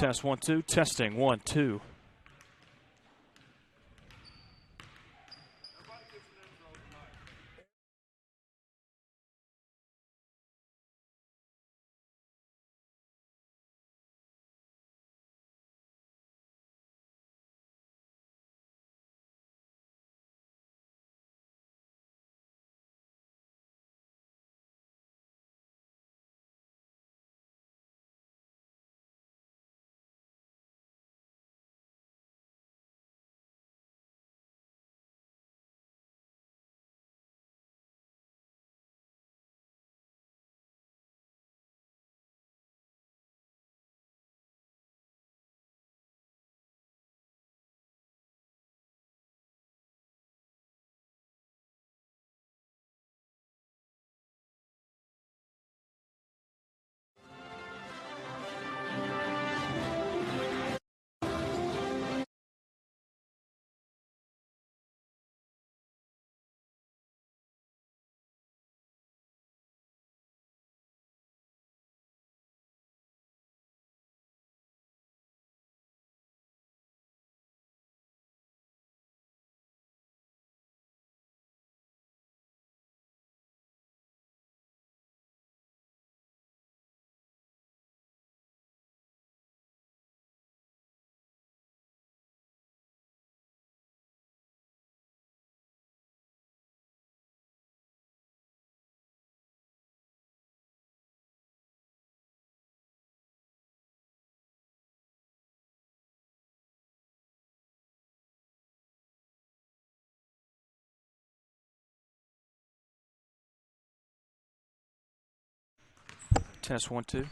Test 1 2. Testing 1 2. Test 1 2.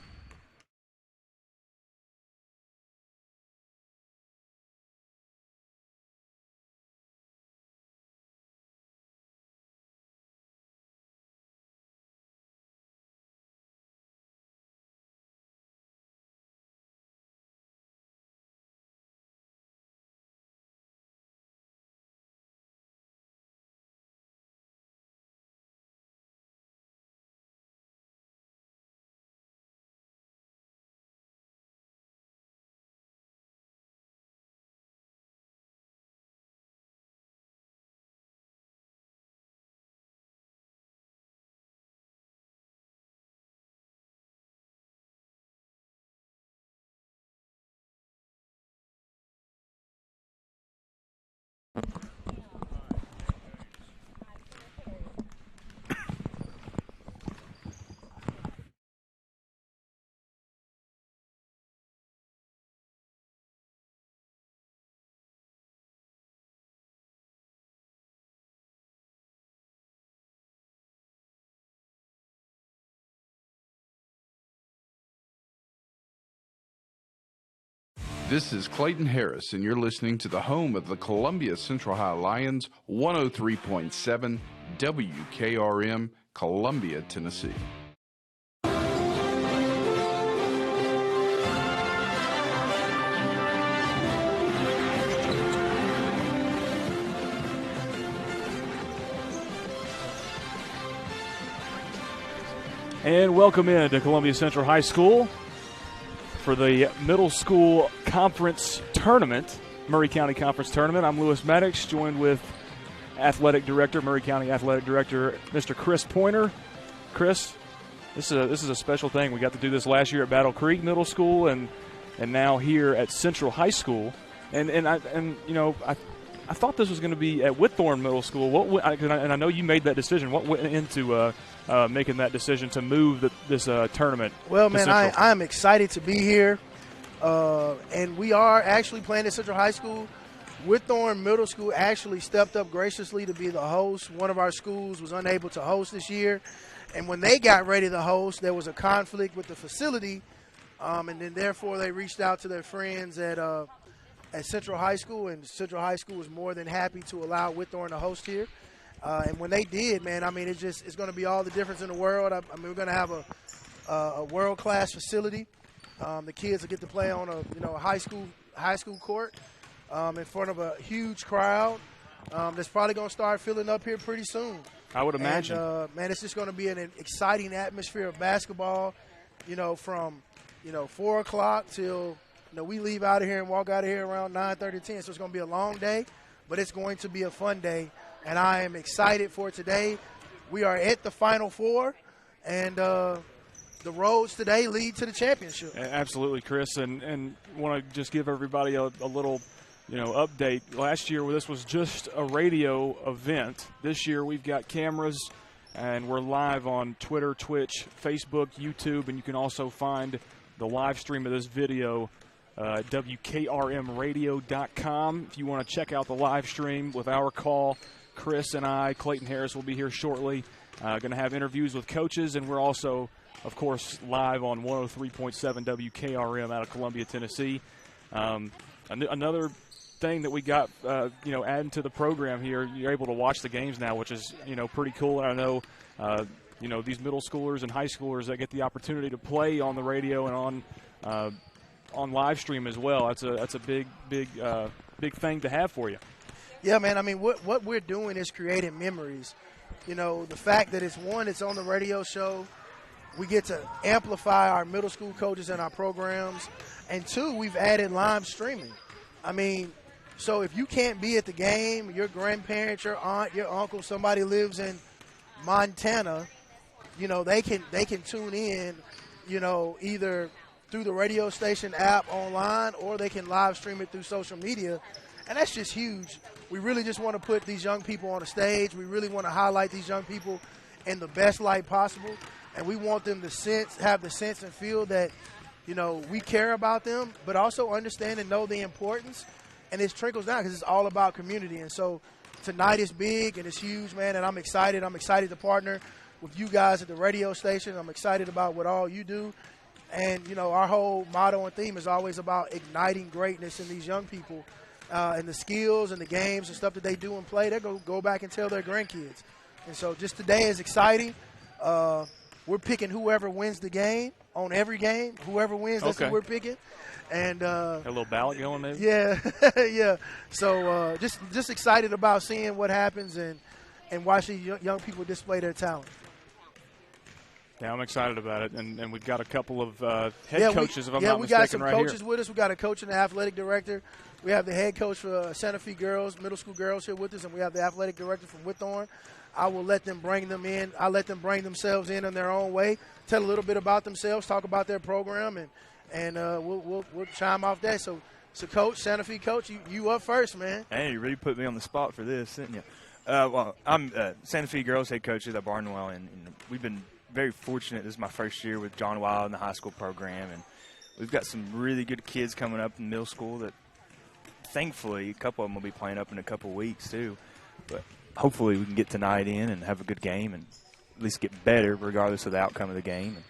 This is Clayton Harris, and you're listening to the home of the Columbia Central High Lions, 103.7 WKRM, Columbia, Tennessee. And welcome in to Columbia Central High School for the middle school conference tournament, Maury County Conference Tournament. I'm Lewis Maddox, joined with Athletic Director, Maury County Athletic Director, Mr. Chris Pointer. Chris, this is a special thing. We got to do this last year at Battle Creek Middle School, and now here at Central High School. And you know, I thought this was going to be at Whitthorne Middle School. And I know you made that decision. What went into making that decision to move this tournament? Well, man, I'm excited to be here, and we are actually playing at Central High School. Whitthorne Middle School actually stepped up graciously to be the host. One of our schools was unable to host this year, and when they got ready to host, there was a conflict with the facility, and then therefore they reached out to their friends at Central High School, and Central High School was more than happy to allow Whitthorne to host here. And when they did, man, I mean, it's going to be all the difference in the world. I mean, we're going to have a world-class facility. The kids will get to play on a high school court in front of a huge crowd that's probably going to start filling up here pretty soon. I would imagine. And, man, it's just going to be an exciting atmosphere of basketball, from 4 o'clock till We leave out of here and walk out of here around 9:30, 10. So it's going to be a long day, but it's going to be a fun day. And I am excited for today. We are at the Final Four, and the roads today lead to the championship. Absolutely, Chris. And want to just give everybody a little update. Last year, this was just a radio event. This year, we've got cameras, and we're live on Twitter, Twitch, Facebook, YouTube, and you can also find the live stream of this video at WKRMradio.com. If you want to check out the live stream with our call, Chris and I, Clayton Harris, will be here shortly. Going to have interviews with coaches, and we're also, of course, live on 103.7 WKRM out of Columbia, Tennessee. Another thing that we got, adding to the program here, you're able to watch the games now, which is, pretty cool. And I know, these middle schoolers and high schoolers that get the opportunity to play on the radio and on live stream as well. That's a big thing to have for you. Yeah, man. I mean, what we're doing is creating memories. The fact that it's on the radio show, we get to amplify our middle school coaches and our programs, and two, we've added live streaming. I mean, so if you can't be at the game, your grandparents, your aunt, your uncle, somebody lives in Montana, they can tune in, either through the radio station app online, or they can live stream it through social media. And that's just huge. We really just want to put these young people on the stage. We really want to highlight these young people in the best light possible. And we want them to have the sense and feel that, we care about them, but also understand and know the importance. And it trickles down because it's all about community. And so tonight is big and it's huge, man, and I'm excited. I'm excited to partner with you guys at the radio station. I'm excited about what all you do. And, our whole motto and theme is always about igniting greatness in these young people and the skills and the games and stuff that they do and play. They're going to go back and tell their grandkids. And so just today is exciting. We're picking whoever wins the game on every game. Whoever wins, that's who we're picking. And a little ballot going, maybe? Yeah, yeah. So just excited about seeing what happens and watching young people display their talent. Yeah, I'm excited about it, and we've got a couple of head coaches, if I'm not mistaken, right here. Yeah, we got some coaches with us. We got a coach and an athletic director. We have the head coach for Santa Fe girls, middle school girls here with us, and we have the athletic director from Whitthorne. I will let them bring them in. I'll let them bring themselves in their own way, tell a little bit about themselves, talk about their program, and we'll chime off that. So Coach, Santa Fe coach, you up first, man. Hey, you really put me on the spot for this, didn't you? Well, I'm Santa Fe girls head coach at Barnwell, and we've been very fortunate. This is my first year with John Wild in the high school program, and we've got some really good kids coming up in middle school that thankfully a couple of them will be playing up in a couple of weeks too. But hopefully we can get tonight in and have a good game and at least get better regardless of the outcome of the game. And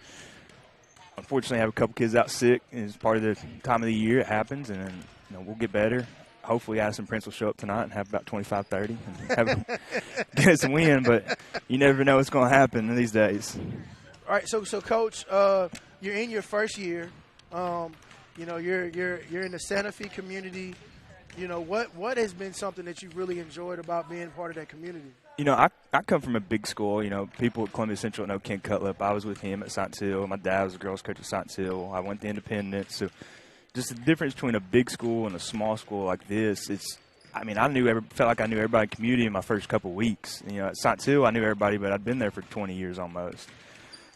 unfortunately, I have a couple kids out sick. It's part of the time of the year. It happens, and then, we'll get better. Hopefully Addison Prince will show up tonight and have about 25-30 and get us a win, but you never know what's going to happen in these days. All right, so Coach, you're in your first year. You're in the Santa Fe community. What has been something that you've really enjoyed about being part of that community? I come from a big school. People at Columbia Central know Ken Cutlip. I was with him at Science Hill. My dad was a girls coach at Science Hill. I went to Independence. So just the difference between a big school and a small school like this, felt like I knew everybody in the community in my first couple of weeks. At Science Hill, I knew everybody, but I'd been there for 20 years almost.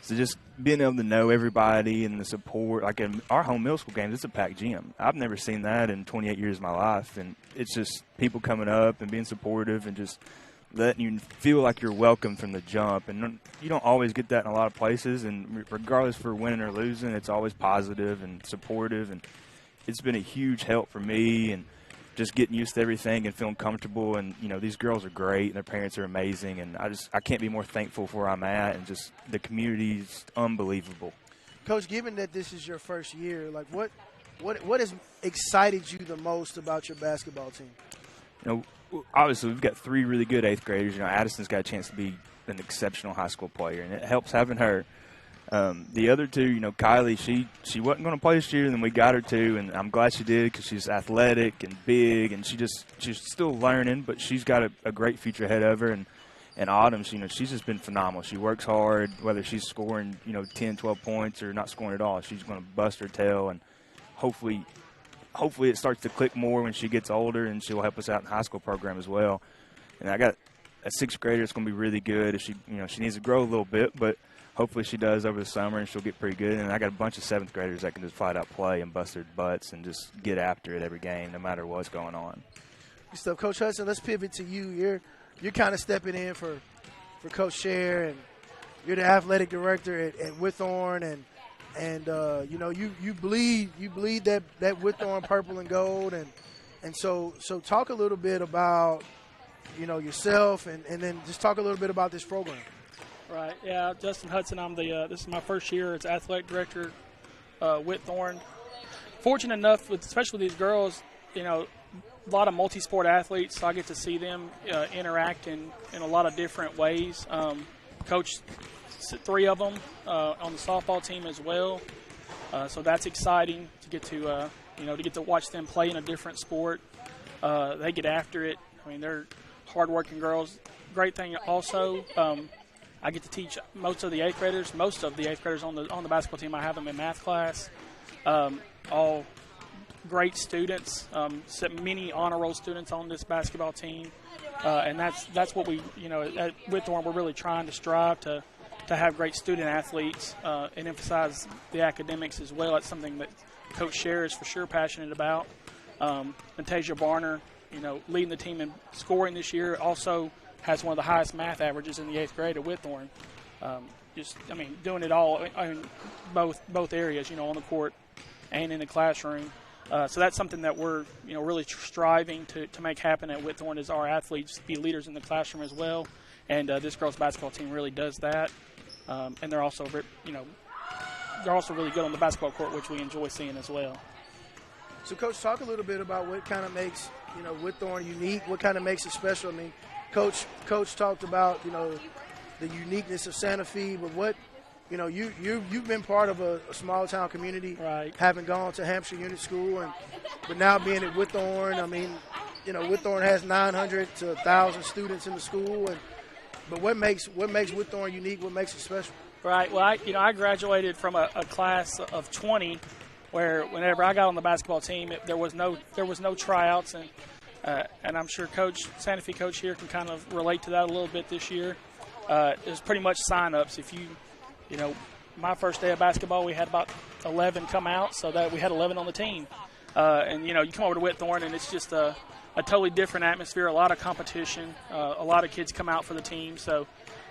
So just being able to know everybody and the support, like in our home middle school games, it's a packed gym. I've never seen that in 28 years of my life. And it's just people coming up and being supportive and just letting you feel like you're welcome from the jump. And you don't always get that in a lot of places. And regardless for winning or losing, it's always positive and supportive. And it's been a huge help for me and just getting used to everything and feeling comfortable. And, these girls are great and their parents are amazing. And I can't be more thankful for where I'm at, and just the community's unbelievable. Coach, given that this is your first year, like what has excited you the most about your basketball team? Obviously we've got three really good eighth graders. Addison's got a chance to be an exceptional high school player, and it helps having her. The other two, Kylie, she wasn't going to play this year, and then we got her to, and I'm glad she did because she's athletic and big, and she's still learning, but she's got a great future ahead of her. And Autumn, she's just been phenomenal. She works hard, whether she's scoring, 10, 12 points or not scoring at all. She's going to bust her tail, and hopefully hopefully it starts to click more when she gets older, and she'll help us out in the high school program as well. And I got a sixth grader that's going to be really good. If she needs to grow a little bit, but hopefully she does over the summer, and she'll get pretty good. And I got a bunch of seventh graders that can just flat out play and bust their butts and just get after it every game, no matter what's going on. Good stuff, Coach Hudson. Let's pivot to you. You're kind of stepping in for Coach Scher, and you're the athletic director at Whitthorne, and you bleed that Whitthorne purple and gold, and so talk a little bit about yourself, and then just talk a little bit about this program. Right. Yeah, Justin Hudson. I'm this is my first year as athletic director, Whitthorne. Fortunate enough, especially with these girls, a lot of multi-sport athletes, so I get to see them interact in a lot of different ways. Coach 3 of them on the softball team as well, so that's exciting to get to watch them play in a different sport. They get after it. I mean, they're hard-working girls. Great thing also, I get to teach most of the eighth graders on the basketball team. I have them in math class. All great students, many honor roll students on this basketball team, and that's what we, at Whitthorne, we're really trying to strive to have great student athletes and emphasize the academics as well. That's something that Coach Scher is for sure passionate about. Natasha Barner, leading the team in scoring this year, also has one of the highest math averages in the 8th grade at Whitthorne. Doing it all in both areas, on the court and in the classroom. So that's something that we're, really striving to make happen at Whitthorne, is our athletes be leaders in the classroom as well. And this girls' basketball team really does that. And they're also, really good on the basketball court, which we enjoy seeing as well. So, Coach, talk a little bit about what kind of makes, Whitthorne unique, what kind of makes it special. I mean, Coach talked about, the uniqueness of Santa Fe, but what, you've been part of a small town community, right? Having gone to Hampshire Unit School, but now being at Whitthorne. I mean, Whitthorne has 900 to 1,000 students in the school, but what makes Whitthorne unique? What makes it special? Right. Well, I graduated from a class of 20, where whenever I got on the basketball team, there was no tryouts, and I'm sure Santa Fe coach here can kind of relate to that a little bit this year. It was pretty much sign-ups. If my first day of basketball, we had about 11 come out, so that we had 11 on the team. And you come over to Whitthorne, and it's just a totally different atmosphere, a lot of competition, a lot of kids come out for the team. So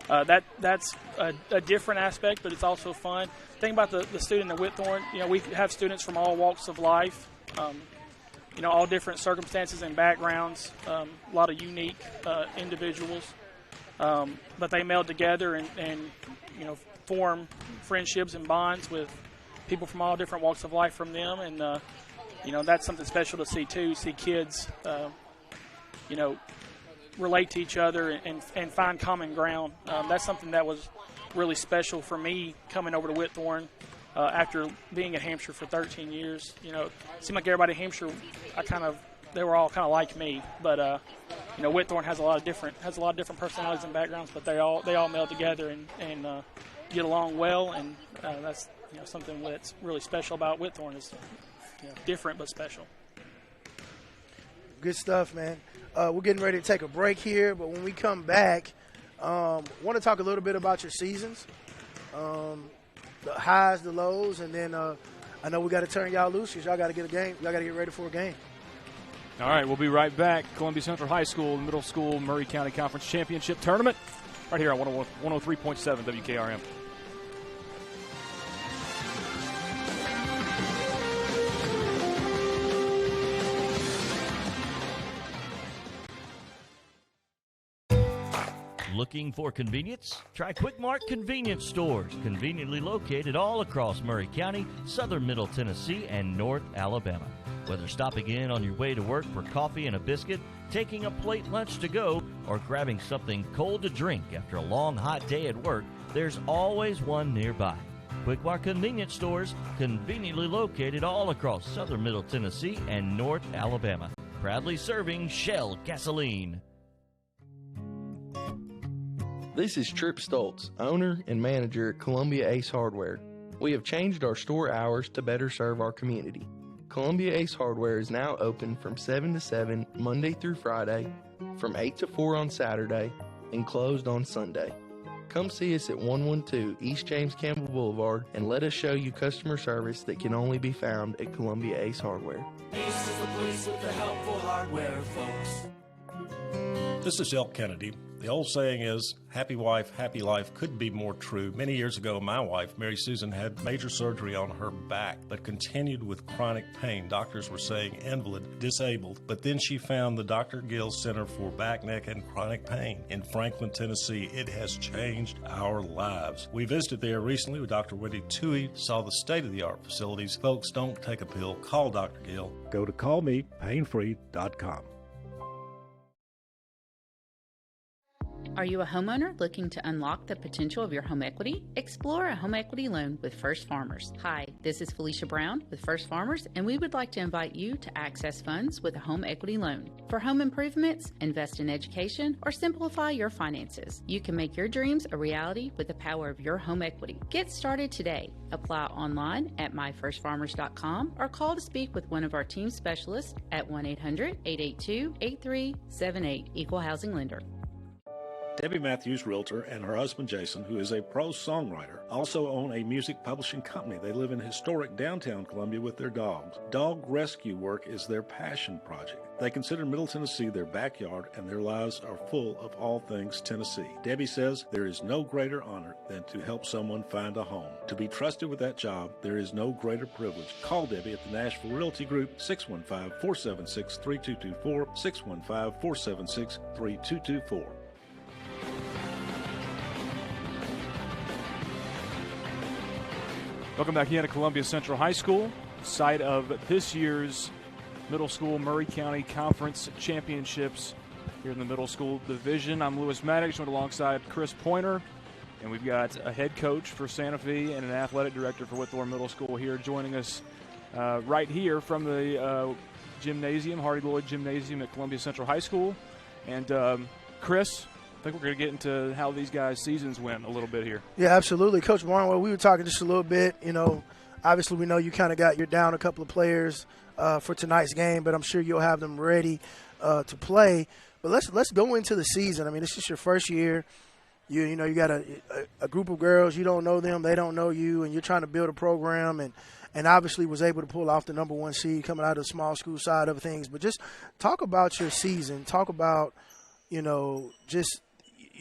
that's a different aspect, but it's also fun. The thing about the student at Whitthorne, we have students from all walks of life, all different circumstances and backgrounds, a lot of unique individuals. But they meld together and form friendships and bonds with people from all different walks of life from them. And, that's something special to see, too, see kids, relate to each other and find common ground. That's something that was really special for me coming over to Whitthorne after being at Hampshire for 13 years. It seemed like everybody at Hampshire, they were all kind of like me, but Whitthorne has a lot of different personalities and backgrounds, but they all meld together and get along well, and that's something that's really special about Whitthorne, is different but special. Good stuff, man. We're getting ready to take a break here, but when we come back, want to talk a little bit about your seasons, the highs, the lows, and then I know we got to turn y'all loose because y'all got to get a game. Y'all got to get ready for a game. All right, we'll be right back. Columbia Central High School Middle School Maury County Conference Championship Tournament right here on 103.7 WKRM. Looking for convenience? Try Quick Mart Convenience Stores, conveniently located all across Maury County, southern Middle Tennessee, and North Alabama. Whether stopping in on your way to work for coffee and a biscuit, taking a plate lunch to go, or grabbing something cold to drink after a long, hot day at work, there's always one nearby. Quick Mart Convenience Stores, conveniently located all across southern Middle Tennessee and North Alabama. Proudly serving Shell gasoline. This is Trip Stoltz, owner and manager at Columbia Ace Hardware. We have changed our store hours to better serve our community. Columbia Ace Hardware is now open from 7 to 7 Monday through Friday, from 8 to 4 on Saturday, and closed on Sunday. Come see us at 112 East James Campbell Boulevard and let us show you customer service that can only be found at Columbia Ace Hardware. Ace is the place with the helpful hardware, folks. This is Elk Kennedy. The old saying is, happy wife, happy life could be more true. Many years ago, my wife, Mary Susan, had major surgery on her back, but continued with chronic pain. Doctors were saying invalid, disabled, but then she found the Dr. Gill Center for Back, Neck, and Chronic Pain in Franklin, Tennessee. It has changed our lives. We visited there recently with Dr. Wendy Toohey, saw the state-of-the-art facilities. Folks, don't take a pill. Call Dr. Gill. Go to callmepainfree.com. Are you a homeowner looking to unlock the potential of your home equity? Explore a home equity loan with First Farmers. Hi, this is Felicia Brown with First Farmers, and we would like to invite you to access funds with a home equity loan. For home improvements, invest in education, or simplify your finances, you can make your dreams a reality with the power of your home equity. Get started today. Apply online at myfirstfarmers.com or call to speak with one of our team specialists at 1-800-882-8378, Equal Housing Lender. Debbie Matthews, realtor, and her husband Jason, who is a prose songwriter, also own a music publishing company. They live in historic downtown Columbia with their dogs. Dog rescue work is their passion project. They consider Middle Tennessee their backyard, and their lives are full of all things Tennessee. Debbie says there is no greater honor than to help someone find a home. To be trusted with that job, there is no greater privilege. Call Debbie at the Nashville Realty Group, 615-476-3224, 615-476-3224. Welcome back in to Columbia Central High School, site of this year's middle school Maury County Conference Championships here in the middle school division. I'm Lewis Maddox, joined alongside Chris Pointer, and we've got a head coach for Santa Fe and an athletic director for Whitthorne Middle School here joining us right here from the gymnasium, Hardy Lloyd Gymnasium at Columbia Central High School. And Chris, I think we're going to get into how these guys' seasons went a little bit here. Yeah, absolutely. Coach Barnwell, we were talking just a little bit. You know, obviously we know you kind of you're down a couple of players for tonight's game, but I'm sure you'll have them ready to play. But let's go into the season. I mean, this is your first year. You know, you got a group of girls. You don't know them. They don't know you, and you're trying to build a program and obviously was able to pull off the number one seed coming out of the small school side of things. But just talk about your season. Talk about,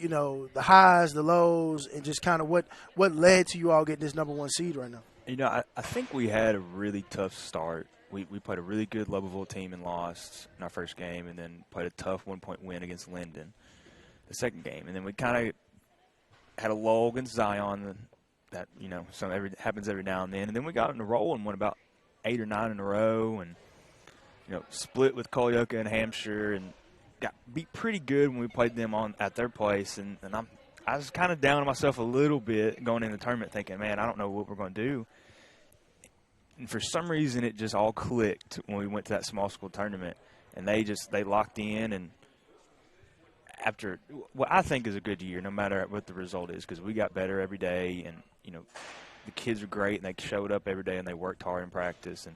the highs, the lows, and just kind of what led to you all getting this number one seed right now. You know, I think we had a really tough start. We played a really good Levelville team and lost in our first game, and then played a tough 1-point win against Linden the second game. And then we kind of had a lull against Zion that, happens every now and then. And then we got in a roll and won about 8 or 9 in a row, and, split with Colyoka and Hampshire, and got beat pretty good when we played them at their place. And I was kind of down on myself a little bit going in the tournament thinking, man, I don't know what we're going to do. And for some reason, it just all clicked when we went to that small school tournament, and they locked in. And after what I think is a good year, no matter what the result is, because we got better every day, and the kids are great, and they showed up every day, and they worked hard in practice. And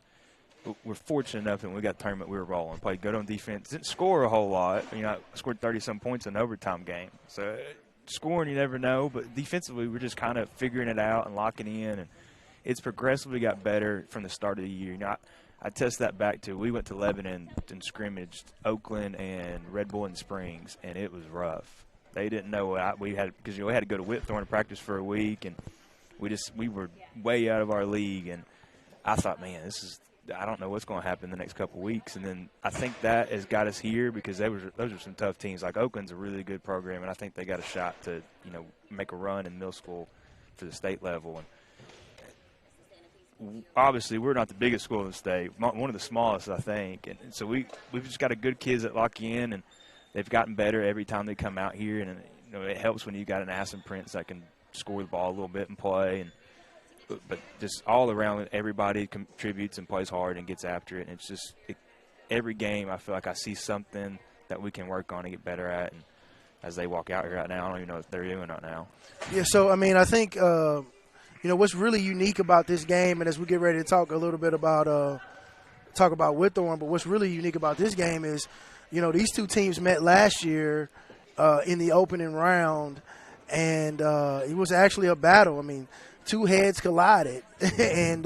we're fortunate enough that when we got the tournament, we were rolling, played good on defense, didn't score a whole lot. I scored 30-some points in an overtime game, so scoring you never know. But defensively, we're just kind of figuring it out and locking in, and it's progressively got better from the start of the year. I test that back to we went to Lebanon and scrimmaged Oakland and Red Bull and Springs, and it was rough. They didn't know what we had, because we had to go to Whitthorne to practice for a week, and we were way out of our league. And I thought, man, I don't know what's going to happen the next couple of weeks. And then I think that has got us here, because those are some tough teams. Like Oakland's a really good program, and I think they got a shot to make a run in middle school for the state level. And obviously, we're not the biggest school in the state, one of the smallest, I think. And so we've just got a good kids that lock you in, and they've gotten better every time they come out here. And it helps when you got an Aston Prince that can score the ball a little bit and play. But just all around, everybody contributes and plays hard and gets after it. And it's just every game, I feel like I see something that we can work on and get better at. And as they walk out here right now, I don't even know what they're doing right now. Yeah, so, I think, what's really unique about this game, and as we get ready to talk a little bit about talk about Whitthorne, but what's really unique about this game is, these two teams met last year in the opening round, and it was actually a battle. I mean, two heads collided, and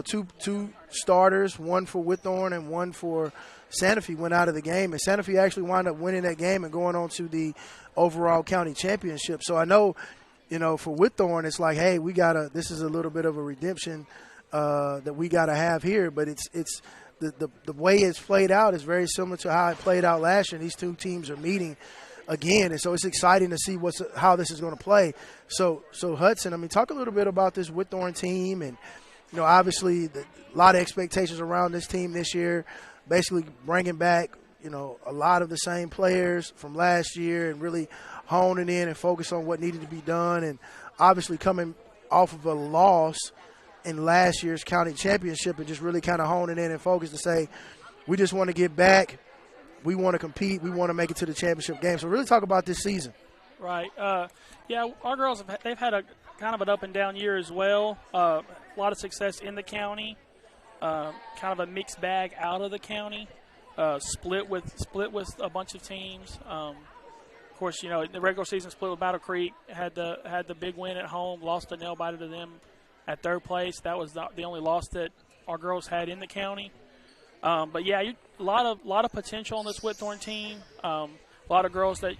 two starters, one for Whitthorne and one for Santa Fe, went out of the game, and Santa Fe actually wound up winning that game and going on to the overall county championship. So I know, for Whitthorne, it's like, hey, this is a little bit of a redemption that we gotta have here, but it's the way it's played out is very similar to how it played out last year. And these two teams are meeting again, and so it's exciting to see how this is going to play. So Hudson, I mean, talk a little bit about this Whitthorne team, and obviously a lot of expectations around this team this year, basically bringing back a lot of the same players from last year and really honing in and focus on what needed to be done, and obviously coming off of a loss in last year's county championship and just really kind of honing in and focus to say, we just want to get back. We want to compete. We want to make it to the championship game. So really talk about this season. Right. Yeah, our girls, they've had a kind of an up and down year as well. A lot of success in the county, kind of a mixed bag out of the county, split with a bunch of teams. Of course, the regular season split with Battle Creek, had the big win at home, lost a nail biter to them at third place. That was the only loss that our girls had in the county. But yeah, a lot of potential on this Whitthorne team. A lot of girls that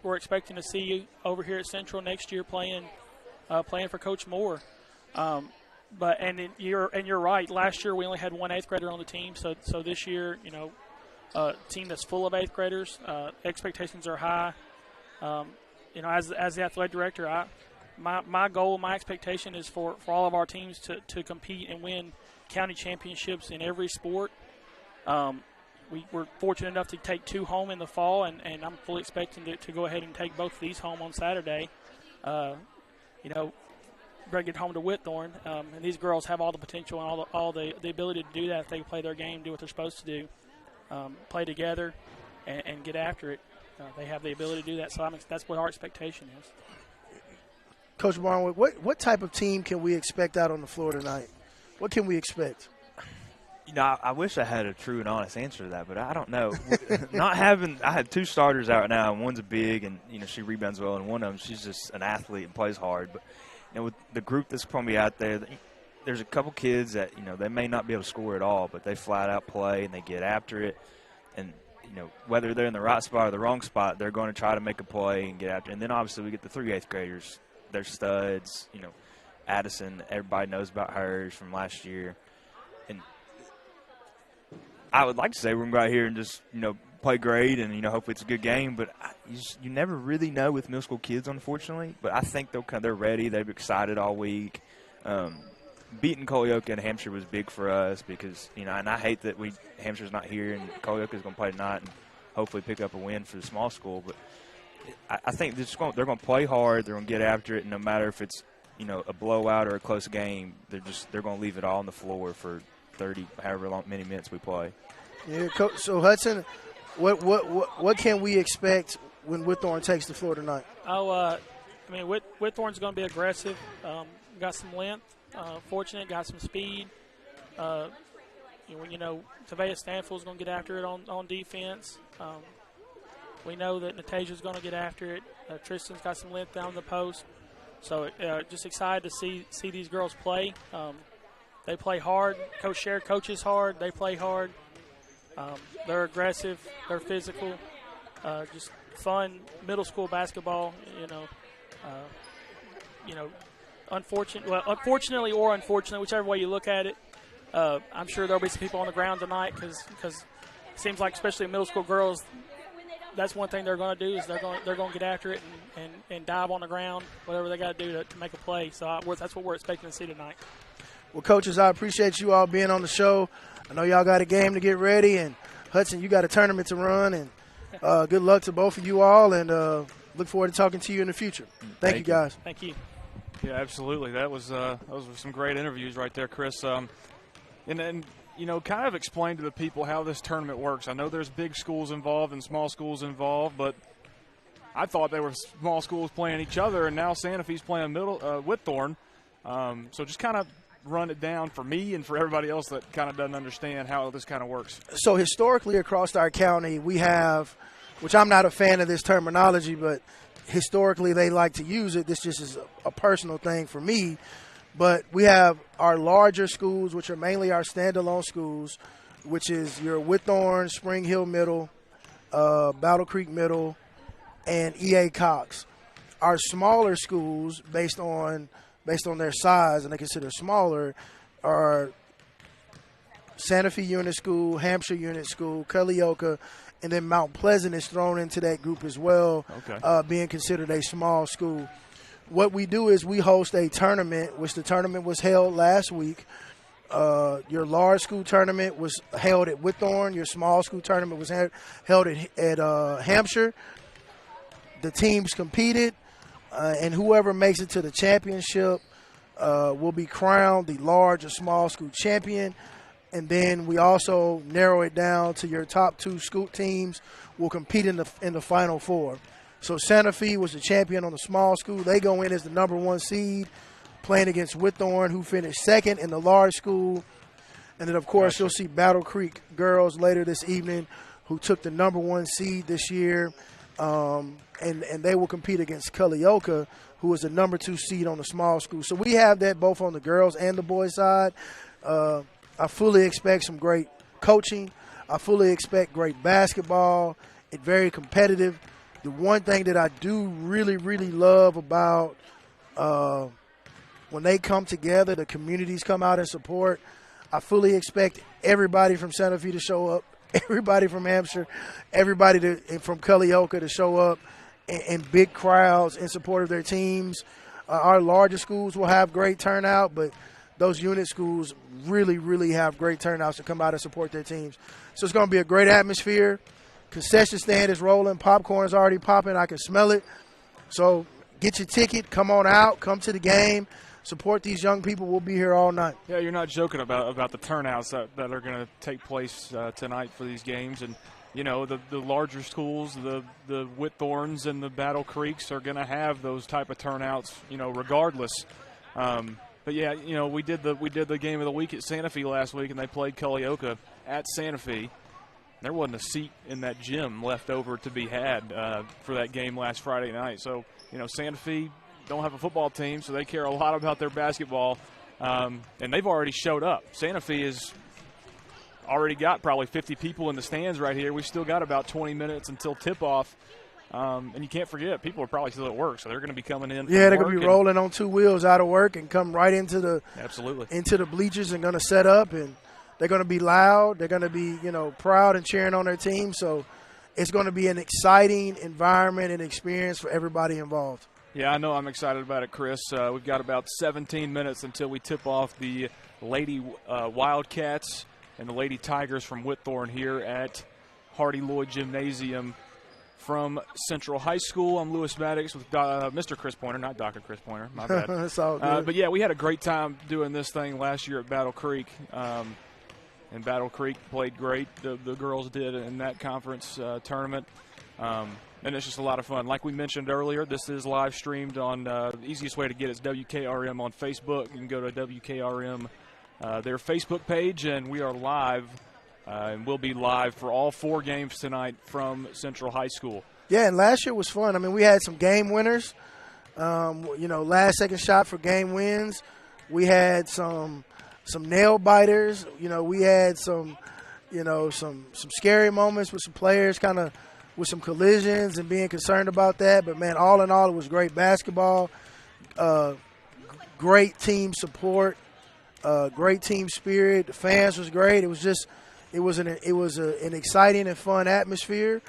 we're expecting to see over here at Central next year playing for Coach Moore. But you're right. Last year we only had one 8th grader on the team. So this year, a team that's full of 8th graders. Expectations are high. As the athletic director, my goal, my expectation is for all of our teams to compete and win county championships in every sport. We're fortunate enough to take 2 home in the fall, and I'm fully expecting to go ahead and take both of these home on Saturday. Bring it home to Whitthorne, and these girls have all the potential and all the ability to do that if they play their game, do what they're supposed to do, play together, and get after it. They have the ability to do that, so that's what our expectation is. Coach Barnwood, what type of team can we expect out on the floor tonight? What can we expect? I wish I had a true and honest answer to that, but I don't know. I have 2 starters out now, and one's a big, and she rebounds well, and one of them, she's just an athlete and plays hard. But with the group that's probably out there, there's a couple kids that they may not be able to score at all, but they flat out play and they get after it, and whether they're in the right spot or the wrong spot, they're going to try to make a play and get after it. And then obviously we get the 3 8th graders. They're studs. Addison, everybody knows about hers from last year. And I would like to say we're going to go out here and just, play great and, hopefully it's a good game. But you never really know with middle school kids, unfortunately. But I think they're ready. They're excited all week. Beating Colioca and Hampshire was big for us because, and I hate that Hampshire's not here and Colioca's going to play tonight and hopefully pick up a win for the small school. But I think they're going to play hard. They're going to get after it, and no matter if it's a blowout or a close game, they're going to leave it all on the floor for 30, however many minutes we play. Yeah, Coach. So Hudson, what can we expect when Whitthorne takes the floor tonight? Whitthorne's going to be aggressive. Got some length. Fortunate, got some speed. Tavea Stanfield's going to get after it on defense. We know that Natasia's going to get after it. Tristan's got some length down the post. So just excited to see these girls play. They play hard. Coach Sher coaches hard. They play hard. They're aggressive. They're physical. Just fun middle school basketball. Unfortunately or unfortunately, whichever way you look at it, I'm sure there'll be some people on the ground tonight because it seems like, especially middle school girls, that's one thing they're going to do is they're going to get after it and dive on the ground, whatever they got to do to make a play. So that's what we're expecting to see tonight. Well, coaches, I appreciate you all being on the show. I know y'all got a game to get ready, and Hudson, you got a tournament to run, and good luck to both of you all, and look forward to talking to you in the future. Thank you, guys. Thank you. Yeah, absolutely. Those were some great interviews right there, Chris. And then, kind of explain to the people how this tournament works. I know there's big schools involved and small schools involved, but I thought they were small schools playing each other, and now Santa Fe's playing Whitthorne. So just kind of run it down for me and for everybody else that kind of doesn't understand how this kind of works? So historically across our county, we have, which I'm not a fan of this terminology, but historically they like to use it. This just is a personal thing for me. But we have our larger schools, which are mainly our standalone schools, which is your Whitthorne, Spring Hill Middle, Battle Creek Middle, and EA Cox. Our smaller schools, based on their size, and they consider smaller, are Santa Fe Unit School, Hampshire Unit School, Culleoka, and then Mount Pleasant is thrown into that group as well, being considered a small school. What we do is we host a tournament, which the tournament was held last week. Your large school tournament was held at Whitthorne. Your small school tournament was held at Hampshire. The teams competed, and whoever makes it to the championship will be crowned the large or small school champion. And then we also narrow it down to your top 2 school teams will compete in the Final Four. So Santa Fe was the champion on the small school. They go in as the number 1 seed, playing against Whitthorne, who finished second in the large school. And then, of course, you'll see Battle Creek girls later this evening, who took the number 1 seed this year. And they will compete against Culleoka, who is the number 2 seed on the small school. So we have that both on the girls and the boys side. I fully expect some great coaching. I fully expect great basketball. It's very competitive. The one thing that I do really, really love about when they come together, the communities come out and support. I fully expect everybody from Santa Fe to show up, everybody from Hampshire, everybody from Culleoka to show up in big crowds in support of their teams. Our larger schools will have great turnout, but those unit schools really, really have great turnouts to come out and support their teams. So it's going to be a great atmosphere. Concession stand is rolling. Popcorn is already popping. I can smell it. So get your ticket. Come on out. Come to the game. Support these young people. We'll be here all night. Yeah, you're not joking about the turnouts that are going to take place tonight for these games. And, you know, the larger schools, the Whitthorns and the Battle Creeks are going to have those type of turnouts, you know, regardless. But yeah, you know, we did the game of the week at Santa Fe last week, and they played Culleoka at Santa Fe. There wasn't a seat in that gym left over to be had for that game last Friday night. So, you know, Santa Fe don't have a football team, so they care a lot about their basketball, and they've already showed up. Santa Fe has already got probably 50 people in the stands right here. We've still got about 20 minutes until tip-off. And you can't forget, people are probably still at work, so they're going to be coming in. Yeah, they're going to be rolling on 2 wheels out of work and come right into the bleachers and going to set up, and they're going to be loud. They're going to be, you know, proud and cheering on their team. So it's going to be an exciting environment and experience for everybody involved. Yeah, I know I'm excited about it, Chris. We've got about 17 minutes until we tip off the Lady Wildcats and the Lady Tigers from Whitthorne here at Hardy Lloyd Gymnasium. From Central High School, I'm Lewis Maddox with Mr. Chris Pointer, not Dr. Chris Pointer. My bad. That's all good. But, yeah, we had a great time doing this thing last year at Battle Creek. And Battle Creek played great. The girls did in that conference tournament. And it's just a lot of fun. Like we mentioned earlier, this is live streamed on the easiest way to get it is WKRM on Facebook. You can go to WKRM, their Facebook page, and we are live. And we'll be live for all 4 games tonight from Central High School. Yeah, and last year was fun. I mean, we had some game winners. You know, last second shot for game wins. We had some nail biters. You know, we had some scary moments with some players kind of with some collisions and being concerned about that. But, man, all in all, it was great basketball, great team support, great team spirit. The fans was great. It was an exciting and fun atmosphere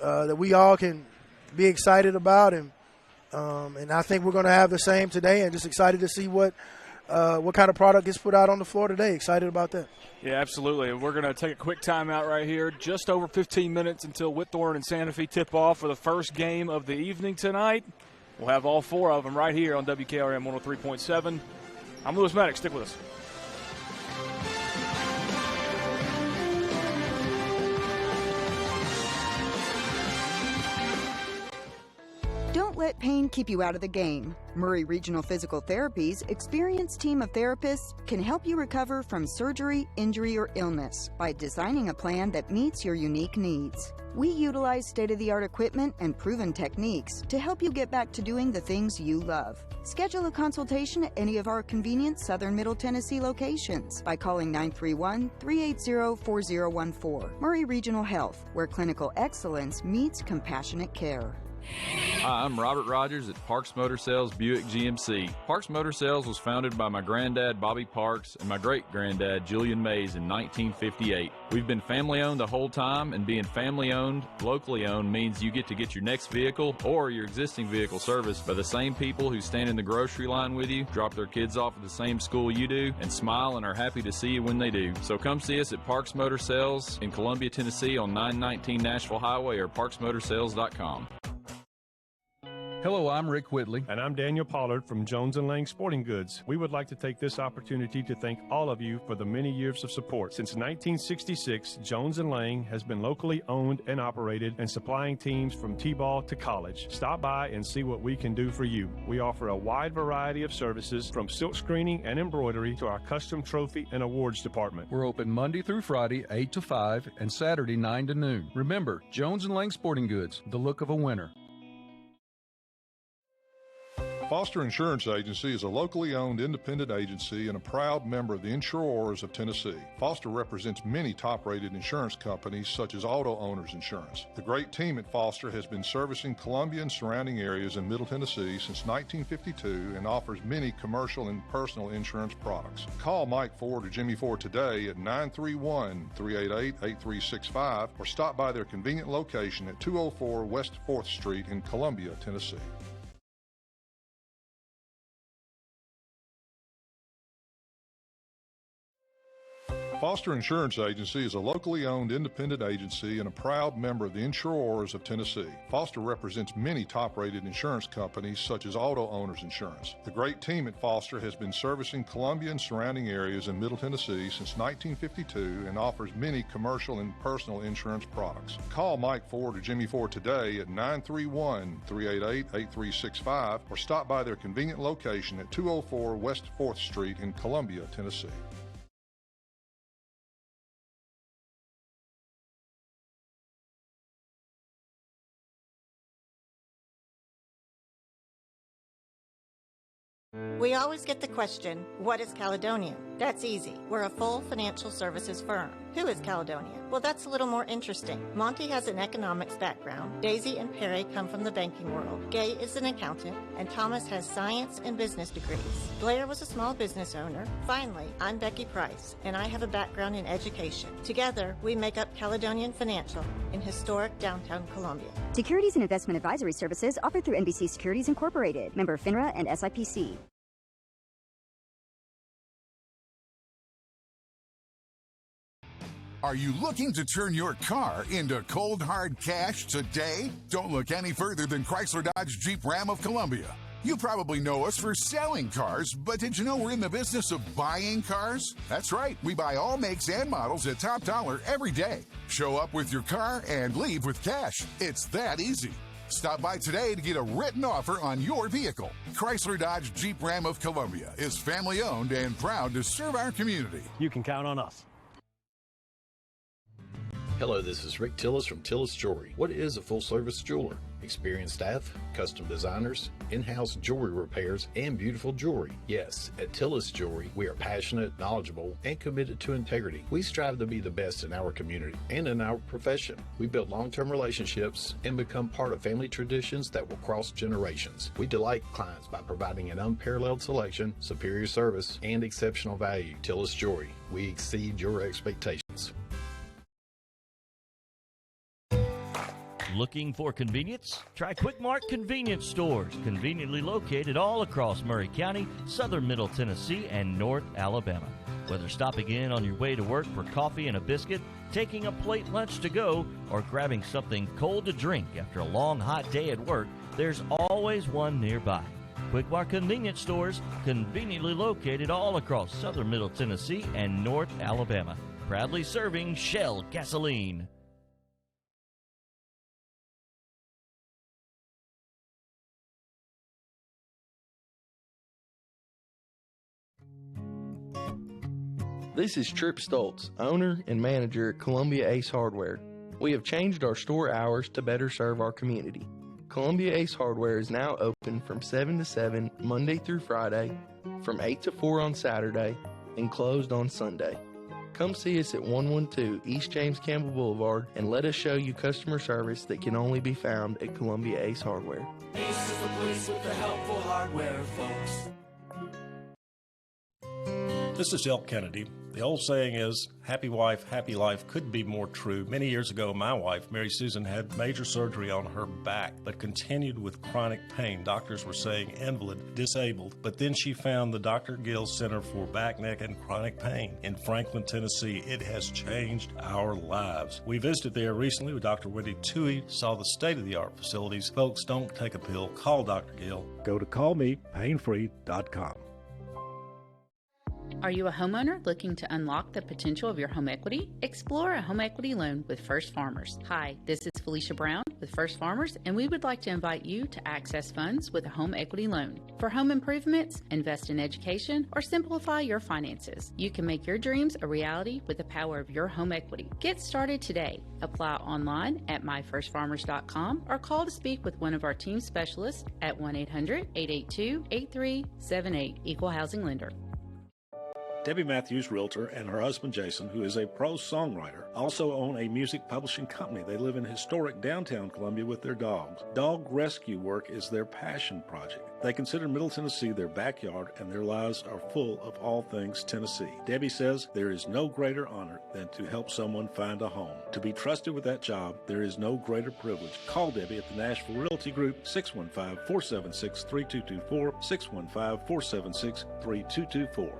that we all can be excited about, and I think we're going to have the same today. And just excited to see what kind of product gets put out on the floor today. Excited about that. Yeah, absolutely. We're going to take a quick timeout right here. Just over 15 minutes until Whitthorne and Santa Fe tip off for the first game of the evening tonight. We'll have all 4 of them right here on WKRM 103.7. I'm Lewis Maddox. Stick with us. Don't let pain keep you out of the game. Maury Regional Physical Therapy's experienced team of therapists can help you recover from surgery, injury, or illness by designing a plan that meets your unique needs. We utilize state-of-the-art equipment and proven techniques to help you get back to doing the things you love. Schedule a consultation at any of our convenient Southern Middle Tennessee locations by calling 931-380-4014. Maury Regional Health, where clinical excellence meets compassionate care. Hi, I'm Robert Rogers at Parks Motor Sales Buick GMC. Parks Motor Sales was founded by my granddad, Bobby Parks, and my great-granddad, Julian Mays, in 1958. We've been family-owned the whole time, and being family-owned, locally owned, means you get to get your next vehicle or your existing vehicle serviced by the same people who stand in the grocery line with you, drop their kids off at the same school you do, and smile and are happy to see you when they do. So come see us at Parks Motor Sales in Columbia, Tennessee on 919 Nashville Highway or parksmotorsales.com. Hello, I'm Rick Whitley. And I'm Daniel Pollard from Jones & Lang Sporting Goods. We would like to take this opportunity to thank all of you for the many years of support. Since 1966, Jones & Lang has been locally owned and operated and supplying teams from T-ball to college. Stop by and see what we can do for you. We offer a wide variety of services from silk screening and embroidery to our custom trophy and awards department. We're open Monday through Friday, 8 to 5, and Saturday, 9 to noon. Remember, Jones & Lang Sporting Goods, the look of a winner. Foster Insurance Agency is a locally owned independent agency and a proud member of the Insurers of Tennessee. Foster represents many top-rated insurance companies such as Auto Owners Insurance. The great team at Foster has been servicing Columbia and surrounding areas in Middle Tennessee since 1952 and offers many commercial and personal insurance products. Call Mike Ford or Jimmy Ford today at 931-388-8365 or stop by their convenient location at 204 West 4th Street in Columbia, Tennessee. Foster Insurance Agency is a locally owned independent agency and a proud member of the Insurers of Tennessee. Foster represents many top-rated insurance companies such as Auto Owners Insurance. The great team at Foster has been servicing Columbia and surrounding areas in Middle Tennessee since 1952 and offers many commercial and personal insurance products. Call Mike Ford or Jimmy Ford today at 931-388-8365 or stop by their convenient location at 204 West 4th Street in Columbia, Tennessee. We always get the question, what is Caledonian? That's easy. We're a full financial services firm. Who is Caledonian? Well, that's a little more interesting. Monty has an economics background. Daisy and Perry come from the banking world. Gay is an accountant, and Thomas has science and business degrees. Blair was a small business owner. Finally, I'm Becky Price, and I have a background in education. Together, we make up Caledonian Financial in historic downtown Columbia. Securities and investment advisory services offered through NBC Securities Incorporated, member FINRA and SIPC. Are you looking to turn your car into cold, hard cash today? Don't look any further than Chrysler Dodge Jeep Ram of Columbia. You probably know us for selling cars, but did you know we're in the business of buying cars? That's right, we buy all makes and models at top dollar every day. Show up with your car and leave with cash. It's that easy. Stop by today to get a written offer on your vehicle. Chrysler Dodge Jeep Ram of Columbia is family owned and proud to serve our community. You can count on us. Hello, this is Rick Tillis from Tillis Jewelry. What is a full-service jeweler? Experienced staff, custom designers, in-house jewelry repairs, and beautiful jewelry. Yes, at Tillis Jewelry, we are passionate, knowledgeable, and committed to integrity. We strive to be the best in our community and in our profession. We build long-term relationships and become part of family traditions that will cross generations. We delight clients by providing an unparalleled selection, superior service, and exceptional value. Tillis Jewelry, we exceed your expectations. Looking for convenience? Try Quick Mart Convenience Stores, conveniently located all across Maury County, southern Middle Tennessee, and North Alabama. Whether stopping in on your way to work for coffee and a biscuit, taking a plate lunch to go, or grabbing something cold to drink after a long, hot day at work, there's always one nearby. Quick Mart Convenience Stores, conveniently located all across southern Middle Tennessee and North Alabama. Proudly serving Shell gasoline. This is Trip Stoltz, owner and manager at Columbia Ace Hardware. We have changed our store hours to better serve our community. Columbia Ace Hardware is now open from 7 to 7 Monday through Friday, from 8 to 4 on Saturday, and closed on Sunday. Come see us at 112 East James Campbell Boulevard and let us show you customer service that can only be found at Columbia Ace Hardware. Ace is the place with the helpful hardware, folks. This is Elk Kennedy. The old saying is, happy wife, happy life could be more true. Many years ago, my wife, Mary Susan, had major surgery on her back, but continued with chronic pain. Doctors were saying invalid, disabled, but then she found the Dr. Gill Center for Back, Neck, and Chronic Pain in Franklin, Tennessee. It has changed our lives. We visited there recently with Dr. Wendy Toohey, saw the state-of-the-art facilities. Folks, don't take a pill. Call Dr. Gill. Go to callmepainfree.com. Are you a homeowner looking to unlock the potential of your home equity? Explore a home equity loan with First Farmers. Hi, this is Felicia Brown with First Farmers, and we would like to invite you to access funds with a home equity loan. For home improvements, invest in education, or simplify your finances, you can make your dreams a reality with the power of your home equity. Get started today. Apply online at myfirstfarmers.com or call to speak with one of our team specialists at 1-800-882-8378, Equal Housing Lender. Debbie Matthews, realtor, and her husband Jason, who is a prose songwriter, also own a music publishing company. They live in historic downtown Columbia with their dogs. Dog rescue work is their passion project. They consider Middle Tennessee their backyard, and their lives are full of all things Tennessee. Debbie says there is no greater honor than to help someone find a home. To be trusted with that job, there is no greater privilege. Call Debbie at the Nashville Realty Group, 615-476-3224, 615-476-3224.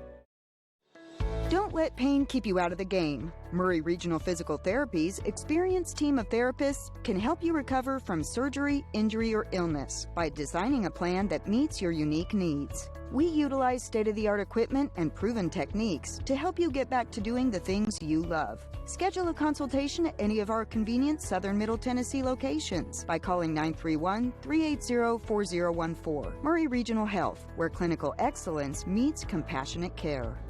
Don't let pain keep you out of the game. Maury Regional Physical Therapy's experienced team of therapists can help you recover from surgery, injury, or illness by designing a plan that meets your unique needs. We utilize state-of-the-art equipment and proven techniques to help you get back to doing the things you love. Schedule a consultation at any of our convenient Southern Middle Tennessee locations by calling 931-380-4014. Maury Regional Health, where clinical excellence meets compassionate care.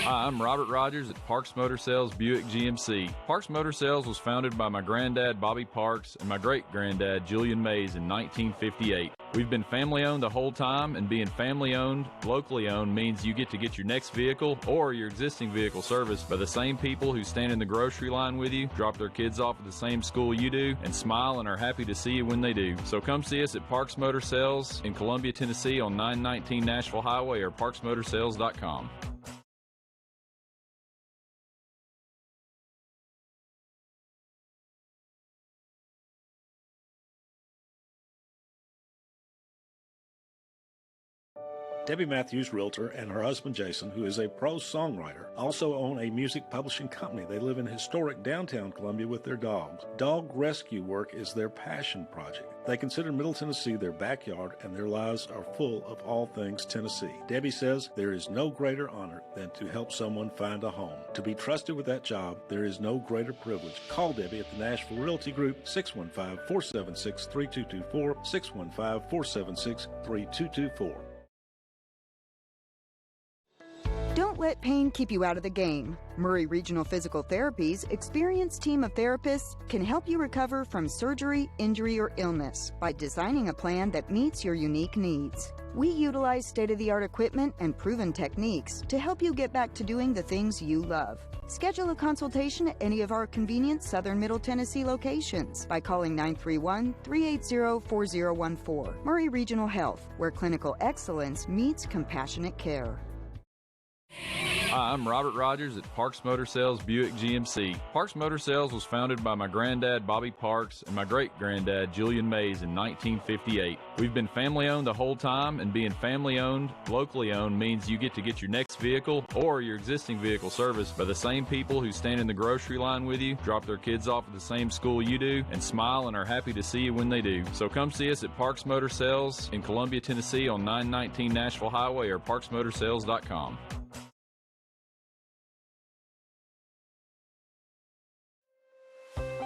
Hi, I'm Robert Rogers at Parks Motor Sales Buick GMC. Parks Motor Sales was founded by my granddad, Bobby Parks, and my great-granddad, Julian Mays, in 1958. We've been family-owned the whole time, and being family-owned, locally owned, means you get to get your next vehicle or your existing vehicle serviced by the same people who stand in the grocery line with you, drop their kids off at the same school you do, and smile and are happy to see you when they do. So come see us at Parks Motor Sales in Columbia, Tennessee on 919 Nashville Highway or parksmotorsales.com. Debbie Matthews, realtor, and her husband Jason, who is a prose songwriter, also own a music publishing company. They live in historic downtown Columbia with their dogs. Dog rescue work is their passion project. They consider Middle Tennessee their backyard, and their lives are full of all things Tennessee. Debbie says there is no greater honor than to help someone find a home. To be trusted with that job, there is no greater privilege. Call Debbie at the Nashville Realty Group, 615-476-3224, 615-476-3224. Don't let pain keep you out of the game. Maury Regional Physical Therapy's experienced team of therapists can help you recover from surgery, injury, or illness by designing a plan that meets your unique needs. We utilize state-of-the-art equipment and proven techniques to help you get back to doing the things you love. Schedule a consultation at any of our convenient Southern Middle Tennessee locations by calling 931-380-4014. Maury Regional Health, where clinical excellence meets compassionate care. Hi, I'm Robert Rogers at Parks Motor Sales Buick GMC. Parks Motor Sales was founded by my granddad, Bobby Parks, and my great-granddad, Julian Mays, in 1958. We've been family-owned the whole time, and being family-owned, locally owned, means you get to get your next vehicle or your existing vehicle serviced by the same people who stand in the grocery line with you, drop their kids off at the same school you do, and smile and are happy to see you when they do. So come see us at Parks Motor Sales in Columbia, Tennessee on 919 Nashville Highway or parksmotorsales.com.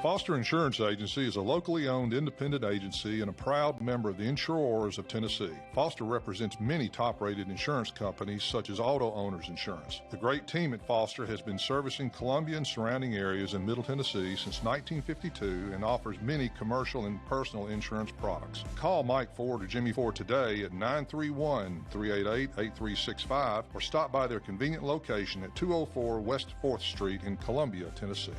Foster Insurance Agency is a locally owned independent agency and a proud member of the Insurers of Tennessee. Foster represents many top-rated insurance companies such as Auto Owners Insurance. The great team at Foster has been servicing Columbia and surrounding areas in Middle Tennessee since 1952 and offers many commercial and personal insurance products. Call Mike Ford or Jimmy Ford today at 931-388-8365 or stop by their convenient location at 204 West 4th Street in Columbia, Tennessee.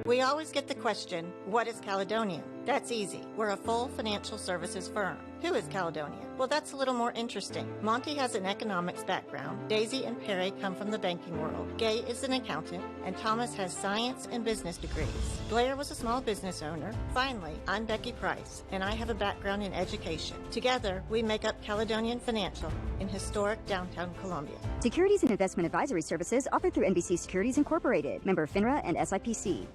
We always get the question, what is Caledonian? That's easy. We're a full financial services firm. Who is Caledonian? Well, that's a little more interesting. Monty has an economics background. Daisy and Perry come from the banking world. Gay is an accountant, and Thomas has science and business degrees. Blair was a small business owner. Finally, I'm Becky Price, and I have a background in education. Together, we make up Caledonian Financial in historic downtown Columbia. Securities and investment advisory services offered through NBC Securities Incorporated, member FINRA and SIPC.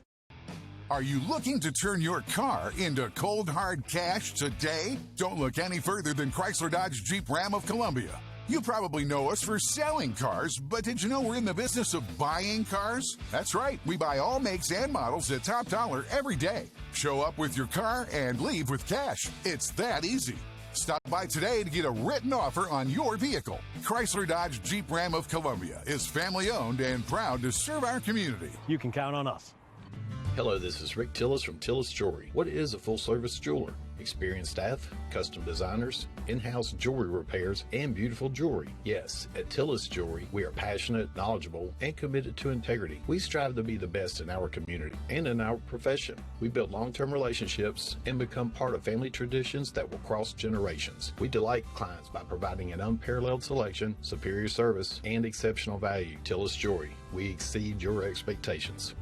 Are you looking to turn your car into cold, hard cash today? Don't look any further than Chrysler Dodge Jeep Ram of Columbia. You probably know us for selling cars, but did you know we're in the business of buying cars? That's right, we buy all makes and models at top dollar every day. Show up with your car and leave with cash. It's that easy. Stop by today to get a written offer on your vehicle. Chrysler Dodge Jeep Ram of Columbia is family owned and proud to serve our community. You can count on us. Hello, this is Rick Tillis from Tillis Jewelry. What is a full-service jeweler? Experienced staff, custom designers, in-house jewelry repairs, and beautiful jewelry. Yes, at Tillis Jewelry, we are passionate, knowledgeable, and committed to integrity. We strive to be the best in our community and in our profession. We build long-term relationships and become part of family traditions that will cross generations. We delight clients by providing an unparalleled selection, superior service, and exceptional value. Tillis Jewelry, we exceed your expectations.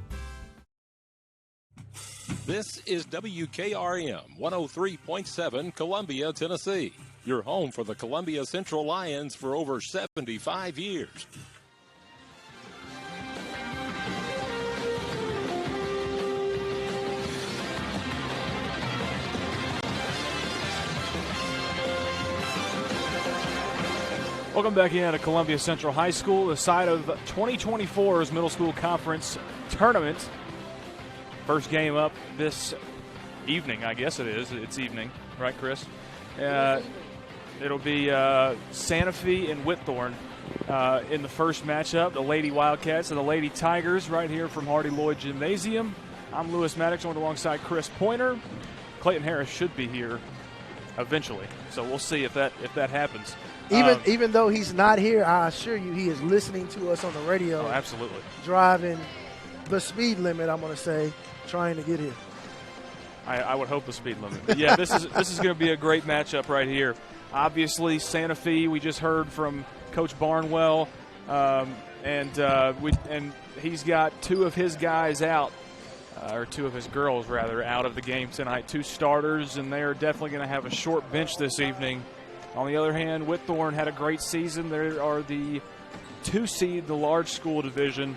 This is WKRM 103.7 Columbia, Tennessee, your home for the Columbia Central Lions for over 75 years. Welcome back in to Columbia Central High School, the site of 2024's Middle School Conference Tournament. First game up this evening, I guess it is. It's evening, right, Chris? It'll be Santa Fe and Whitthorne in the first matchup. The Lady Wildcats and the Lady Tigers right here from Hardy Lloyd Gymnasium. I'm Lewis Maddox, joined alongside Chris Pointer. Clayton Harris should be here eventually, so we'll see if that happens. Even though he's not here, I assure you he is listening to us on the radio. Oh, absolutely. Driving the speed limit, I'm going to say, trying to get here. I would hope the speed limit. But yeah, this is going to be a great matchup right here. Obviously, Santa Fe, we just heard from Coach Barnwell, and he's got two of his guys out, or two of his girls, rather, out of the game tonight. Two starters, and they're definitely going to have a short bench this evening. On the other hand, Whitthorne had a great season. They are the 2 seed, the large school division.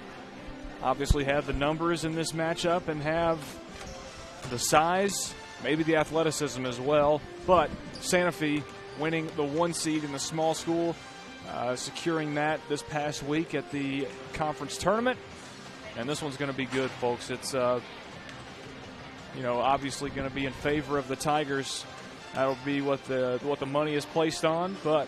Obviously have the numbers in this matchup and have the size, maybe the athleticism as well. But Santa Fe winning the 1 seed in the small school, securing that this past week at the conference tournament. And this one's going to be good, folks. It's, obviously going to be in favor of the Tigers. That'll be what the money is placed on, but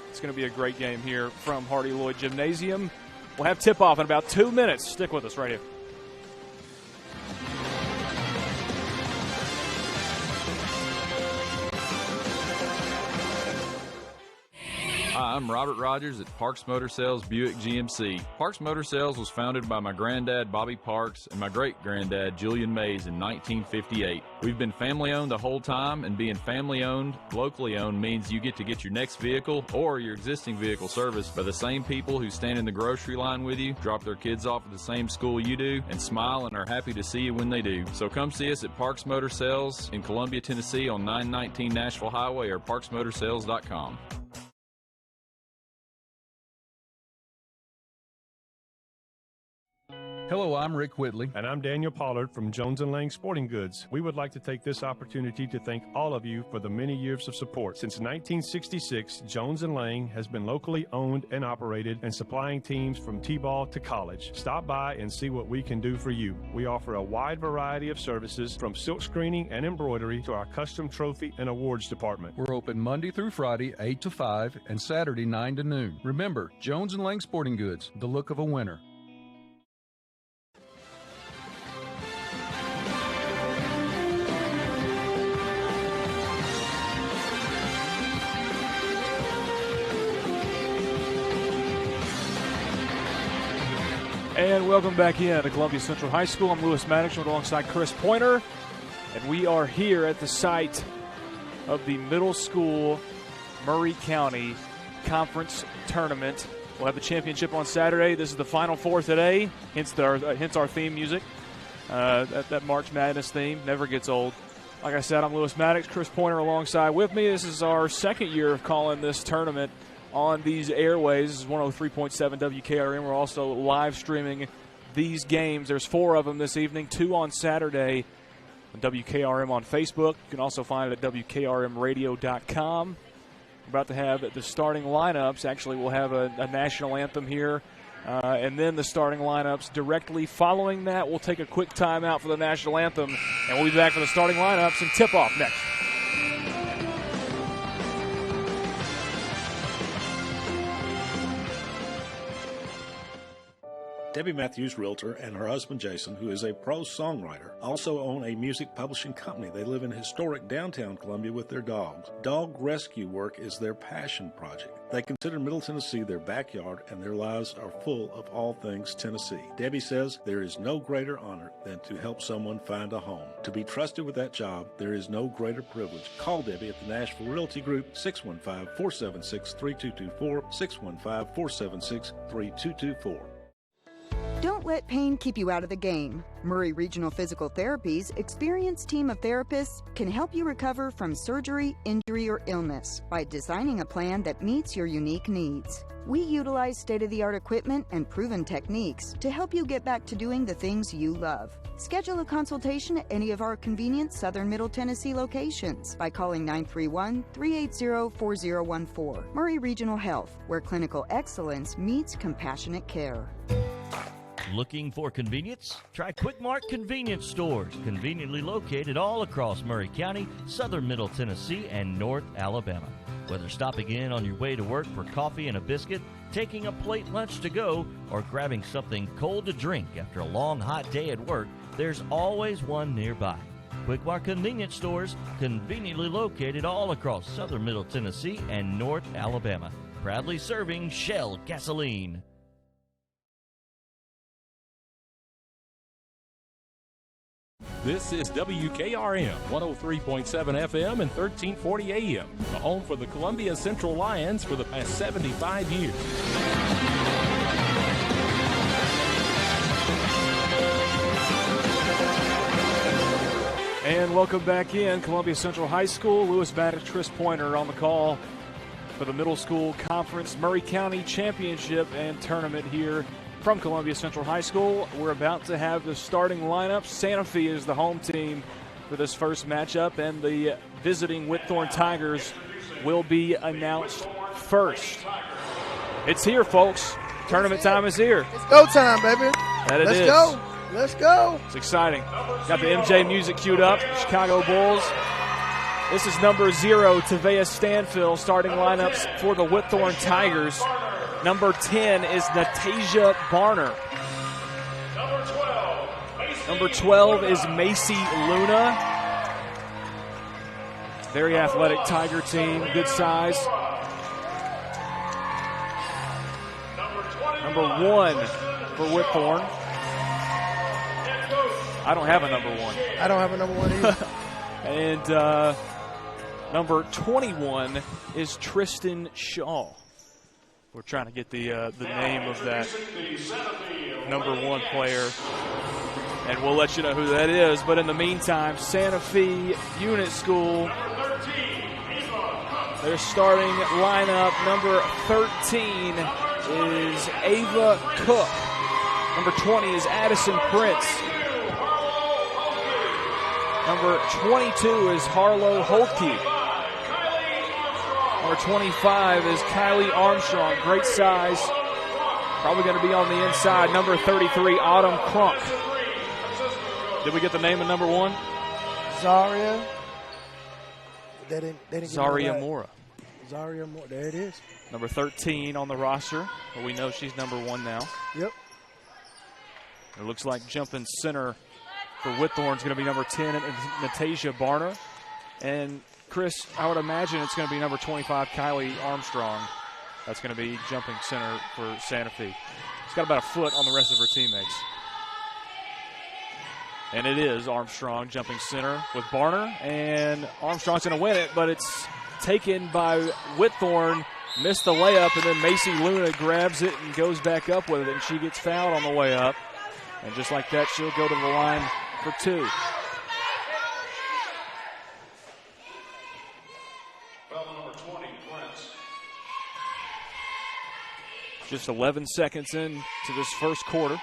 it's going to be a great game here from Hardy Lloyd Gymnasium. We'll have tip-off in about 2 minutes. Stick with us right here. Hi, I'm Robert Rogers at Parks Motor Sales Buick GMC. Parks Motor Sales was founded by my granddad, Bobby Parks, and my great-granddad, Julian Mays, in 1958. We've been family-owned the whole time, and being family-owned, locally owned, means you get to get your next vehicle or your existing vehicle serviced by the same people who stand in the grocery line with you, drop their kids off at the same school you do, and smile and are happy to see you when they do. So come see us at Parks Motor Sales in Columbia, Tennessee on 919 Nashville Highway or parksmotorsales.com. Hello, I'm Rick Whitley. And I'm Daniel Pollard from Jones & Lang Sporting Goods. We would like to take this opportunity to thank all of you for the many years of support. Since 1966, Jones & Lang has been locally owned and operated and supplying teams from T-ball to college. Stop by and see what we can do for you. We offer a wide variety of services from silk screening and embroidery to our custom trophy and awards department. We're open Monday through Friday, 8 to 5, and Saturday, 9 to noon. Remember, Jones & Lang Sporting Goods, the look of a winner. And welcome back in to Columbia Central High School. I'm Lewis Maddox alongside Chris Pointer, and we are here at the site of the middle school Maury County Conference Tournament. We'll have the championship on Saturday. This is the Final Four today, hence our theme music. That March Madness theme never gets old. Like I said, I'm Lewis Maddox, Chris Pointer alongside with me. This is our second year of calling this tournament on these airways. This is 103.7 WKRM. We're also live streaming these games. There's 4 of them this evening, 2 on Saturday on WKRM on Facebook. You can also find it at WKRMradio.com. We're about to have the starting lineups. Actually, we'll have a national anthem here, and then the starting lineups. Directly following that, we'll take a quick timeout for the national anthem, and we'll be back for the starting lineups and tip-off next. Debbie Matthews, realtor, and her husband Jason, who is a prose songwriter, also own a music publishing company. They live in historic downtown Columbia with their dogs. Dog rescue work is their passion project. They consider Middle Tennessee their backyard, and their lives are full of all things Tennessee. Debbie says there is no greater honor than to help someone find a home. To be trusted with that job, there is no greater privilege. Call Debbie at the Nashville Realty Group, 615-476-3224, 615-476-3224. Don't let pain keep you out of the game. Maury Regional Physical Therapy's experienced team of therapists can help you recover from surgery, injury, or illness by designing a plan that meets your unique needs. We utilize state-of-the-art equipment and proven techniques to help you get back to doing the things you love. Schedule a consultation at any of our convenient Southern Middle Tennessee locations by calling 931-380-4014. Maury Regional Health, where clinical excellence meets compassionate care. Looking for convenience? Try Quick Mart Convenience Stores, conveniently located all across Maury County, southern Middle Tennessee, and North Alabama. Whether stopping in on your way to work for coffee and a biscuit, taking a plate lunch to go, or grabbing something cold to drink after a long, hot day at work, there's always one nearby. Quick Mart Convenience Stores, conveniently located all across southern Middle Tennessee and North Alabama. Proudly serving Shell gasoline. This is WKRM 103.7 FM and 1340 AM, the home for the Columbia Central Lions for the past 75 years. And welcome back in Columbia Central High School. Lewis Maddox, Chris Pointer on the call for the Middle School Conference Maury County Championship and Tournament here from Columbia Central High School. We're about to have the starting lineup. Santa Fe is the home team for this first matchup, and the visiting Whitthorne Tigers will be announced first. It's here, folks. Tournament time is here. It's go time, baby. That it is. Let's go. Let's go. It's exciting. Got the MJ music queued up. Chicago Bulls. This is number 0, Tavea Stanfield, starting lineups for the Whitthorne Tigers. Number 10 is Natasia Barner. Number 12 is Macy Luna. Very athletic Tiger team, good size. Number 1 for Whitthorne. I don't have a number 1. I don't have a number 1 either. And number 21 is Tristan Shaw. We're trying to get the name of that number 1 player, and we'll let you know who that is. But in the meantime, Santa Fe Unit School, their starting lineup, number 13 is Ava Cook. Number 20 is Addison Prince. Number 22 is Harlow Holtke. Number 25 is Kylie Armstrong. Great size. Probably going to be on the inside. Number 33, Autumn Crunk. Did we get the name of number 1? Zaria. They didn't Zaria Mora. Zaria Mora. There it is. Number 13 on the roster. But we know she's number 1 now. Yep. It looks like jumping center for Whitthorne is going to be number 10, and Natasia Barner. And, Chris, I would imagine it's going to be number 25, Kylie Armstrong. That's going to be jumping center for Santa Fe. She's got about a foot on the rest of her teammates. And it is Armstrong jumping center with Barner. And Armstrong's going to win it, but it's taken by Whitthorne. Missed the layup, and then Macy Luna grabs it and goes back up with it, and she gets fouled on the way up. And just like that, she'll go to the line for 2. Just 11 seconds into this first quarter.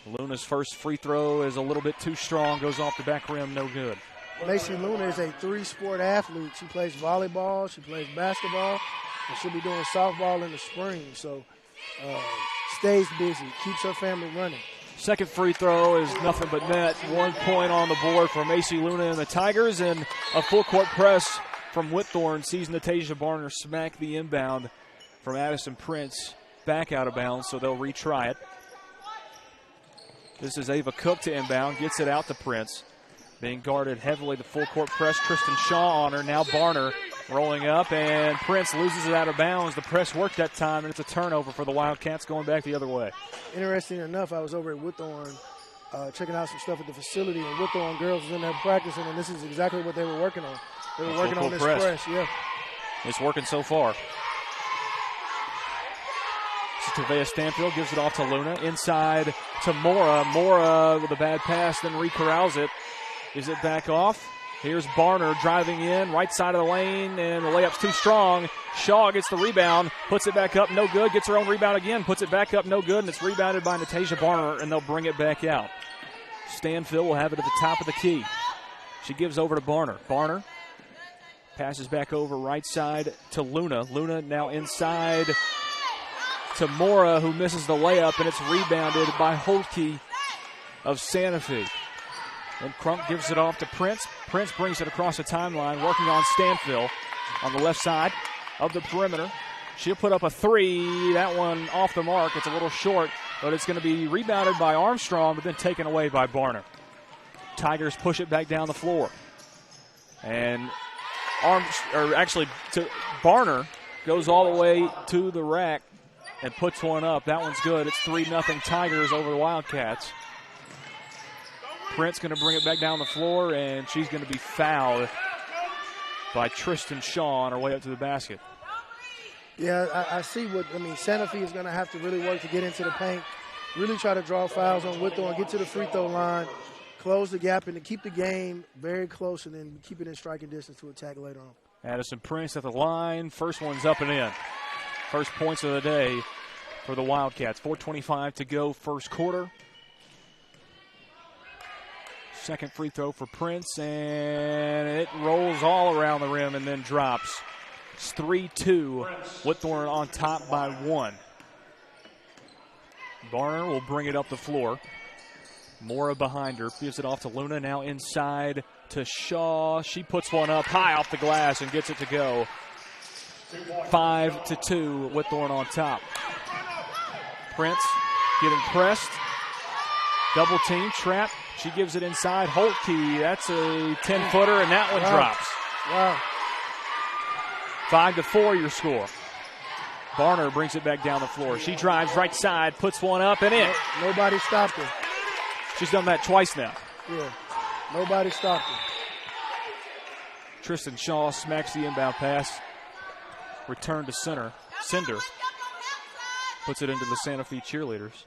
Luna's first free throw is a little bit too strong, goes off the back rim, no good. Macy Luna is a 3-sport athlete. She plays volleyball, she plays basketball, and she'll be doing softball in the spring. So stays busy, keeps her family running. Second free throw is nothing but net. 1 point on the board for Macy Luna and the Tigers, and a full court press from Whitthorne sees Natasia Barner smack the inbound from Addison Prince back out of bounds, so they'll retry it. This is Ava Cook to inbound, gets it out to Prince. Being guarded heavily, the full court press, Tristan Shaw on her. Now Barner rolling up, and Prince loses it out of bounds. The press worked that time, and it's a turnover for the Wildcats going back the other way. Interesting enough, I was over at Whitthorne checking out some stuff at the facility, and Whitthorne girls was in there practicing, and this is exactly what they were working on. They were working on this press, yeah. It's working so far. Tavea Stanfield gives it off to Luna. Inside to Mora. Mora with a bad pass, then recorrals it. Is it back off? Here's Barner driving in, right side of the lane, and the layup's too strong. Shaw gets the rebound, puts it back up, no good. Gets her own rebound again, puts it back up, no good, and it's rebounded by Natasia Barner, and they'll bring it back out. Stanfield will have it at the top of the key. She gives over to Barner. Barner passes back over right side to Luna. Luna now inside to Mora, who misses the layup, and it's rebounded by Holtke of Santa Fe. And Crump gives it off to Prince. Prince brings it across the timeline, working on Stanfield on the left side of the perimeter. She'll put up a 3. That one off the mark. It's a little short, but it's going to be rebounded by Armstrong, but then taken away by Barner. Tigers push it back down the floor. And Barner goes all the way to the rack and puts one up. That one's good. It's 3-0 Tigers over the Wildcats. Prince going to bring it back down the floor, and she's going to be fouled by Tristan Shaw on her way up to the basket. Yeah, I see Santa Fe is going to have to really work to get into the paint, really try to draw fouls on Whitthorne, get to the free throw line, close the gap, and to keep the game very close and then keep it in striking distance to attack later on. Addison Prince at the line. First one's up and in. First points of the day for the Wildcats. 4:25 to go first quarter. Second free throw for Prince, and it rolls all around the rim and then drops. It's 3-2. Whitthorne on top by 1. Barner will bring it up the floor. Mora behind her. Gives it off to Luna. Now inside to Shaw. She puts one up high off the glass and gets it to go. 5-2. Whitthorne on top. Prince getting pressed. Double team. Trap. She gives it inside. Holtke, that's a 10-footer, and that one drops. Wow. 5-4 your score. Barner brings it back down the floor. She drives right side, puts one up and in. Nobody stopped her. She's done that twice now. Yeah, nobody stopped her. Tristan Shaw smacks the inbound pass. Return to center. Cinder puts it into the Santa Fe cheerleaders.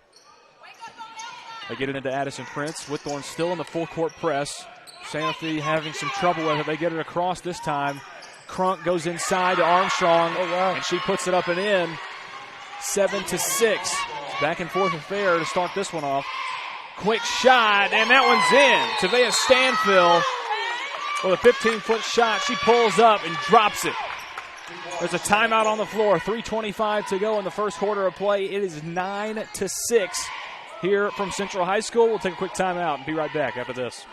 They get it into Addison Prince. Whitthorne still in the full court press. Santa Fe having some trouble with it. They get it across this time. Crunk goes inside to Armstrong, and she puts it up and in. 7-6. Back and forth affair to start this one off. Quick shot, and that one's in. Tavea Stanfield with a 15-foot shot. She pulls up and drops it. There's a timeout on the floor. 3:25 to go in the first quarter of play. It is 9-6 here from Central High School. We'll take a quick timeout and be right back after this.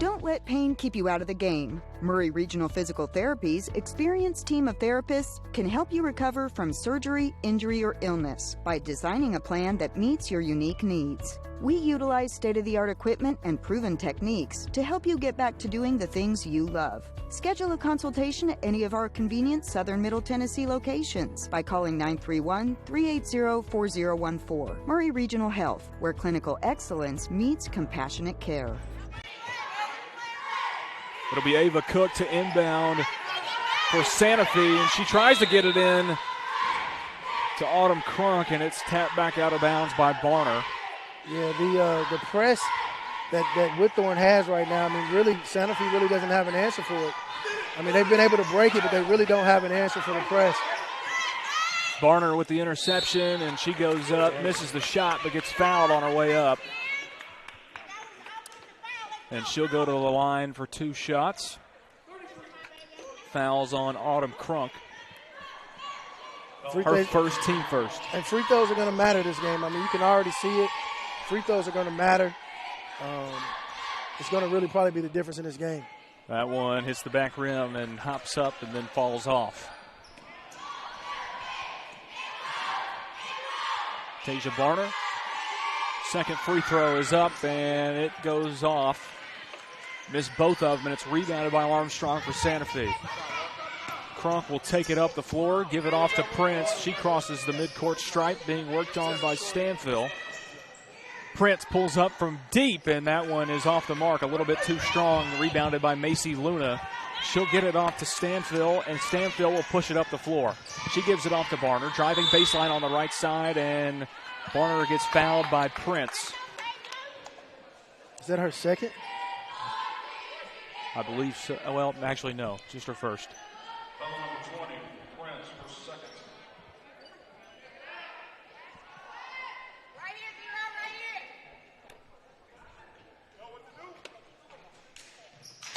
Don't let pain keep you out of the game. Maury Regional Physical Therapy's experienced team of therapists can help you recover from surgery, injury, or illness by designing a plan that meets your unique needs. We utilize state-of-the-art equipment and proven techniques to help you get back to doing the things you love. Schedule a consultation at any of our convenient Southern Middle Tennessee locations by calling 931-380-4014. Maury Regional Health, where clinical excellence meets compassionate care. It'll be Ava Cook to inbound for Santa Fe, and she tries to get it in to Autumn Crunk, and it's tapped back out of bounds by Barner. Yeah, the press that Whitthorne has right now, I mean, really, Santa Fe really doesn't have an answer for it. I mean, they've been able to break it, but they really don't have an answer for the press. Barner with the interception, and she goes up, misses the shot, but gets fouled on her way up. And she'll go to the line for 2 shots. Fouls on Autumn Crunk. Her first, team first. And free throws are going to matter this game. I mean, you can already see it. Free throws are going to matter. It's going to really probably be the difference in this game. That one hits the back rim and hops up and then falls off. Tasia Barner. Second free throw is up, and it goes off. Missed both of them, and it's rebounded by Armstrong for Santa Fe. Crunk will take it up the floor, give it off to Prince. She crosses the midcourt stripe, being worked on by Stanfield. Prince pulls up from deep, and that one is off the mark, a little bit too strong, rebounded by Macy Luna. She'll get it off to Stanfield, and Stanfield will push it up the floor. She gives it off to Barner, driving baseline on the right side, and Barner gets fouled by Prince. Is that her second? I believe so. Well, actually, no. Just her first.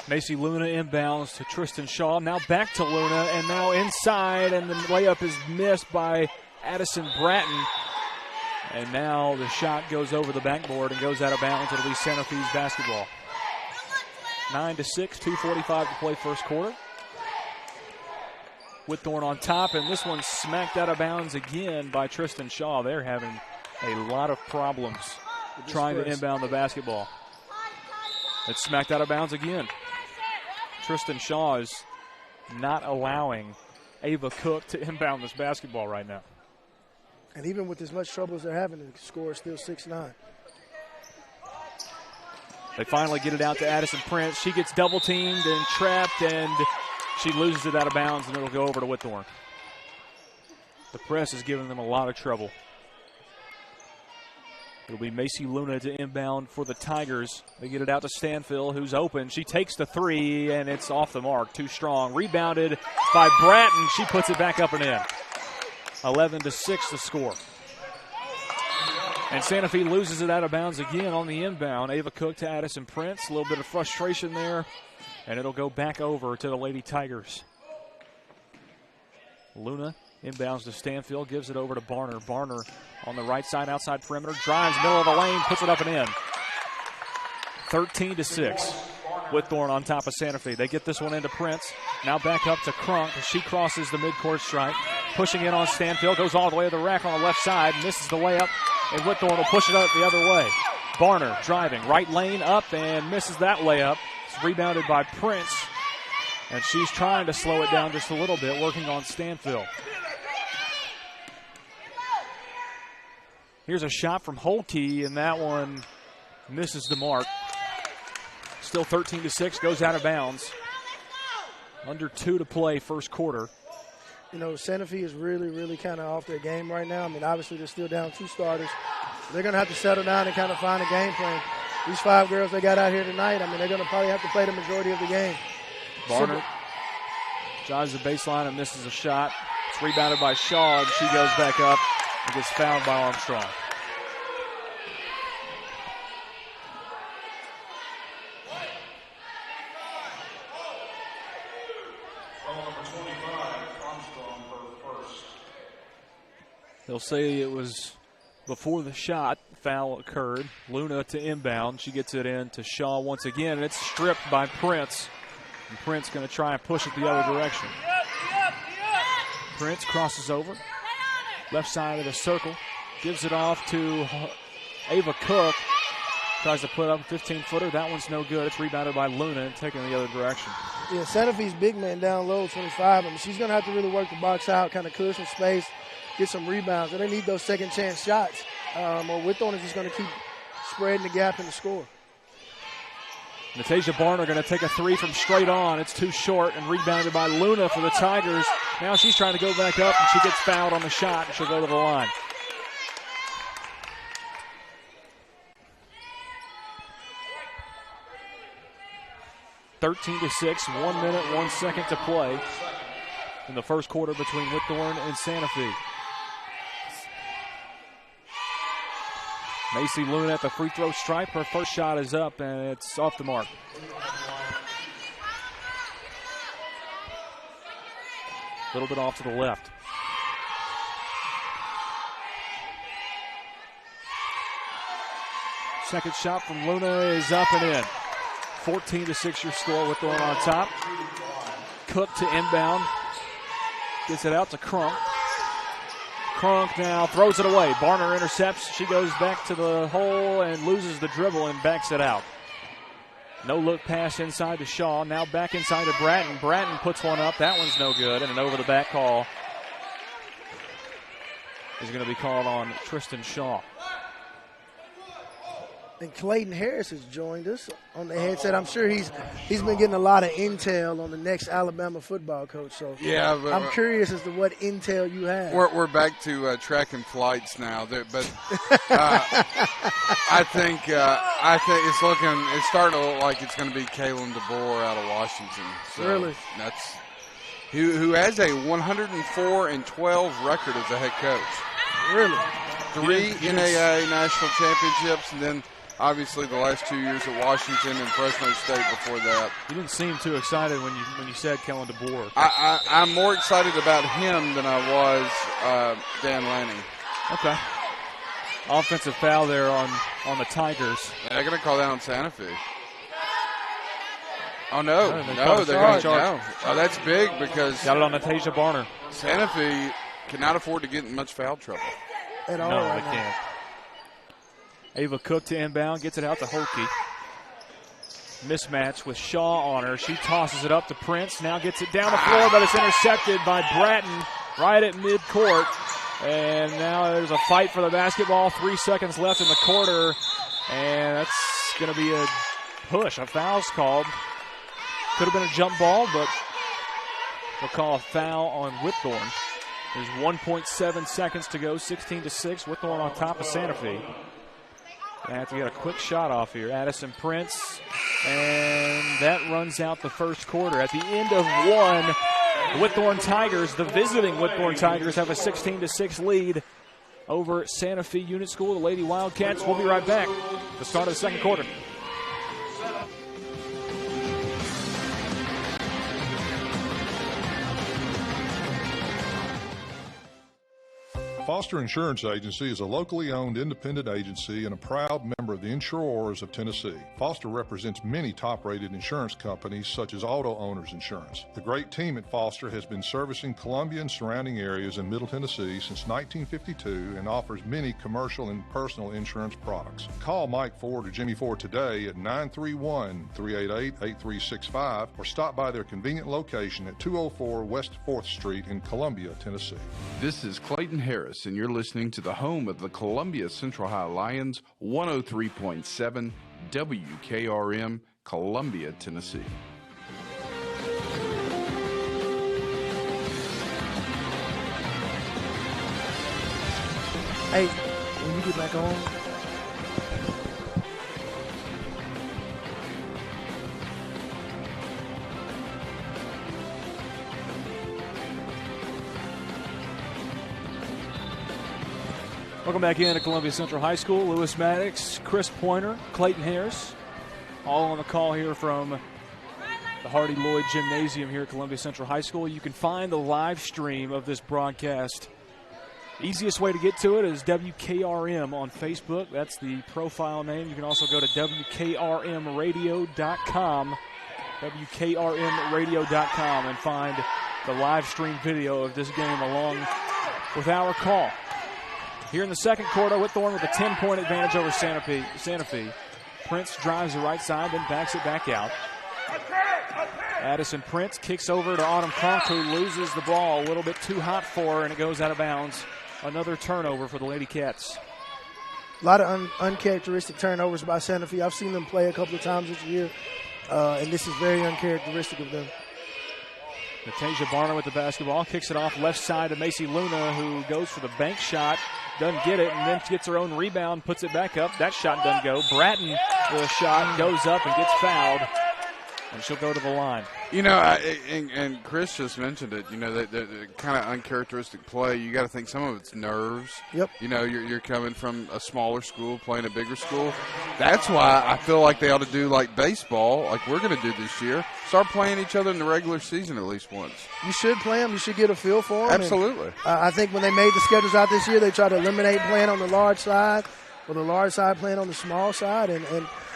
Macy Luna inbounds to Tristan Shaw. Now back to Luna, and now inside, and the layup is missed by Addison Bratton. And now the shot goes over the backboard and goes out of bounds. It'll be Santa Fe's basketball. 9-6, 2:45 to play first quarter. Whitthorne on top, and this one smacked out of bounds again by Tristan Shaw. They're having a lot of problems trying to inbound the basketball. It's smacked out of bounds again. Tristan Shaw is not allowing Ava Cook to inbound this basketball right now. And even with as much trouble as they're having, the score is still 6-9. They finally get it out to Addison Prince. She gets double-teamed and trapped, and she loses it out of bounds, and it'll go over to Whitthorne. The press is giving them a lot of trouble. It'll be Macy Luna to inbound for the Tigers. They get it out to Stanfield, who's open. She takes the three, and it's off the mark. Too strong. Rebounded by Bratton. She puts it back up and in. 11-6 the score. And Santa Fe loses it out of bounds again on the inbound. Ava Cook to Addison Prince. A little bit of frustration there. And it'll go back over to the Lady Tigers. Luna inbounds to Stanfield. Gives it over to Barner. Barner on the right side, outside perimeter. Drives, middle of the lane. Puts it up and in. 13-6. Whitthorne on top of Santa Fe. They get this one into Prince. Now back up to Crunk. She crosses the midcourt stripe. Pushing in on Stanfield. Goes all the way to the rack on the left side. Misses the layup. And Whitthorne will push it up the other way. Barner driving. Right lane up and misses that layup. It's rebounded by Prince. And she's trying to slow it down just a little bit, working on Stanfield. Here's a shot from Holkey, and that one misses the mark. Still 13-6, goes out of bounds. Under 2 to play first quarter. You know, Santa Fe is really, really kind of off their game right now. I mean, obviously they're still down 2 starters. They're going to have to settle down and kind of find a game plan. These 5 girls they got out here tonight, I mean, they're going to probably have to play the majority of the game. Barner drives the baseline and misses a shot. It's rebounded by Shaw, and she goes back up and gets fouled by Armstrong. They'll say it was before the shot. Foul occurred. Luna to inbound. She gets it in to Shaw once again, and it's stripped by Prince. And Prince going to try and push it the other direction. Prince crosses over. Left side of the circle. Gives it off to Ava Cook. Tries to put up a 15-footer. That one's no good. It's rebounded by Luna and taken the other direction. Yeah, Santa Fe's big man down low, 25. I mean, she's going to have to really work the box out, kind of clear some space, get some rebounds. And they need those second chance shots. Or Whitthorne is just going to keep spreading the gap in the score. Natasha Barner going to take a three from straight on. It's too short and rebounded by Luna for the Tigers. Now she's trying to go back up, and she gets fouled on the shot, and she'll go to the line. (13-6), 1 minute, 1 second to play in the first quarter between Whitthorne and Santa Fe. Macy Luna at the free throw stripe. Her first shot is up, and it's off the mark. A little bit off to the left. Second shot from Luna is up and in. 14-6 your score. Whitthorne on top. Cook to inbound. Gets it out to Crunk. Crunk now throws it away. Barner intercepts. She goes back to the hole and loses the dribble and backs it out. No look pass inside to Shaw. Now back inside to Bratton. Bratton puts one up. That one's no good. And an over the back call is going to be called on Tristan Shaw. And Clayton Harris has joined us on the headset. I'm sure he's been getting a lot of intel on the next Alabama football coach. So yeah, but I'm curious as to what intel you have. We're back to track and flights now, but I think it's starting to look like it's going to be Kalen DeBoer out of Washington. So really, that's who has a 104-12 record as a head coach. Really, 3 NAIA national championships, and then obviously the last 2 years at Washington and Fresno State before that. You didn't seem too excited when you said Kellen DeBoer. I'm more excited about him than I was Dan Lanning. Okay. Offensive foul there on the Tigers. They're going to call that on Santa Fe. Oh, no. They're No, they're going to charge. no. Oh, that's big because Got it on Natasha Barner. Santa Fe cannot afford to get in much foul trouble. At all No, right they now. can't. Ava Cook to inbound, gets it out to Holke. Mismatch with Shaw on her. She tosses it up to Prince. Now gets it down the floor, but it's intercepted by Bratton right at midcourt. And now there's a fight for the basketball. 3 seconds left in the quarter. And that's going to be a push. A foul's called. Could have been a jump ball, but they'll call a foul on Whitthorne. There's 1.7 seconds to go, 16-6. Whitthorne on top of Santa Fe. They have to get a quick shot off here. Addison Prince, and that runs out the first quarter. At the end of one, the Whitthorne Tigers, the visiting Whitthorne Tigers, have a 16-6 lead over Santa Fe Unit School, the Lady Wildcats. We'll be right back. The start of the second quarter. Foster Insurance Agency is a locally owned independent agency and a proud member of the Insurers of Tennessee. Foster represents many top-rated insurance companies such as Auto Owners Insurance. The great team at Foster has been servicing Columbia and surrounding areas in Middle Tennessee since 1952 and offers many commercial and personal insurance products. Call Mike Ford or Jimmy Ford today at 931-388-8365 or stop by their convenient location at 204 West 4th Street in Columbia, Tennessee. This is Clayton Harris, and you're listening to the home of the Columbia Central High Lions, 103.7 WKRM, Columbia, Tennessee. Hey, when you get back on, Welcome back in to Columbia Central High School. Lewis Maddox, Chris Pointer, Clayton Harris, all on the call here from the Hardy Lloyd Gymnasium here at Columbia Central High School. You can find the live stream of this broadcast. Easiest way to get to it is WKRM on Facebook. That's the profile name. You can also go to WKRMradio.com, WKRMradio.com, and find the live stream video of this game along with our call. Here in the second quarter, Whitthorne with a 10-point advantage over Santa Fe. Prince drives the right side, then backs it back out. Addison Prince kicks over to Autumn Kronk, who loses the ball a little bit too hot for her, and it goes out of bounds. Another turnover for the Lady Cats. A lot of uncharacteristic turnovers by Santa Fe. I've seen them play a couple of times this year, and this is very uncharacteristic of them. Natasia Barner with the basketball, kicks it off left side to Macy Luna, who goes for the bank shot, doesn't get it, and then gets her own rebound, puts it back up. That shot doesn't go. Bratton with a shot, goes up and gets fouled, and she'll go to the line. You know, and Chris just mentioned it, you know, the kind of uncharacteristic play, you got to think some of it's nerves. Yep. You know, you're coming from a smaller school, playing a bigger school. That's why I feel like they ought to do like baseball, like we're going to do this year. Start playing each other in the regular season at least once. You should play them. You should get a feel for them. Absolutely. And, I think when they made the schedules out this year, they tried to eliminate playing on the large side, or the large side playing on the small side, and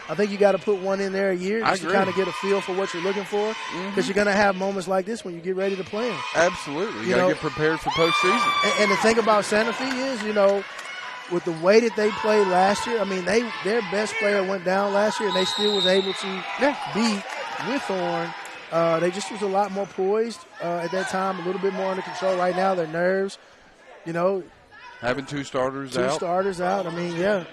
I think you got to put one in there a year just to kind of get a feel for what you're looking for, because you're going to have moments like this when you get ready to play them. Absolutely. You got to get prepared for postseason. And the thing about Santa Fe is, you know, with the way that they played last year, I mean, their best player went down last year, and they still was able to beat Whitthorne. They just was a lot more poised at that time, a little bit more under control. Right now, their nerves, you know. Having two starters out. I mean, yeah.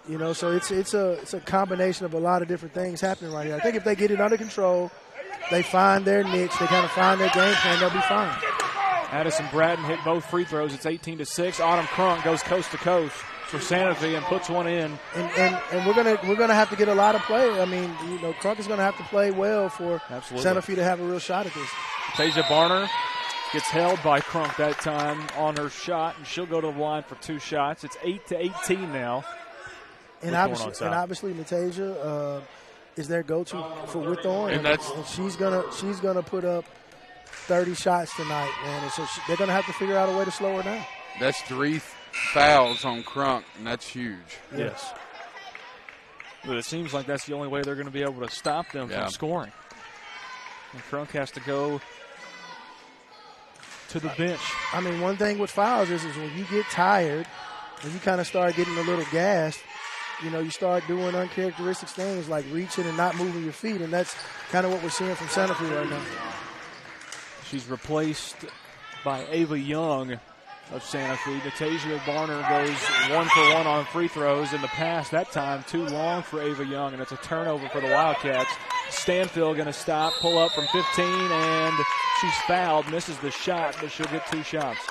You know, so it's a combination of a lot of different things happening right here. I think if they get it under control, they find their niche, they kind of find their game plan, they'll be fine. Addison Bratton hit both free throws. It's 18-6. Autumn Crunk goes coast to coast for Santa Fe and puts one in. And we're gonna have to get a lot of play. I mean, you know, Crunk is gonna have to play well for Santa Fe to have a real shot at this. Tasia Barner gets held by Crunk that time on her shot, and she'll go to the line for two shots. It's 8-18 now. And obviously, Natasia is their go-to for Whitthorne, and she's gonna put up 30 shots tonight, man. And so they're gonna have to figure out a way to slow her down. That's 3 fouls on Crunk, and that's huge. Yes. But it seems like that's the only way they're going to be able to stop them from scoring. And Crunk has to go to the bench. I mean, one thing with fouls is when you get tired, when you kind of start getting a little gassed, you know, you start doing uncharacteristic things like reaching and not moving your feet, and that's kind of what we're seeing from Santa Fe right now. She's replaced by Ava Young of Santa Fe. Natasia Barner goes 1-for-1 on free throws. In the pass that time, too long for Ava Young, and it's a turnover for the Wildcats. Stanfield going to stop, pull up from 15, and she's fouled, misses the shot, but she'll get two shots. –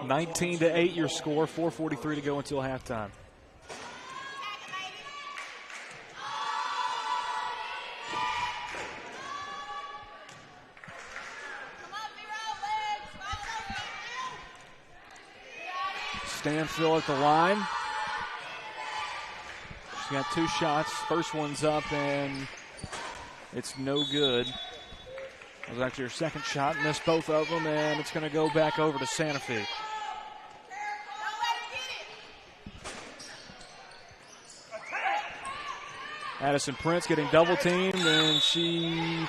19-8 your score, 4:43 to go until halftime. Stanfield at the line. She got two shots. First one's up, and it's no good. It was actually her second shot, missed both of them, and it's going to go back over to Santa Fe. Addison Prince getting double teamed, and she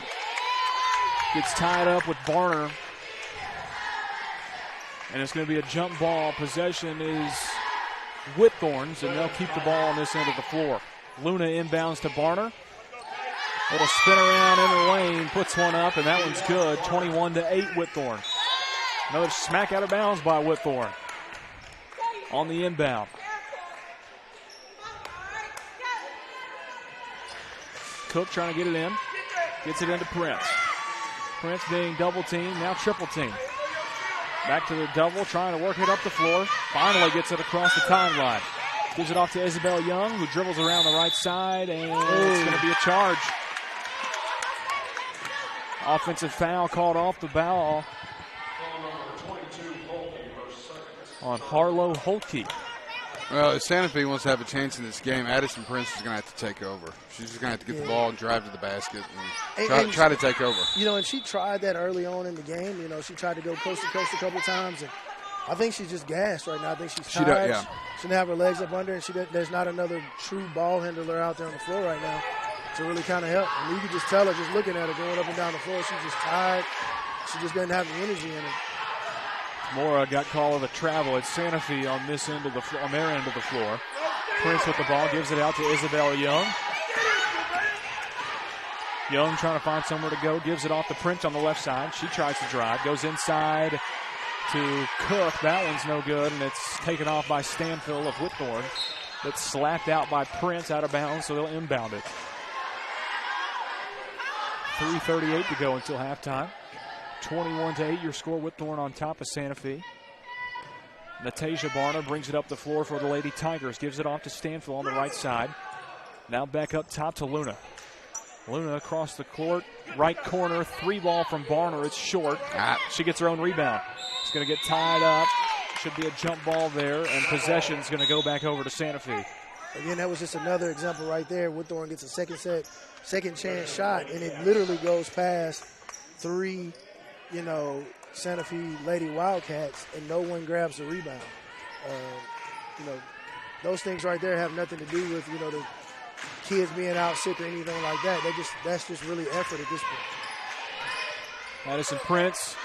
gets tied up with Barner. And it's going to be a jump ball. Possession is Whitthorne's, and they'll keep the ball on this end of the floor. Luna inbounds to Barner. Little spin around in the lane, puts one up, and that one's good. 21-8 Whitthorne. Another smack out of bounds by Whitthorne on the inbound. Cook trying to get it in. Gets it into Prince. Prince being double teamed, now triple teamed. Back to the double, trying to work it up the floor. Finally gets it across the timeline. Gives it off to Isabel Young, who dribbles around the right side, and it's going to be a charge. Offensive foul called off the ball on Harlow Holtke. Well, if Santa Fe wants to have a chance in this game, Addison Prince is going to have to take over. She's just going to have to get the ball and drive to the basket and try to take over. You know, and she tried that early on in the game. You know, she tried to go coast to coast a couple of times, and I think she's just gassed right now. I think she's tired. She doesn't have her legs up under, and there's not another true ball handler out there on the floor right now to really kind of help. And you can just tell her, just looking at her going up and down the floor, she's just tired. She just doesn't have the energy in her. Mora got call of a travel at Santa Fe on this end of the on their end of the floor. Prince with the ball, gives it out to Isabel Young. Young trying to find somewhere to go, gives it off to Prince on the left side. She tries to drive, goes inside to Cook. That one's no good, and it's taken off by Stanfield of Whitthorne. It's slapped out by Prince out of bounds, so they'll inbound it. 3:38 to go until halftime. 21-8, your score. Whitthorne on top of Santa Fe. Natasia Barner brings it up the floor for the Lady Tigers. Gives it off to Stanfield on the right side. Now back up top to Luna. Luna across the court. Right corner. 3-ball from Barner. It's short. She gets her own rebound. It's going to get tied up. Should be a jump ball there. And possession's going to go back over to Santa Fe. Again, that was just another example right there. Whitthorne gets a second chance shot, and it literally goes past 3 Santa Fe Lady Wildcats, and no one grabs the rebound. Those things right there have nothing to do with, the kids being out sick or anything like that. That's just really effort at this point. Addison Prince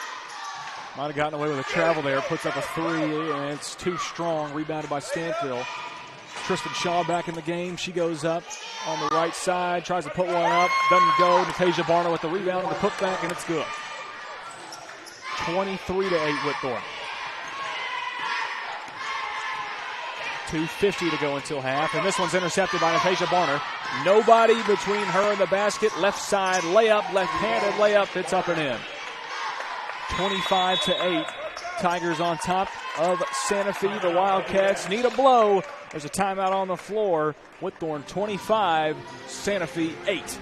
might have gotten away with a travel there. Puts up a 3, and it's too strong. Rebounded by Stanfield. Tristan Shaw back in the game. She goes up on the right side, tries to put one up, doesn't go. Natasia Barner with the rebound and the putback, and it's good. 23-8 Whitthorne. 2:50 to go until half, and this one's intercepted by Natasia Barner. Nobody between her and the basket. Left side layup, left-handed layup. It's up and in. 25-8. Tigers on top of Santa Fe. The Wildcats need a blow. There's a timeout on the floor. Whitthorne 25, Santa Fe 8.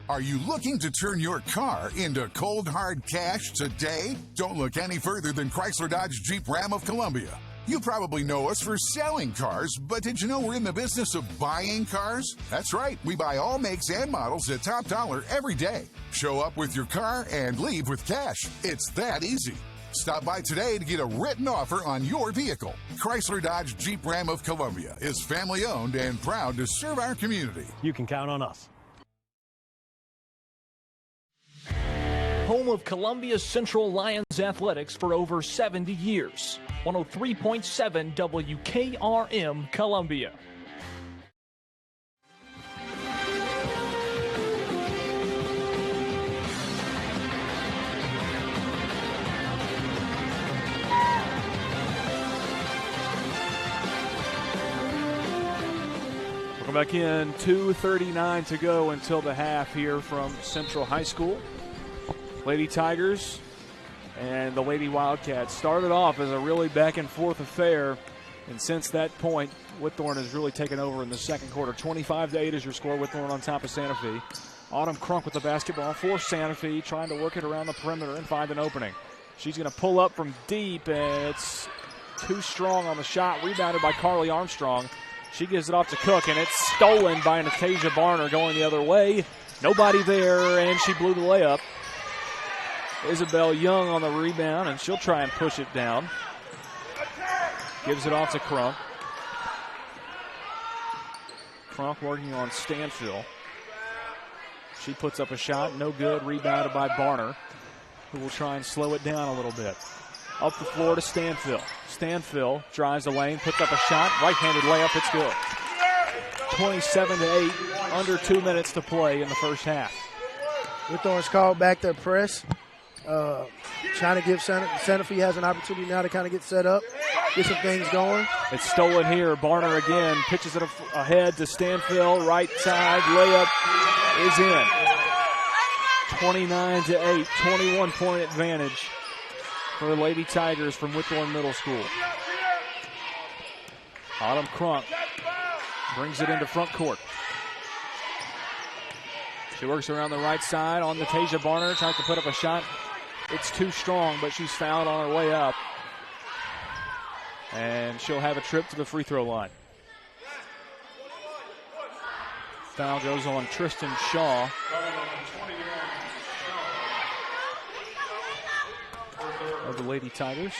Are you looking to turn your car into cold, hard cash today? Don't look any further than Chrysler Dodge Jeep Ram of Columbia. You probably know us for selling cars, but did you know we're in the business of buying cars? That's right, we buy all makes and models at top dollar every day. Show up with your car and leave with cash. It's that easy. Stop by today to get a written offer on your vehicle. Chrysler Dodge Jeep Ram of Columbia is family owned and proud to serve our community. You can count on us. Home of Columbia Central Lions Athletics for over 70 years. 103.7 WKRM Columbia. Welcome back in. 2:39 to go until the half here from Central High School. Lady Tigers and the Lady Wildcats started off as a really back-and-forth affair, and since that point, Whitthorne has really taken over in the second quarter. 25-8 is your score. Whitthorne on top of Santa Fe. Autumn Crunk with the basketball for Santa Fe, trying to work it around the perimeter and find an opening. She's going to pull up from deep, and it's too strong on the shot. Rebounded by Carly Armstrong. She gives it off to Cook, and it's stolen by Natasia Barner going the other way. Nobody there, and she blew the layup. Isabel Young on the rebound, and she'll try and push it down. Gives it off to Crunk. Crunk working on Stanfield. She puts up a shot, no good. Rebounded by Barner, who will try and slow it down a little bit. Up the floor to Stanfield. Stanfield drives the lane, puts up a shot, right-handed layup, it's good. 27-8, under 2 minutes to play in the first half. Whitthorne's called back their press. Trying to give Santa Fe has an opportunity now to kind of get set up, get some things going. It's stolen here. Barner again pitches it ahead to Stanfield. Right side layup is in. 29-8, 21-point advantage for the Lady Tigers from Whitthorne Middle School. Autumn Crunk brings it into front court. She works around the right side on Natasia Barner, tries to put up a shot. It's too strong, but she's fouled on her way up. And she'll have a trip to the free throw line. Foul goes on Tristan Shaw. Of the Lady Tigers.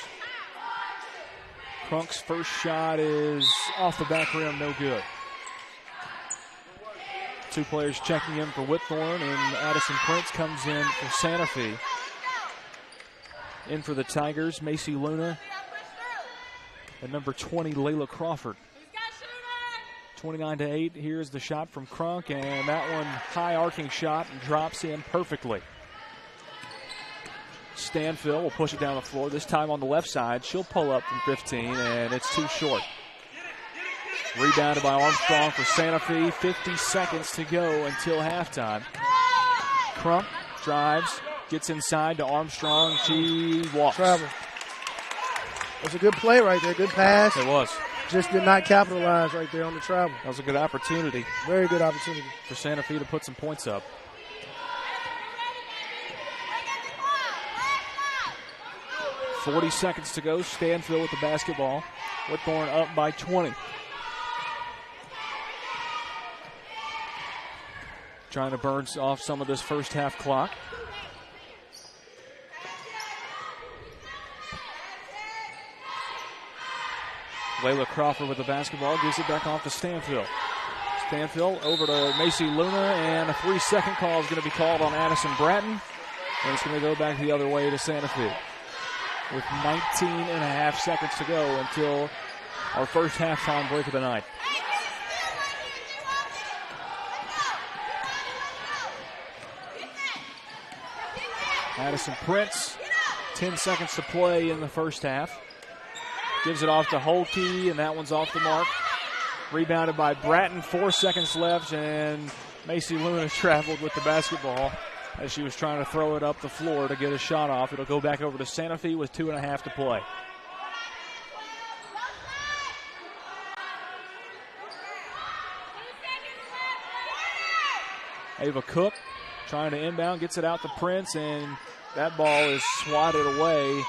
Crunk's first shot is off the back rim, no good. Two players checking in for Whitthorne, and Addison Prince comes in for Santa Fe. In for the Tigers, Macy Luna and number 20, Layla Crawford. 29-8. Here's the shot from Crunk, and that one high arcing shot and drops in perfectly. Stanfield will push it down the floor, this time on the left side. She'll pull up from 15, and it's too short. Rebounded by Armstrong for Santa Fe. 50 seconds to go until halftime. Crump drives, gets inside to Armstrong. She walks. Travel. It was a good play right there. Good pass. It was. Just did not capitalize right there on the travel. That was a good opportunity. Very good opportunity. For Santa Fe to put some points up. .40 seconds to go. Stanfield with the basketball. Whitthorne up by 20. Trying to burn off some of this first half clock. Layla Crawford with the basketball, gives it back off to Stanfield. Stanfield over to Macy Luna, and a 3-second call is going to be called on Addison Bratton. And it's going to go back the other way to Santa Fe. With 19 and a half seconds to go until our first halftime break of the night. Addison Prince, 10 seconds to play in the first half. Gives it off to Holke, and that one's off the mark. Rebounded by Bratton, 4 seconds left, and Macy Luna traveled with the basketball as she was trying to throw it up the floor to get a shot off. It'll go back over to Santa Fe with 2.5 to play. Ava Cook trying to inbound, gets it out to Prince, and that ball is swatted away.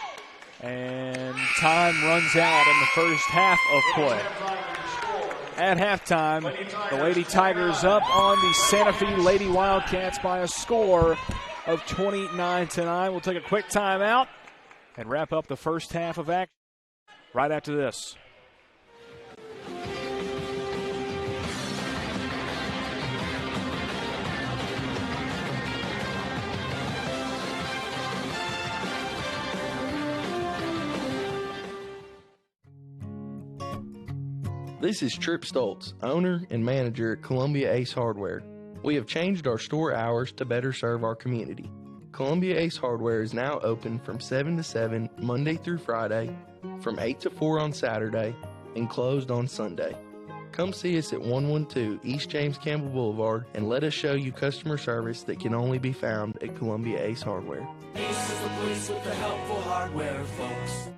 And time runs out in the first half of play. At halftime, the Lady Tigers up on the Santa Fe Lady Wildcats by a score of 29-9. We'll take a quick timeout and wrap up the first half of action right after this. This is Trip Stoltz, owner and manager at Columbia Ace Hardware. We have changed our store hours to better serve our community. Columbia Ace Hardware is now open from 7 to 7 Monday through Friday, from 8 to 4 on Saturday, and closed on Sunday. Come see us at 112 East James Campbell Boulevard and let us show you customer service that can only be found at Columbia Ace Hardware. Ace is the place with the helpful hardware, folks.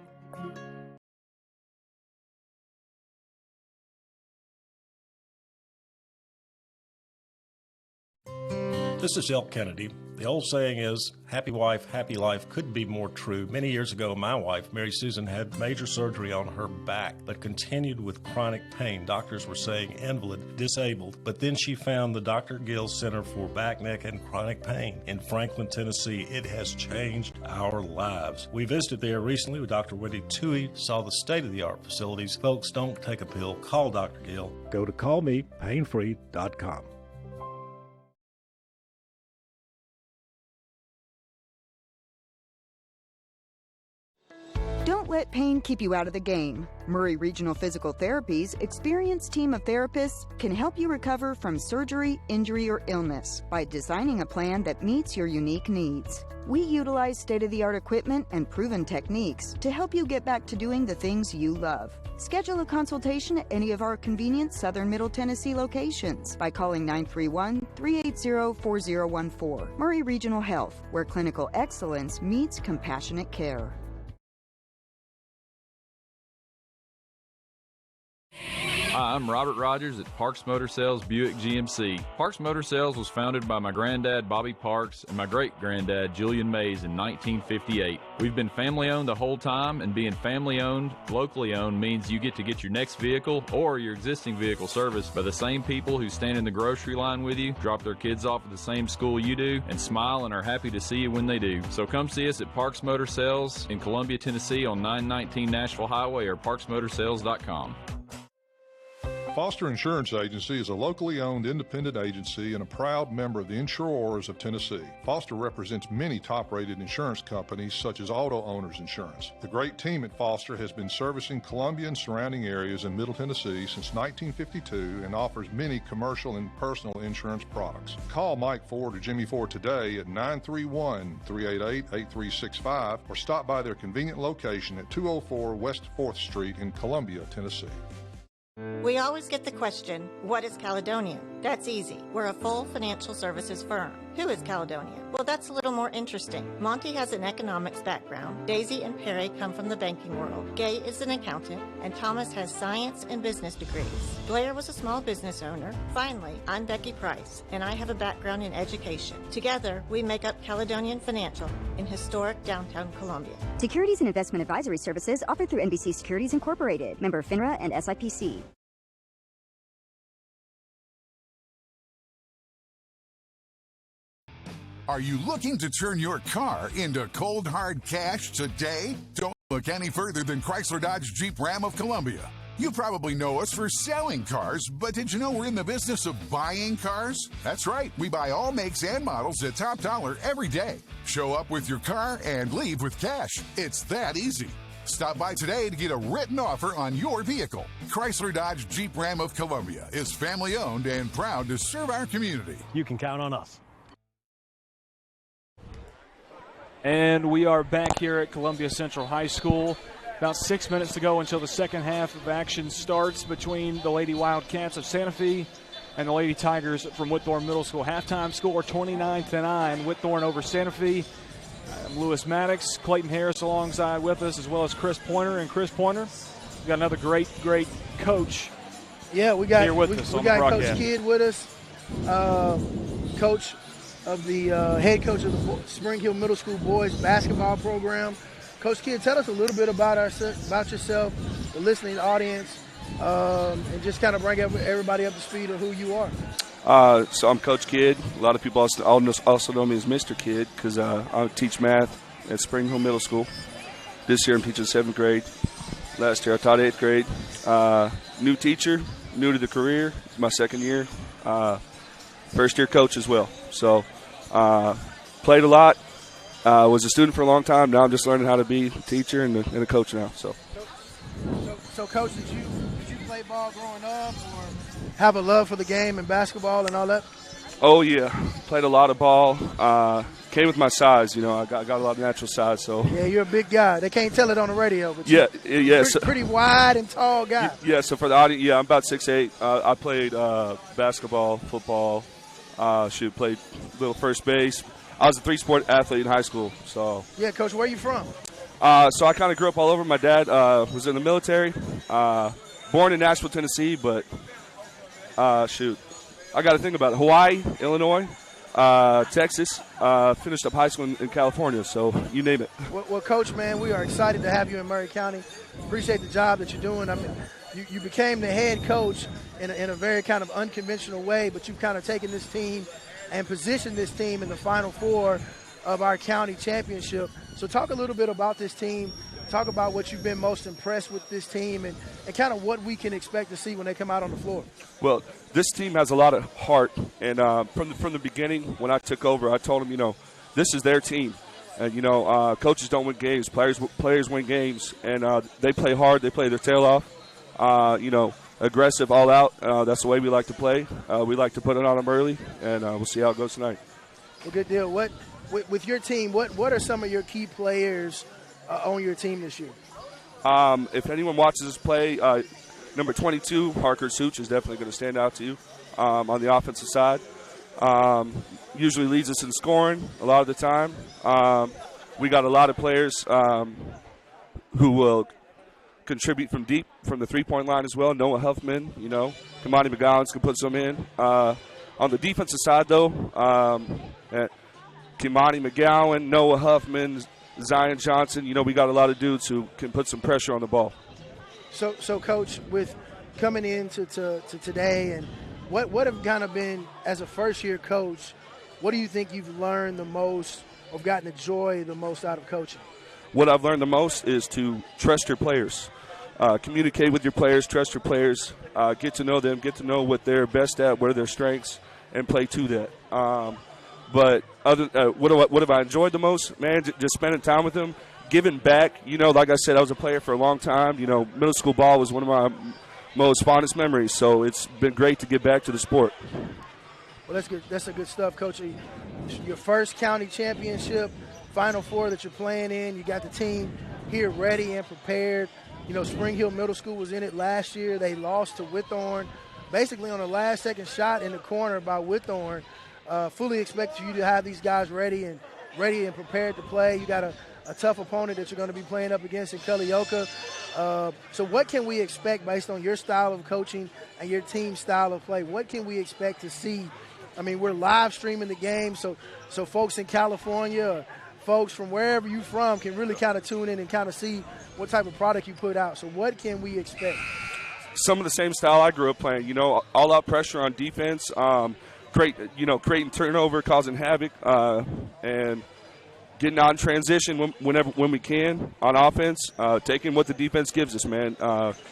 This is Elk Kennedy. The old saying is, happy wife, happy life couldn't be more true. Many years ago, my wife, Mary Susan, had major surgery on her back, but continued with chronic pain. Doctors were saying invalid, disabled, but then she found the Dr. Gill Center for Back, Neck, and Chronic Pain in Franklin, Tennessee. It has changed our lives. We visited there recently with Dr. Wendy Toohey, saw the state-of-the-art facilities. Folks, don't take a pill. Call Dr. Gill. Go to callmepainfree.com. Don't let pain keep you out of the game. Maury Regional Physical Therapy's experienced team of therapists can help you recover from surgery, injury, or illness by designing a plan that meets your unique needs. We utilize state-of-the-art equipment and proven techniques to help you get back to doing the things you love. Schedule a consultation at any of our convenient Southern Middle Tennessee locations by calling 931-380-4014. Maury Regional Health, where clinical excellence meets compassionate care. Hi, I'm Robert Rogers at Parks Motor Sales Buick GMC. Parks Motor Sales was founded by my granddad, Bobby Parks, and my great-granddad, Julian Mays, in 1958. We've been family-owned the whole time, and being family-owned, locally owned, means you get to get your next vehicle or your existing vehicle serviced by the same people who stand in the grocery line with you, drop their kids off at the same school you do, and smile and are happy to see you when they do. So come see us at Parks Motor Sales in Columbia, Tennessee on 919 Nashville Highway or parksmotorsales.com. Foster Insurance Agency is a locally owned independent agency and a proud member of the Insurers of Tennessee. Foster represents many top-rated insurance companies such as Auto Owners Insurance. The great team at Foster has been servicing Columbia and surrounding areas in Middle Tennessee since 1952 and offers many commercial and personal insurance products. Call Mike Ford or Jimmy Ford today at 931-388-8365 or stop by their convenient location at 204 West 4th Street in Columbia, Tennessee. We always get the question, what is Caledonia? That's easy. We're a full financial services firm. Who is Caledonia? Well, that's a little more interesting. Monty has an economics background. Daisy and Perry come from the banking world. Gay is an accountant, and Thomas has science and business degrees. Blair was a small business owner. Finally, I'm Becky Price, and I have a background in education. Together, we make up Caledonian Financial in historic downtown Columbia. Securities and investment advisory services offered through NBC Securities Incorporated, member FINRA and SIPC. Are you looking to turn your car into cold hard cash today? Don't look any further than Chrysler Dodge Jeep Ram of Columbia. You probably know us for selling cars, but did you know we're in the business of buying cars? That's right, we buy all makes and models at top dollar every day. Show up with your car and leave with cash. It's that easy. Stop by today to get a written offer on your vehicle. Chrysler Dodge Jeep Ram of Columbia is family owned and proud to serve our community. You can count on us. And we are back here at Columbia Central High School. About 6 minutes to go until the second half of action starts between the Lady Wildcats of Santa Fe and the Lady Tigers from Whitthorne Middle School. Halftime score 29-9, Whitthorne over Santa Fe. I'm Lewis Maddox, Clayton Harris alongside with us, as well as Chris Pointer. And Chris Pointer, we've got another great coach. Yeah, we got here with us on the broadcast. Coach Kidd with us, coach of the head coach of the Spring Hill Middle School boys basketball program. Coach Kidd, tell us a little bit about yourself, the listening audience, and just kind of bring everybody up to speed of who you are. So I'm Coach Kidd. A lot of people also know me as Mr. Kidd because I teach math at Spring Hill Middle School. This year I'm teaching 7th grade. Last year I taught 8th grade. New teacher, new to the career. It's my second year. First-year coach as well. So played a lot. Was a student for a long time. Now I'm just learning how to be a teacher and a coach now. So Coach, did you play ball growing up or have a love for the game and basketball and all that? Oh, yeah. Played a lot of ball. Came with my size. You know, I got a lot of natural size. So yeah, you're a big guy. They can't tell it on the radio. But yeah. Pretty wide and tall guy. Yeah, so for the audience, I'm about 6'8". I played basketball, football. Played little first base. I was a 3-sport athlete in high school. So yeah, Coach, where are you from? So I kind of grew up all over. My dad was in the military. Born in Nashville, Tennessee, but I got to think about it. Hawaii, Illinois, Texas. Finished up high school in California. So you name it. Well, Coach, man, we are excited to have you in Maury County. Appreciate the job that you're doing. I mean, you became the head coach in a very kind of unconventional way, but you've kind of taken this team and positioned this team in the Final Four of our county championship. So talk a little bit about this team. Talk about what you've been most impressed with this team and kind of what we can expect to see when they come out on the floor. Well, this team has a lot of heart, and from the beginning when I took over, I told them, this is their team. And, coaches don't win games. Players win games, and they play hard. They play their tail off. Aggressive, all out. That's the way we like to play. We like to put it on them early, and we'll see how it goes tonight. Well, good deal. With your team, what are some of your key players on your team this year? If anyone watches us play, number 22, Parker Such, is definitely going to stand out to you on the offensive side. Usually leads us in scoring a lot of the time. We got a lot of players who will contribute from deep, from the three-point line as well. Noah Huffman, Kamani McGowan can put some in. On the defensive side, though, Kimani McGowan, Noah Huffman, Zion Johnson, we got a lot of dudes who can put some pressure on the ball. So Coach, with coming into to today, and what have kind of been, as a first-year coach, what do you think you've learned the most or gotten the joy the most out of coaching? What I've learned the most is to trust your players. Communicate with your players, trust your players, get to know them, get to know what they're best at, what are their strengths, and play to that. But what have I enjoyed the most? Man, just spending time with them, giving back. Like I said, I was a player for a long time. Middle school ball was one of my most fondest memories, so it's been great to get back to the sport. Well, that's good. That's a good stuff, Coach. Your first county championship, Final Four that you're playing in. You got the team here ready and prepared. Spring Hill Middle School was in it last year. They lost to Whitthorne, basically on a last-second shot in the corner by Whitthorne. Fully expect you to have these guys ready and prepared to play. You got a tough opponent that you're going to be playing up against in Culleoka. So what can we expect based on your style of coaching and your team's style of play? What can we expect to see? I mean, we're live streaming the game, so folks in California or folks from wherever you're from can really kind of tune in and kind of see what type of product you put out. So what can we expect? Some of the same style I grew up playing, all-out pressure on defense, creating turnover, causing havoc, and getting out in transition when we can on offense, taking what the defense gives us, man.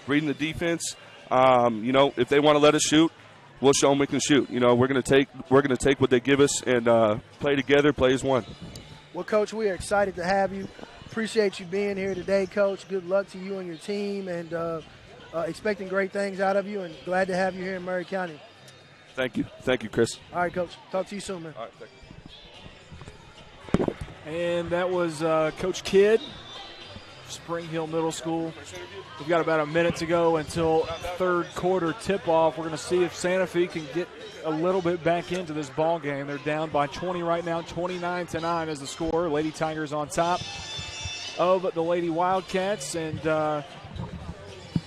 Reading the defense, if they want to let us shoot, we'll show them we can shoot. We're gonna take what they give us and play together, play as one. Well, Coach, we are excited to have you. Appreciate you being here today, Coach. Good luck to you and your team, and expecting great things out of you, and glad to have you here in Maury County. Thank you, Chris. All right, Coach. Talk to you soon, man. All right, thank you. And that was Coach Kidd, Spring Hill Middle School. We've got about a minute to go until third quarter tip-off. We're going to see if Santa Fe can get a little bit back into this ball game. They're down by 20 right now, 29-9 is the score. Lady Tigers on top of the Lady Wildcats, and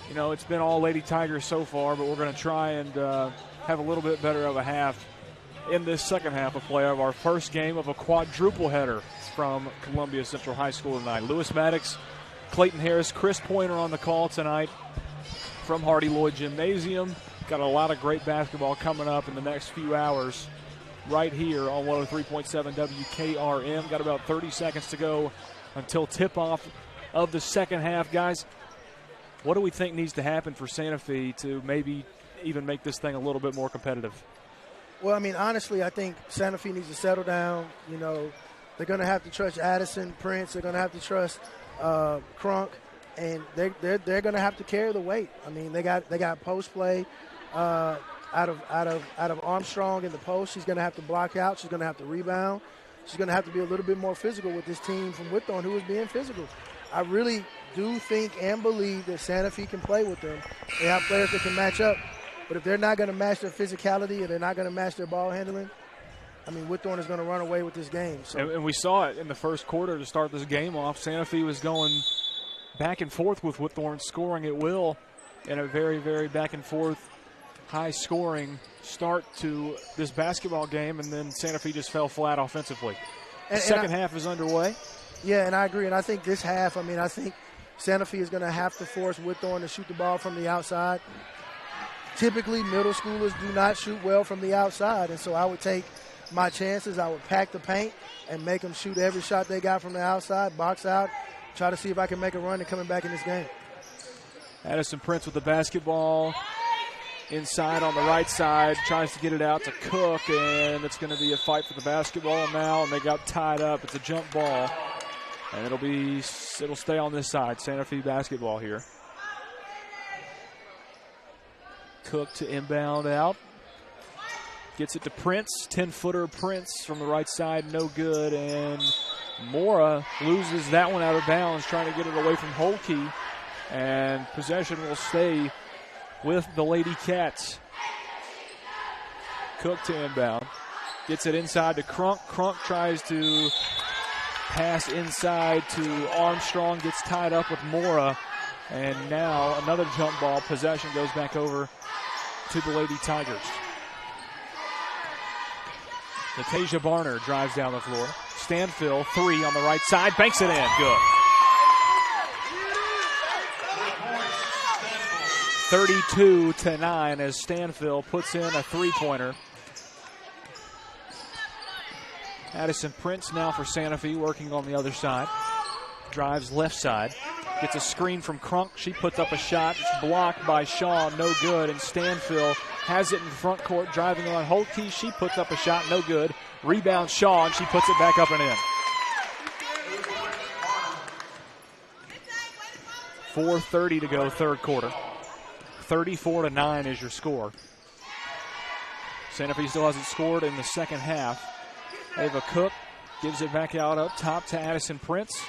it's been all Lady Tigers so far, but we're going to try and have a little bit better of a half in this second half of play of our first game of a quadruple header from Columbia Central High School tonight. Lewis Maddox, Clayton Harris, Chris Pointer on the call tonight from Hardy Lloyd Gymnasium. Got a lot of great basketball coming up in the next few hours right here on 103.7 WKRM. Got about 30 seconds to go until tip-off of the second half. Guys, what do we think needs to happen for Santa Fe to maybe even make this thing a little bit more competitive? Well, I mean, honestly, I think Santa Fe needs to settle down. They're going to have to trust Addison, Prince. They're going to have to trust Crunk, and they're going to have to carry the weight. I mean, they got post play out of Armstrong in the post. She's going to have to block out. She's going to have to rebound. She's going to have to be a little bit more physical with this team from Whitthorne, who is being physical. I really do think and believe that Santa Fe can play with them. They have players that can match up. But if they're not going to match their physicality and they're not going to match their ball handling, I mean, Whitthorne is going to run away with this game. So. And we saw it in the first quarter to start this game off. Santa Fe was going back and forth with Whitthorne, scoring at will in a very, very back and forth, high-scoring start to this basketball game, and then Santa Fe just fell flat offensively. Second half is underway. Yeah, and I agree. And I think this half, I think Santa Fe is going to have to force Whitthorne to shoot the ball from the outside. Typically, middle schoolers do not shoot well from the outside, and so I would take my chances. I would pack the paint and make them shoot every shot they got from the outside, box out, try to see if I can make a run and coming back in this game. Addison Prince with the basketball inside on the right side, tries to get it out to Cook, and it's going to be a fight for the basketball now, and they got tied up. It's a jump ball, and it'll stay on this side. Santa Fe basketball here. Cook to inbound out. Gets it to Prince. 10-footer Prince from the right side, no good. And Mora loses that one out of bounds, trying to get it away from Holkey. And possession will stay with the Lady Cats. Cook to inbound. Gets it inside to Crunk. Crunk tries to pass inside to Armstrong. Gets tied up with Mora. And now another jump ball. Possession goes back over to the Lady Tigers. Natasia Barner drives down the floor. Stanfield, 3 on the right side. Banks it in. Good. 32-9 as Stanfield puts in a three-pointer. Addison Prince now for Santa Fe, working on the other side. Drives left side. Gets a screen from Crunk. She puts up a shot. It's blocked by Shaw. No good. And Stanfield has it in front court, driving on Holtke. She puts up a shot. No good. Rebound Shaw, and she puts it back up and in. 4:30 to go, third quarter. 34-9 is your score. Santa Fe still hasn't scored in the second half. Ava Cook gives it back out up top to Addison Prince.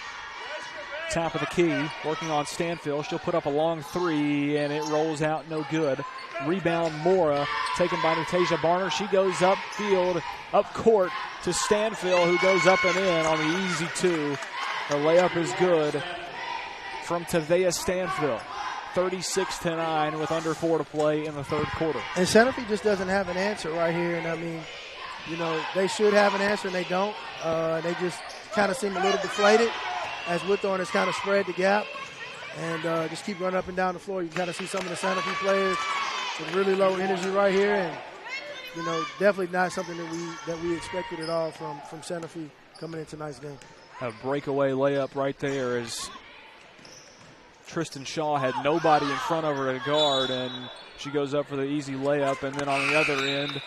Top of the key, working on Stanfield. She'll put up a long 3, and it rolls out, no good. Rebound Mora, taken by Natasia Barner. She goes upfield, up court to Stanfield, who goes up and in on the easy 2. The layup is good from Tavea Stanfield. 36-9 with under 4 to play in the third quarter. And Santa Fe just doesn't have an answer right here. And I mean, you know, they should have an answer and they don't. They just kind of seem a little deflated as Whitthorne has kind of spread the gap and just keep running up and down the floor. You kind of see some of the Santa Fe players with really low energy right here, and you know, definitely not something that we expected at all from Santa Fe coming into tonight's game. A breakaway layup right there as Tristan Shaw had nobody in front of her to guard, and she goes up for the easy layup. And then on the other end,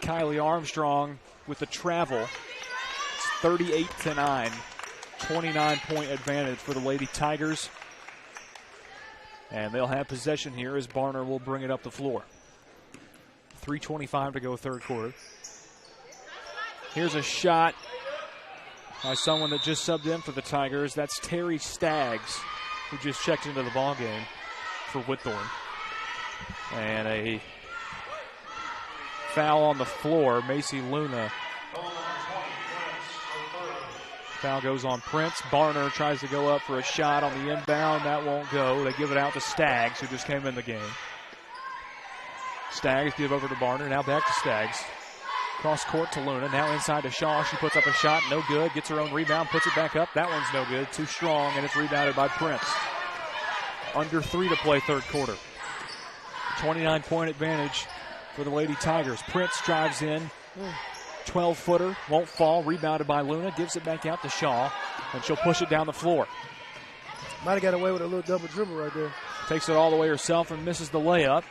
Kylie Armstrong with the travel. It's 38-9, 29-point advantage for the Lady Tigers. And they'll have possession here as Barner will bring it up the floor. 3:25 to go, third quarter. Here's a shot by someone that just subbed in for the Tigers. That's Terry Staggs, who just checked into the ball game for Whitthorne. And a foul on the floor. Macy Luna. Foul goes on Prince. Barner tries to go up for a shot on the inbound. That won't go. They give it out to Staggs, who just came in the game. Staggs give over to Barner. Now back to Staggs. Cross court to Luna. Now inside to Shaw. She puts up a shot. No good. Gets her own rebound. Puts it back up. That one's no good. Too strong, and it's rebounded by Prince. Under 3 to play, third quarter. 29-point advantage for the Lady Tigers. Prince drives in. 12-footer. Won't fall. Rebounded by Luna. Gives it back out to Shaw, and she'll push it down the floor. Might have got away with a little double dribble right there. Takes it all the way herself and misses the layup.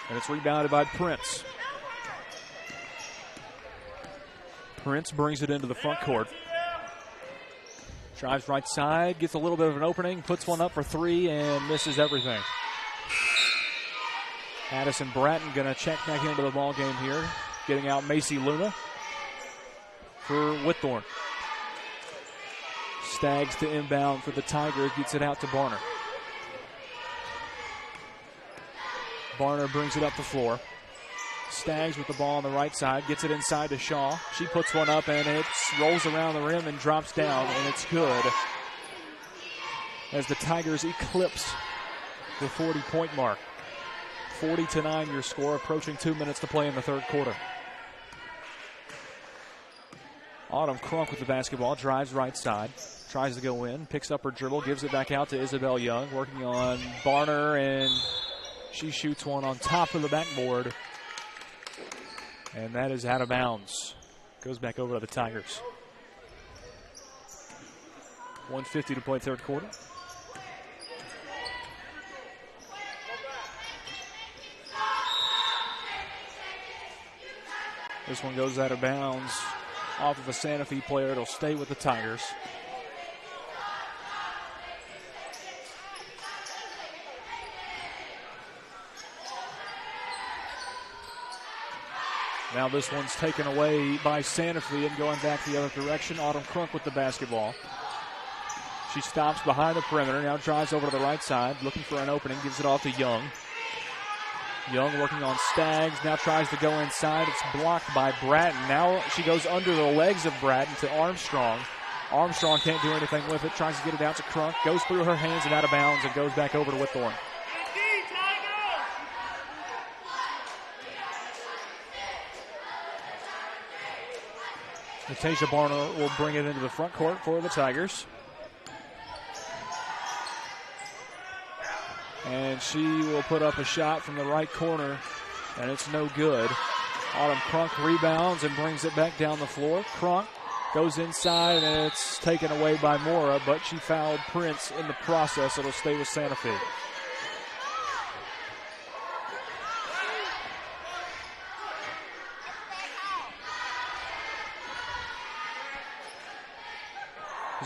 And it's rebounded by Prince. Prince brings it into the front court. Drives right side, gets a little bit of an opening, puts one up for 3, and misses everything. Addison Bratton going to check back into the ball game here, getting out Macy Luna for Whitthorne. Staggs to inbound for the Tigers, gets it out to Barner. Barner brings it up the floor. Staggs with the ball on the right side, gets it inside to Shaw. She puts one up, and it rolls around the rim and drops down, and it's good as the Tigers eclipse the 40-point mark. 40-9 your score, approaching 2 minutes to play in the third quarter. Autumn Crunk with the basketball, drives right side, tries to go in, picks up her dribble, gives it back out to Isabel Young, working on Barner, and she shoots one on top of the backboard. And that is out of bounds. Goes back over to the Tigers. 1:50 to play third quarter. This one goes out of bounds off of a Santa Fe player. It'll stay with the Tigers. Now this one's taken away by Santa Fe and going back the other direction. Autumn Crunk with the basketball. She stops behind the perimeter, now drives over to the right side, looking for an opening, gives it off to Young. Young working on Staggs, now tries to go inside. It's blocked by Bratton. Now she goes under the legs of Bratton to Armstrong. Armstrong can't do anything with it, tries to get it out to Crunk, goes through her hands and out of bounds and goes back over to Whitthorne. Natasha Barner will bring it into the front court for the Tigers. And she will put up a shot from the right corner, and it's no good. Autumn Crunk rebounds and brings it back down the floor. Crunk goes inside, and it's taken away by Mora, but she fouled Prince in the process. It'll stay with Santa Fe.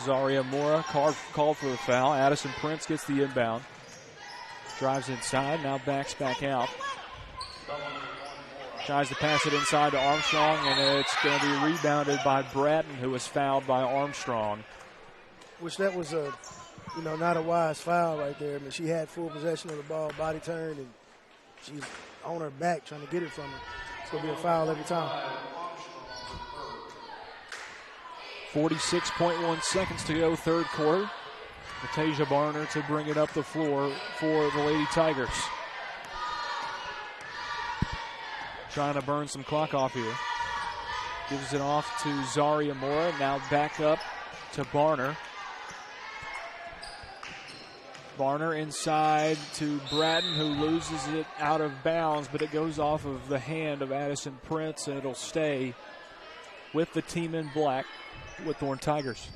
Zaria Mora called for the foul. Addison Prince gets the inbound. Drives inside, now backs back out. Tries to pass it inside to Armstrong, and it's going to be rebounded by Bratton, who was fouled by Armstrong. Which that was not a wise foul right there. I mean, she had full possession of the ball, body turned, and she's on her back trying to get it from her. It's going to be a foul every time. 46.1 seconds to go, third quarter. Natasha Barner to bring it up the floor for the Lady Tigers. Trying to burn some clock off here. Gives it off to Zaria Mora. Now back up to Barner. Barner inside to Bratton, who loses it out of bounds, but it goes off of the hand of Addison Prince, and it'll stay with the team in black, Whitthorne Tigers.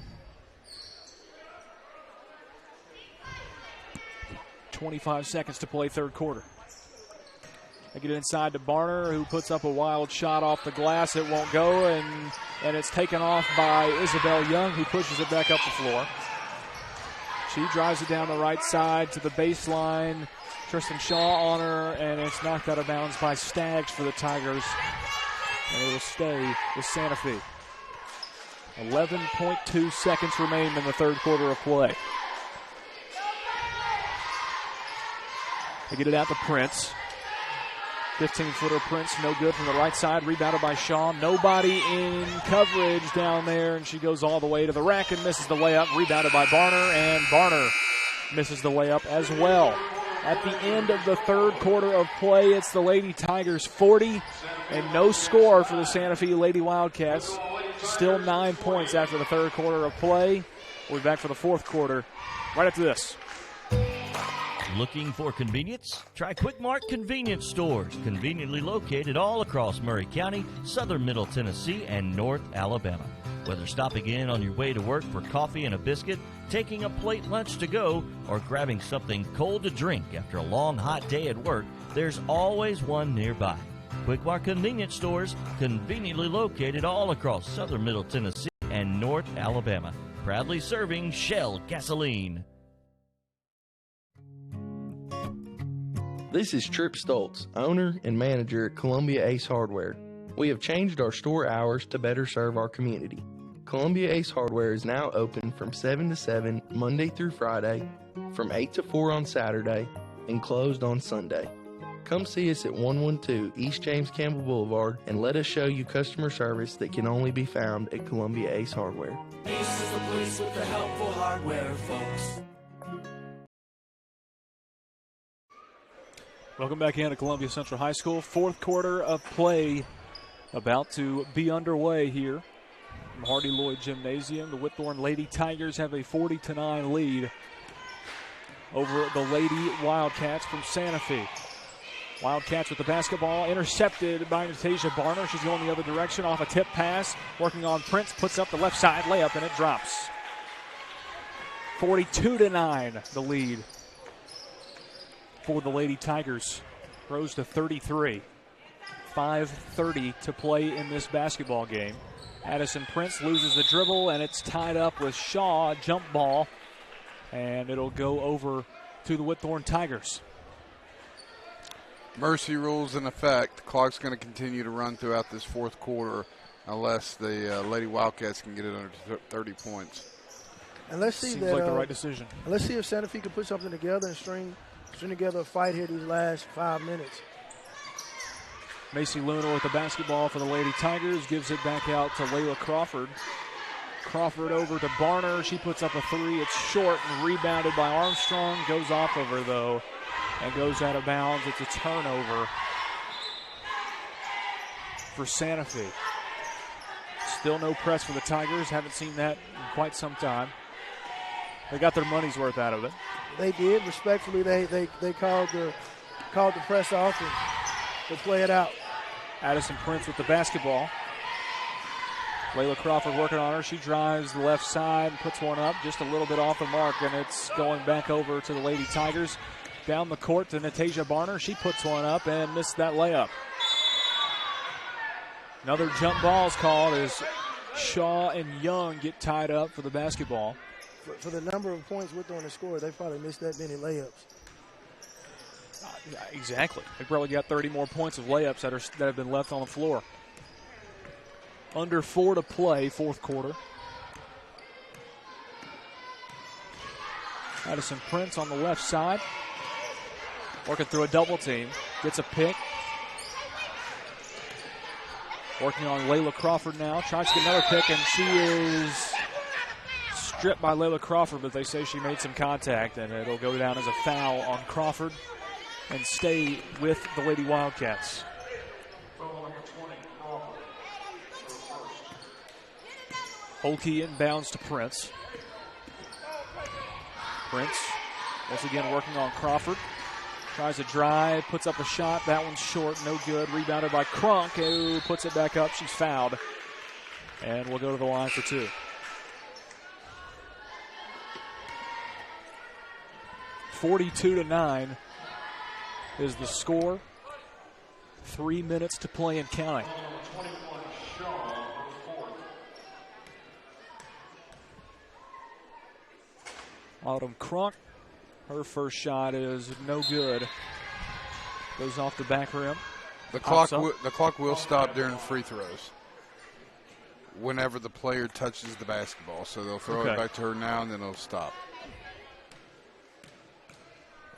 25 seconds to play third quarter. They get it inside to Barner, who puts up a wild shot off the glass. It won't go, and it's taken off by Isabel Young, who pushes it back up the floor. She drives it down the right side to the baseline. Tristan Shaw on her, and it's knocked out of bounds by Staggs for the Tigers. And it will stay with Santa Fe. 11.2 seconds remain in the third quarter of play. They get it out to Prince. 15-footer Prince, no good from the right side. Rebounded by Shaw. Nobody in coverage down there, and she goes all the way to the rack and misses the layup. Rebounded by Barner, and Barner misses the layup as well. At the end of the third quarter of play, it's the Lady Tigers 40, and no score for the Santa Fe Lady Wildcats. Still 9 points after the third quarter of play. We'll be back for the fourth quarter right after this. Looking for convenience? Try Quick Mart Convenience Stores, conveniently located all across Maury County, southern Middle Tennessee, and North Alabama. Whether stopping in on your way to work for coffee and a biscuit, taking a plate lunch to go, or grabbing something cold to drink after a long, hot day at work, there's always one nearby. Quick Mart Convenience Stores, conveniently located all across southern Middle Tennessee and North Alabama. Proudly serving Shell gasoline. This is Trip Stoltz, owner and manager at Columbia Ace Hardware. We have changed our store hours to better serve our community. Columbia Ace Hardware is now open from 7 to 7 Monday through Friday, from 8 to 4 on Saturday, and closed on Sunday. Come see us at 112 East James Campbell Boulevard and let us show you customer service that can only be found at Columbia Ace Hardware. Ace is the place with the helpful hardware, folks. Welcome back into Columbia Central High School. Fourth quarter of play about to be underway here from Hardy Lloyd Gymnasium. The Whitthorne Lady Tigers have a 40-9 lead over the Lady Wildcats from Santa Fe. Wildcats with the basketball, intercepted by Natasha Barner. She's going the other direction off a tip pass. Working on Prince, puts up the left side layup, and it drops. 42-9, the lead for the Lady Tigers. Rose to 33. 5:30 to play in this basketball game. Addison Prince loses the dribble, and it's tied up with Shaw. Jump ball, and it'll go over to the Whitthorne Tigers. Mercy rules in effect. The clock's going to continue to run throughout this fourth quarter unless the Lady Wildcats can get it under 30 points. And let's see Seems like the right decision. And let's see if Santa Fe can put something together and string together a fight here these last 5 minutes. Macy Luna with the basketball for the Lady Tigers. Gives it back out to Layla Crawford. Crawford over to Barner. She puts up a three. It's short and rebounded by Armstrong. Goes off of her, though, and goes out of bounds. It's a turnover for Santa Fe. Still no press for the Tigers. Haven't seen that in quite some time. They got their money's worth out of it. They did. Respectfully, they called the press off and they play it out. Addison Prince with the basketball. Layla Crawford working on her. She drives the left side and puts one up just a little bit off the mark, and it's going back over to the Lady Tigers. Down the court to Natasia Barner. She puts one up and missed that layup. Another jump ball is called as Shaw and Young get tied up for the basketball. For the number of points Whitthorne has scored, they probably missed that many layups. Exactly. They probably got 30 more points of layups that have been left on the floor. Under 4 to play, fourth quarter. Addison Prince on the left side. Working through a double team. Gets a pick. Working on Layla Crawford now. Tries to get another pick, and she is stripped by Layla Crawford, but they say she made some contact, and it'll go down as a foul on Crawford and stay with the Lady Wildcats. Holke inbounds to Prince. Prince once again working on Crawford. Tries to drive, puts up a shot. That one's short, no good. Rebounded by Crunk, who puts it back up. She's fouled. And we'll go to the line for two. (42-9) is the score. 3 minutes to play and counting. Autumn Crunk, her first shot is no good. Goes off the back rim. The clock will stop during free throws whenever the player touches the basketball. So they'll throw it back to her now, and then it'll stop.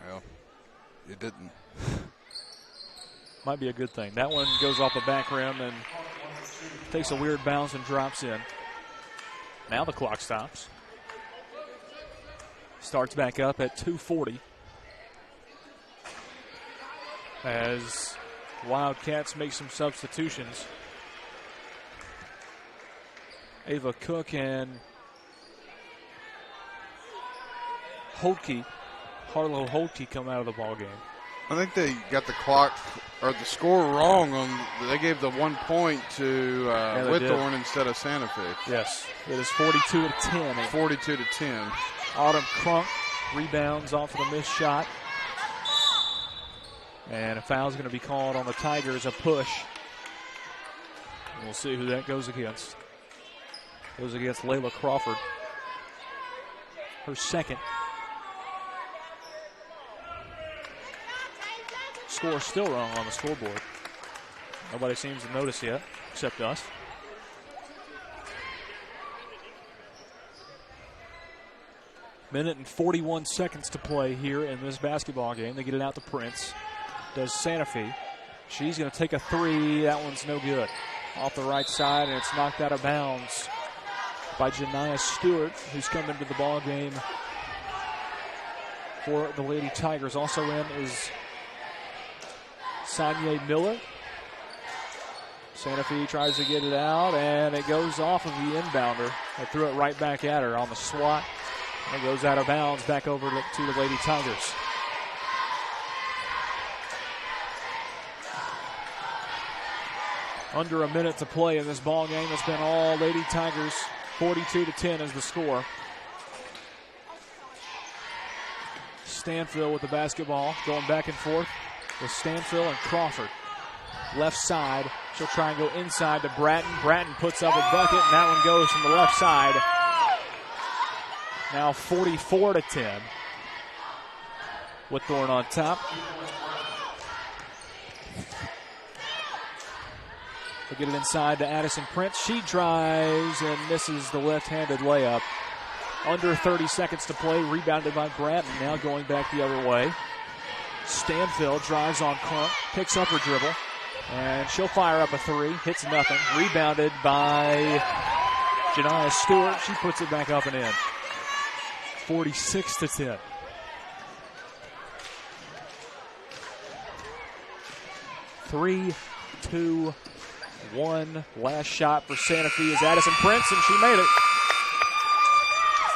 Well, it didn't. Might be a good thing. That one goes off the back rim and takes a weird bounce and drops in. Now the clock stops. Starts back up at 2:40 as Wildcats make some substitutions. Ava Cook and Harlow Holke come out of the ball game. I think they got the clock or the score wrong. They gave the 1 point to Whitthorne instead of Santa Fe. Yes, it is 42-10. 42-10. Autumn Crunk rebounds off of the missed shot. And a foul is going to be called on the Tigers, a push. And we'll see who that goes against. Goes against Layla Crawford. Her second. Score still wrong on the scoreboard. Nobody seems to notice yet, except us. Minute and 41 seconds to play here in this basketball game. They get it out to Prince. Does Santa Fe. She's going to take a three. That one's no good. Off the right side, and it's knocked out of bounds by Janiah Stewart, who's come into the ball game for the Lady Tigers. Also in is Sanye Miller. Santa Fe tries to get it out, and it goes off of the inbounder. They threw it right back at her on the swat. It goes out of bounds back over to the Lady Tigers. Under a minute to play in this ball game. It's been all Lady Tigers. 42-10 is the score. Stanfield with the basketball, going back and forth with Stanfield and Crawford. Left side, she'll try and go inside to Bratton. Bratton puts up a bucket, and that one goes from the left side. Now 44-10. Whitthorne on top. They get it inside to Addison Prince. She drives and misses the left-handed layup. Under 30 seconds to play. Rebounded by Bratton. Now going back the other way. Stanfield drives on Crunk. Picks up her dribble. And she'll fire up a three. Hits nothing. Rebounded by Janiyah Stewart, she puts it back up and in. 46-10. Three, two, one. Last shot for Santa Fe is Addison Prince, and she made it.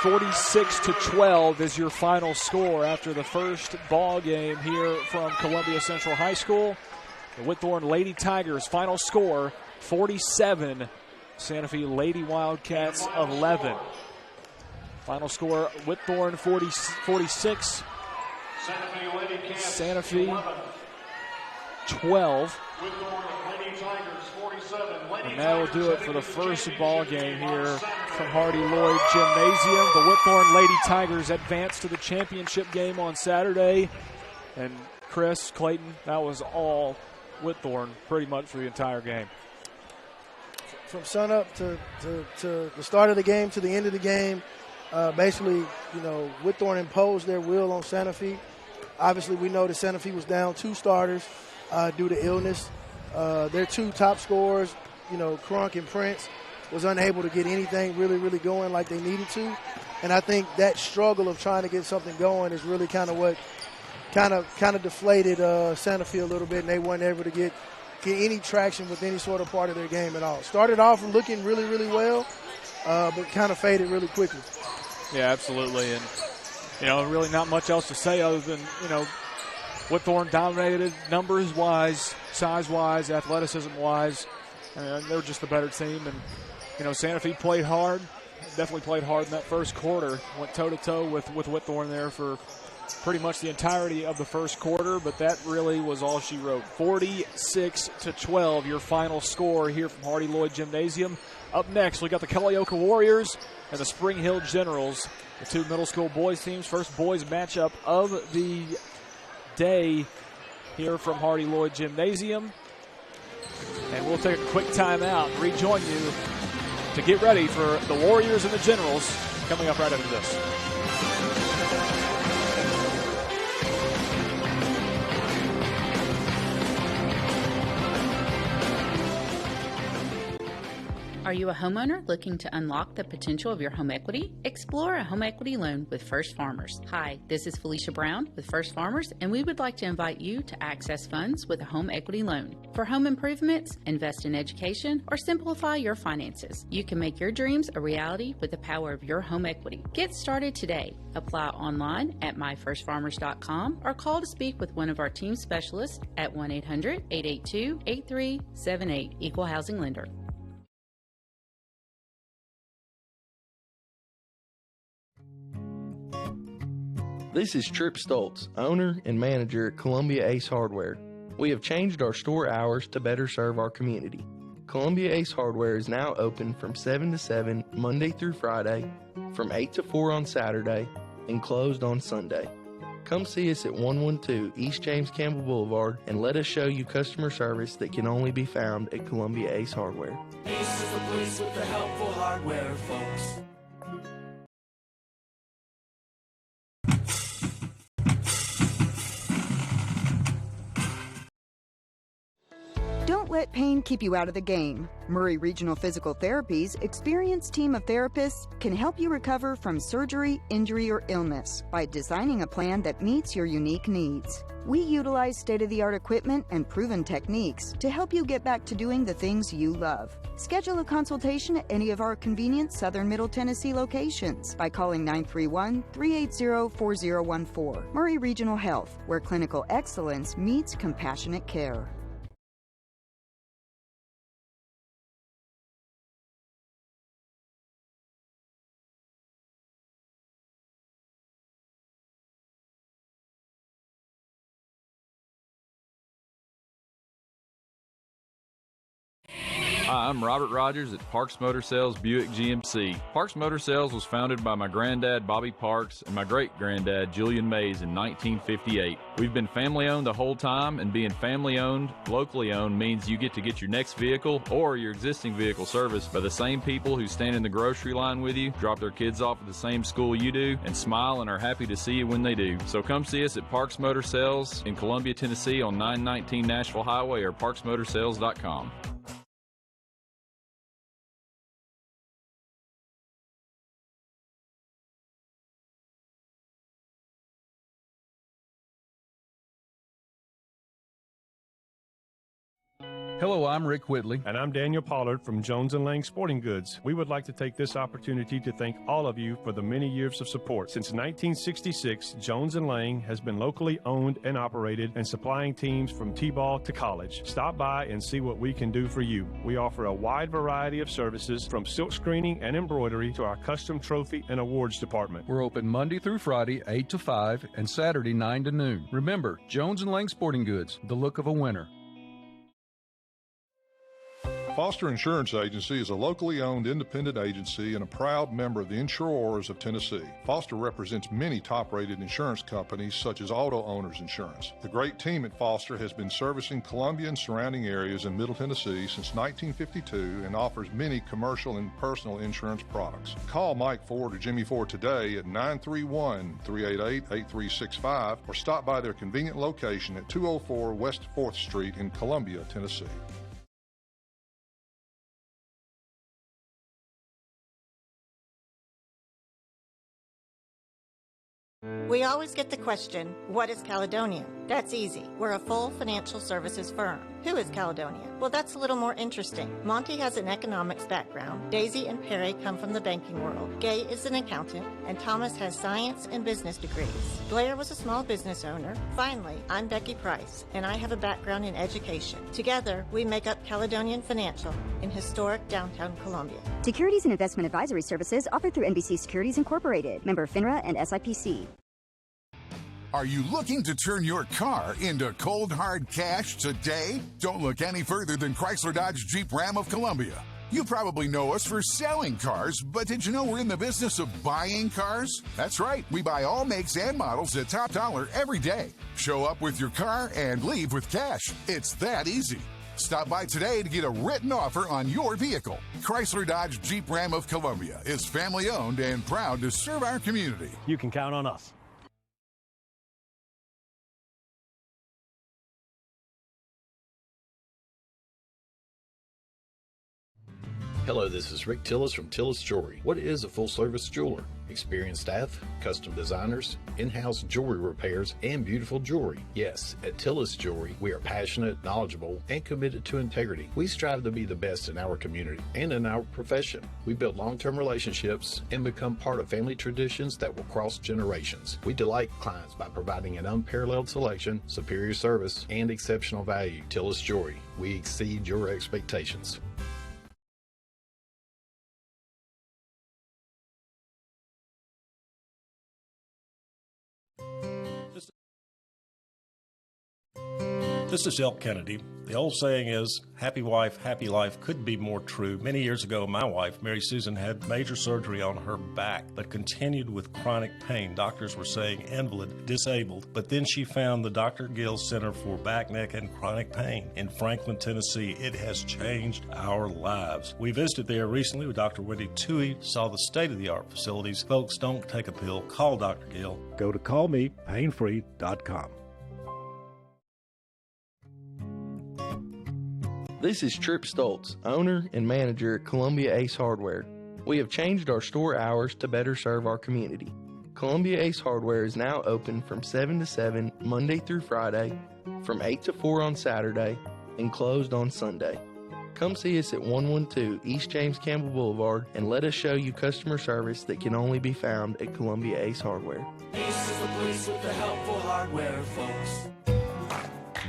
46-12 is your final score after the first ball game here from Columbia Central High School. The Whitthorne Lady Tigers final score 47, Santa Fe Lady Wildcats 11. Final score Whitthorne 46, Santa Fe 12. And that will do it for the first ball game here from Hardy Lloyd Gymnasium. The Whitthorne Lady Tigers advance to the championship game on Saturday. And Chris, Clayton, that was all Whitthorne pretty much for the entire game. From sunup to the start of the game to the end of the game, basically, Whitthorne imposed their will on Santa Fe. Obviously, we know that Santa Fe was down 2 starters due to illness. Their 2 top scorers, Crunk and Prince, was unable to get anything really going like they needed to. And I think that struggle of trying to get something going is really kind of what kind of deflated Santa Fe a little bit, and they weren't able to get any traction with any sort of part of their game at all. Started off looking really well, but kind of faded really quickly. Yeah, absolutely. And, really not much else to say other than, Whitthorne dominated numbers-wise, size-wise, athleticism-wise. They were just the better team. And, Santa Fe played hard, definitely played hard in that first quarter. Went toe-to-toe with Whitthorne there for pretty much the entirety of the first quarter, but that really was all she wrote. 46-12, your final score here from Hardy Lloyd Gymnasium. Up next, we got the Culleoka Warriors and the Spring Hill Generals, the 2 middle school boys teams. First boys matchup of the day here from Hardy Lloyd Gymnasium. And we'll take a quick timeout and rejoin you to get ready for the Warriors and the Generals coming up right after this. Are you a homeowner looking to unlock the potential of your home equity? Explore a home equity loan with First Farmers. Hi, this is Felicia Brown with First Farmers, and we would like to invite you to access funds with a home equity loan. For home improvements, invest in education, or simplify your finances, you can make your dreams a reality with the power of your home equity. Get started today. Apply online at myfirstfarmers.com or call to speak with one of our team specialists at 1-800-882-8378, Equal Housing Lender. This is Trip Stoltz, owner and manager at Columbia Ace Hardware. We have changed our store hours to better serve our community. Columbia Ace Hardware is now open from 7 to 7 Monday through Friday, from 8 to 4 on Saturday, and closed on Sunday. Come see us at 112 East James Campbell Boulevard and let us show you customer service that can only be found at Columbia Ace Hardware. Ace is the place with the helpful hardware, folks. Don't let pain keep you out of the game. Maury Regional Physical Therapy's experienced team of therapists can help you recover from surgery, injury, or illness by designing a plan that meets your unique needs. We utilize state-of-the-art equipment and proven techniques to help you get back to doing the things you love. Schedule a consultation at any of our convenient Southern Middle Tennessee locations by calling 931-380-4014. Maury Regional Health, where clinical excellence meets compassionate care. Hi, I'm Robert Rogers at Parks Motor Sales Buick GMC. Parks Motor Sales was founded by my granddad, Bobby Parks, and my great-granddad, Julian Mays, in 1958. We've been family-owned the whole time, and being family-owned, locally owned, means you get to get your next vehicle or your existing vehicle serviced by the same people who stand in the grocery line with you, drop their kids off at the same school you do, and smile and are happy to see you when they do. So come see us at Parks Motor Sales in Columbia, Tennessee on 919 Nashville Highway or parksmotorsales.com. Hello, I'm Rick Whitley. And I'm Daniel Pollard from Jones & Lang Sporting Goods. We would like to take this opportunity to thank all of you for the many years of support. Since 1966, Jones & Lang has been locally owned and operated and supplying teams from T-ball to college. Stop by and see what we can do for you. We offer a wide variety of services from silk screening and embroidery to our custom trophy and awards department. We're open Monday through Friday, 8 to 5, and Saturday, 9 to noon. Remember, Jones & Lang Sporting Goods, the look of a winner. Foster Insurance Agency is a locally owned independent agency and a proud member of the Insurers of Tennessee. Foster represents many top-rated insurance companies such as Auto Owners Insurance. The great team at Foster has been servicing Columbia and surrounding areas in Middle Tennessee since 1952 and offers many commercial and personal insurance products. Call Mike Ford or Jimmy Ford today at 931-388-8365 or stop by their convenient location at 204 West 4th Street in Columbia, Tennessee. We always get the question, what is Caledonia? That's easy. We're a full financial services firm. Who is Caledonia? Well, that's a little more interesting. Monty has an economics background. Daisy and Perry come from the banking world. Gay is an accountant, and Thomas has science and business degrees. Blair was a small business owner. Finally, I'm Becky Price, and I have a background in education. Together, we make up Caledonian Financial in historic downtown Columbia. Securities and investment advisory services offered through NBC Securities Incorporated, member FINRA and SIPC. Are you looking to turn your car into cold, hard cash today? Don't look any further than Chrysler Dodge Jeep Ram of Columbia. You probably know us for selling cars, but did you know we're in the business of buying cars? That's right, we buy all makes and models at top dollar every day. Show up with your car and leave with cash. It's that easy. Stop by today to get a written offer on your vehicle. Chrysler Dodge Jeep Ram of Columbia is family owned and proud to serve our community. You can count on us. Hello, this is Rick Tillis from Tillis Jewelry. What is a full-service jeweler? Experienced staff, custom designers, in-house jewelry repairs, and beautiful jewelry. Yes, at Tillis Jewelry, we are passionate, knowledgeable, and committed to integrity. We strive to be the best in our community and in our profession. We build long-term relationships and become part of family traditions that will cross generations. We delight clients by providing an unparalleled selection, superior service, and exceptional value. Tillis Jewelry, we exceed your expectations. This is Elk Kennedy. The old saying is, happy wife, happy life could be more true. Many years ago, my wife, Mary Susan, had major surgery on her back, but continued with chronic pain. Doctors were saying invalid, disabled, but then she found the Dr. Gill Center for Back, Neck, and Chronic Pain in Franklin, Tennessee. It has changed our lives. We visited there recently with Dr. Wendy Toohey, saw the state-of-the-art facilities. Folks, don't take a pill. Call Dr. Gill. Go to callmepainfree.com. This is Trip Stoltz, owner and manager at Columbia Ace Hardware. We have changed our store hours to better serve our community. Columbia Ace Hardware is now open from 7 to 7 Monday through Friday, from 8 to 4 on Saturday, and closed on Sunday. Come see us at 112 East James Campbell Boulevard and let us show you customer service that can only be found at Columbia Ace Hardware. Ace is the place with the helpful hardware, folks.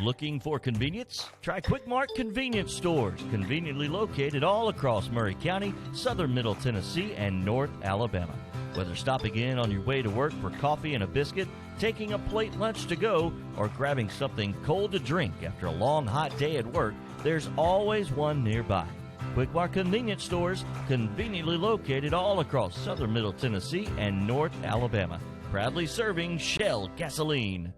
Looking for convenience? Try Quick Mart Convenience Stores, conveniently located all across Maury County, southern Middle Tennessee, and North Alabama. Whether stopping in on your way to work for coffee and a biscuit, taking a plate lunch to go, or grabbing something cold to drink after a long, hot day at work, there's always one nearby. Quick Mart Convenience Stores, conveniently located all across southern Middle Tennessee and North Alabama. Proudly serving Shell gasoline.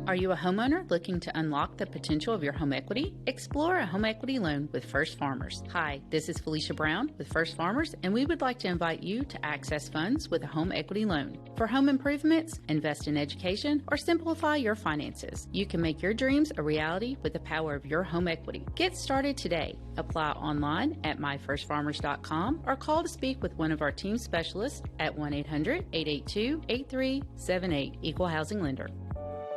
Are you a homeowner looking to unlock the potential of your home equity? Explore a home equity loan with First Farmers. Hi, this is Felicia Brown with First Farmers, and we would like to invite you to access funds with a home equity loan. For home improvements, invest in education, or simplify your finances, you can make your dreams a reality with the power of your home equity. Get started today. Apply online at myfirstfarmers.com or call to speak with one of our team specialists at 1-800-882-8378, Equal Housing Lender.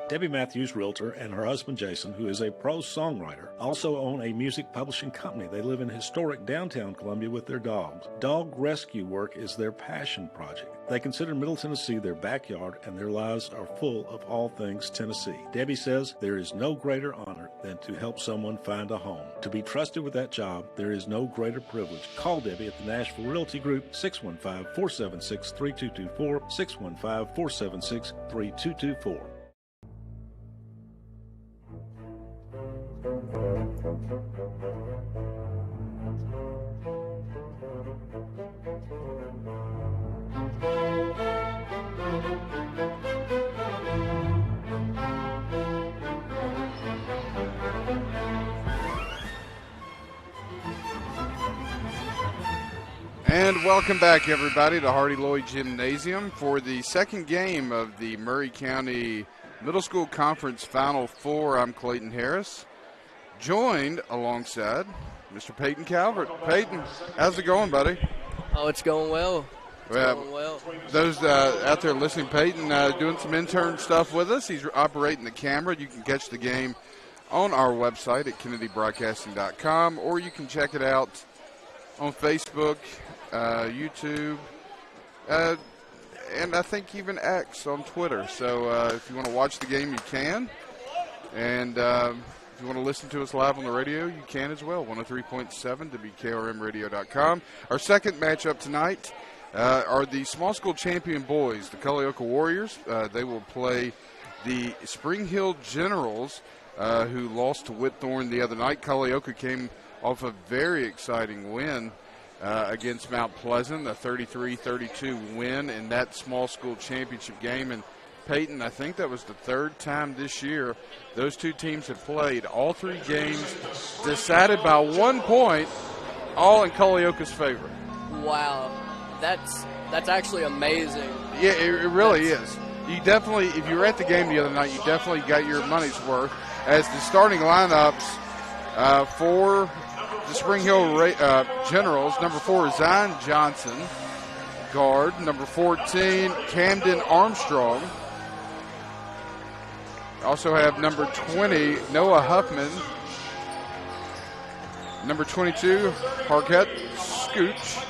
Debbie Matthews, realtor, and her husband Jason, who is a prose songwriter, also own a music publishing company. They live in historic downtown Columbia with their dogs. Dog rescue work is their passion project. They consider Middle Tennessee their backyard, and their lives are full of all things Tennessee. Debbie says there is no greater honor than to help someone find a home. To be trusted with that job, there is no greater privilege. Call Debbie at the Nashville Realty Group, 615-476-3224, 615-476-3224. And welcome back, everybody, to Hardy Lloyd Gymnasium for the second game of the Maury County Middle School Conference Final Four. I'm Clayton Harris, joined alongside Mr. Peyton Calvert. Peyton, how's it going, buddy? Oh, it's going well. Going well. Those out there listening, Peyton doing some intern stuff with us. He's operating the camera. You can catch the game on our website at kennedybroadcasting.com, or you can check it out on Facebook, YouTube, and I think even X on Twitter. So if you want to watch the game, you can. And if you want to listen to us live on the radio, you can as well. 103.7 WKRMradio.com. Our second matchup tonight are the small school champion boys, the Culleoka Warriors. They will play the Spring Hill Generals, who lost to Whitthorne the other night. Culleoka came off a very exciting win against Mount Pleasant, a 33-32 win in that small school championship game. And Peyton, I think that was the third time this year those two teams have played. All three games decided by 1 point, all in Culleoka's favor. Wow, that's actually amazing. Yeah, it really is. You definitely, if you were at the game the other night, you definitely got your money's worth, as the starting lineups for the Spring Hill Generals. Number 4 is Zion Johnson, guard. Number 14, Camden Armstrong. Also have number 20, Noah Huffman. Number 22, Harket Scooch.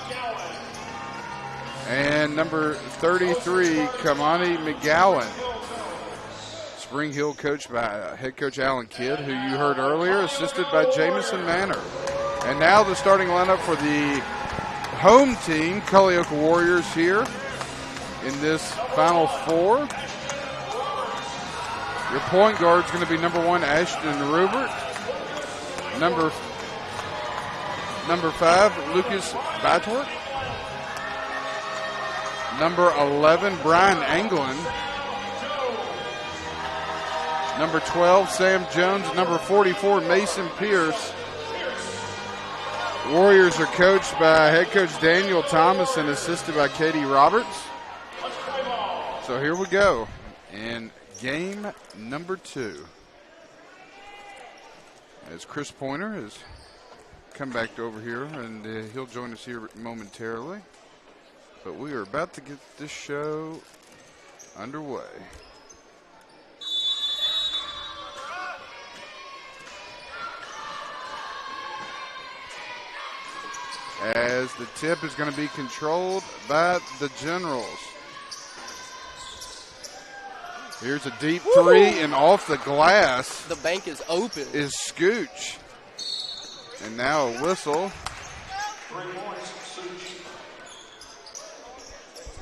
And number 33, Kamani McGowan. Spring Hill coached by head coach Alan Kidd, who you heard earlier, assisted by Jamison Manor. And now the starting lineup for the home team, Culleoka Warriors, here in this Final Four. Your point guard is going to be number 1, Ashton Rubert. Number 5, Lucas Batwart. Number 11, Brian Anglin. Number 12, Sam Jones. Number 44, Mason Pierce. Warriors are coached by head coach Daniel Thomas and assisted by Katie Roberts. So here we go in game number 2. As Chris Pointer has come back over here, and he'll join us here momentarily. But we are about to get this show underway. As the tip is going to be controlled by the Generals. Here's a deep three, and off the glass. The bank is open. Is Scooch. And now a whistle.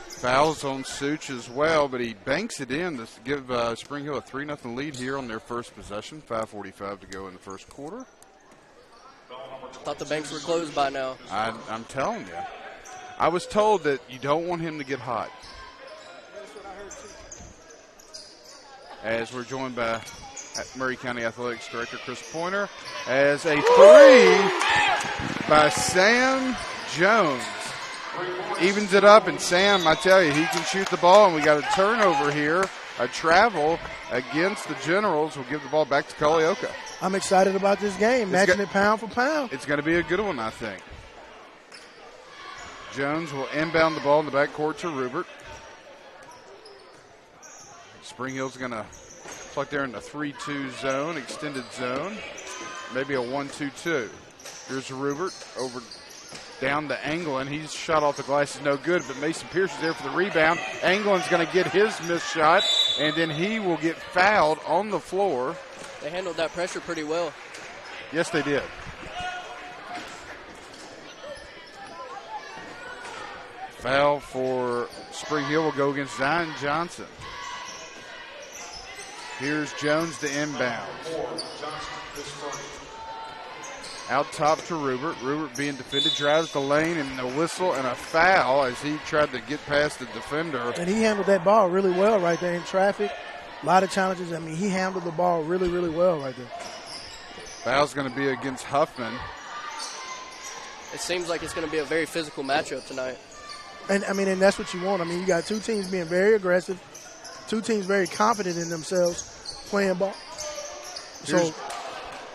Fouls on Such as well, but he banks it in to give Spring Hill a 3-0 lead here on their first possession. 5:45 to go in the first quarter. Thought the banks were closed by now. I'm telling you. I was told that you don't want him to get hot. As we're joined by Maury County Athletics Director Chris Pointer, as a three by Sam Jones. Evens it up, and Sam, I tell you, he can shoot the ball, and we got a turnover here, a travel against the Generals. We'll give the ball back to Culleoka. I'm excited about this game, matching it pound for pound. It's going to be a good one, I think. Jones will inbound the ball in the backcourt to Rupert. Spring Hill's going to Looks like they're in the 3-2 zone, extended zone. Maybe a 1-2-2. Here's Rubert over down to Anglin. He's shot off the glass, is no good, but Mason Pierce is there for the rebound. Anglin's going to get his missed shot, and then he will get fouled on the floor. They handled that pressure pretty well. Yes, they did. Foul for Spring Hill will go against Zion Johnson. Here's Jones to inbound. Out top to Rubert. Rubert being defended, drives the lane, and a whistle and a foul as he tried to get past the defender. And he handled that ball really well right there in traffic. A lot of challenges. I mean, he handled the ball really, really well right there. Foul's going to be against Huffman. It seems like it's going to be a very physical matchup tonight. And, I mean, and that's what you want. I mean, you got two teams being very aggressive, two teams very confident in themselves playing ball. So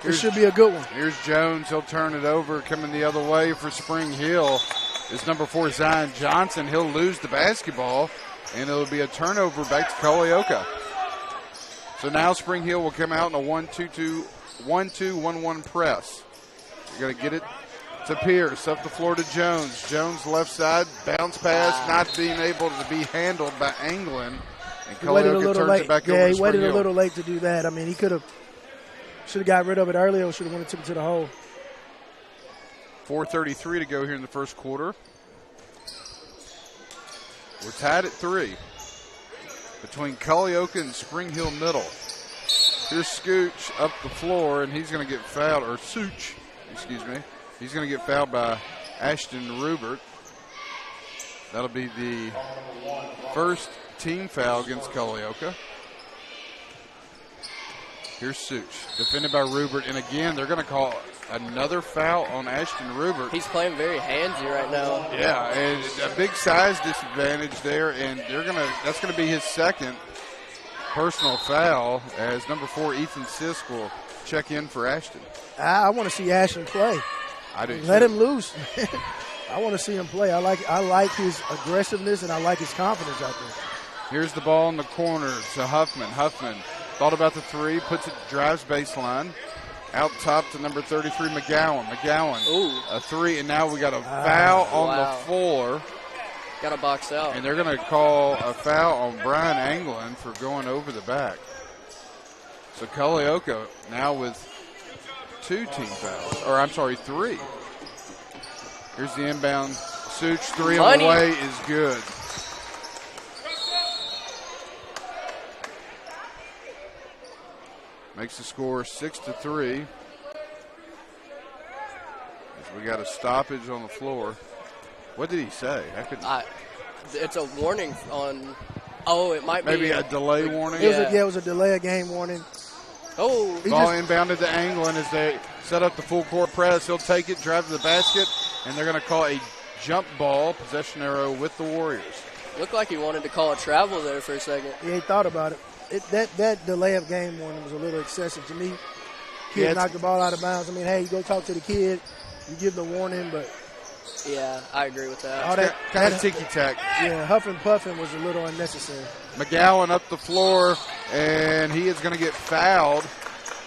it should be a good one. Here's Jones. He'll turn it over, coming the other way for Spring Hill is number 4, Zion Johnson. He'll lose the basketball, and it'll be a turnover back to Culleoka. So now Spring Hill will come out in a 1-2-1-1 press. You're going to get it to Pierce, up the floor to Jones. Jones left side, bounce pass, not being able to be handled by Anglin. And Culleoka turns it back over to Spring Hill. Yeah, he waited a little late to do that. I mean, he should have got rid of it earlier or should have went and took it to the hole. 4:33 to go here in the first quarter. We're tied at 3 between Culleoka and Spring Hill Middle. Here's Scooch up the floor, and he's going to get fouled, or Such, excuse me. He's going to get fouled by Ashton Rubert. That'll be the first team foul against Culleoka. Here's Such, defended by Rubert, and again, they're going to call another foul on Ashton Rubert. He's playing very handsy right now. Yeah, and a big size disadvantage there, and that's going to be his second personal foul as number 4, Ethan Sisk, will check in for Ashton. I want to see Ashton play. I do. Let him loose. I want to see him play. I like his aggressiveness, and I like his confidence out there. Here's the ball in the corner to Huffman. Huffman thought about the 3, puts it, drives baseline. Out top to number 33, McGowan. McGowan, a 3, and now we got a foul on the floor. Got a box out. And they're going to call a foul on Brian Anglin for going over the back. So Culleoka now with 2 team fouls, or I'm sorry, 3. Here's the inbound. Such 3 on the way is good. Makes the score 6-3. As we got a stoppage on the floor. What did he say? It's a warning on. Oh, it might maybe be a delay warning. It was a delay of game warning. Oh, ball inbounded to Anglin as they set up the full court press. He'll take it, drive to the basket, and they're going to call a jump ball, possession arrow with the Warriors. Looked like he wanted to call a travel there for a second. Yeah, he thought about it. That delay of game warning was a little excessive to me. Kid knocked the ball out of bounds. I mean, hey, you go talk to the kid, you give the warning, but. Yeah, I agree with that. All that kind of ticky-tack. Yeah, huffing puffing was a little unnecessary. McGowan up the floor, and he is going to get fouled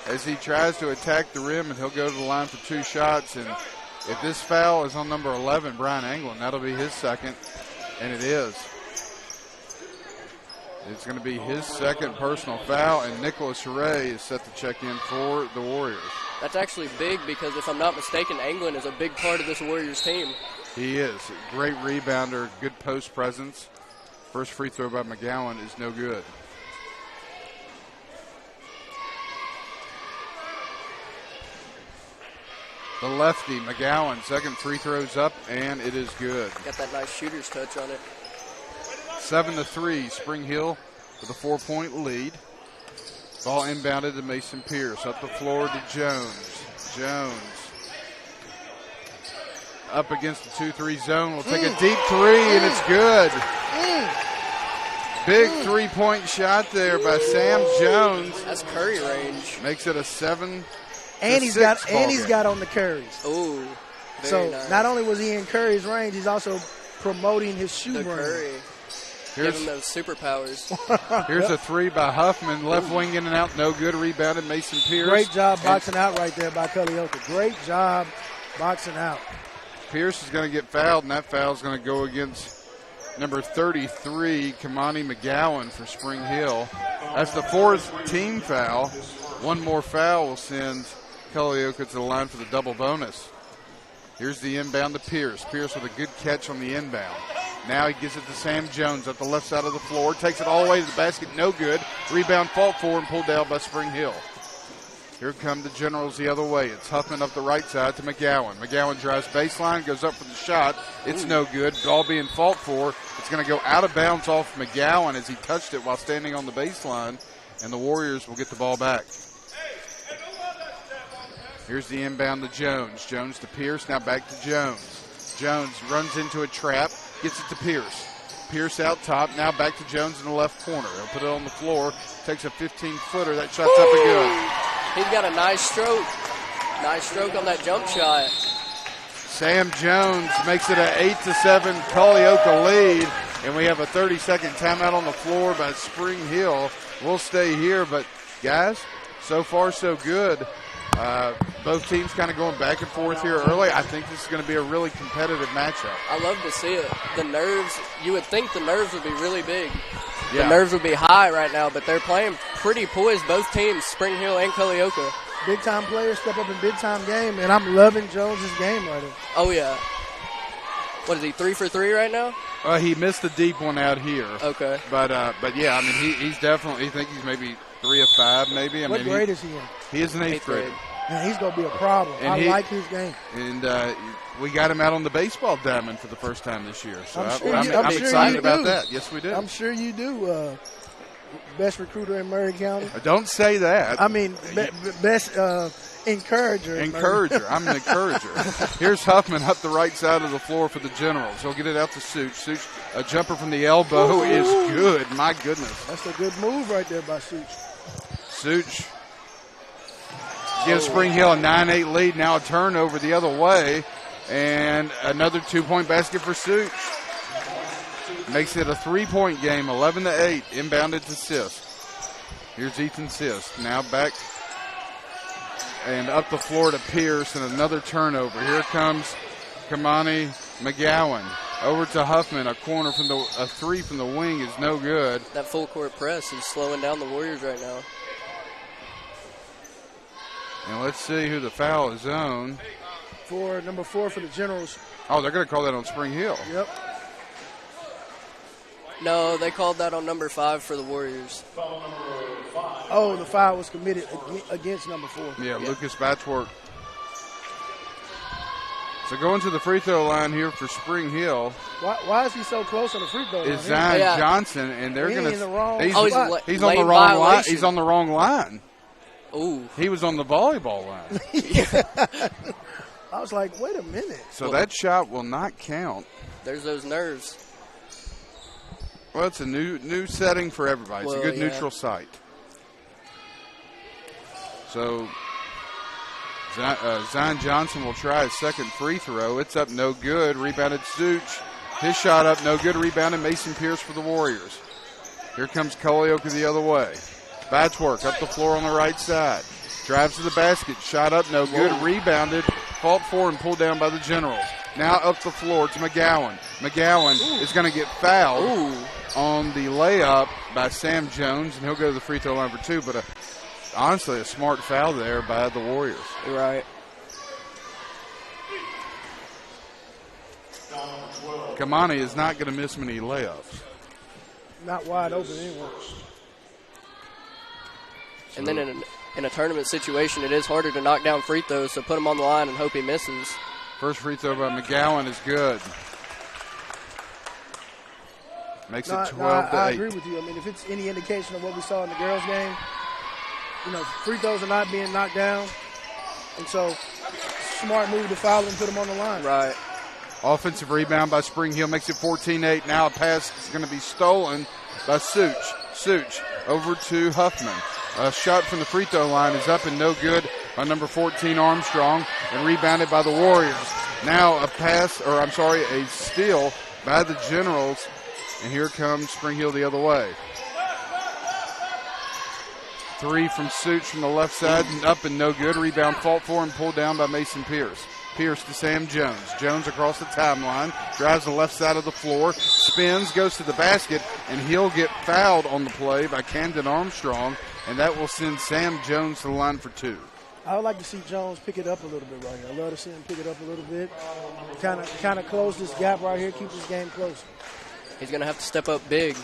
as he tries to attack the rim, and he'll go to the line for 2 shots. And if this foul is on number 11, Brian Anglin, that'll be his second, and it is. It's going to be his second personal foul, and Nicholas Ray is set to check in for the Warriors. That's actually big because, if I'm not mistaken, Anglin is a big part of this Warriors team. He is. Great rebounder, good post presence. First free throw by McGowan is no good. The lefty, McGowan, second free throw's up, and it is good. Got that nice shooter's touch on it. 7-3, Spring Hill with a 4-point lead. Ball inbounded to Mason Pierce. Up the floor to Jones. Jones up against the 2-3 zone. Will take a deep 3, and it's good. Big 3-point shot there by Sam Jones. That's Curry range. Makes it a 7-6 and he's got on the Curries. Ooh. So nice. Not only was he in Curry's range, he's also promoting his shoe brand. Curry. Give him those superpowers. Here's a three by Huffman. Left wing in and out. No good. Rebounded Mason Pierce. Great job boxing out right there by Culleoka. Great job boxing out. Pierce is going to get fouled, and that foul is going to go against number 33, Kamani McGowan for Spring Hill. That's the fourth team foul. One more foul will send Culleoka to the line for the double bonus. Here's the inbound to Pierce. Pierce with a good catch on the inbound. Now he gives it to Sam Jones up the left side of the floor. Takes it all the way to the basket. No good. Rebound fought for and pulled down by Spring Hill. Here come the Generals the other way. It's Huffman up the right side to McGowan. McGowan drives baseline, goes up for the shot. It's no good. Ball being fought for. It's going to go out of bounds off McGowan as he touched it while standing on the baseline, and the Warriors will get the ball back. Here's the inbound to Jones. Jones to Pierce, now back to Jones. Jones runs into a trap, gets it to Pierce. Pierce out top, now back to Jones in the left corner. He'll put it on the floor, takes a 15-footer. That shot's up and good. He's got a nice stroke. Nice stroke on that jump shot. Sam Jones makes it an 8-7 Culleoka lead, and we have a 30-second timeout on the floor by Spring Hill. We'll stay here, but guys, so far so good. Both teams kind of going back and forth here early. I think this is going to be a really competitive matchup. I love to see it. The nerves, you would think the nerves would be really big. Yeah. The nerves would be high right now, but they're playing pretty poised, both teams, Spring Hill and Culleoka. Big-time players step up in big-time game, and I'm loving Jones' game right now. Oh, yeah. What is he, 3 for 3 right now? He missed a deep one out here. Okay. But yeah, I mean, he's definitely, I think he's maybe 3 of 5 maybe. What grade is he in? He is an 8th grade. Man, he's going to be a problem. And I like his game. And we got him out on the baseball diamond for the first time this year. So I'm I'm excited about that. Yes, we do. I'm sure you do. Best recruiter in Maury County. Don't say that. I mean, best encourager. I'm an encourager. Here's Huffman up the right side of the floor for the Generals. He'll get it out to Such. Such, a jumper from the elbow is good. My goodness. That's a good move right there by Such. Such gives Spring Hill a 9-8 lead. Now a turnover the other way. And another 2-point basket for Such. Makes it a 3-point game, 11-8. Inbounded to Sisk. Here's Ethan Sisk. Now back and up the floor to Pierce, and another turnover. Here comes Kamani McGowan. Over to Huffman. A three from the wing is no good. That full court press is slowing down the Warriors right now. And let's see who the foul is on. Number 4 for the Generals. Oh, they're going to call that on Spring Hill. Yep. No, they called that on number 5 for the Warriors. Oh, the foul was committed against number 4. Yeah, Lucas Batchwork. So going to the free throw line here for Spring Hill. Why is he so close on the free throw line? Is Zion Johnson, and they're going to. He's on the wrong line. He's on the wrong line. Ooh. He was on the volleyball line. I was like, wait a minute. So that shot will not count. There's those nerves. Well, it's a new setting for everybody. It's a good neutral site. So Zion Johnson will try his second free throw. It's up no good. Rebounded Such. His shot up no good. Rebounded Mason Pierce for the Warriors. Here comes Culleoka the other way. Batchwork up the floor on the right side. Drives to the basket. Shot up no good. Rebounded. Fought for and pulled down by the Generals. Now up the floor to McGowan. McGowan is going to get fouled on the layup by Sam Jones, and he'll go to the free throw line for 2. But honestly, a smart foul there by the Warriors. Right. Kamani is not going to miss many layups. Not wide open anyway. And then in a tournament situation, it is harder to knock down free throws, so put him on the line and hope he misses. First free throw by McGowan is good. Makes it 12-8. I agree with you. I mean, if it's any indication of what we saw in the girls' game, free throws are not being knocked down. And so, smart move to foul and put them on the line. Right. Offensive rebound by Spring Hill makes it 14-8. Now a pass is going to be stolen by Such. Such over to Huffman. A shot from the free throw line is up and no good by number 14 Armstrong, and rebounded by the Warriors. Now a steal by the Generals, And here comes Spring Hill the other way. 3 from Such from the left side, and up and no good. Rebound fought for and pulled down by Mason Pierce. Pierce to Sam Jones. Jones across the timeline, drives the left side of the floor, spins, goes to the basket, and he'll get fouled on the play by Camden Armstrong, and that will send Sam Jones to the line for 2. I would like to see Jones pick it up a little bit right here. I love to see him pick it up a little bit. Kind of close this gap right here, keep this game close. He's going to have to step up big.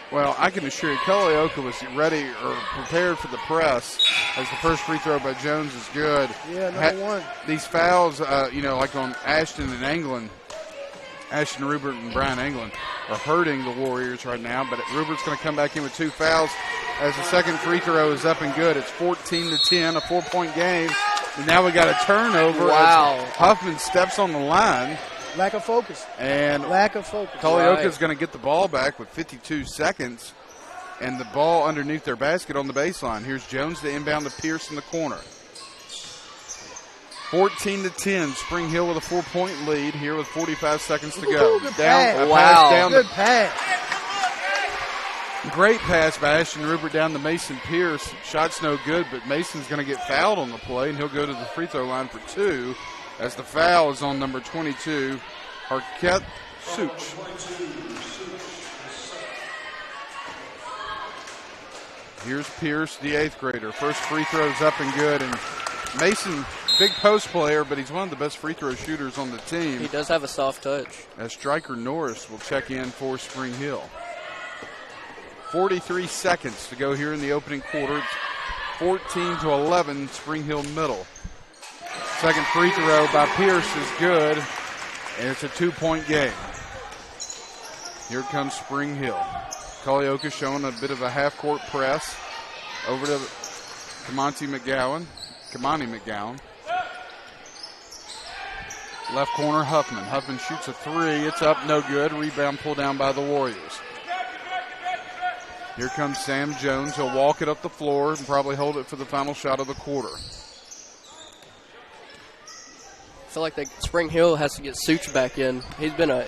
Well, I can assure you, Culleoka was ready or prepared for the press as the first free throw by Jones is good. Yeah, number one. These fouls, like on Ashton and England, Ashton Rupert and Brian England are hurting the Warriors right now, but Rupert's going to come back in with 2 fouls as the second free throw is up and good. It's 14-10, a 4-point game. And now we got a turnover. Wow. As Huffman steps on the line. Lack of focus. And lack of focus. Culleoka's going to get the ball back with 52 seconds. And the ball underneath their basket on the baseline. Here's Jones to inbound to Pierce in the corner. 14-10, Spring Hill with a 4-point lead here with 45 seconds to go. Good down, pass. Good pass. Great pass by Ashton Rupert down to Mason Pierce. Shot's no good, but Mason's going to get fouled on the play, and he'll go to the free throw line for 2 as the foul is on number 22, Harkett Such. Here's Pierce, the 8th grader. First free throw's up and good, and Mason, big post player, but he's one of the best free throw shooters on the team. He does have a soft touch. As Stryker Norris will check in for Spring Hill. 43 seconds to go here in the opening quarter. It's 14-11, Spring Hill Middle. Second free throw by Pierce is good, and it's a 2-point game. Here comes Spring Hill. Culleoka showing a bit of a half-court press over to Kamani McGowan. Left corner, Huffman. Huffman shoots a 3. It's up, no good. Rebound pulled down by the Warriors. Here comes Sam Jones. He'll walk it up the floor and probably hold it for the final shot of the quarter. I feel like Spring Hill has to get Such back in. He's been a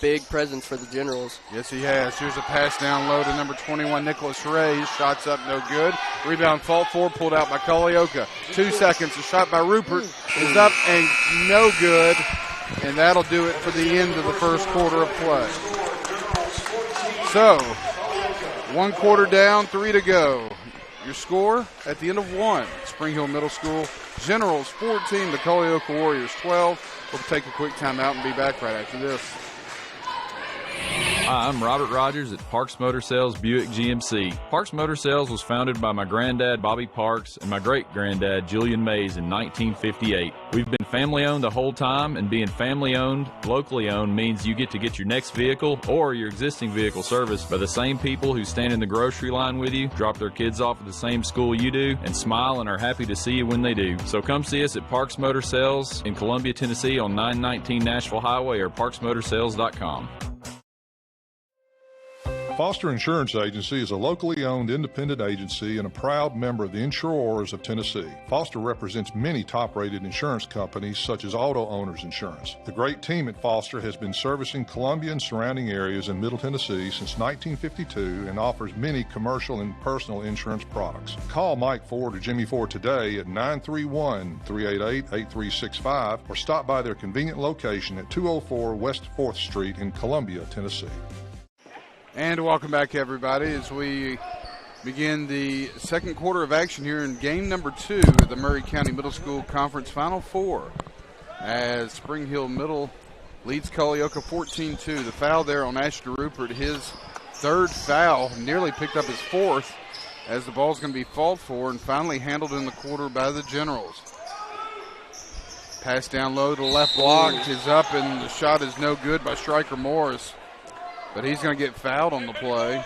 big presence for the Generals. Yes, he has. Here's a pass down low to number 21, Nicholas Ray. Shots up, no good. Rebound fought for, pulled out by Culleoka. 2 seconds. A shot by Rupert is up and no good. And that'll do it for the end of the first quarter of play. So, 1 quarter down, 3 to go. Your score at the end of 1. Spring Hill Middle School Generals 14, the Culleoka Warriors 12. We'll take a quick timeout and be back right after this. Hi, I'm Robert Rogers at Parks Motor Sales Buick GMC. Parks Motor Sales was founded by my granddad, Bobby Parks, and my great-granddad, Julian Mays, in 1958. We've been family-owned the whole time, and being family-owned, locally owned, means you get to get your next vehicle or your existing vehicle serviced by the same people who stand in the grocery line with you, drop their kids off at the same school you do, and smile and are happy to see you when they do. So come see us at Parks Motor Sales in Columbia, Tennessee on 919 Nashville Highway or parksmotorsales.com. Foster Insurance Agency is a locally owned independent agency and a proud member of the Insurers of Tennessee. Foster represents many top-rated insurance companies such as Auto Owners Insurance. The great team at Foster has been servicing Columbia and surrounding areas in Middle Tennessee since 1952 and offers many commercial and personal insurance products. Call Mike Ford or Jimmy Ford today at 931-388-8365 or stop by their convenient location at 204 West 4th Street in Columbia, Tennessee. And welcome back, everybody, as we begin the second quarter of action here in game number 2 of the Maury County Middle School Conference Final Four. As Spring Hill Middle leads Culleoka 14-2. The foul there on Ashton Rupert, his 3rd foul, nearly picked up his 4th, as the ball's going to be fought for and finally handled in the quarter by the Generals. Pass down low to the left block is up, and the shot is no good by Stryker Morris. But he's going to get fouled on the play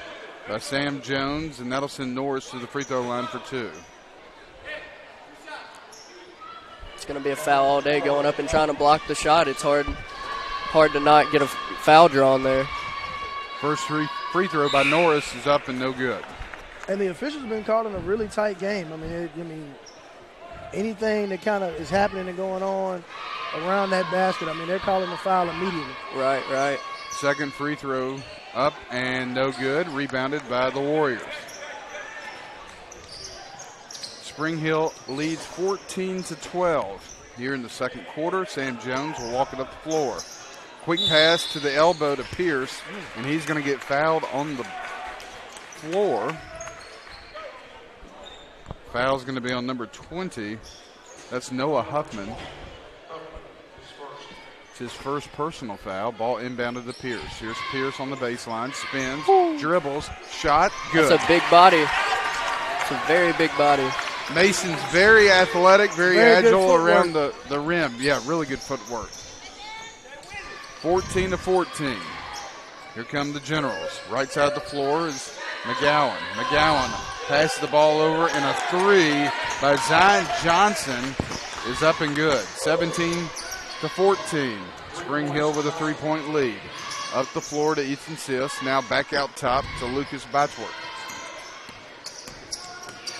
by Sam Jones, and that'll send Norris to the free throw line for 2. It's going to be a foul all day going up and trying to block the shot. It's hard to not get a foul drawn there. First free throw by Norris is up and no good. And the officials have been calling a really tight game. I mean, anything that kind of is happening and going on around that basket, they're calling the foul immediately. Right. Second free throw up and no good. Rebounded by the Warriors. Spring Hill leads 14-12 here in the second quarter. Sam Jones will walk it up the floor. Quick pass to the elbow to Pierce, and he's going to get fouled on the floor. Foul's going to be on number 20. That's Noah Huffman. It's his first personal foul. Ball inbounded to Pierce. Here's Pierce on the baseline. Spins, dribbles, shot, good. That's a big body. It's a very big body. Mason's very athletic, very agile around the rim. Yeah, really good footwork. 14-14. Here come the Generals. Right side of the floor is McGowan. McGowan passes the ball over, and a three by Zion Johnson is up and good. 17-14. Spring Hill with a 3-point lead. Up the floor to Ethan Sis. Now back out top to Lucas Batchworth.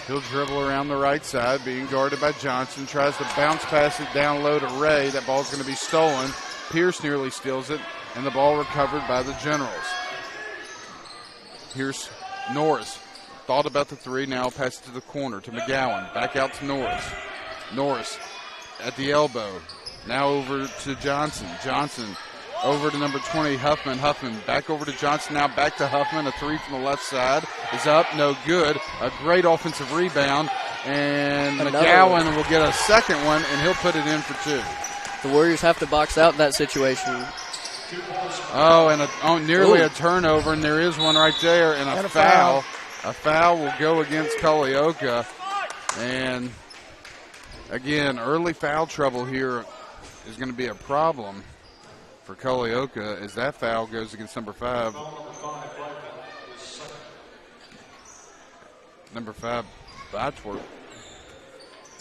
He'll dribble around the right side, being guarded by Johnson. Tries to bounce pass it down low to Ray. That ball's going to be stolen. Pierce nearly steals it, and the ball recovered by the Generals. Here's Norris. Thought about the three. Now pass it to the corner to McGowan. Back out to Norris. Norris at the elbow. Now over to Johnson. Johnson over to number 20, Huffman. Huffman back over to Johnson. Now back to Huffman. A three from the left side is up. No good. A great offensive rebound. And McGowan will get a second one, and he'll put it in for two. The Warriors have to box out in that situation. Oh, and nearly a turnover, and there is one right there, and a foul. A foul will go against Culleoka. And, again, early foul trouble here is going to be a problem for Culleoka as that foul goes against number 5. Number 5, Batchworth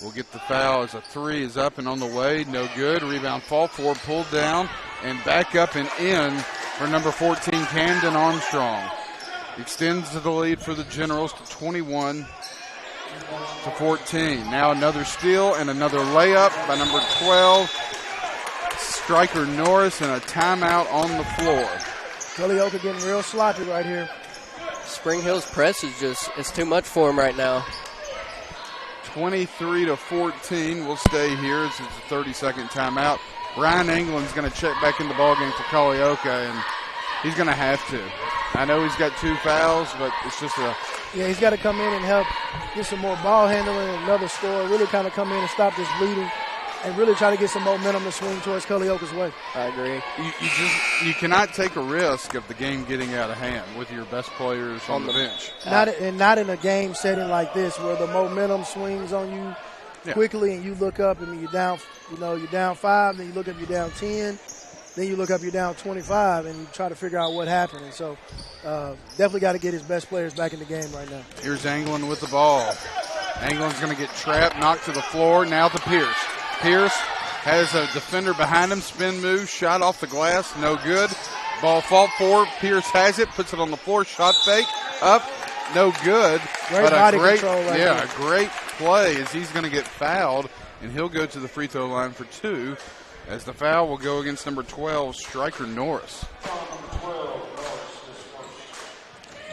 will get the foul as a three is up and on the way. No good. Rebound fall forward, pulled down, and back up and in for number 14, Camden Armstrong. Extends the lead for the Generals to 21-14. Now another steal and another layup by number 12, Striker Norris, and a timeout on the floor. Culleoka getting real sloppy right here. Spring Hill's press is it's too much for him right now. 23-14. We'll stay here. This is a 30-second timeout. Ryan England's going to check back in the ballgame for Culleoka, and he's going to have to. I know he's got 2 fouls, but it's just a... Yeah, he's got to come in and help get some more ball handling and another score. Really kind of come in and stop this bleeding and really try to get some momentum to swing towards Culleoka's way. I agree. You cannot take a risk of the game getting out of hand with your best players on the bench. Not in a game setting like this where the momentum swings on you quickly and you look up and you're down, you're down 5, then you look up, you're down 10, then you look up, you're down 25, and you try to figure out what happened. And so definitely got to get his best players back in the game right now. Here's England with the ball. England's going to get trapped, knocked to the floor, now to Pierce. Pierce has a defender behind him, spin move, shot off the glass, no good. Ball fault forward, Pierce has it, puts it on the floor, shot fake, up, no good. Great body control right there. A great play as he's going to get fouled, and he'll go to the free throw line for 2, as the foul will go against number 12, Striker Norris.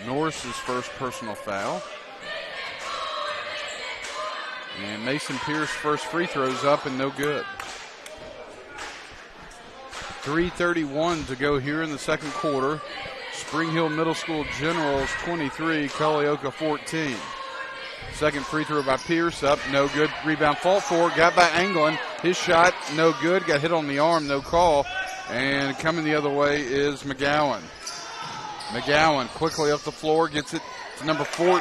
Norris's first personal foul. And Mason Pierce first free throws up and no good. 3:31 to go here in the second quarter. Spring Hill Middle School Generals 23, Culleoka 14. Second free throw by Pierce up, no good. Rebound fault forward, got by Anglin. His shot, no good. Got hit on the arm, no call. And coming the other way is McGowan. McGowan quickly up the floor, gets it to number 14.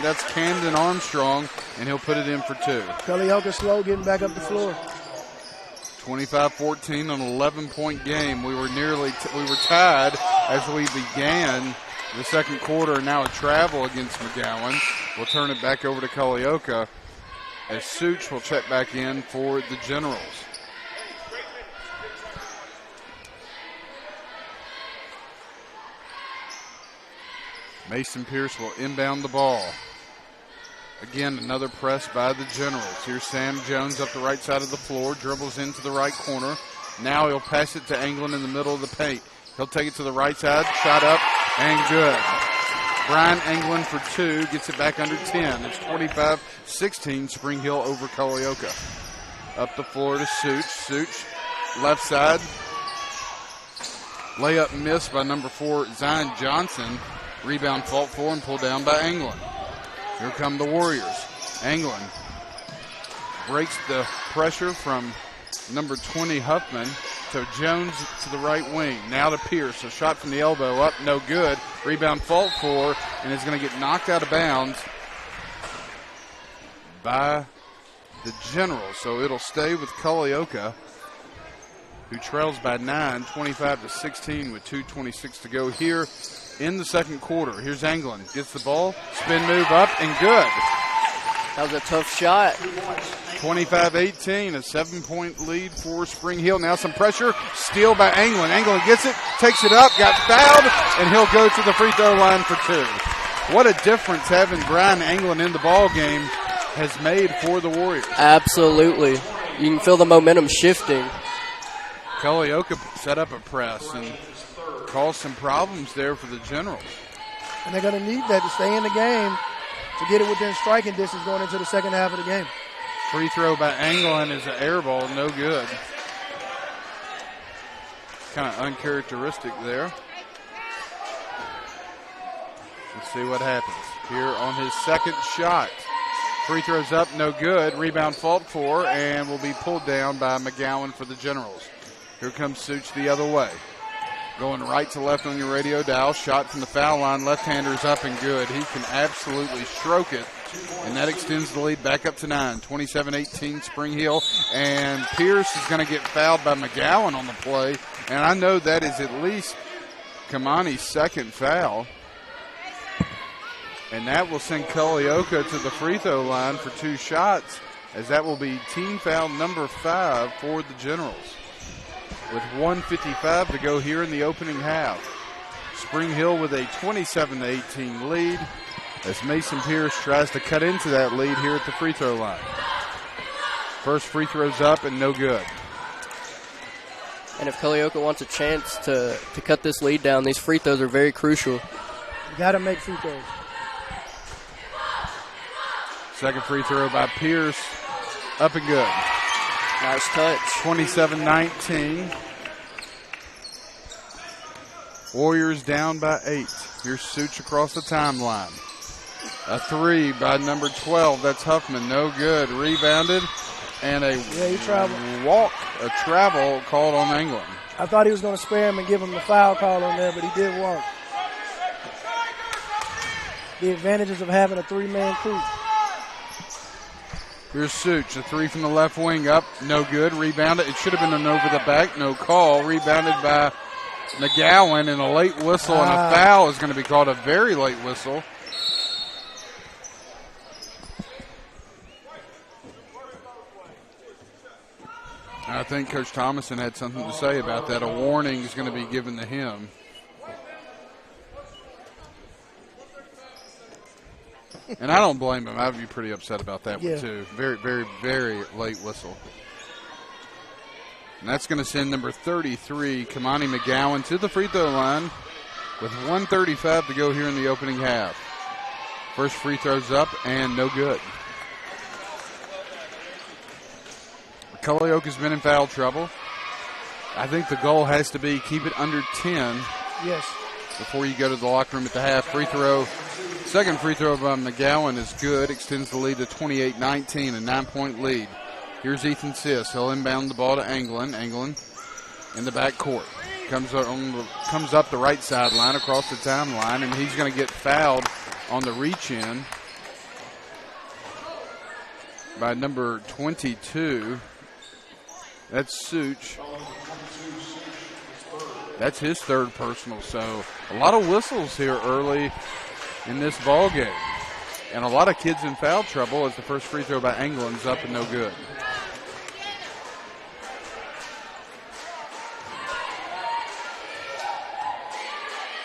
That's Camden Armstrong, and he'll put it in for 2. Culleoka slow getting back up the floor. 25-14 on an 11-point game. We were tied as we began the second quarter. Now a travel against McGowan. We'll turn it back over to Culleoka as Such will check back in for the Generals. Mason Pierce will inbound the ball. Again, another press by the Generals. Here's Sam Jones up the right side of the floor, dribbles into the right corner. Now he'll pass it to England in the middle of the paint. He'll take it to the right side, shot up, and good. Brian Anglin for 2, gets it back under 10. It's 25-16, Spring Hill over Culleoka. Up the floor to Such. Such, left side. Layup missed by number 4, Zion Johnson. Rebound fought for and pulled down by Anglin. Here come the Warriors. Anglin breaks the pressure from number 20, Huffman, to Jones to the right wing. Now to Pierce. A shot from the elbow up, no good. Rebound fought for, and is going to get knocked out of bounds by the Generals. So it'll stay with Culleoka, who trails by 9, 25-16 with 2:26 to go here in the second quarter. Here's Anglin. Gets the ball, spin move up, and good. That was a tough shot. 25-18, a 7-point lead for Spring Hill. Now some pressure, steal by Anglin. Anglin gets it, takes it up, got fouled, and he'll go to the free throw line for 2. What a difference having Brian Anglin in the ball game has made for the Warriors. Absolutely. You can feel the momentum shifting. Culleoka set up a press and caused some problems there for the Generals. And they're going to need that to stay in the game, to get it within striking distance going into the second half of the game. Free throw by Anglin is an air ball, no good. Kind of uncharacteristic there. Let's see what happens here on his second shot. Free throws up, no good. Rebound fought for, and will be pulled down by McGowan for the Generals. Here comes Such the other way. Going right to left on your radio dial. Shot from the foul line. Left-hander's up and good. He can absolutely stroke it. And that extends the lead back up to 9. 27-18 Spring Hill. And Pierce is going to get fouled by McGowan on the play. And I know that is at least Kamani's second foul. And that will send Culleoka to the free throw line for 2 shots, as that will be team foul number 5 for the Generals. With 1:55 to go here in the opening half. Spring Hill with a 27-18 lead, as Mason Pierce tries to cut into that lead here at the free throw line. First free throw's up and no good. And if Culleoka wants a chance to cut this lead down, these free throws are very crucial. You got to make free throws. Second free throw by Pierce, up and good. Nice touch. 27-19. Warriors down by 8. Here's Such across the timeline. A 3 by number 12. That's Huffman. No good. Rebounded. And a travel called on Anglin. I thought he was going to spare him and give him the foul call on there, but he did walk. The advantages of having a 3-man crew. Here's Such, a 3 from the left wing up, no good. Rebounded. It should have been an over the back, no call. Rebounded by McGowan, and a late whistle and a foul is going to be called, a very late whistle. I think Coach Thomason had something to say about that. A warning is going to be given to him. And I don't blame him. I would be pretty upset about that one, too. Very, very, very late whistle. And that's going to send number 33, Kamani McGowan, to the free throw line with 1:35 to go here in the opening half. First free throw's up and no good. Culleoka's been in foul trouble. I think the goal has to be keep it under 10. Yes. Before you go to the locker room at the half. Free throw. Second free throw by McGowan is good. Extends the lead to 28-19, a 9-point lead. Here's Ethan Sis. He'll inbound the ball to Anglin. Anglin in the back court. Comes up the right sideline across the timeline, and he's going to get fouled on the reach-in by number 22. That's Such. That's his third personal. So a lot of whistles here early in this ball game. And a lot of kids in foul trouble as the first free throw by Anglin's up and no good.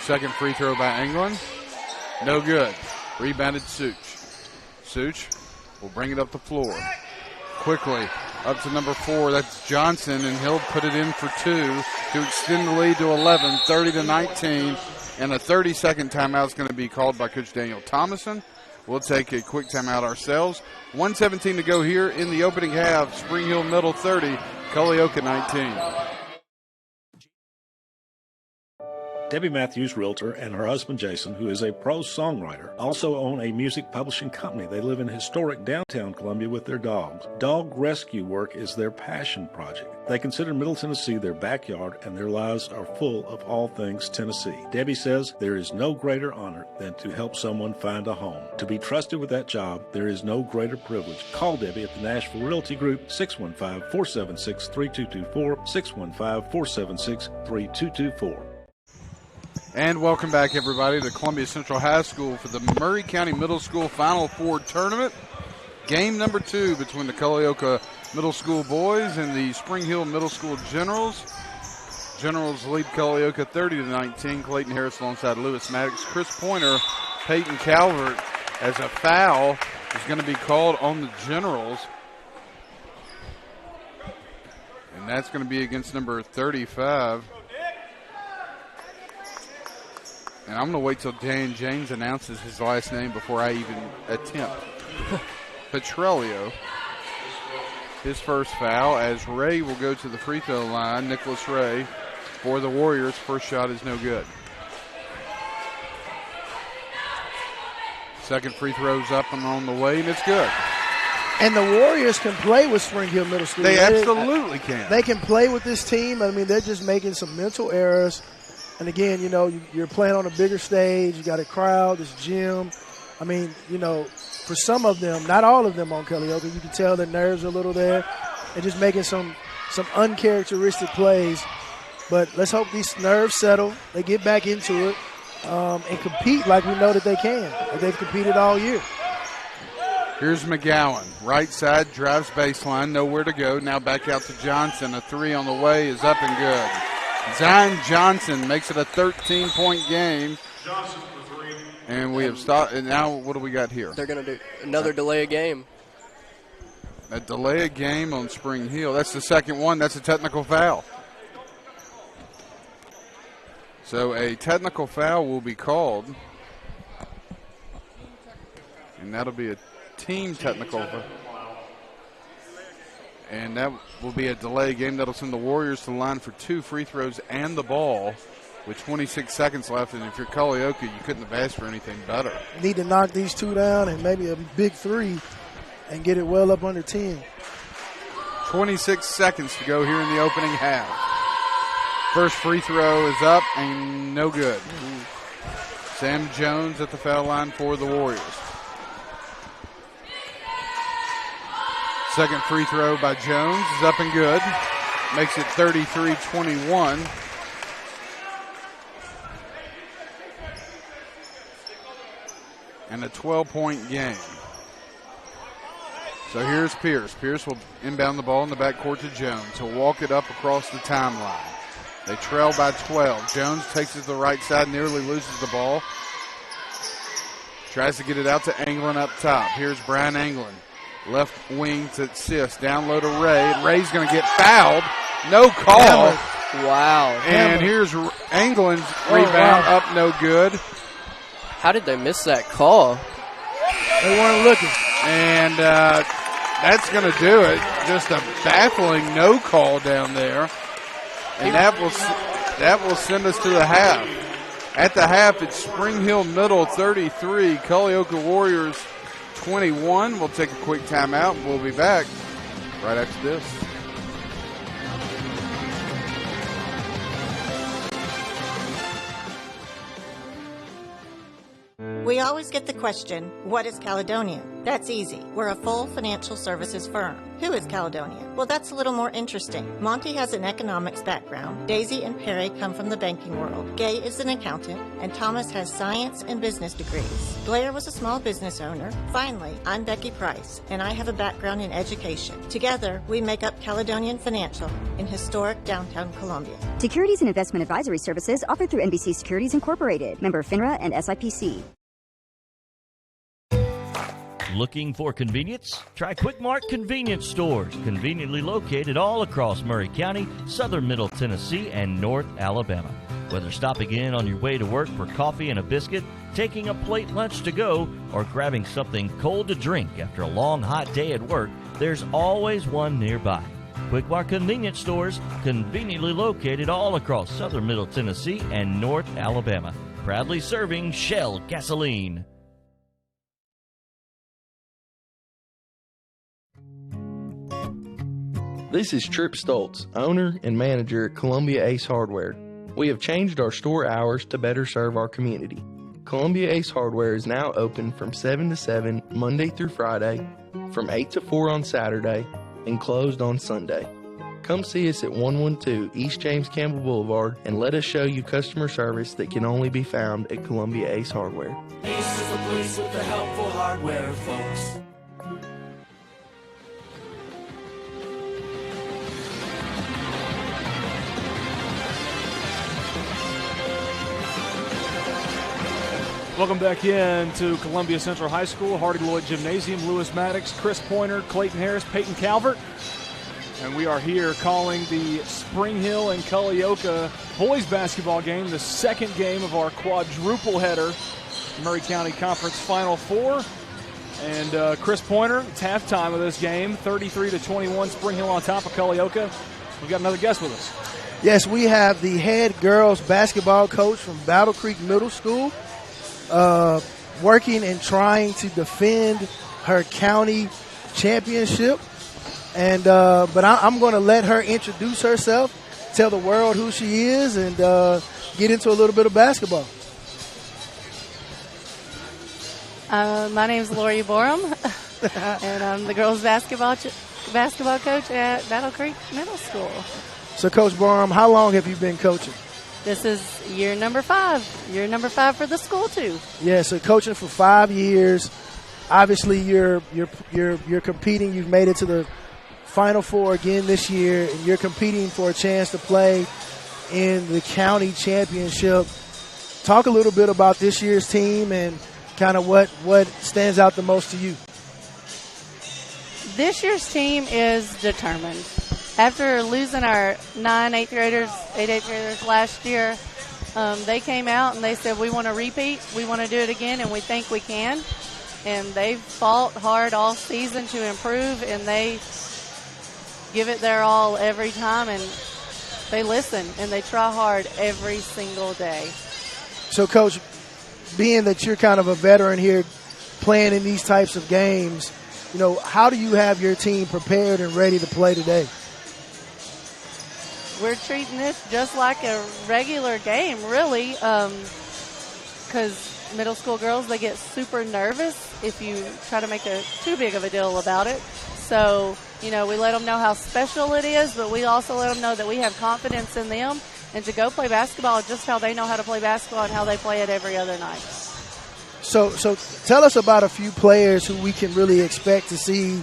Second free throw by Anglin. No good. Rebounded Such. Such will bring it up the floor. Quickly up to number 4. That's Johnson, and he'll put it in for 2. to extend the lead to 11, 30-19. And a 30-second timeout is going to be called by Coach Daniel Thomason. We'll take a quick timeout ourselves. 1:17 to go here in the opening half. Spring Hill Middle 30, Culleoka 19. Debbie Matthews, realtor, and her husband Jason, who is a prose songwriter, also own a music publishing company. They live in historic downtown Columbia with their dogs. Dog rescue work is their passion project. They consider Middle Tennessee their backyard, and their lives are full of all things Tennessee. Debbie says there is no greater honor than to help someone find a home. To be trusted with that job, there is no greater privilege. Call Debbie at the Nashville Realty Group, 615-476-3224, 615-476-3224. And welcome back, everybody, to Columbia Central High School for the Maury County Middle School Final Four Tournament. Game number 2 between the Culleoka Middle School boys and the Spring Hill Middle School Generals. Generals lead Culleoka 30-19. Clayton Harris alongside Lewis Maddox. Chris Pointer, Peyton Calvert, as a foul is going to be called on the Generals. And that's going to be against number 35. And I'm going to wait till Dan James announces his last name before I even attempt. Petrelio, his first foul, as Ray will go to the free throw line. Nicholas Ray for the Warriors. First shot is no good. Second free throw's up and on the way, and it's good. And the Warriors can play with Spring Hill Middle School. They absolutely can. They can play with this team. I mean, they're just making some mental errors. And again, you know, you're playing on a bigger stage. You got a crowd, this gym. I mean, you know, for some of them, not all of them on Culleoka, you can tell their nerves are a little there. They're just making some uncharacteristic plays. But let's hope these nerves settle. They get back into it and compete like we know that they can. Like they've competed all year. Here's McGowan. Right side, drives baseline, nowhere to go. Now back out to Johnson. A three on the way is up and good. Zion Johnson makes it a 13-point game. Johnson for 3. And we have stopped. And now what do we got here? They're going to do another delay a game. A delay a game on Spring Hill. That's the second one. That's a technical foul. So a technical foul will be called. And that'll be a team technical foul. And that will be a delay game. That'll send the Warriors to the line for 2 free throws and the ball with 26 seconds left. And if you're Culleoka, you couldn't have asked for anything better. Need to knock these 2 down and maybe a big 3 and get it well up under 10. 26 seconds to go here in the opening half. First free throw is up and no good. Sam Jones at the foul line for the Warriors. Second free throw by Jones is up and good. Makes it 33-21. And a 12-point game. So here's Pierce. Pierce will inbound the ball in the backcourt to Jones. He'll walk it up across the timeline. They trail by 12. Jones takes it to the right side, nearly loses the ball. Tries to get it out to Anglin up top. Here's Brian Anglin. Left wing to Sis. Down low to Ray. Ray's going to get fouled. No call. Wow. And here's Anglin's rebound up no good. How did they miss that call? They weren't looking. And that's going to do it. Just a baffling no call down there. And that will send us to the half. At the half, it's Spring Hill Middle 33, Culleoka Warriors 21. We'll take a quick timeout, and we'll be back right after this. We always get the question, what is Caledonia? That's easy. We're a full financial services firm. Who is Caledonia? Well, that's a little more interesting. Monty has an economics background. Daisy and Perry come from the banking world. Gay is an accountant, and Thomas has science and business degrees. Blair was a small business owner. Finally, I'm Becky Price, and I have a background in education. Together, we make up Caledonian Financial in historic downtown Columbia. Securities and investment advisory services offered through NBC Securities Incorporated. Member FINRA and SIPC. Looking for convenience? Try Quick Mart Convenience Stores, conveniently located all across Maury County, southern Middle Tennessee, and North Alabama. Whether stopping in on your way to work for coffee and a biscuit, taking a plate lunch to go, or grabbing something cold to drink after a long hot day at work, there's always one nearby. Quick Mart Convenience Stores, conveniently located all across southern Middle Tennessee and North Alabama. Proudly serving Shell gasoline. This is Trip Stoltz, owner and manager at Columbia Ace Hardware. We have changed our store hours to better serve our community. Columbia Ace Hardware is now open from 7 to 7 Monday through Friday, from 8 to 4 on Saturday, and closed on Sunday. Come see us at 112 East James Campbell Boulevard and let us show you customer service that can only be found at Columbia Ace Hardware. Ace is the place with the helpful hardware, folks. Welcome back in to Columbia Central High School, Hardy Lloyd Gymnasium. Lewis Maddox, Chris Pointer, Clayton Harris, Peyton Calvert. And we are here calling the Spring Hill and Culleoka boys basketball game, the second game of our quadruple header, Maury County Conference Final Four. And Chris Pointer, it's halftime of this game, 33-21, Spring Hill on top of Culleoka. We've got another guest with us. Yes, we have the head girls basketball coach from Battle Creek Middle School, working and trying to defend her county championship. And but I'm going to let her introduce herself, tell the world who she is, and get into a little bit of basketball. My name is Lori Borum, and I'm the girls basketball coach at Battle Creek Middle School. So, Coach Borum, how long have you been coaching? This is year number 5. Year number 5 for the school too. Yeah, so coaching for 5 years. Obviously, you're competing. You've made it to the Final Four again this year, and you're competing for a chance to play in the county championship. Talk a little bit about this year's team and kind of what stands out the most to you. This year's team is determined. After losing our 8 eighth graders last year, they came out and they said, we want to repeat, we want to do it again, and we think we can. And they've fought hard all season to improve, and they give it their all every time, and they listen, and they try hard every single day. So, Coach, being that you're kind of a veteran here playing in these types of games, how do you have your team prepared and ready to play today? We're treating this just like a regular game, really, because middle school girls, they get super nervous if you try to make too big of a deal about it. So, we let them know how special it is, but we also let them know that we have confidence in them and to go play basketball just how they know how to play basketball and how they play it every other night. So tell us about a few players who we can really expect to see,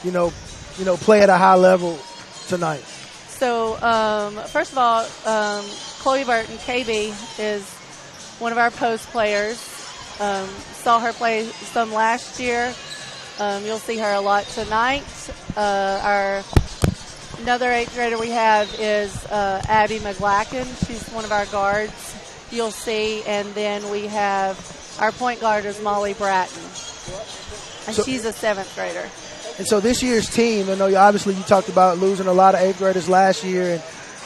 play at a high level tonight. So, first of all, Chloe Burton, KB, is one of our post players. Saw her play some last year. You'll see her a lot tonight. Another 8th grader we have is Abby McGlacken. She's one of our guards, you'll see. And then we have our point guard is Molly Bratton. And she's a 7th grader. And so this year's team, I know you talked about losing a lot of 8th graders last year, and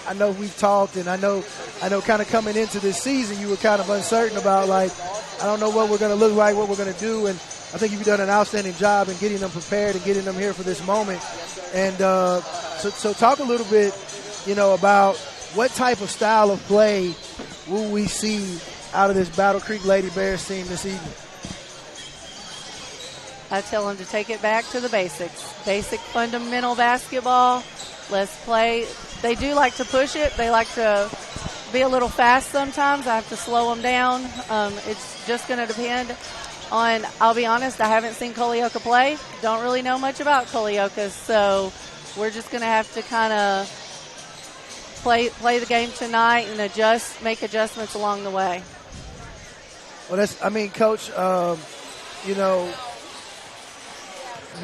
I know we've talked, and I know kind of coming into this season you were kind of uncertain about, I don't know what we're going to look like, what we're going to do, and I think you've done an outstanding job in getting them prepared and getting them here for this moment. And so talk a little bit, about what type of style of play will we see out of this Battle Creek Lady Bears team this evening? I tell them to take it back to the basics. Basic fundamental basketball. Let's play. They do like to push it. They like to be a little fast sometimes. I have to slow them down. It's just going to depend on, I'll be honest, I haven't seen Culleoka play. Don't really know much about Culleoka, so we're just going to have to kind of play the game tonight and make adjustments along the way. Well, Coach,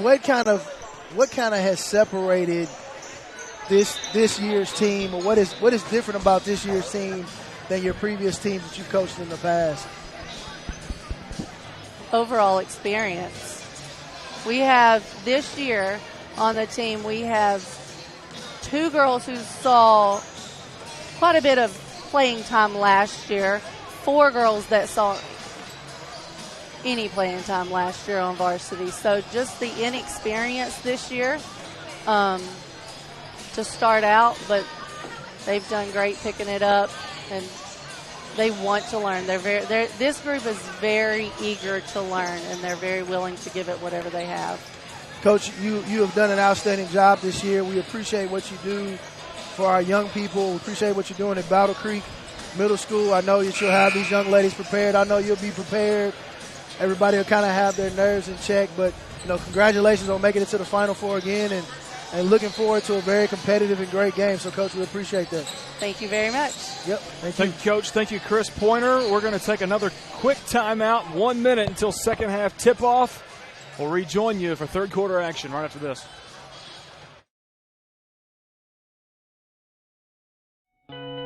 what kind of has separated this year's team, or what is different about this year's team than your previous teams that you've coached in the past? Overall experience. We have this year on the team, we have 2 girls who saw quite a bit of playing time last year, 4 girls that saw any playing time last year on varsity. So just the inexperience this year to start out, but they've done great picking it up, and they want to learn. This group is very eager to learn, and they're very willing to give it whatever they have. Coach, you have done an outstanding job this year. We appreciate what you do for our young people. We appreciate what you're doing at Battle Creek Middle School. I know that you'll have these young ladies prepared. I know you'll be prepared. Everybody will kind of have their nerves in check, but congratulations on making it to the Final Four again, and looking forward to a very competitive and great game. So, Coach, we appreciate that. Thank you very much. Yep. Thank you, Coach. Thank you, Chris Pointer. We're going to take another quick timeout, 1 minute until second half tip-off. We'll rejoin you for third quarter action right after this.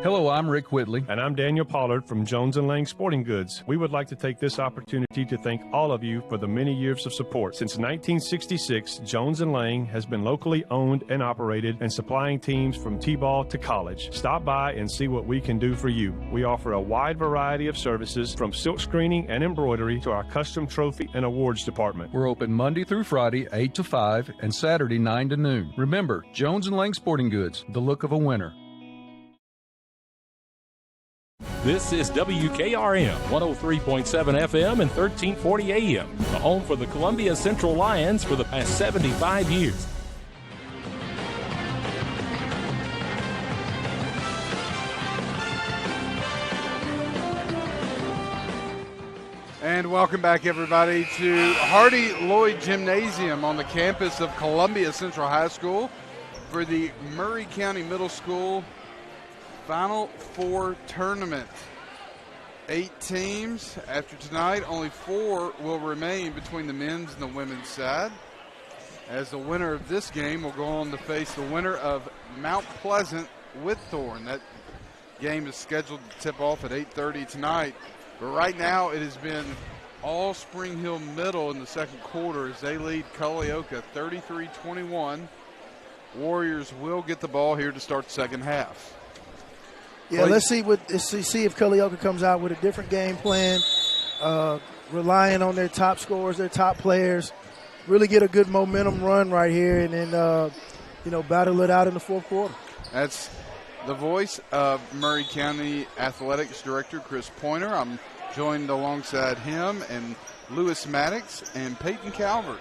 Hello, I'm Rick Whitley. And I'm Daniel Pollard from Jones & Lang Sporting Goods. We would like to take this opportunity to thank all of you for the many years of support. Since 1966, Jones & Lang has been locally owned and operated and supplying teams from T-ball to college. Stop by and see what we can do for you. We offer a wide variety of services from silk screening and embroidery to our custom trophy and awards department. We're open Monday through Friday, 8 to 5, and Saturday, 9 to noon. Remember, Jones & Lang Sporting Goods, the look of a winner. This is WKRM 103.7 FM and 1340 AM, the home for the Columbia Central Lions for the past 75 years. And welcome back, everybody, to Hardy Lloyd Gymnasium on the campus of Columbia Central High School for the Maury County Middle School Final Four tournament. 8 teams. After tonight, only 4 will remain between the men's and the women's side, as the winner of this game will go on to face the winner of Mount Pleasant with Thorne. That game is scheduled to tip off at 8:30 tonight. But right now it has been all Spring Hill Middle in the second quarter as they lead Culleoka 33-21. Warriors will get the ball here to start the second half. Yeah, let's see if Culleoka comes out with a different game plan, relying on their top scorers, their top players, really get a good momentum run right here, and then battle it out in the fourth quarter. That's the voice of Maury County Athletics Director Chris Pointer. I'm joined alongside him and Lewis Maddox and Peyton Calvert.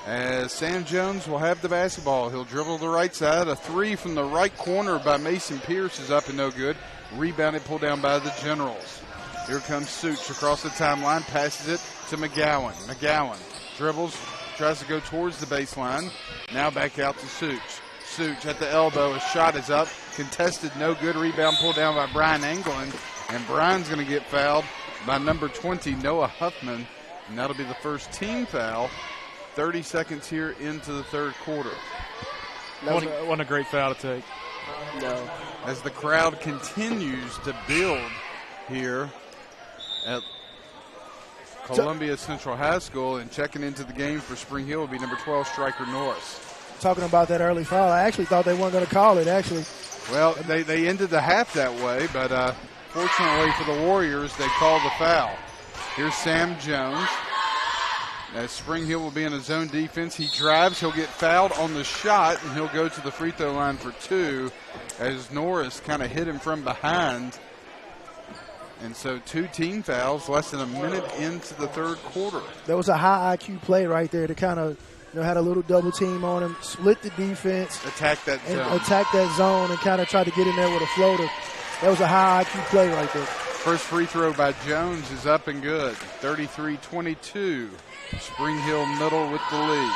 As Sam Jones will have the basketball. He'll dribble the right side. A 3 from the right corner by Mason Pierce is up and no good. Rebounded, pulled down by the Generals. Here comes Such across the timeline, passes it to McGowan. McGowan dribbles, tries to go towards the baseline. Now back out to Such. Such at the elbow. His shot is up. Contested, no good. Rebound pulled down by Brian Englund. And Brian's going to get fouled by number 20, Noah Huffman. And that'll be the first team foul. 30 seconds here into the third quarter. Wasn't a great foul to take. No. As the crowd continues to build here at Columbia Central High School, and checking into the game for Spring Hill will be number 12, Stryker Norris. Talking about that early foul, I actually thought they weren't going to call it, actually. Well, they ended the half that way, but fortunately for the Warriors, they called the foul. Here's Sam Jones. As Spring Hill will be in a zone defense, he drives, he'll get fouled on the shot, and he'll go to the free throw line for 2 as Norris kind of hit him from behind. And so 2 team fouls less than a minute into the third quarter. There was a high IQ play right there to kind of had a little double team on him, split the defense. Attack that zone and kind of tried to get in there with a floater. That was a high IQ play right there. First free throw by Jones is up and good. 33-22. Spring Hill Middle with the lead.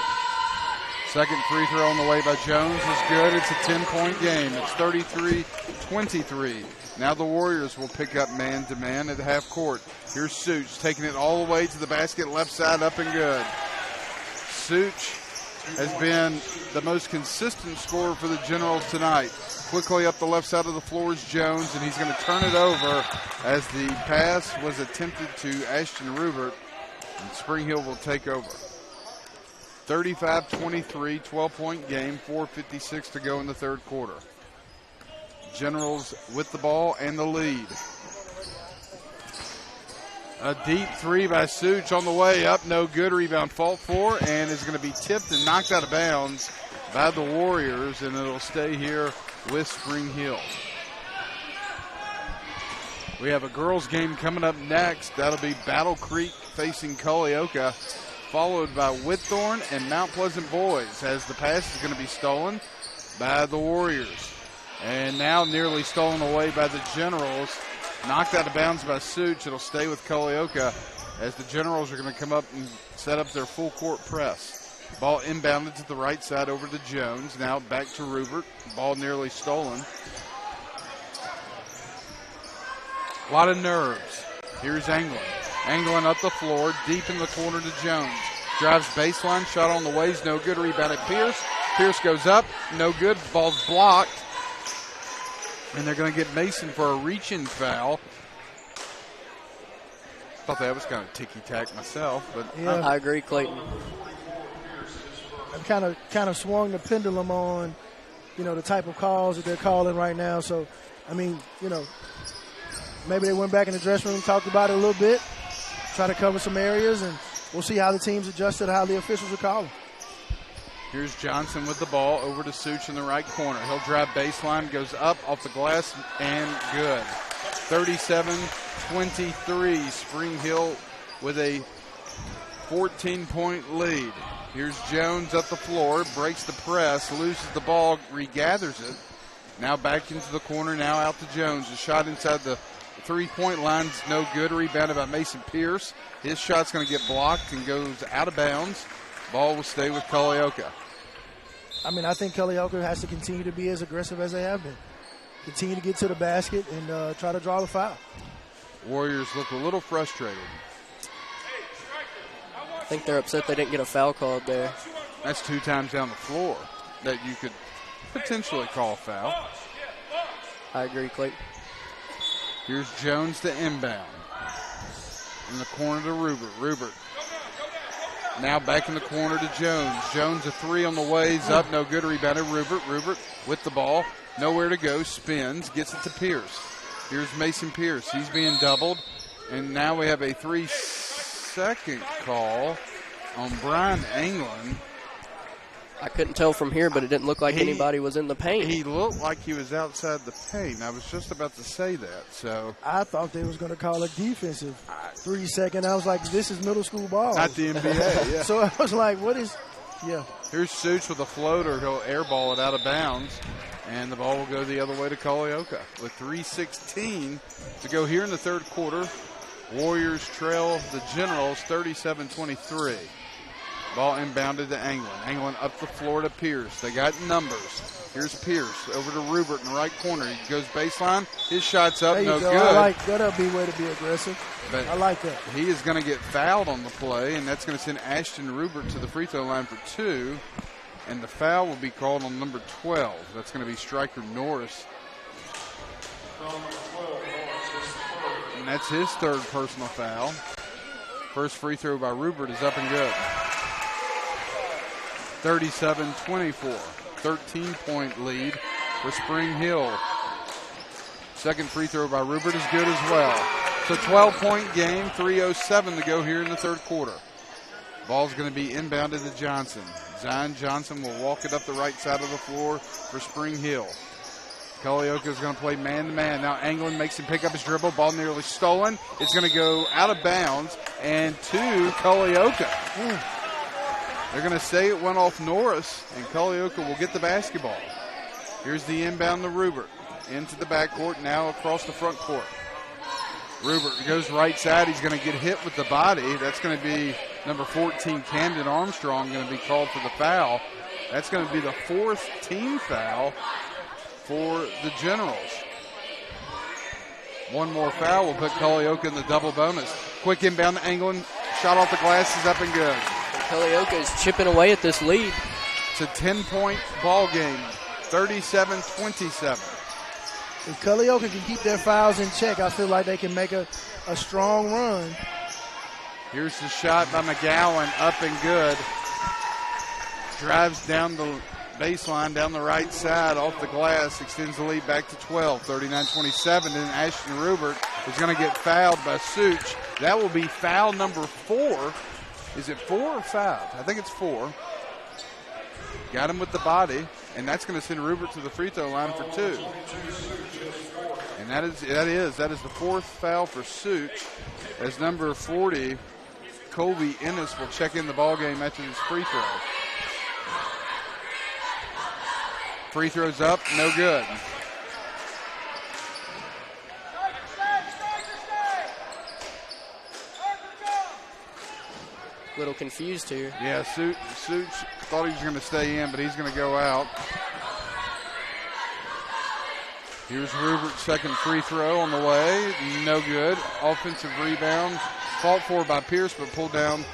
Second free throw on the way by Jones is good. It's a 10-point game. It's 33-23. Now the Warriors will pick up man-to-man at half court. Here's Such taking it all the way to the basket, left side, up and good. Such has been the most consistent scorer for the Generals tonight. Quickly up the left side of the floor is Jones, and he's going to turn it over as the pass was attempted to Ashton Rubert, and Spring Hill will take over. 35-23, 12-point game, 4:56 to go in the third quarter. Generals with the ball and the lead. A deep three by Such on the way up, no good. Rebound fought for, and is going to be tipped and knocked out of bounds by the Warriors, and it'll stay here with Spring Hill. We have a girls game coming up next. That'll be Battle Creek facing Culleoka, followed by Whitthorne and Mount Pleasant boys, as the pass is going to be stolen by the Warriors. And now nearly stolen away by the Generals. Knocked out of bounds by Such. It'll stay with Culleoka as the Generals are going to come up and set up their full court press. Ball inbounded to the right side over to Jones. Now back to Rubert. Ball nearly stolen. A lot of nerves. Here's Anglin. Anglin up the floor, deep in the corner to Jones. Drives baseline, shot on the ways, no good. Rebound at Pierce. Pierce goes up, no good. Ball's blocked. And they're going to get Mason for a reach-in foul. Thought that was kind of ticky-tack myself, but yeah. I agree, Clayton. I've kind of swung the pendulum on, the type of calls that they're calling right now. So, maybe they went back in the dressing room, talked about it a little bit, try to cover some areas, and we'll see how the team's adjusted, how the officials are calling. Here's Johnson with the ball over to Such in the right corner. He'll drive baseline, goes up off the glass, and good. 37-23, Spring Hill with a 14-point lead. Here's Jones up the floor, breaks the press, loses the ball, regathers it. Now back into the corner, now out to Jones. A shot inside the three-point line's no good. Rebounded by Mason Pierce. His shot's going to get blocked and goes out of bounds. Ball will stay with Culleoka. I think Culleoka has to continue to be as aggressive as they have been. Continue to get to the basket and try to draw the foul. Warriors look a little frustrated. I think they're upset they didn't get a foul called there. That's 2 times down the floor that you could potentially call a foul. I agree, Clayton. Here's Jones to inbound. In the corner to Rubert. Rubert now back in the corner to Jones. Jones a three on the ways up, no good. Rebounded Rubert. Rubert with the ball, nowhere to go, spins, gets it to Pierce. Here's Mason Pierce. He's being doubled, and now we have a 3-second call on Brian Anglin. I couldn't tell from here, but it didn't look like anybody was in the paint. He looked like he was outside the paint. I was just about to say that. So I thought they was going to call a defensive 3-second. I was like, this is middle school ball. Not the NBA, yeah. So I was like, what is, yeah. Here's Such with a floater. He'll airball it out of bounds, and the ball will go the other way to Culleoka. With 3:16 to go here in the third quarter, Warriors trail the Generals 37-23. Ball inbounded to Anglin. Anglin up the floor to Pierce. They got numbers. Here's Pierce over to Rubert in the right corner. He goes baseline. His shot's up, no good. I like that'll be a way to be aggressive. But I like that. He is going to get fouled on the play, and that's going to send Ashton Rubert to the free throw line for 2. And the foul will be called on number 12. That's going to be Striker Norris. And that's his third personal foul. First free throw by Rubert is up and good. 37-24, 13-point lead for Spring Hill. Second free throw by Rubert is good as well. So 12-point game, 3:07 to go here in the third quarter. Ball's going to be inbounded to Johnson. Zion Johnson will walk it up the right side of the floor for Spring Hill. Culleoka is going to play man-to-man. Now Anglin makes him pick up his dribble. Ball nearly stolen. It's going to go out of bounds and to Culleoka. They're going to say it went off Norris, and Culleoka will get the basketball. Here's the inbound to Rubert. Into the backcourt, now across the front court. Rubert goes right side. He's going to get hit with the body. That's going to be number 14, Camden Armstrong, going to be called for the foul. That's going to be the 4th team foul for the Generals. One more foul will put Culleoka in the double bonus. Quick inbound to Anglin. Shot off the glass is up and good. Culleoka is chipping away at this lead. It's a 10-point ball game, 37-27. If Culleoka can keep their fouls in check, I feel like they can make a strong run. Here's the shot by McGowan, up and good. Drives down the baseline, down the right side, off the glass, extends the lead back to 12, 39-27. And Ashton Rubert is going to get fouled by Such. That will be foul number 4. Is it 4 or 5? I think it's 4. Got him with the body, and that's going to send Rubert to the free throw line for 2. And that is the 4th foul for Such, as number 40, Colby Ennis, will check in the ball game after this free throw. Free throws up, no good. Little confused here. Yeah, Such thought he was going to stay in, but he's going to go out. Here's Rubert's second free throw on the way. No good. Offensive rebound. Fought for by Pierce, but pulled down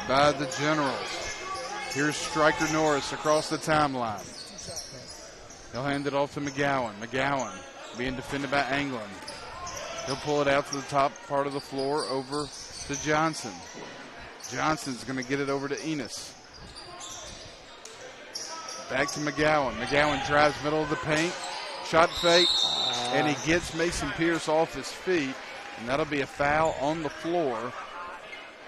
by the Generals. Here's Stryker Norris across the timeline. He'll hand it off to McGowan. McGowan being defended by Anglin. He'll pull it out to the top part of the floor over to Johnson. Johnson's going to get it over to Enos. Back to McGowan. McGowan drives middle of the paint. Shot fake. And he gets Mason Pierce off his feet. And that'll be a foul on the floor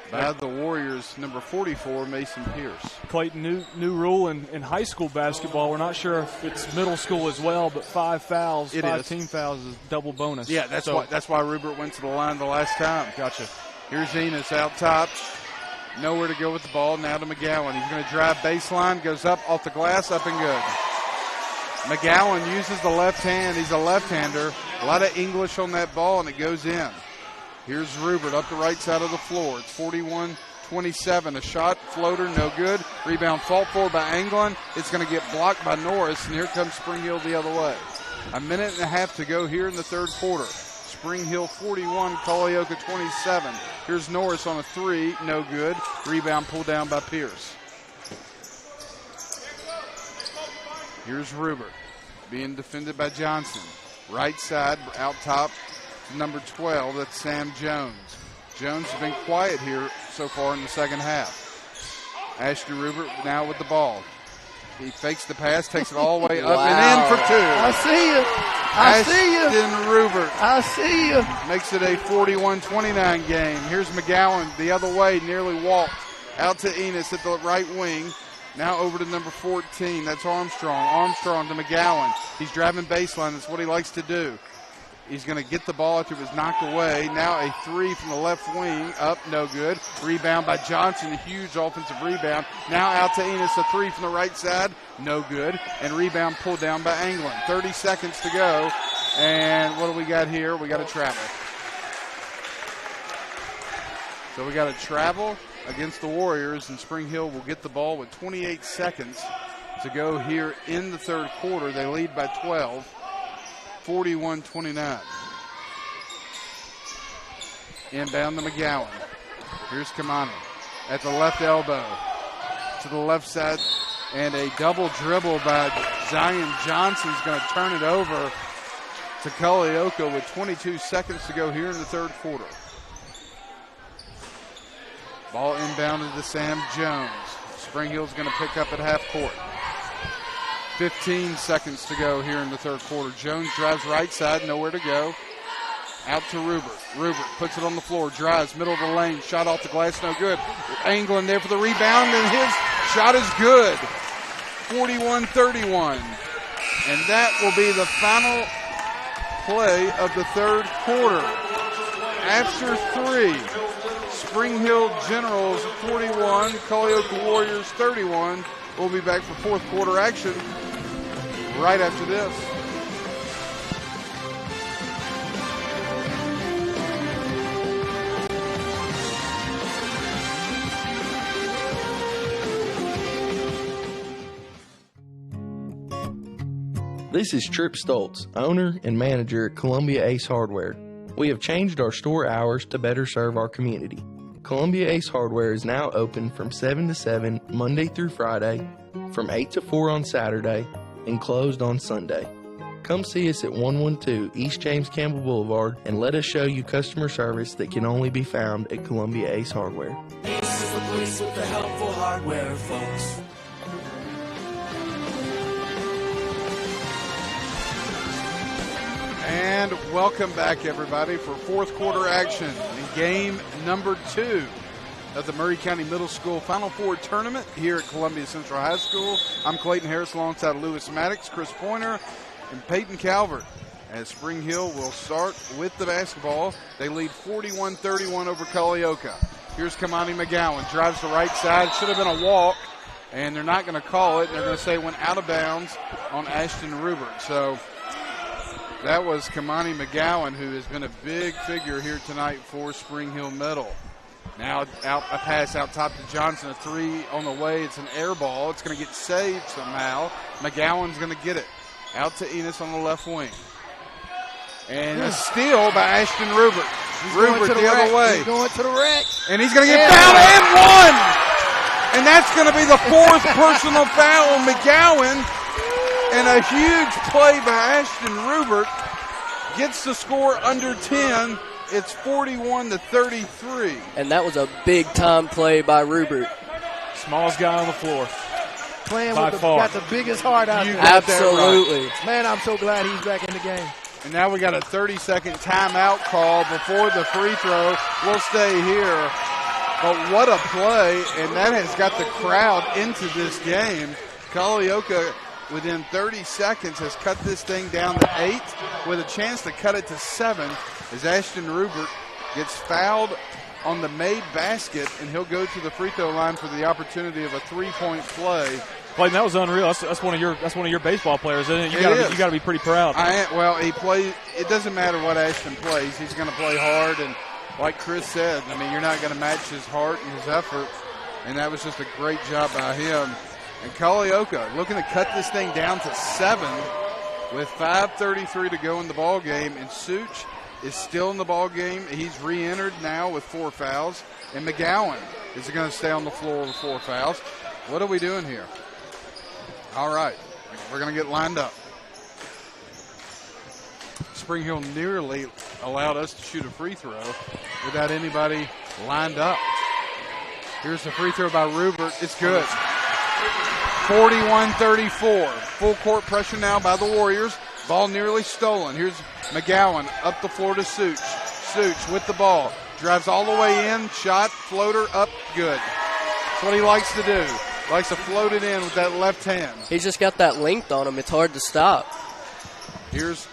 by the Warriors, number 44, Mason Pierce. Clayton, new rule in high school basketball. We're not sure if it's middle school as well, but 5 fouls, team fouls is double bonus. Yeah, that's why Rubert went to the line the last time. Gotcha. Here's Enos out top. Nowhere to go with the ball. Now to McGowan. He's going to drive baseline, goes up off the glass, up and good. McGowan uses the left hand. He's a left-hander. A lot of English on that ball, and it goes in. Here's Rubert up the right side of the floor. It's 41-27. A shot, floater, no good. Rebound fought for by Anglin. It's going to get blocked by Norris, and here comes Spring Hill the other way. A minute and a half to go here in the third quarter. Spring Hill 41, Culleoka 27. Here's Norris on a 3, no good. Rebound pulled down by Pierce. Here's Rubert being defended by Johnson. Right side, out top, number 12, that's Sam Jones. Jones has been quiet here so far in the second half. Ashton Rubert now with the ball. He fakes the pass, takes it all the way up and in for 2. I see you. I see you. Ashton Rubert. I see you. Makes it a 41-29 game. Here's McGowan the other way, nearly walked. Out to Enos at the right wing. Now over to number 14. That's Armstrong. Armstrong to McGowan. He's driving baseline. That's what he likes to do. He's going to get the ball after it was knocked away. Now a 3 from the left wing. Up, no good. Rebound by Johnson. A huge offensive rebound. Now out to Enos. A 3 from the right side. No good. And rebound pulled down by Anglin. 30 seconds to go. And what do we got here? We got a travel. So we got a travel against the Warriors, and Spring Hill will get the ball with 28 seconds to go here in the third quarter. They lead by 12, 41-29. Inbound to McGowan. Here's Kamani at the left elbow to the left side, and a double dribble by Zion Johnson's going to turn it over to Culleoka with 22 seconds to go here in the third quarter. Ball inbounded to Sam Jones. Spring Hill's going to pick up at half court. 15 seconds to go here in the third quarter. Jones drives right side, nowhere to go. Out to Rubert. Rubert puts it on the floor, drives middle of the lane, shot off the glass, no good. Anglin there for the rebound, and his shot is good. 41-31. And that will be the final play of the third quarter. After 3. Spring Hill Generals 41, Culleoka Warriors 31. We'll be back for fourth quarter action right after this. This is Trip Stoltz, owner and manager at Columbia Ace Hardware. We have changed our store hours to better serve our community. Columbia Ace Hardware is now open from 7 to 7 Monday through Friday, from 8 to 4 on Saturday, and closed on Sunday. Come see us at 112 East James Campbell Boulevard and let us show you customer service that can only be found at Columbia Ace Hardware. Ace is the place with the helpful hardware, folks. And welcome back, everybody, for fourth quarter action in game number 2 of the Maury County Middle School Final Four tournament here at Columbia Central High School. I'm Clayton Harris alongside Lewis Maddox, Chris Pointer, and Peyton Calvert. As Spring Hill will start with the basketball. They lead 41-31 over Culleoka. Here's Kamani McGowan, drives the right side. Should have been a walk, and they're not going to call it. They're going to say it went out of bounds on Ashton Rubert. So that was Kamani McGowan, who has been a big figure here tonight for Spring Hill Middle. Now a pass out top to Johnson, a three on the way. It's an air ball. It's going to get saved somehow. McGowan's going to get it. Out to Enos on the left wing. And a steal by Ashton Rubert. Rubert the other way. He's going to the rack. And he's going to get fouled and one. And that's going to be the 4th personal foul on McGowan. And a huge play by Ashton Rubert gets the score under 10. It's 41-33. And that was a big-time play by Rubert. Smallest guy on the floor. Playing by with far. Got the biggest heart out there. Absolutely. Man, I'm so glad he's back in the game. And now we got a 30-second timeout call before the free throw. We'll stay here. But what a play, and that has got the crowd into this game. Culleoka, within 30 seconds, has cut this thing down to 8 with a chance to cut it to 7 as Ashton Rubert gets fouled on the made basket, and he'll go to the free throw line for the opportunity of a 3-point play. Clayton, that was unreal. That's one of your baseball players, isn't it? You got to be pretty proud. He plays. It doesn't matter what Ashton plays; he's going to play hard. And like Chris said, I mean, you're not going to match his heart and his effort. And that was just a great job by him. And Culleoka looking to cut this thing down to 7 with 5:33 to go in the ball game. And Such is still in the ball game. He's re-entered now with 4 fouls. And McGowan is going to stay on the floor with 4 fouls. What are we doing here? All right, we're going to get lined up. Spring Hill nearly allowed us to shoot a free throw without anybody lined up. Here's the free throw by Rubert. It's good. 41-34. Full court pressure now by the Warriors. Ball nearly stolen. Here's McGowan up the floor to Such. Such with the ball. Drives all the way in. Shot, floater, up, good. That's what he likes to do. Likes to float it in with that left hand. He's just got that length on him. It's hard to stop. Here's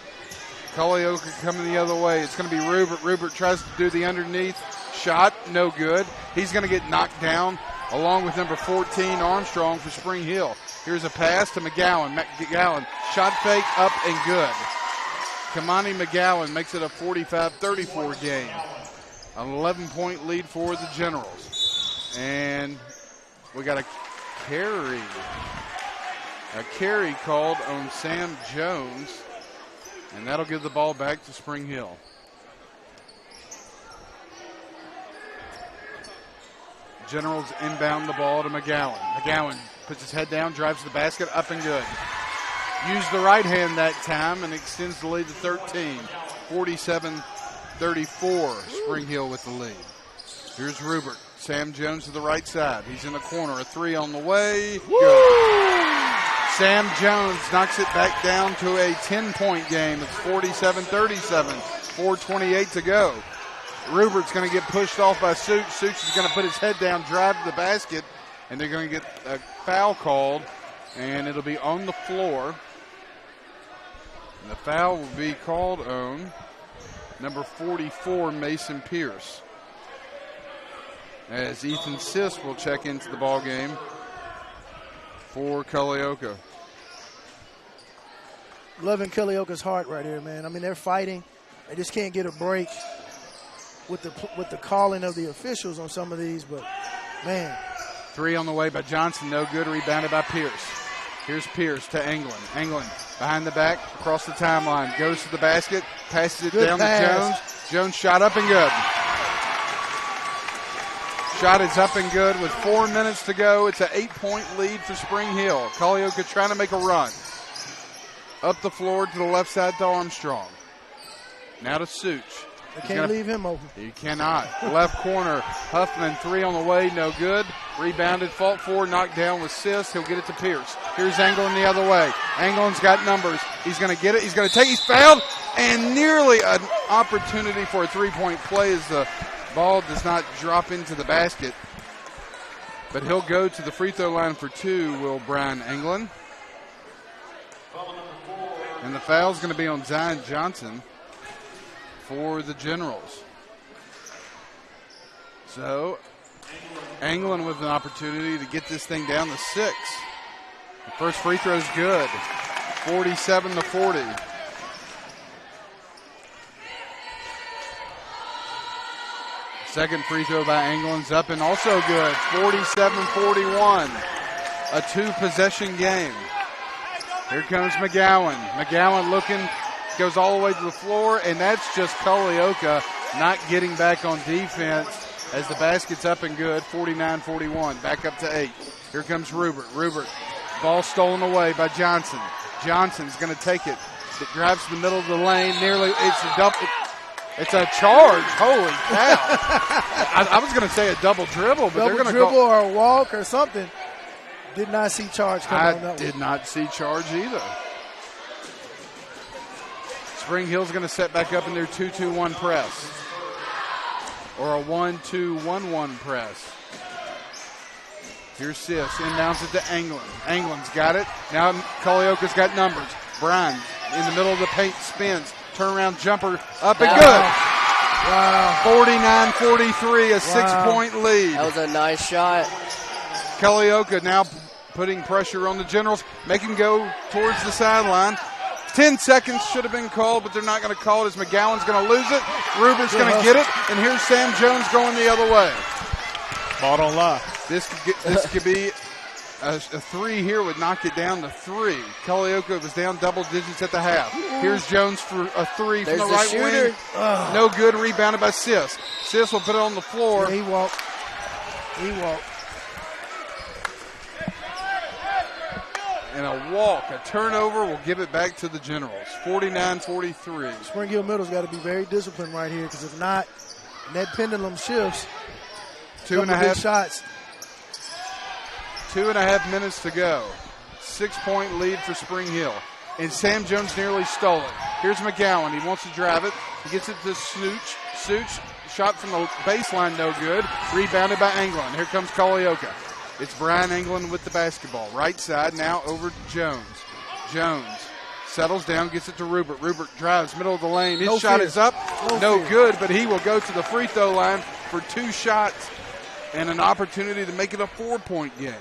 Culleoka coming the other way. It's going to be Rubert. Rubert tries to do the underneath shot. No good. He's going to get knocked down along with number 14, Armstrong, for Spring Hill. Here's a pass to McGowan. McGowan, shot fake, up and good. Kamani McGowan makes it a 45-34 game. An 11-point lead for the Generals. And we got a carry called on Sam Jones, and that'll give the ball back to Spring Hill. Generals inbound the ball to McGowan. McGowan puts his head down, drives to the basket, up and good. Used the right hand that time and extends the lead to 13. 47-34, Spring Hill with the lead. Here's Rubert. Sam Jones to the right side. He's in the corner. A 3 on the way. Good. Sam Jones knocks it back down to a 10-point game. It's 47-37. 4:28 to go. Rubert's going to get pushed off by Such. Such is going to put his head down, drive to the basket, and they're going to get a foul called, and it'll be on the floor. And the foul will be called on number 44, Mason Pierce, as Ethan Sisk will check into the ball game for Culleoka. Loving Culleoka's heart right here, man. I mean, they're fighting. They just can't get a break with the calling of the officials on some of these, but, man. 3 on the way by Johnson, no good, rebounded by Pierce. Here's Pierce to England. England behind the back, across the timeline, goes to the basket, passes it down to Jones. Jones shot up and good. Shot is up and good with 4 minutes to go. It's an 8-point lead for Spring Hill. Culleoka trying to make a run. Up the floor to the left side to Armstrong. Now to Such. They can't leave him open. You cannot. Left corner, Huffman, 3 on the way, no good. Rebounded, fought for, knocked down with Sis. He'll get it to Pierce. Here's Anglin the other way. Anglin's got numbers. He's going to get it. He's going to take. He's fouled, and nearly an opportunity for a 3-point play as the ball does not drop into the basket. But he'll go to the free throw line for 2, will Brian Anglin. And the foul's going to be on Zion Johnson for the Generals. So, Anglin with an opportunity to get this thing down to 6. The first free throw is good. 47-40. Second free throw by Anglin's up and also good. 47-41. A 2-possession game. Here comes McGowan. McGowan looking, goes all the way to the floor, and that's just Culleoka not getting back on defense as the basket's up and good. 49-41. Back up to 8. Here comes Rubert. Rubert, ball stolen away by Johnson. Johnson's going to take it. It drives to the middle of the lane. Nearly, it's a double. It's a charge. Holy cow. I was going to say a double dribble, but they're going to dribble or a walk or something. Did not see charge coming on that one. I did not see charge either. Spring Hill's going to set back up in their 2-2-1 press. Or a 1-2-1-1 press. Here's Sis. Inbounds it to Anglin. Anglin's got it. Now Culleoka's got numbers. Bryan in the middle of the paint spins. Turnaround jumper up and good. Wow. 49-43, a 6-point lead. That was a nice shot. Culleoka now putting pressure on the Generals, make him go towards the sideline. 10 seconds should have been called, but they're not going to call it as McGowan's going to lose it. Rubert's going to get it, and here's Sam Jones going the other way. Ball don't lie. This could be a 3 here would knock it down to 3. Culleoka was down double digits at the half. Here's Jones for a 3 from the right wing. No good, rebounded by Sis. Sis will put it on the floor. Yeah, he walked. And a walk, a turnover will give it back to the Generals. 49-43. Spring Hill Middle's got to be very disciplined right here, because if not, that pendulum shifts. 2.5 shots. 2.5 minutes to go. 6-point lead for Spring Hill. And Sam Jones nearly stole it. Here's McGowan. He wants to drive it. He gets it to Such. Such, shot from the baseline, no good. Rebounded by Anglin. Here comes Culleoka. It's Brian Anglin with the basketball. Right side now over to Jones. Jones settles down, gets it to Rubert. Rubert drives, middle of the lane. His shot is up. No good, but he will go to the free throw line for 2 shots and an opportunity to make it a 4-point game.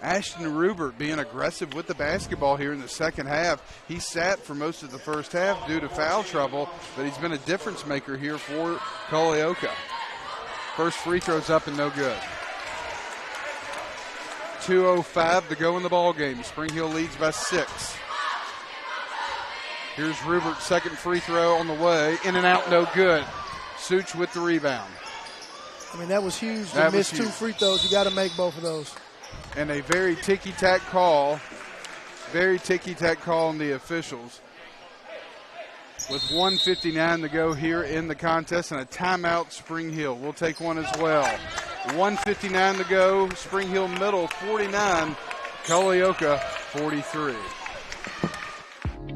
Ashton Rubert being aggressive with the basketball here in the second half. He sat for most of the first half due to foul trouble, but he's been a difference maker here for Culleoka. First free throw's up and no good. 2:05 to go in the ball game. Spring Hill leads by 6. Here's Rubert's second free throw on the way. In and out, no good. Such with the rebound. I mean, that was huge. They missed 2 free throws. You got to make both of those. And a very ticky-tack call. Very ticky-tack call on the officials. With 1:59 to go here in the contest and a timeout, Spring Hill. We'll take one as well. 1:59 to go. Spring Hill Middle 49, Culleoka 43.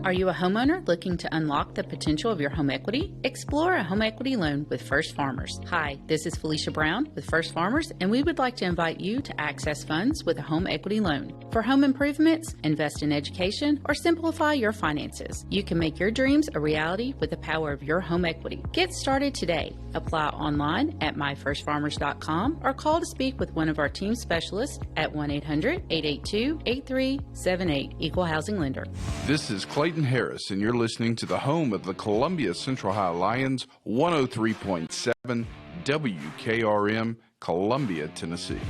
Are you a homeowner looking to unlock the potential of your home equity? Explore a home equity loan with First Farmers. Hi, this is Felicia Brown with First Farmers, and we would like to invite you to access funds with a home equity loan. For home improvements, invest in education, or simplify your finances, you can make your dreams a reality with the power of your home equity. Get started today. Apply online at myfirstfarmers.com or call to speak with one of our team specialists at 1-800-882-8378. Equal Housing Lender. This is Clayton Harris, and you're listening to the home of the Columbia Central High Lions, 103.7 WKRM, Columbia, Tennessee.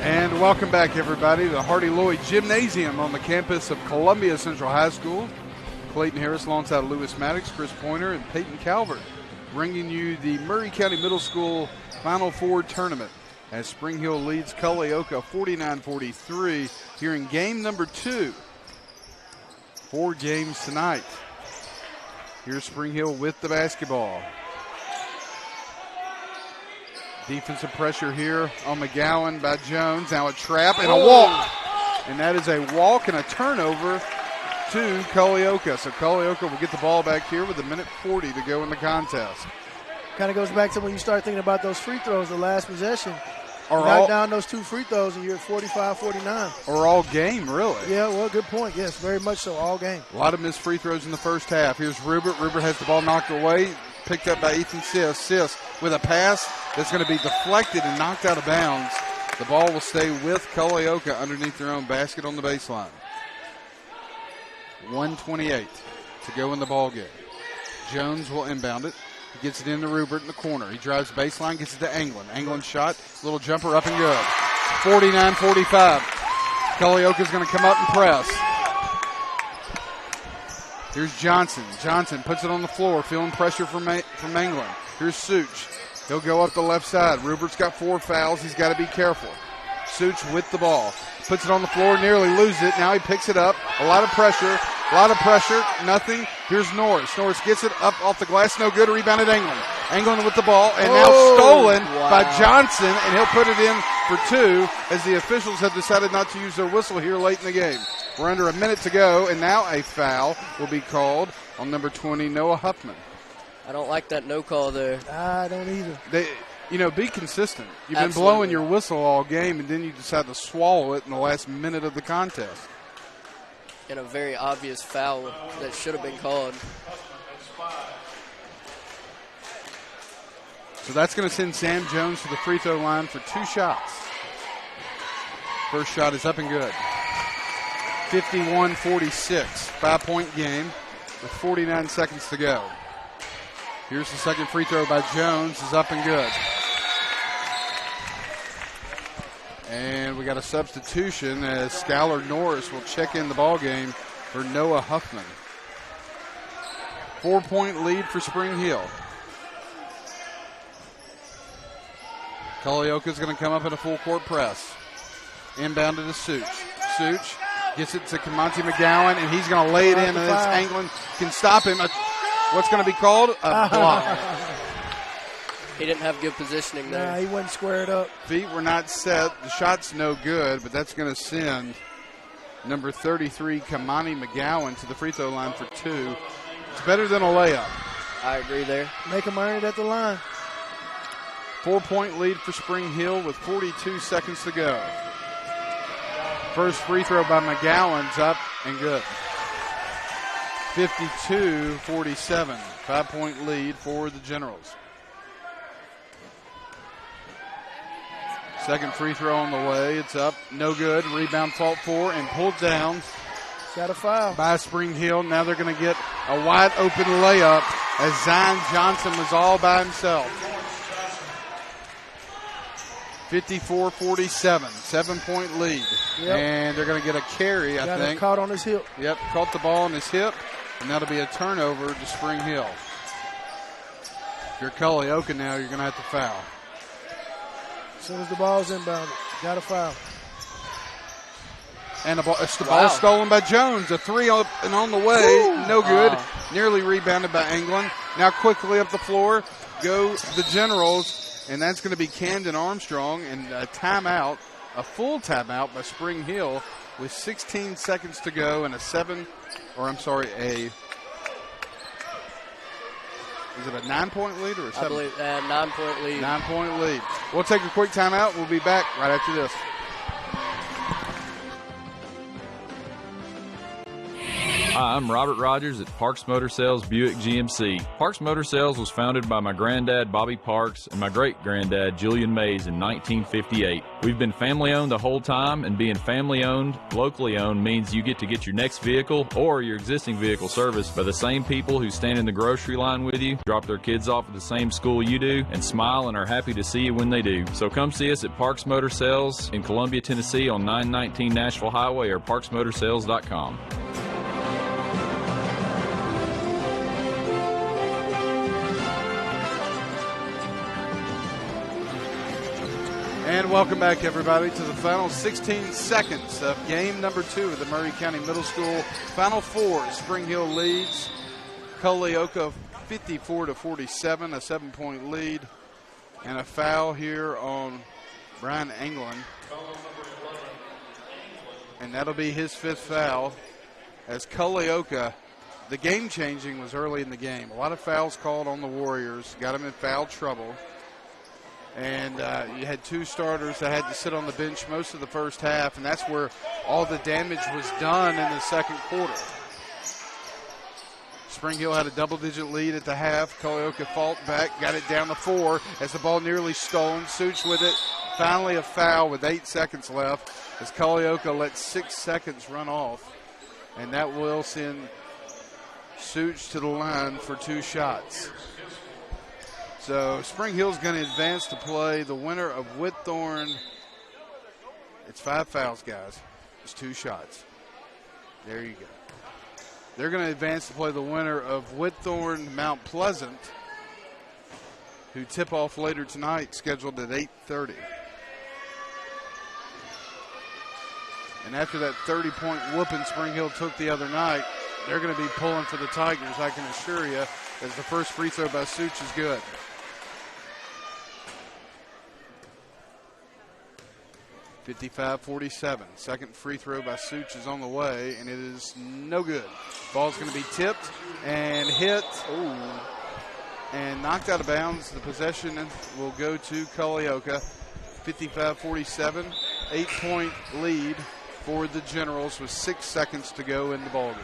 And welcome back, everybody, to the Hardy Lloyd Gymnasium on the campus of Columbia Central High School. Clayton Harris alongside Lewis Maddox, Chris Pointer, and Peyton Calvert, bringing you the Maury County Middle School Final Four tournament as Spring Hill leads Culleoka 49-43 here in game number 2. 4 games tonight. Here's Spring Hill with the basketball. Defensive pressure here on McGowan by Jones. Now a trap and a walk. And that is a walk and a turnover to Culleoka. So Culleoka will get the ball back here with 1:40 to go in the contest. Kind of goes back to when you start thinking about those free throws, the last possession. Or knock down those 2 free throws and you're at 45-49. Or all game, really. Yeah, well, good point. Yes, very much so, all game. A lot of missed free throws in the first half. Here's Rubert. Rubert has the ball knocked away, picked up by Ethan Sis. Sis with a pass that's going to be deflected and knocked out of bounds. The ball will stay with Culleoka underneath their own basket on the baseline. 1:28 to go in the ball game. Jones will inbound it. He gets it into Rubert in the corner. He drives baseline, gets it to Anglin. Anglin's shot, little jumper up and good. 49-45. Culleoka's going to come up and press. Here's Johnson. Johnson puts it on the floor, feeling pressure from Anglin. Here's Such. He'll go up the left side. Rubert's got 4 fouls. He's got to be careful. Such with the ball. Puts it on the floor, nearly loses it. Now he picks it up. A lot of pressure. Nothing. Here's Norris. Norris gets it up off the glass. No good. Rebounded Anglin. Anglin with the ball. And now stolen by Johnson. And he'll put it in for 2 as the officials have decided not to use their whistle here late in the game. We're under a minute to go. And now a foul will be called on number 20, Noah Huffman. I don't like that no call there. I don't either. Be consistent. You've been blowing your whistle all game, and then you decide to swallow it in the last minute of the contest. And a very obvious foul that should have been called. So that's going to send Sam Jones to the free throw line for 2 shots. First shot is up and good. 51-46, 5-point game with 49 seconds to go. Here's the second free throw by Jones, is up and good. And we got a substitution as Skylar Norris will check in the ball game for Noah Huffman. 4-point lead for Spring Hill. Culleoka's going to come up in a full court press. Inbounded to Such. Such gets it to Monty McGowan, and he's going to lay it in, and this Anglin can stop him. What's going to be called? A block. He didn't have good positioning there. Nah, he wasn't squared up. Feet were not set. The shot's no good, but that's going to send number 33, Kamani McGowan, to the free throw line for 2. It's better than a layup. I agree there. Make him earn it at the line. 4-point lead for Spring Hill with 42 seconds to go. First free throw by McGowan's up and good. 52-47, 5-point lead for the Generals. Second free throw on the way. It's up, no good. Rebound fought for and pulled down. Got a foul. By Spring Hill. Now they're going to get a wide open layup as Zion Johnson was all by himself. 54-47, 7-point lead. Yep. And they're going to get a carry, I think. Caught on his hip. Yep, caught the ball on his hip. And that'll be a turnover to Spring Hill. If you're Culleoka now, you're going to have to foul. As soon as the ball's inbounded, got a foul. And the ball stolen by Jones. A 3 up and on the way. No good. Wow. Nearly rebounded by Anglin. Now quickly up the floor go the Generals. And that's going to be Camden Armstrong. And a timeout, a full timeout by Spring Hill with 16 seconds to go and is it a 9-point lead or a 7? I believe 9-point lead. 9-point lead. We'll take a quick timeout. We'll be back right after this. Hi, I'm Robert Rogers at Parks Motor Sales Buick GMC. Parks Motor Sales was founded by my granddad, Bobby Parks, and my great-granddad, Julian Mays, in 1958. We've been family-owned the whole time, and being family-owned, locally owned, means you get to get your next vehicle or your existing vehicle serviced by the same people who stand in the grocery line with you, drop their kids off at the same school you do, and smile and are happy to see you when they do. So come see us at Parks Motor Sales in Columbia, Tennessee on 919 Nashville Highway or parksmotorsales.com. And welcome back, everybody, to the final 16 seconds of game number 2 of the Maury County Middle School Final Four. Spring Hill leads Culleoka 54-47, a 7-point lead, and a foul here on Brian Anglin. And that'll be his 5th foul as Culleoka, the game-changing was early in the game. A lot of fouls called on the Warriors, got them in foul trouble. And you had 2 starters that had to sit on the bench most of the first half, and that's where all the damage was done in the second quarter. Spring Hill had a double-digit lead at the half. Culleoka fought back, got it down to 4 as the ball nearly stolen. Such with it. Finally a foul with 8 seconds left as Culleoka let 6 seconds run off. And that will send Such to the line for 2 shots. So Spring Hill's going to advance to play the winner of Whitthorne. It's 5 fouls, guys. It's 2 shots. There you go. They're going to advance to play the winner of Whitthorne Mount Pleasant, who tip off later tonight, scheduled at 8:30. And after that 30-point whooping Spring Hill took the other night, they're going to be pulling for the Tigers, I can assure you, as the first free throw by Such is good. (55-47). Second free throw by Such is on the way, and it is no good. Ball's going to be tipped and hit. Ooh. And knocked out of bounds. The possession will go to Culleoka. 55-47. 8-point lead for the Generals with 6 seconds to go in the ballgame.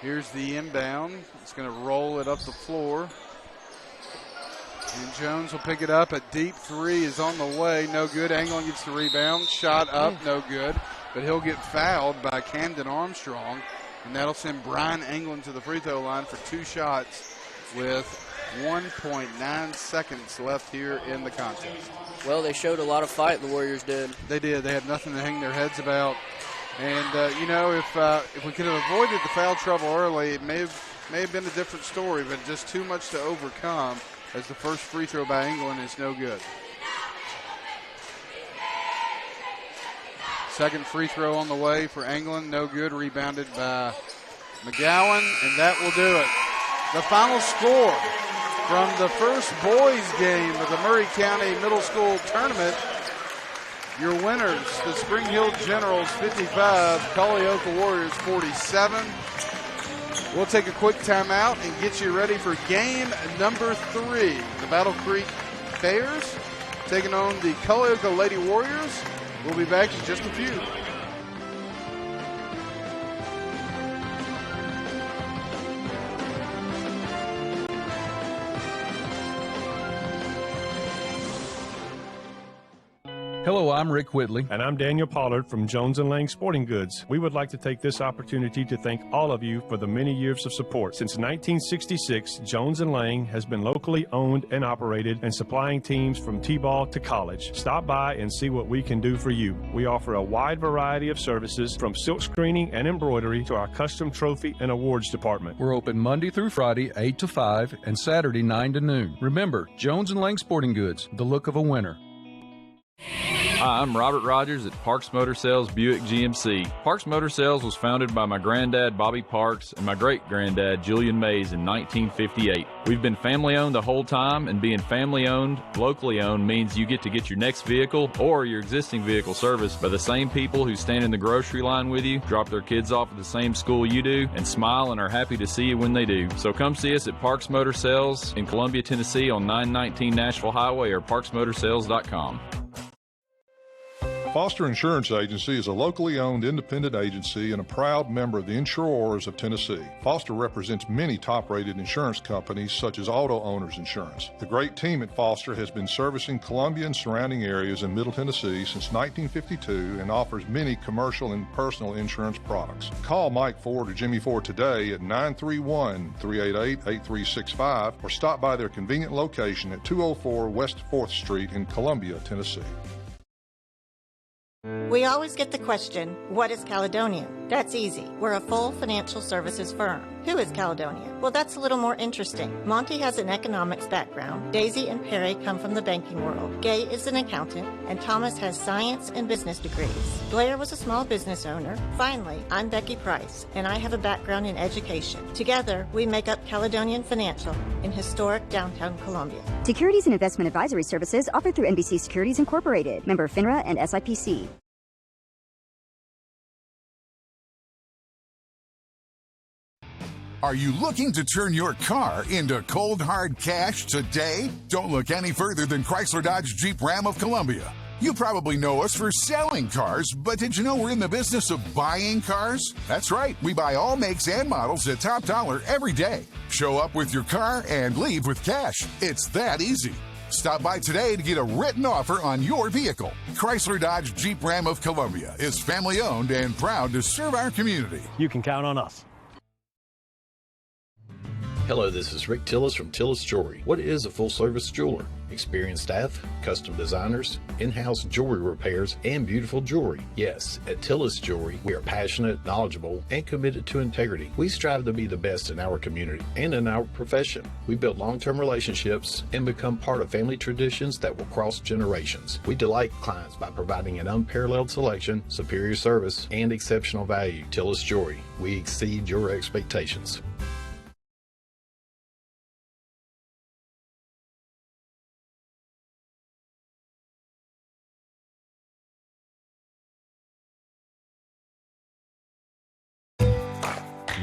Here's the inbound. It's going to roll it up the floor. And Jones will pick it up. A deep 3 is on the way. No good. Anglin gets the rebound. Shot up. No good. But he'll get fouled by Camden Armstrong. And that'll send Brian Anglin to the free throw line for 2 shots with 1.9 seconds left here in the contest. Well, they showed a lot of fight, the Warriors did. They did. They had nothing to hang their heads about. And, if we could have avoided the foul trouble early, it may have been a different story, but just too much to overcome as the first free throw by Anglin is no good. Second free throw on the way for Anglin, no good, rebounded by McGowan, and that will do it. The final score from the first boys game of the Maury County Middle School Tournament. Your winners, the Spring Hill Generals 55, Culleoka Warriors 47. We'll take a quick timeout and get you ready for game number 3. The Battle Creek Bears taking on the Culleoka Lady Warriors. We'll be back in just a few. Hello, I'm Rick Whitley. And I'm Daniel Pollard from Jones & Lang Sporting Goods. We would like to take this opportunity to thank all of you for the many years of support. Since 1966, Jones & Lang has been locally owned and operated and supplying teams from T-ball to college. Stop by and see what we can do for you. We offer a wide variety of services from silk screening and embroidery to our custom trophy and awards department. We're open Monday through Friday, 8 to 5, and Saturday, 9 to noon. Remember, Jones & Lang Sporting Goods, the look of a winner. Hi, I'm Robert Rogers at Parks Motor Sales Buick GMC. Parks Motor Sales was founded by my granddad, Bobby Parks, and my great-granddad, Julian Mays, in 1958. We've been family-owned the whole time, and being family-owned, locally-owned means you get to get your next vehicle or your existing vehicle serviced by the same people who stand in the grocery line with you, drop their kids off at the same school you do, and smile and are happy to see you when they do. So come see us at Parks Motor Sales in Columbia, Tennessee on 919 Nashville Highway or parksmotorsales.com. Foster Insurance Agency is a locally owned independent agency and a proud member of the Insurers of Tennessee. Foster represents many top-rated insurance companies such as Auto Owners Insurance. The great team at Foster has been servicing Columbia and surrounding areas in Middle Tennessee since 1952 and offers many commercial and personal insurance products. Call Mike Ford or Jimmy Ford today at 931-388-8365 or stop by their convenient location at 204 West 4th Street in Columbia, Tennessee. We always get the question, what is Caledonia? That's easy. We're a full financial services firm. Who is Caledonia? Well, that's a little more interesting. Monty has an economics background. Daisy and Perry come from the banking world. Gay is an accountant, and Thomas has science and business degrees. Blair was a small business owner. Finally, I'm Becky Price, and I have a background in education. Together, we make up Caledonian Financial in historic downtown Columbia. Securities and investment advisory services offered through NBC Securities Incorporated, member FINRA and SIPC. Are you looking to turn your car into cold, hard cash today? Don't look any further than Chrysler Dodge Jeep Ram of Columbia. You probably know us for selling cars, but did you know we're in the business of buying cars? That's right, we buy all makes and models at top dollar every day. Show up with your car and leave with cash. It's that easy. Stop by today to get a written offer on your vehicle. Chrysler Dodge Jeep Ram of Columbia is family owned and proud to serve our community. You can count on us. Hello, this is Rick Tillis from Tillis Jewelry. What is a full-service jeweler? Experienced staff, custom designers, in-house jewelry repairs, and beautiful jewelry. Yes, at Tillis Jewelry, we are passionate, knowledgeable, and committed to integrity. We strive to be the best in our community and in our profession. We build long-term relationships and become part of family traditions that will cross generations. We delight clients by providing an unparalleled selection, superior service, and exceptional value. Tillis Jewelry, we exceed your expectations.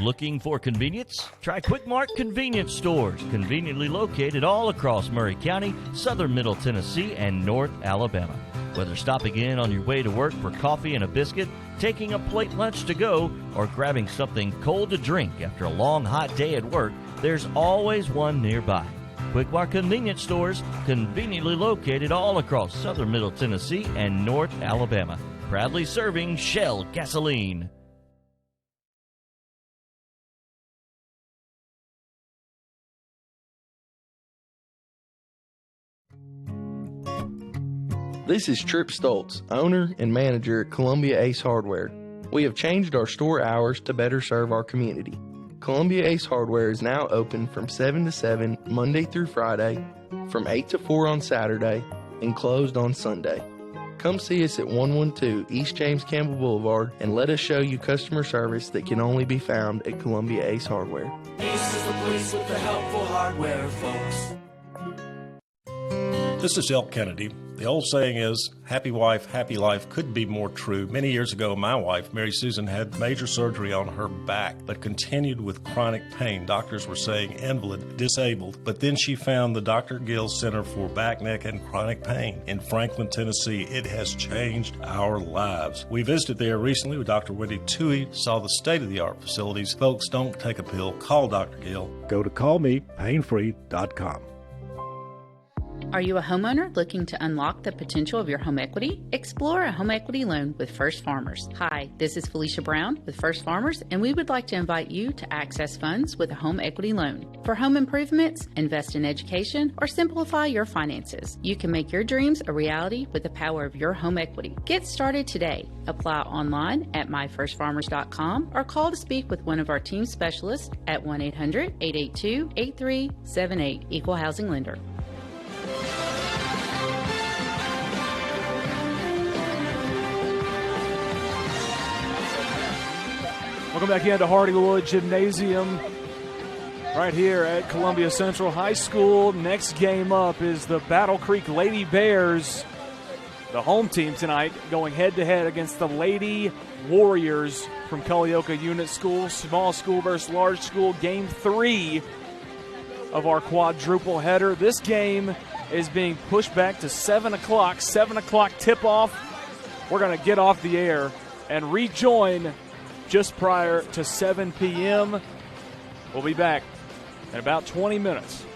Looking for convenience? Try Quick Mart convenience stores, conveniently located all across Maury County, southern Middle Tennessee, and North Alabama. Whether stopping in on your way to work for coffee and a biscuit, taking a plate lunch to go, or grabbing something cold to drink after a long, hot day at work, there's always one nearby. Quick Mart convenience stores, conveniently located all across southern Middle Tennessee and North Alabama. Proudly serving Shell gasoline. This is Trip Stoltz, owner and manager at Columbia Ace Hardware. We have changed our store hours to better serve our community. Columbia Ace Hardware is now open from 7 to 7 Monday through Friday, from 8 to 4 on Saturday, and closed on Sunday. Come see us at 112 East James Campbell Boulevard and let us show you customer service that can only be found at Columbia Ace Hardware. Ace is the place with the helpful hardware, folks. This is Elk Kennedy. The old saying is, happy wife, happy life could be more true. Many years ago, my wife, Mary Susan, had major surgery on her back, but continued with chronic pain. Doctors were saying invalid, disabled. But then she found the Dr. Gill Center for Back, Neck, and Chronic Pain in Franklin, Tennessee. It has changed our lives. We visited there recently with Dr. Wendy Toohey, saw the state-of-the-art facilities. Folks, don't take a pill. Call Dr. Gill. Go to callmepainfree.com. Are you a homeowner looking to unlock the potential of your home equity? Explore a home equity loan with First Farmers. Hi, this is Felicia Brown with First Farmers, and we would like to invite you to access funds with a home equity loan. For home improvements, invest in education, or simplify your finances, you can make your dreams a reality with the power of your home equity. Get started today. Apply online at myfirstfarmers.com or call to speak with one of our team specialists at 1-800-882-8378. Equal Housing Lender. Welcome back into Hardywood Gymnasium right here at Columbia Central High School. Next game up is the Battle Creek Lady Bears, the home team tonight, going head-to-head against the Lady Warriors from Culleoka Unit School. Small school versus large school, game 3 of our quadruple header. This game is being pushed back to 7 o'clock. 7 o'clock tip-off. We're going to get off the air and rejoin just prior to 7 p.m. We'll be back in about 20 minutes.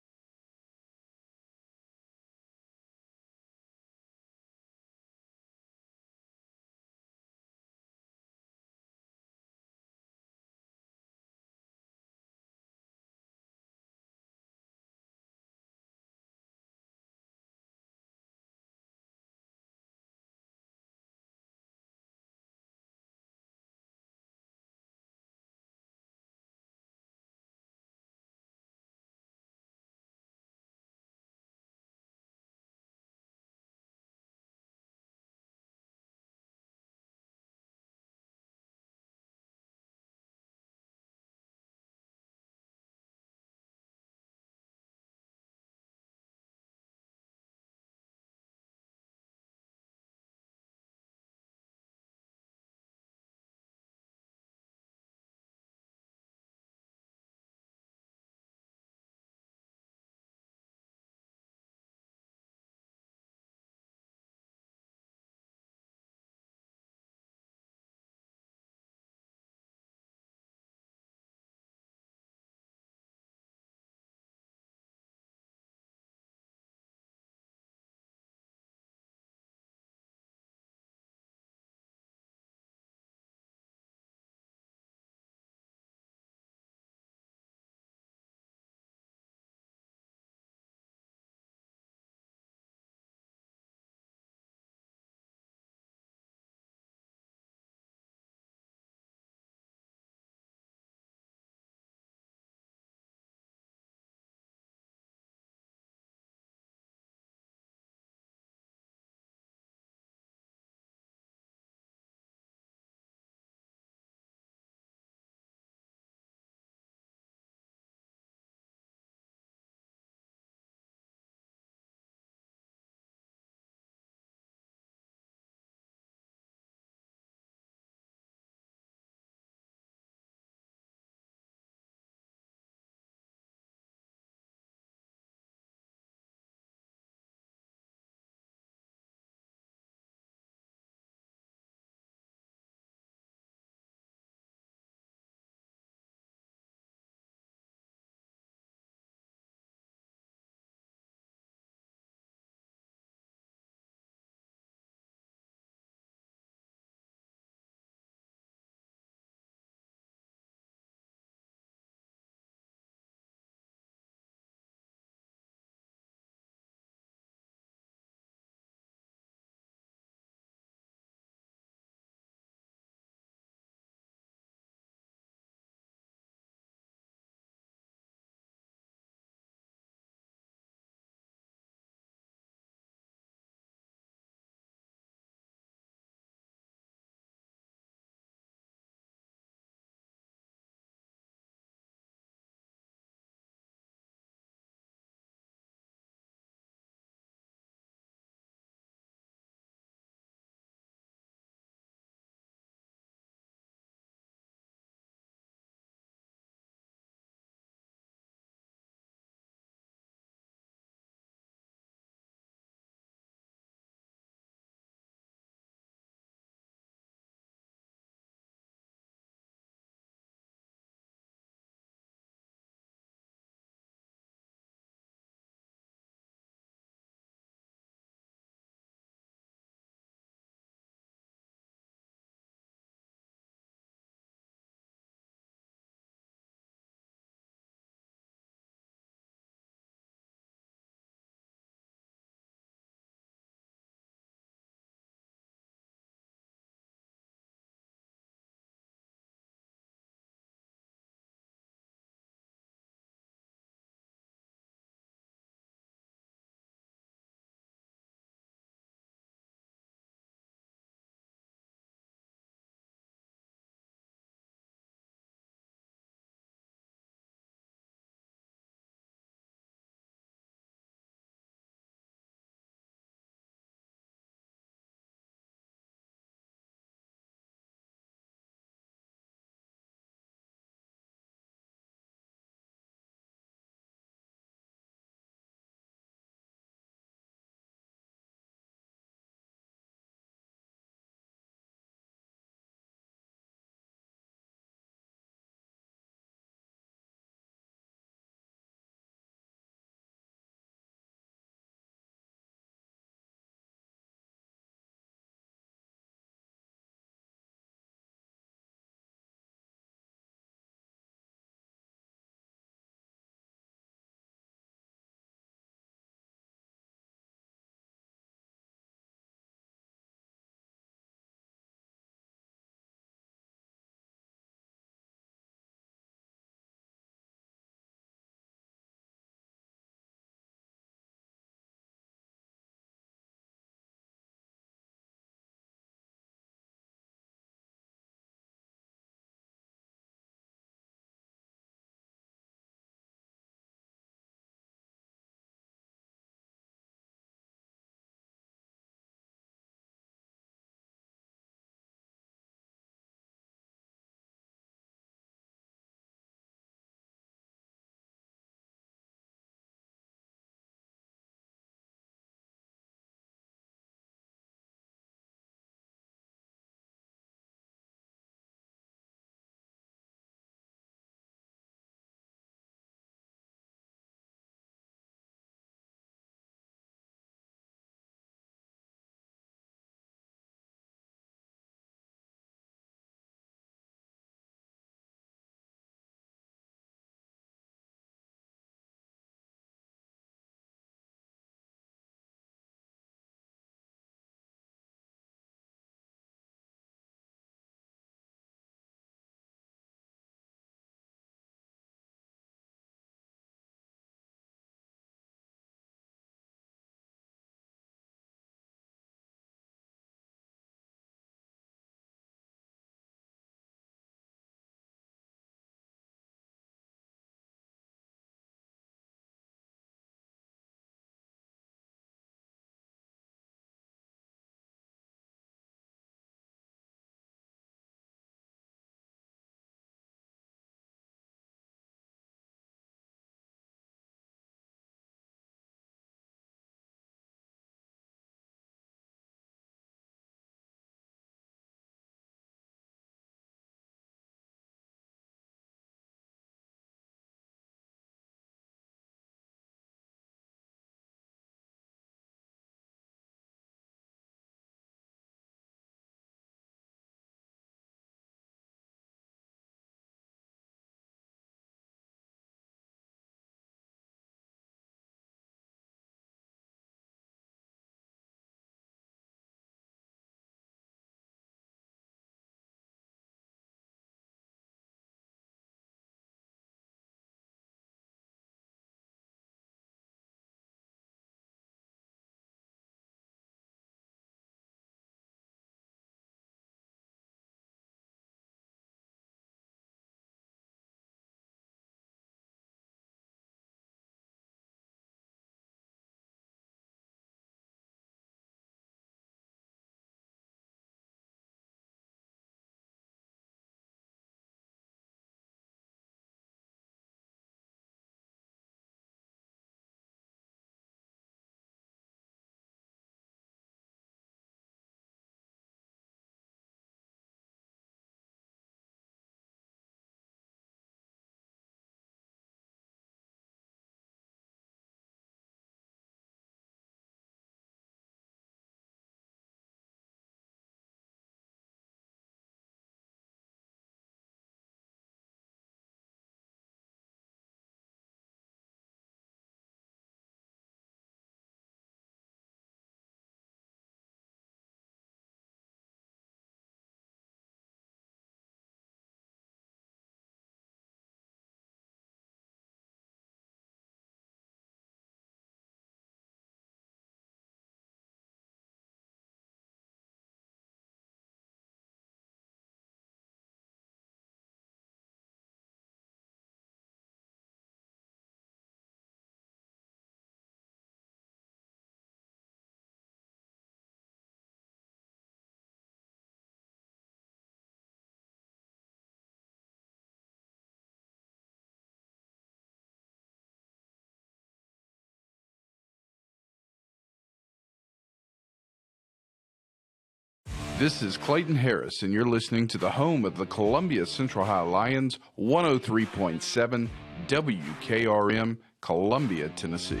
This is Clayton Harris, and you're listening to the home of the Columbia Central High Lions, 103.7 WKRM, Columbia, Tennessee.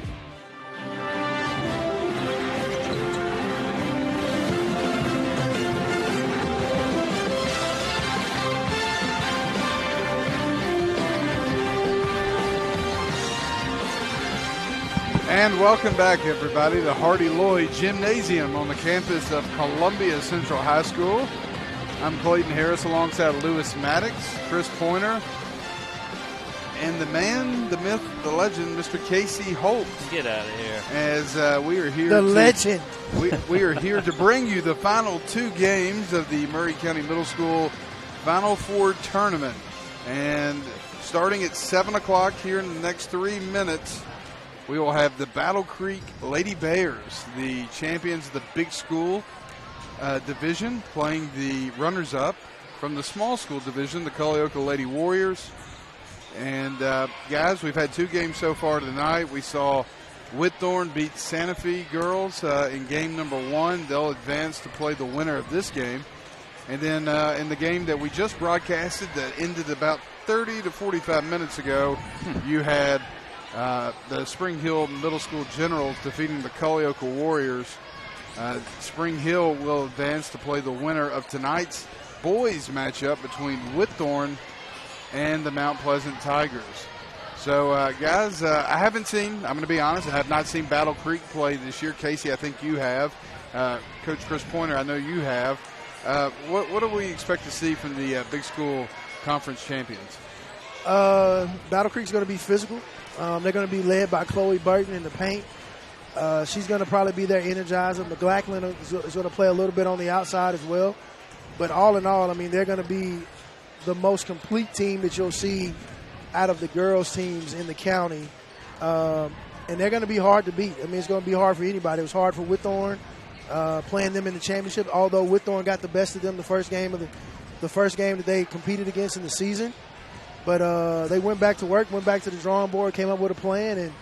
And welcome back, everybody, to Hardy Lloyd Gymnasium on the campus of Columbia Central High School. I'm Clayton Harris alongside Lewis Maddox, Chris Pointer, and the man, the myth, the legend, Mr. Casey Holt. Get out of here. As we are here. The legend. We are here to bring you the final two games of the Maury County Middle School Final Four tournament. And starting at 7 o'clock here in the next 3 minutes, we will have the Battle Creek Lady Bears, the champions of the big school division, playing the runners-up from the small school division, the Culleoka Lady Warriors. And, guys, we've had 2 games so far tonight. We saw Whitthorne beat Santa Fe girls in game number 1. They'll advance to play the winner of this game. And then in the game that we just broadcasted that ended about 30 to 45 minutes ago, you had the Spring Hill Middle School Generals defeating the Culleoka Warriors. Spring Hill will advance to play the winner of tonight's boys matchup between Whitthorne and the Mount Pleasant Tigers. So, guys, I haven't seen, I'm going to be honest, I have not seen Battle Creek play this year. Casey, I think you have. Coach Chris Pointer, I know you have. What do we expect to see from the big school conference champions? Battle Creek's going to be physical. They're going to be led by Chloe Burton in the paint. She's going to probably be their energizer. McLachlan is going to play a little bit on the outside as well. But all in all, I mean, they're going to be the most complete team that you'll see out of the girls' teams in the county. And they're going to be hard to beat. I mean, it's going to be hard for anybody. It was hard for Whitthorne playing them in the championship, although Whitthorne got the best of them the first game that they competed against in the season. But they went back to work, went back to the drawing board, came up with a plan, and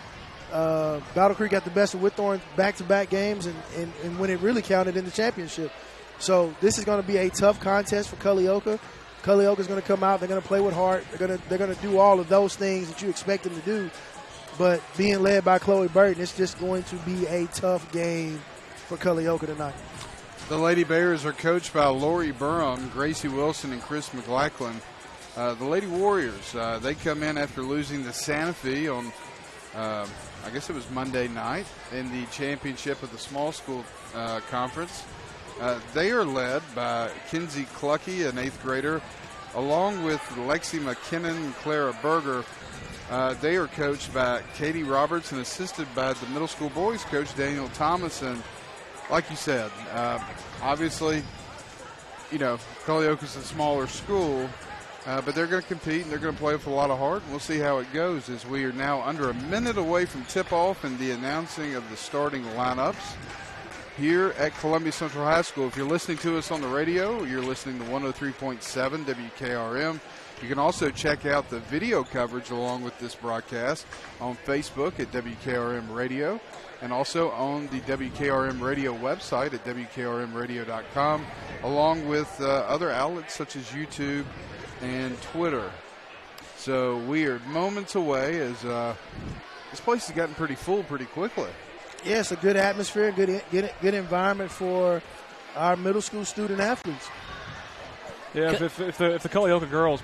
Battle Creek got the best of Whitthorne back-to-back games and when it really counted in the championship. So this is going to be a tough contest for Culleoka. Culleoka's going to come out. They're going to play with heart. They're going to do all of those things that you expect them to do. But being led by Chloe Burton, it's just going to be a tough game for Culleoka tonight. The Lady Bears are coached by Lori Burham, Gracie Wilson, and Chris McLachlan. The Lady Warriors, they come in after losing to Santa Fe on, I guess it was Monday night, in the championship of the small school conference. They are led by Kinsey Clucky, an 8th grader, along with Lexi McKinnon and Clara Berger. They are coached by Katie Roberts and assisted by the middle school boys coach Daniel Thomas. And like you said, obviously, you know, Culleoka's a smaller school, but they're going to compete and they're going to play with a lot of heart. And we'll see how it goes as we are now under a minute away from tip-off and the announcing of the starting lineups here at Columbia Central High School. If you're listening to us on the radio, you're listening to 103.7 WKRM. You can also check out the video coverage along with this broadcast on Facebook at WKRM Radio and also on the WKRM Radio website at WKRMradio.com, along with other outlets such as YouTube and Twitter. So we are moments away as this place has gotten pretty full pretty quickly. Yeah, it's a good atmosphere, good environment for our middle school student athletes. Yeah, if the Culleoka girls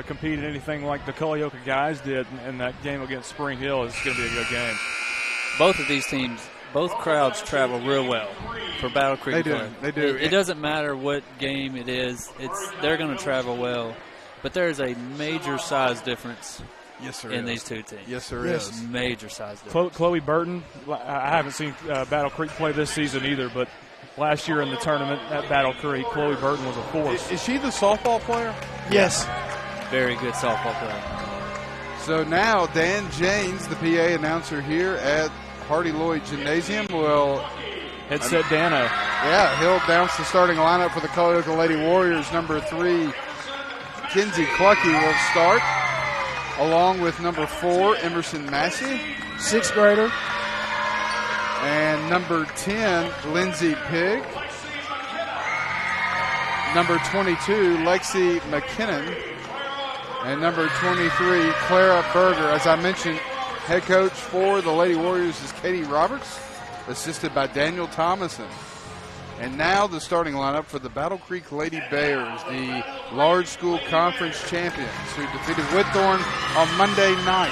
compete in anything like the Culleoka guys did in that game against Spring Hill, it's going to be a good game. Both of these teams, both crowds travel real well for Battle Creek. They do. It doesn't matter what game it is. They're going to travel well. But there is a major size difference in these two teams. Yes, there is. Major size difference. Chloe Burton, I haven't seen Battle Creek play this season either, but last year in the tournament at Battle Creek, Chloe Burton was a force. Is she the softball player? Yes. Very good softball player. So now Dan James, the PA announcer here at Hardy Lloyd Gymnasium, will headset Dano. Yeah, he'll announce the starting lineup for the Culleoka Lady Warriors. Number 3, Kinsey Clucky will start, along with number 4, Emerson Massey, 6th grader, and number 10, Lindsay Pigg. number 22, Lexi McKinnon, and number 23, Clara Berger. As I mentioned, head coach for the Lady Warriors is Katie Roberts, assisted by Daniel Thomason. And now the starting lineup for the Battle Creek Lady Bears, the large school conference champions who defeated Whitthorne on Monday night.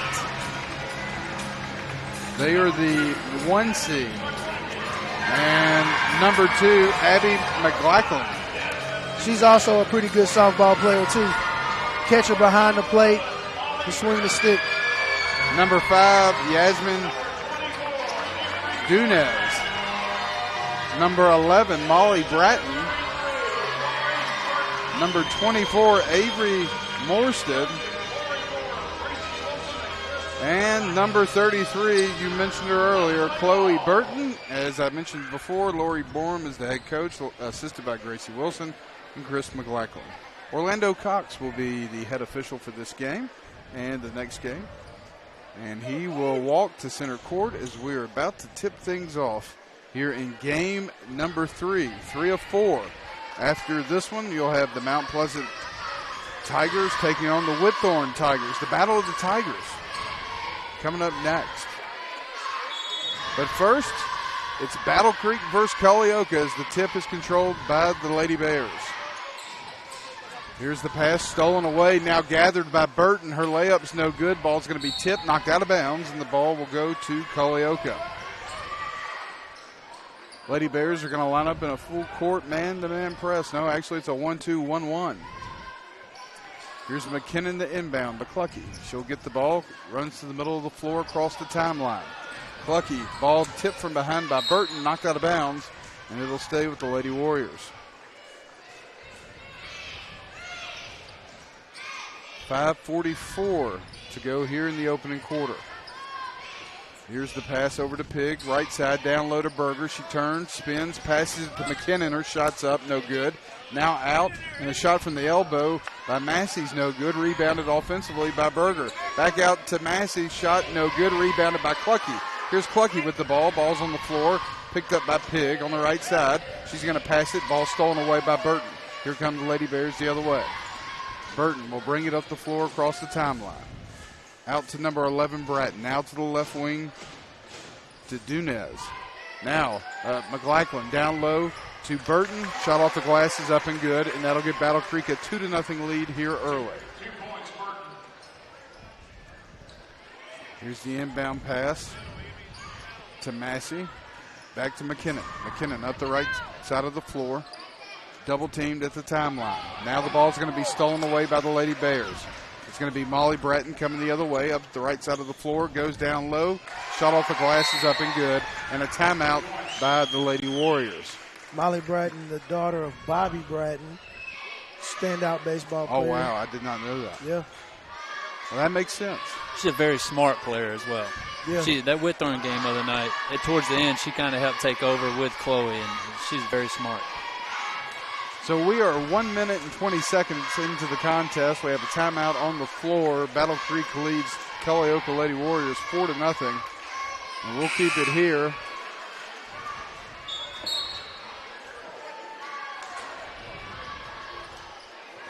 They are the 1 seed. And number 2, Abby McLaughlin. She's also a pretty good softball player, too. Catcher behind the plate, to swing the stick. Number 5, Yasmin Dunez. Number 11, Molly Bratton. Number 24, Avery Morstead. And number 33, you mentioned her earlier, Chloe Burton. As I mentioned before, Lori Bourne is the head coach, assisted by Gracie Wilson and Chris McLaughlin. Orlando Cox will be the head official for this game and the next game. And he will walk to center court as we are about to tip things off here in game number 3 of 4. After this one, you'll have the Mount Pleasant Tigers taking on the Whitthorne Tigers, the Battle of the Tigers, coming up next. But first, it's Battle Creek versus Culleoka as the tip is controlled by the Lady Bears. Here's the pass stolen away, now gathered by Burton. Her layup's no good. Ball's going to be tipped, knocked out of bounds, and the ball will go to Culleoka. Lady Bears are going to line up in a full court man-to-man press. No, actually it's a 1-2-1-1. Here's McKinnon the inbound, McClucky. She'll get the ball, runs to the middle of the floor across the timeline. Clucky, ball tipped from behind by Burton, knocked out of bounds, and it'll stay with the Lady Warriors. 5:44 to go here in the opening quarter. Here's the pass over to Pig, right side, down low to Berger. She turns, spins, passes it to McKinnon. Her shot's up, no good. Now out, and a shot from the elbow by Massey's no good. Rebounded offensively by Berger. Back out to Massey, shot no good. Rebounded by Clucky. Here's Clucky with the ball. Ball's on the floor, picked up by Pig on the right side. She's going to pass it. Ball stolen away by Burton. Here come the Lady Bears the other way. Burton will bring it up the floor across the timeline. Out to number 11, Bratton. Now to the left wing to Dunez. Now, McLaughlin down low to Burton. Shot off the glasses, up and good, and that'll give Battle Creek a 2-0 lead here early. Here's the inbound pass to Massey. Back to McKinnon. McKinnon up the right side of the floor. Double teamed at the timeline. Now the ball's going to be stolen away by the Lady Bears. It's going to be Molly Bratton coming the other way up the right side of the floor. Goes down low. Shot off the glasses, up and good. And a timeout by the Lady Warriors. Molly Bratton, the daughter of Bobby Bratton, standout baseball player. Oh, wow. I did not know that. Yeah. Well, that makes sense. She's a very smart player as well. Yeah. That Whitthorne game of the night, towards the end, she kind of helped take over with Chloe, and she's very smart. So we are 1 minute and 20 seconds into the contest. We have a timeout on the floor. Battle Creek leads Culleoka Lady Warriors 4-0. And we'll keep it here.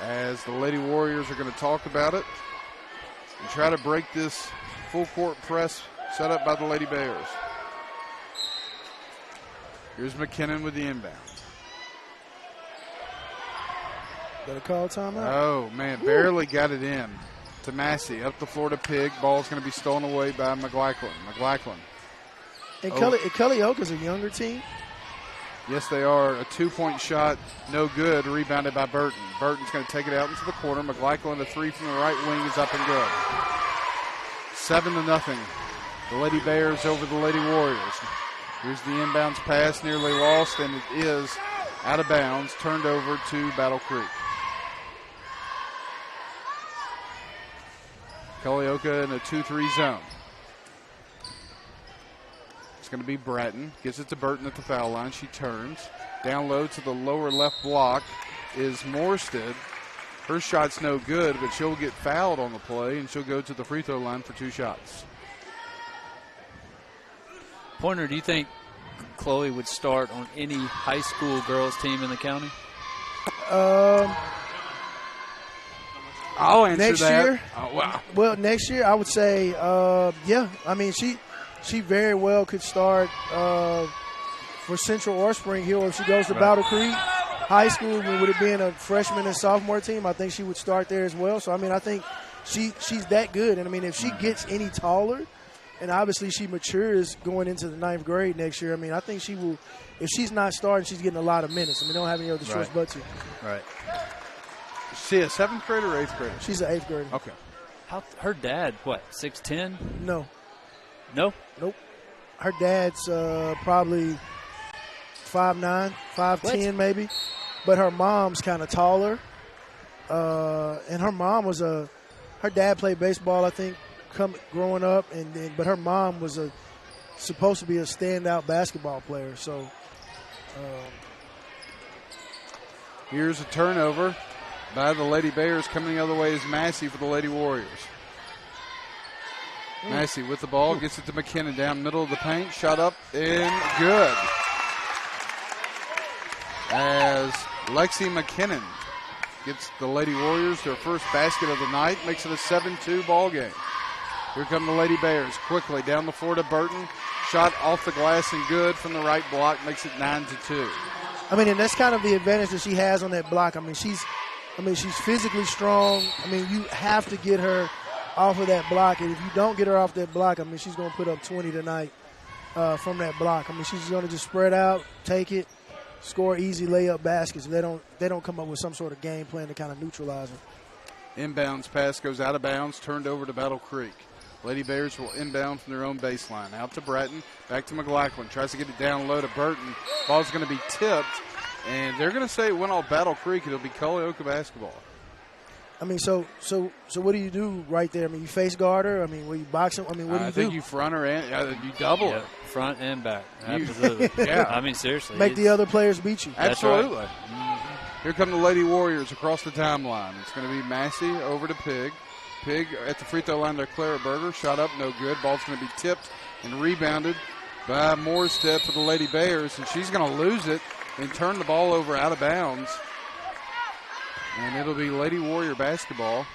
As the Lady Warriors are going to talk about it and try to break this full court press set up by the Lady Bears. Here's McKinnon with the inbound. Got a call timeout? Oh, man, barely got it in to Massey. Up the floor to Pig. Ball's going to be stolen away by McLaughlin. And Culleoka's a younger team? Yes, they are. A 2-point shot, no good, rebounded by Burton. Burton's going to take it out into the corner. McLaughlin, a three from the right wing, is up and good. 7-0. The Lady Bears over the Lady Warriors. Here's the inbounds pass, nearly lost, and it is out of bounds, turned over to Battle Creek. Culleoka in a 2-3 zone. It's going to be Bratton. Gives it to Burton at the foul line. She turns. Down low to the lower left block is Morstead. Her shot's no good, but she'll get fouled on the play, and she'll go to the free throw line for 2 shots. Pointer, do you think Chloe would start on any high school girls team in the county? I'll answer next that. year. Oh, wow. Well, next year I would say, yeah. I mean, she very well could start for Central or Spring Hill if she goes to Battle Creek High School. With it being a freshman and sophomore team, I think she would start there as well. So I mean, I think she's that good. And I mean, if she gets any taller, and obviously she matures going into the 9th grade next year, I mean, I think she will. If she's not starting, she's getting a lot of minutes. I mean, they don't have any other choice but to. Right. Is she a 7th grader or 8th grader? She's an 8th grader. Okay. Her dad, what, 6'10"? No. No? Nope. Her dad's probably 5'9", 5'10", maybe. But her mom's kind of taller. And her mom was her dad played baseball, I think, growing up. But her mom was supposed to be a standout basketball player. So here's a turnover by the Lady Bears. Coming the other way is Massey for the Lady Warriors. Massey with the ball, gets it to McKinnon down middle of the paint. Shot up and good. As Lexi McKinnon gets the Lady Warriors their first basket of the night, makes it a 7-2 ball game. Here come the Lady Bears quickly down the floor to Burton. Shot off the glass and good from the right block, makes it 9-2. I mean, and that's kind of the advantage that she has on that block. I mean, she's physically strong. I mean, you have to get her off of that block, and if you don't get her off that block, I mean, she's going to put up 20 tonight from that block. I mean, she's going to just spread out, take it, score easy layup baskets. They don't come up with some sort of game plan to kind of neutralize her. Inbounds pass goes out of bounds, turned over to Battle Creek. Lady Bears will inbound from their own baseline. Out to Bratton, back to McLaughlin. Tries to get it down low to Burton. Ball's going to be tipped, and they're going to say it went all Battle Creek. It'll be Culleoka basketball. I mean, so what do you do right there? I mean, you face guard her? I mean, will you box him? I mean, what do you do? I think you front her and you double her. Front and back. Absolutely. Yeah. I mean, seriously. Make the other players beat you. Absolutely. Right. Here come the Lady Warriors across the timeline. It's going to be Massey over to Pig. Pig at the free throw line to Clara Berger. Shot up, no good. Ball's going to be tipped and rebounded by Morstead for the Lady Bears, and she's going to lose it and turn the ball over out of bounds. And it'll be Lady Warrior basketball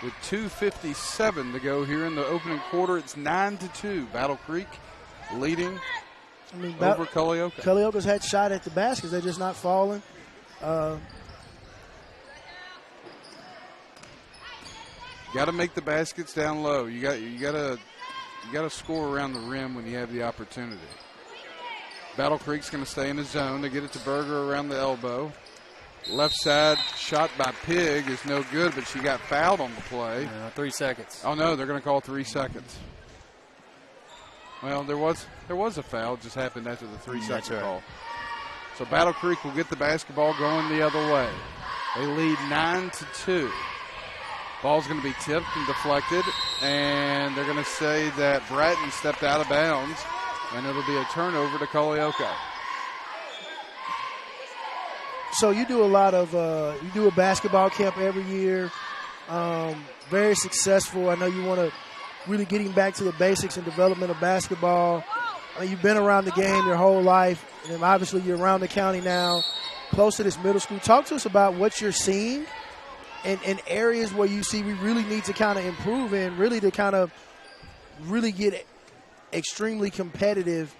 with 2:57 to go here in the opening quarter. It's 9-2. Battle Creek leading over Culleoka. Culleoka's had shot at the baskets. They're just not falling. Got to make the baskets down low. You got to score around the rim when you have the opportunity. Battle Creek's going to stay in the zone. They get it to Berger around the elbow. Left side shot by Pig is no good, but she got fouled on the play. 3 seconds. Oh no, they're going to call 3 seconds. Well, there was a foul. It just happened after the 3-second call. So Battle Creek will get the basketball going the other way. They lead 9-2. Ball's going to be tipped and deflected, and they're going to say that Bratton stepped out of bounds, and it'll be a turnover to Culleoka. So you do a basketball camp every year, very successful. I know you want to really getting back to the basics and development of basketball. I mean, you've been around the game your whole life, and obviously you're around the county now, close to this middle school. Talk to us about what you're seeing and areas where you see we really need to kind of improve in, really to kind of really get extremely competitive,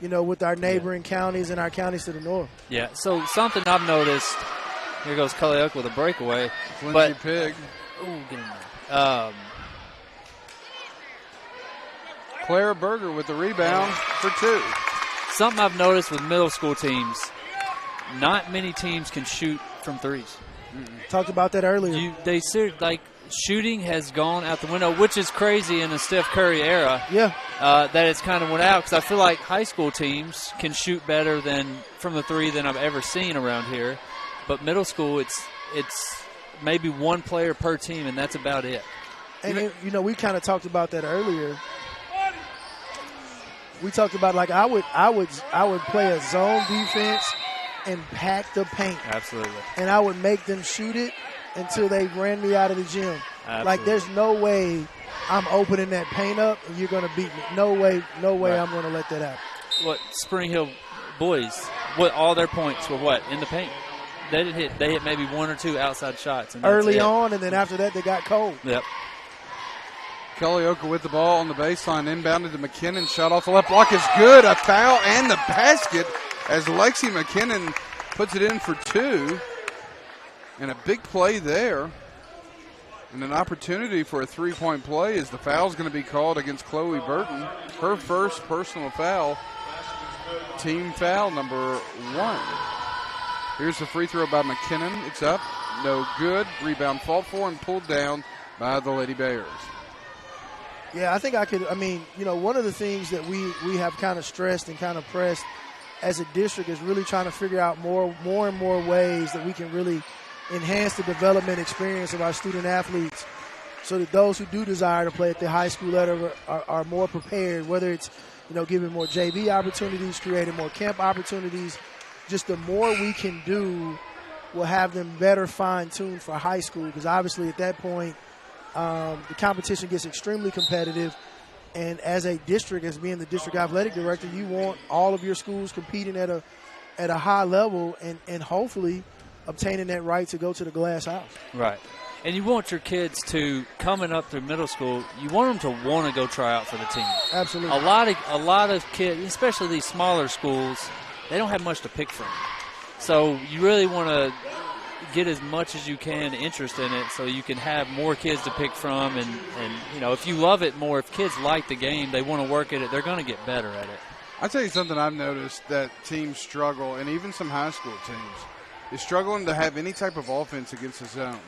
you know, with our neighboring counties and our counties to the north. Yeah, so something I've noticed, here goes Culleoka with a breakaway. Lindsey Pig. Ooh, get in there. Clara Berger with the rebound for 2. Something I've noticed with middle school teams, not many teams can shoot from threes. Talked about that earlier. Shooting has gone out the window, which is crazy in the Steph Curry era. Yeah. That it's kind of went out because I feel like high school teams can shoot better from the three than I've ever seen around here. But middle school, it's maybe one player per team, and that's about it. And we kind of talked about that earlier. We talked about I would play a zone defense and pack the paint. Absolutely. And I would make them shoot it until they ran me out of the gym. Absolutely. Like, there's no way I'm opening that paint up and you're going to beat me. No way Right. I'm going to let that happen. What Spring Hill boys, all their points were in the paint. They hit maybe one or two outside shots. And that's early it. on, and then after that they got cold. Yep. Kalioka with the ball on the baseline, inbounded to McKinnon, shot off the left block is good. A foul and the basket as Lexi McKinnon puts it in for two. And a big play there. And an opportunity for a three-point play as the foul's going to be called against Chloe Burton. Her first personal foul, team foul number 1. Here's the free throw by McKinnon. It's up, no good. Rebound fought for and pulled down by the Lady Bears. Yeah, I think one of the things that we have kind of stressed and kind of pressed as a district is really trying to figure out more and more ways that we can really enhance the development experience of our student athletes so that those who do desire to play at the high school level are more prepared, whether it's, giving more JV opportunities, creating more camp opportunities. Just the more we can do will have them better fine-tuned for high school, because obviously at that point the competition gets extremely competitive, and as a district, as being the district athletic director, you want all of your schools competing at a high level and hopefully obtaining that right to go to the glass house. Right. And you want your kids to, coming up through middle school, you want them to want to go try out for the team. Absolutely. A lot of kids, especially these smaller schools, they don't have much to pick from. So you really want to get as much as you can interest in it so you can have more kids to pick from. And if you love it more, if kids like the game, they want to work at it, they're going to get better at it. I'll tell you something I've noticed that teams struggle, and even some high school teams, is struggling to have any type of offense against the zone.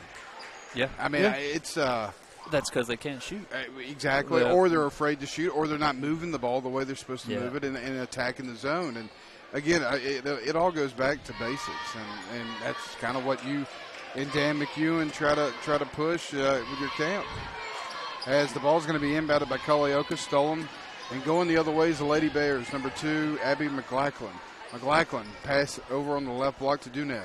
Yeah. It's that's because they can't shoot. Exactly. Yeah. Or they're afraid to shoot, or they're not moving the ball the way they're supposed to Yeah. move it and attacking the zone. And again, it all goes back to basics, and that's kind of what you and Dan McEwen try to push with your camp. As the ball's going to be inbounded by Kalioka, stolen, and going the other way is the Lady Bears. Number 2, Abby McLachlan. McLachlan pass over on the left block to Dunez.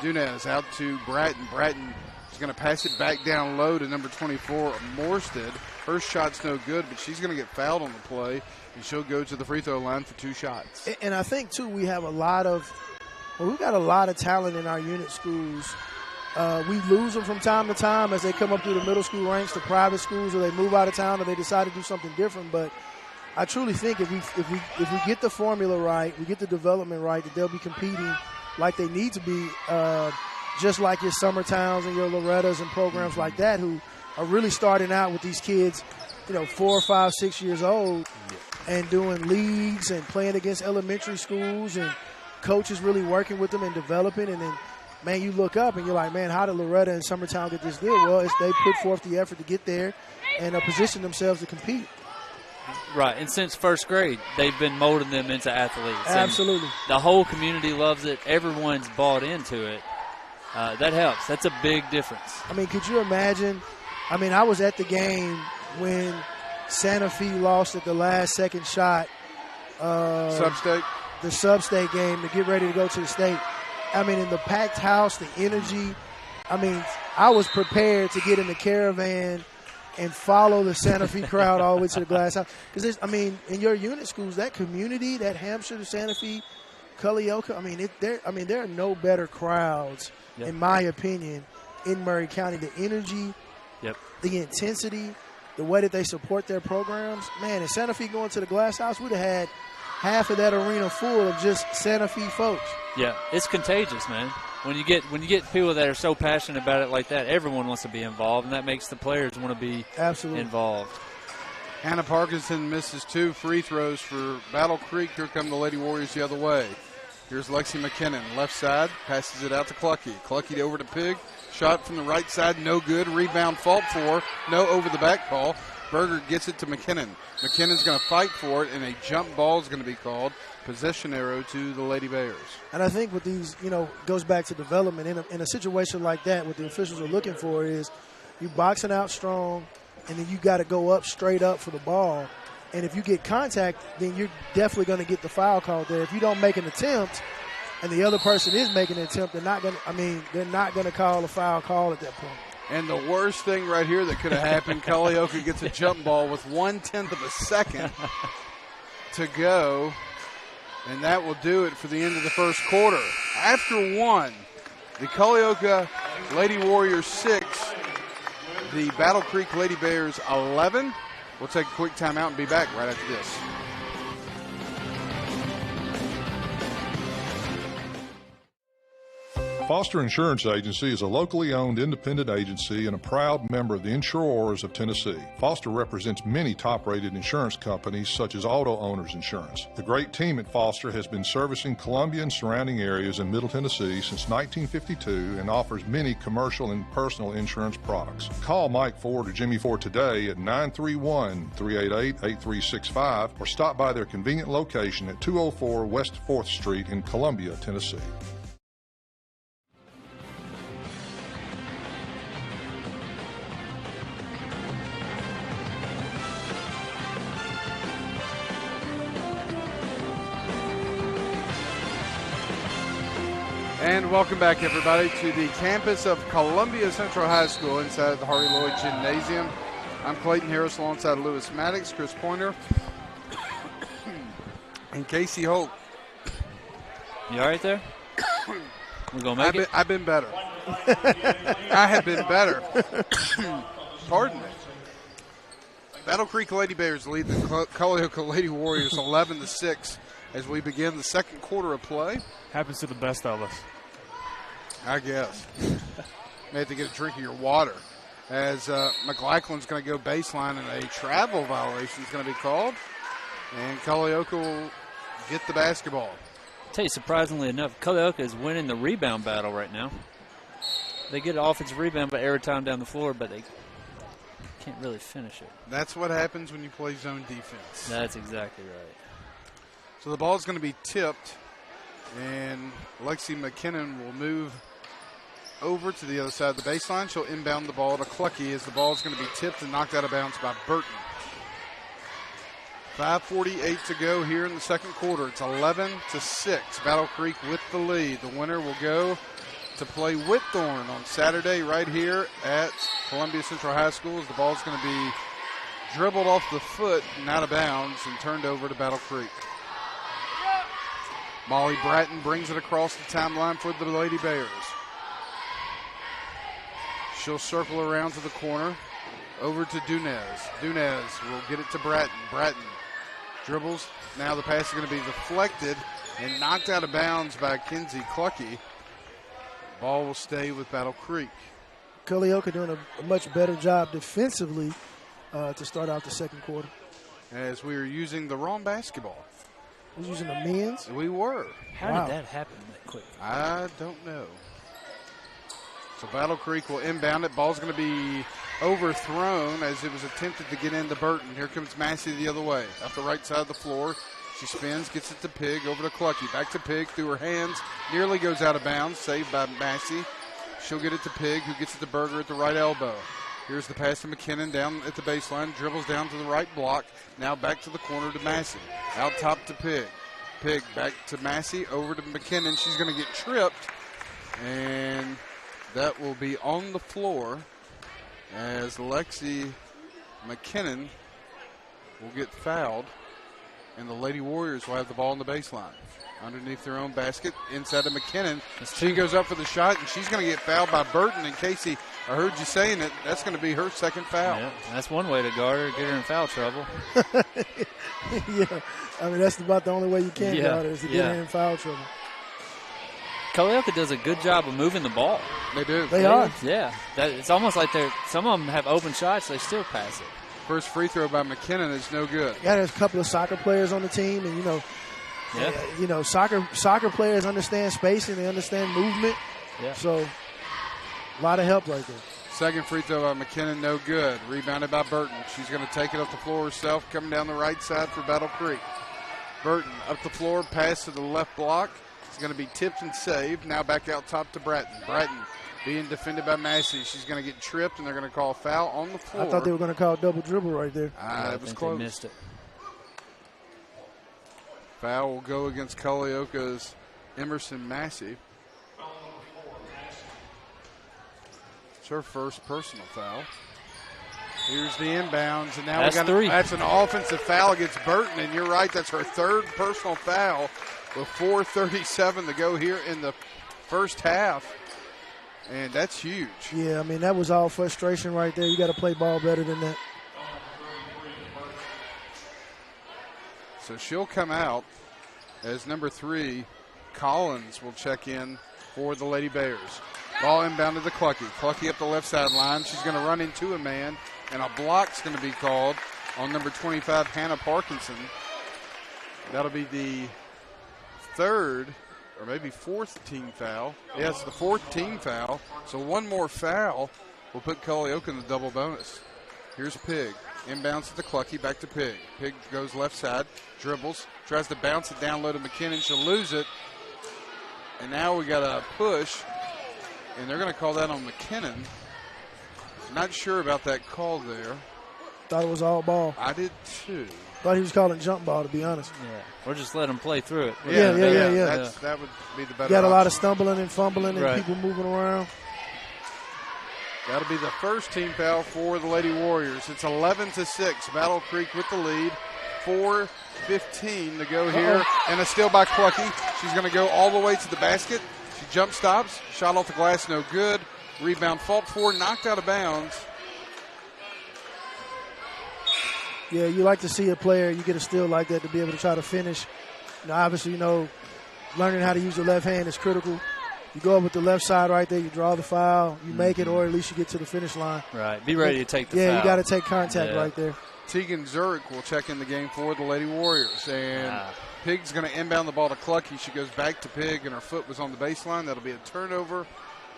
Dunez out to Bratton. Bratton is going to pass it back down low to number 24, Morstead. Her shot's no good, but she's going to get fouled on the play, and she'll go to the free throw line for 2 shots. And I think, too, we've got a lot of talent in our unit schools. We lose them from time to time as they come up through the middle school ranks to private schools, or they move out of town, or they decide to do something different. But I truly think if we get the formula right, we get the development right, that they'll be competing like they need to be, just like your Summertowns and your Lorettas and programs like that, who are really starting out with these kids, 4, 5, 6 years old, and doing leagues and playing against elementary schools, and coaches really working with them and developing. And then, man, you look up and you're like, man, how did Loretta and Summertown get this deal? Well, they put forth the effort to get there and position themselves to compete. Right, and since first grade, they've been molding them into athletes. Absolutely. And the whole community loves it. Everyone's bought into it. That helps. That's a big difference. Could you imagine? I was at the game when Santa Fe lost at the last second shot. Sub-state? The sub-state game to get ready to go to the state. In the packed house, the energy. I was prepared to get in the caravan and follow the Santa Fe crowd all the way to the glass house. Because, in your unit schools, that community, that Hampshire, the Santa Fe, Culleoka, there are no better crowds, in my opinion, in Maury County. The energy, the intensity, the way that they support their programs. Man, if Santa Fe going to the glass house, we'd have had half of that arena full of just Santa Fe folks. Yeah, it's contagious, man. When you get people that are so passionate about it like that, everyone wants to be involved, and that makes the players want to be involved. Hannah Parkinson misses 2 free throws for Battle Creek. Here come the Lady Warriors the other way. Here's Lexi McKinnon, left side, passes it out to Clucky. Clucky over to Pig. Shot from the right side, no good. Rebound fought for, no over the back call. Berger gets it to McKinnon. McKinnon's going to fight for it, and a jump ball is going to be called. Possession arrow to the Lady Bears. And I think with these, goes back to development. In a situation like that, what the officials are looking for is you boxing out strong, and then you got to go up straight up for the ball. And if you get contact, then you're definitely going to get the foul called there. If you don't make an attempt, and the other person is making an attempt, they're not going to call a foul call at that point. And the worst thing right here that could have happened, Culleoka gets a jump ball with 1/10 of a second to go. And that will do it for the end of the first quarter. After 1, The Culleoka Lady Warriors 6, the Battle Creek Lady Bears 11. We'll take a quick timeout and be back right after this. Foster Insurance Agency is a locally owned independent agency and a proud member of the Insurers of Tennessee. Foster represents many top-rated insurance companies such as Auto Owners Insurance. The great team at Foster has been servicing Columbia and surrounding areas in Middle Tennessee since 1952 and offers many commercial and personal insurance products. Call Mike Ford or Jimmy Ford today at 931-388-8365 or stop by their convenient location at 204 West 4th Street in Columbia, Tennessee. And welcome back, everybody, to the campus of Columbia Central High School inside the Hardy Lloyd Gymnasium. I'm Clayton Harris alongside Lewis Maddox, Chris Pointer, and Casey Holt. You all right there? We gonna make it? I've been better. I have been better. Pardon me. Battle Creek Lady Bears lead the Culleoka Lady Warriors 11-6 as we begin the second quarter of play. Happens to the best of us. I guess. May have to get a drink of your water. As McLachlan's going to go baseline and a travel violation is going to be called. And Culleoka will get the basketball. I'll tell you, surprisingly enough, Culleoka is winning the rebound battle right now. They get an offensive rebound by every time down the floor, but they can't really finish it. That's what happens when you play zone defense. That's exactly right. So the ball is going to be tipped, and Lexi McKinnon will move over to the other side of the baseline. She'll inbound the ball to Clucky as the ball is going to be tipped and knocked out of bounds by Burton. 5:48 to go here in the second quarter. It's 11-6. Battle Creek with the lead. The winner will go to play Whitthorne on Saturday right here at Columbia Central High School as the ball is going to be dribbled off the foot and out of bounds and turned over to Battle Creek. Molly Bratton brings it across the timeline for the Lady Bears. She'll circle around to the corner, over to Dunez. Dunez will get it to Bratton. Bratton dribbles. Now the pass is going to be deflected and knocked out of bounds by Kinsey Clucky. Ball will stay with Battle Creek. Culleoka doing a much better job defensively to start out the second quarter. As we are using the wrong basketball. We're using the men's? We were. How did that happen that quick? I don't know. So Battle Creek will inbound it. Ball's going to be overthrown as it was attempted to get into Burton. Here comes Massey the other way. Off the right side of the floor. She spins, gets it to Pig, over to Clucky. Back to Pig through her hands. Nearly goes out of bounds. Saved by Massey. She'll get it to Pig, who gets it to Berger at the right elbow. Here's the pass to McKinnon down at the baseline. Dribbles down to the right block. Now back to the corner to Massey. Out top to Pig. Pig back to Massey. Over to McKinnon. She's going to get tripped. And that will be on the floor as Lexi McKinnon will get fouled. And the Lady Warriors will have the ball on the baseline. Underneath their own basket, inside of McKinnon. She goes up for the shot, and she's going to get fouled by Burton. And Casey, I heard you saying it. That's going to be her second foul. Yeah, that's one way to guard her, get her in foul trouble. Yeah, I mean, that's about the only way you can guard her is to get her in foul trouble. Culleoka does a good job of moving the ball. They do. They are. Yeah, it's almost like some of them have open shots, they still pass it. First free throw by McKinnon is no good. Yeah, there's a couple of soccer players on the team, and soccer players understand spacing, they understand movement. Yeah. So a lot of help right there. Second free throw by McKinnon, no good. Rebounded by Burton. She's going to take it up the floor herself, coming down the right side for Battle Creek. Burton up the floor, pass to the left block. It's going to be tipped and saved. Now back out top to Bratton. Bratton being defended by Massey. She's going to get tripped, and they're going to call a foul on the floor. I thought they were going to call a double dribble right there. It was close. They missed it. Foul will go against Culleoka's Emerson Massey. It's her first personal foul. Here's the inbounds, and now that's an offensive foul against Burton, and you're right, that's her third personal foul with 4:37 to go here in the first half. And that's huge. Yeah, I mean, that was all frustration right there. You got to play ball better than that. So she'll come out as number 3. Collins will check in for the Lady Bears. Ball inbound to the Clucky. Clucky up the left sideline. She's going to run into a man, and a block's going to be called on number 25, Hannah Parkinson. That'll be the 3rd or maybe 4th team foul. Yes, the 4th team foul. So one more foul will put Culleoka in the double bonus. Here's Pig. Inbounds to the Clucky, back to Pig. Pig goes left side, dribbles, tries to bounce it down low to McKinnon. She'll lose it. And now we got a push, and they're going to call that on McKinnon. Not sure about that call there. Thought it was all ball. I did too. Thought he was calling jump ball, to be honest. Yeah, or just let them play through it. Yeah. That would be the better Got a lot option. of stumbling and fumbling and people moving around. That'll be the first team foul for the Lady Warriors. It's 11-6. Battle Creek with the lead. 4:15 to go here. And a steal by Clucky. She's going to go all the way to the basket. She jump stops. Shot off the glass, no good. Rebound fought for, knocked out of bounds. Yeah, you like to see a player, you get a steal like that to be able to try to finish. Obviously, learning how to use the left hand is critical. You go up with the left side right there, you draw the foul, you make it, or at least you get to the finish line. Right, be ready to take the foul. Yeah, you got to take contact right there. Tegan Zurich will check in the game for the Lady Warriors. And Pig's going to inbound the ball to Clucky. She goes back to Pig, and her foot was on the baseline. That'll be a turnover,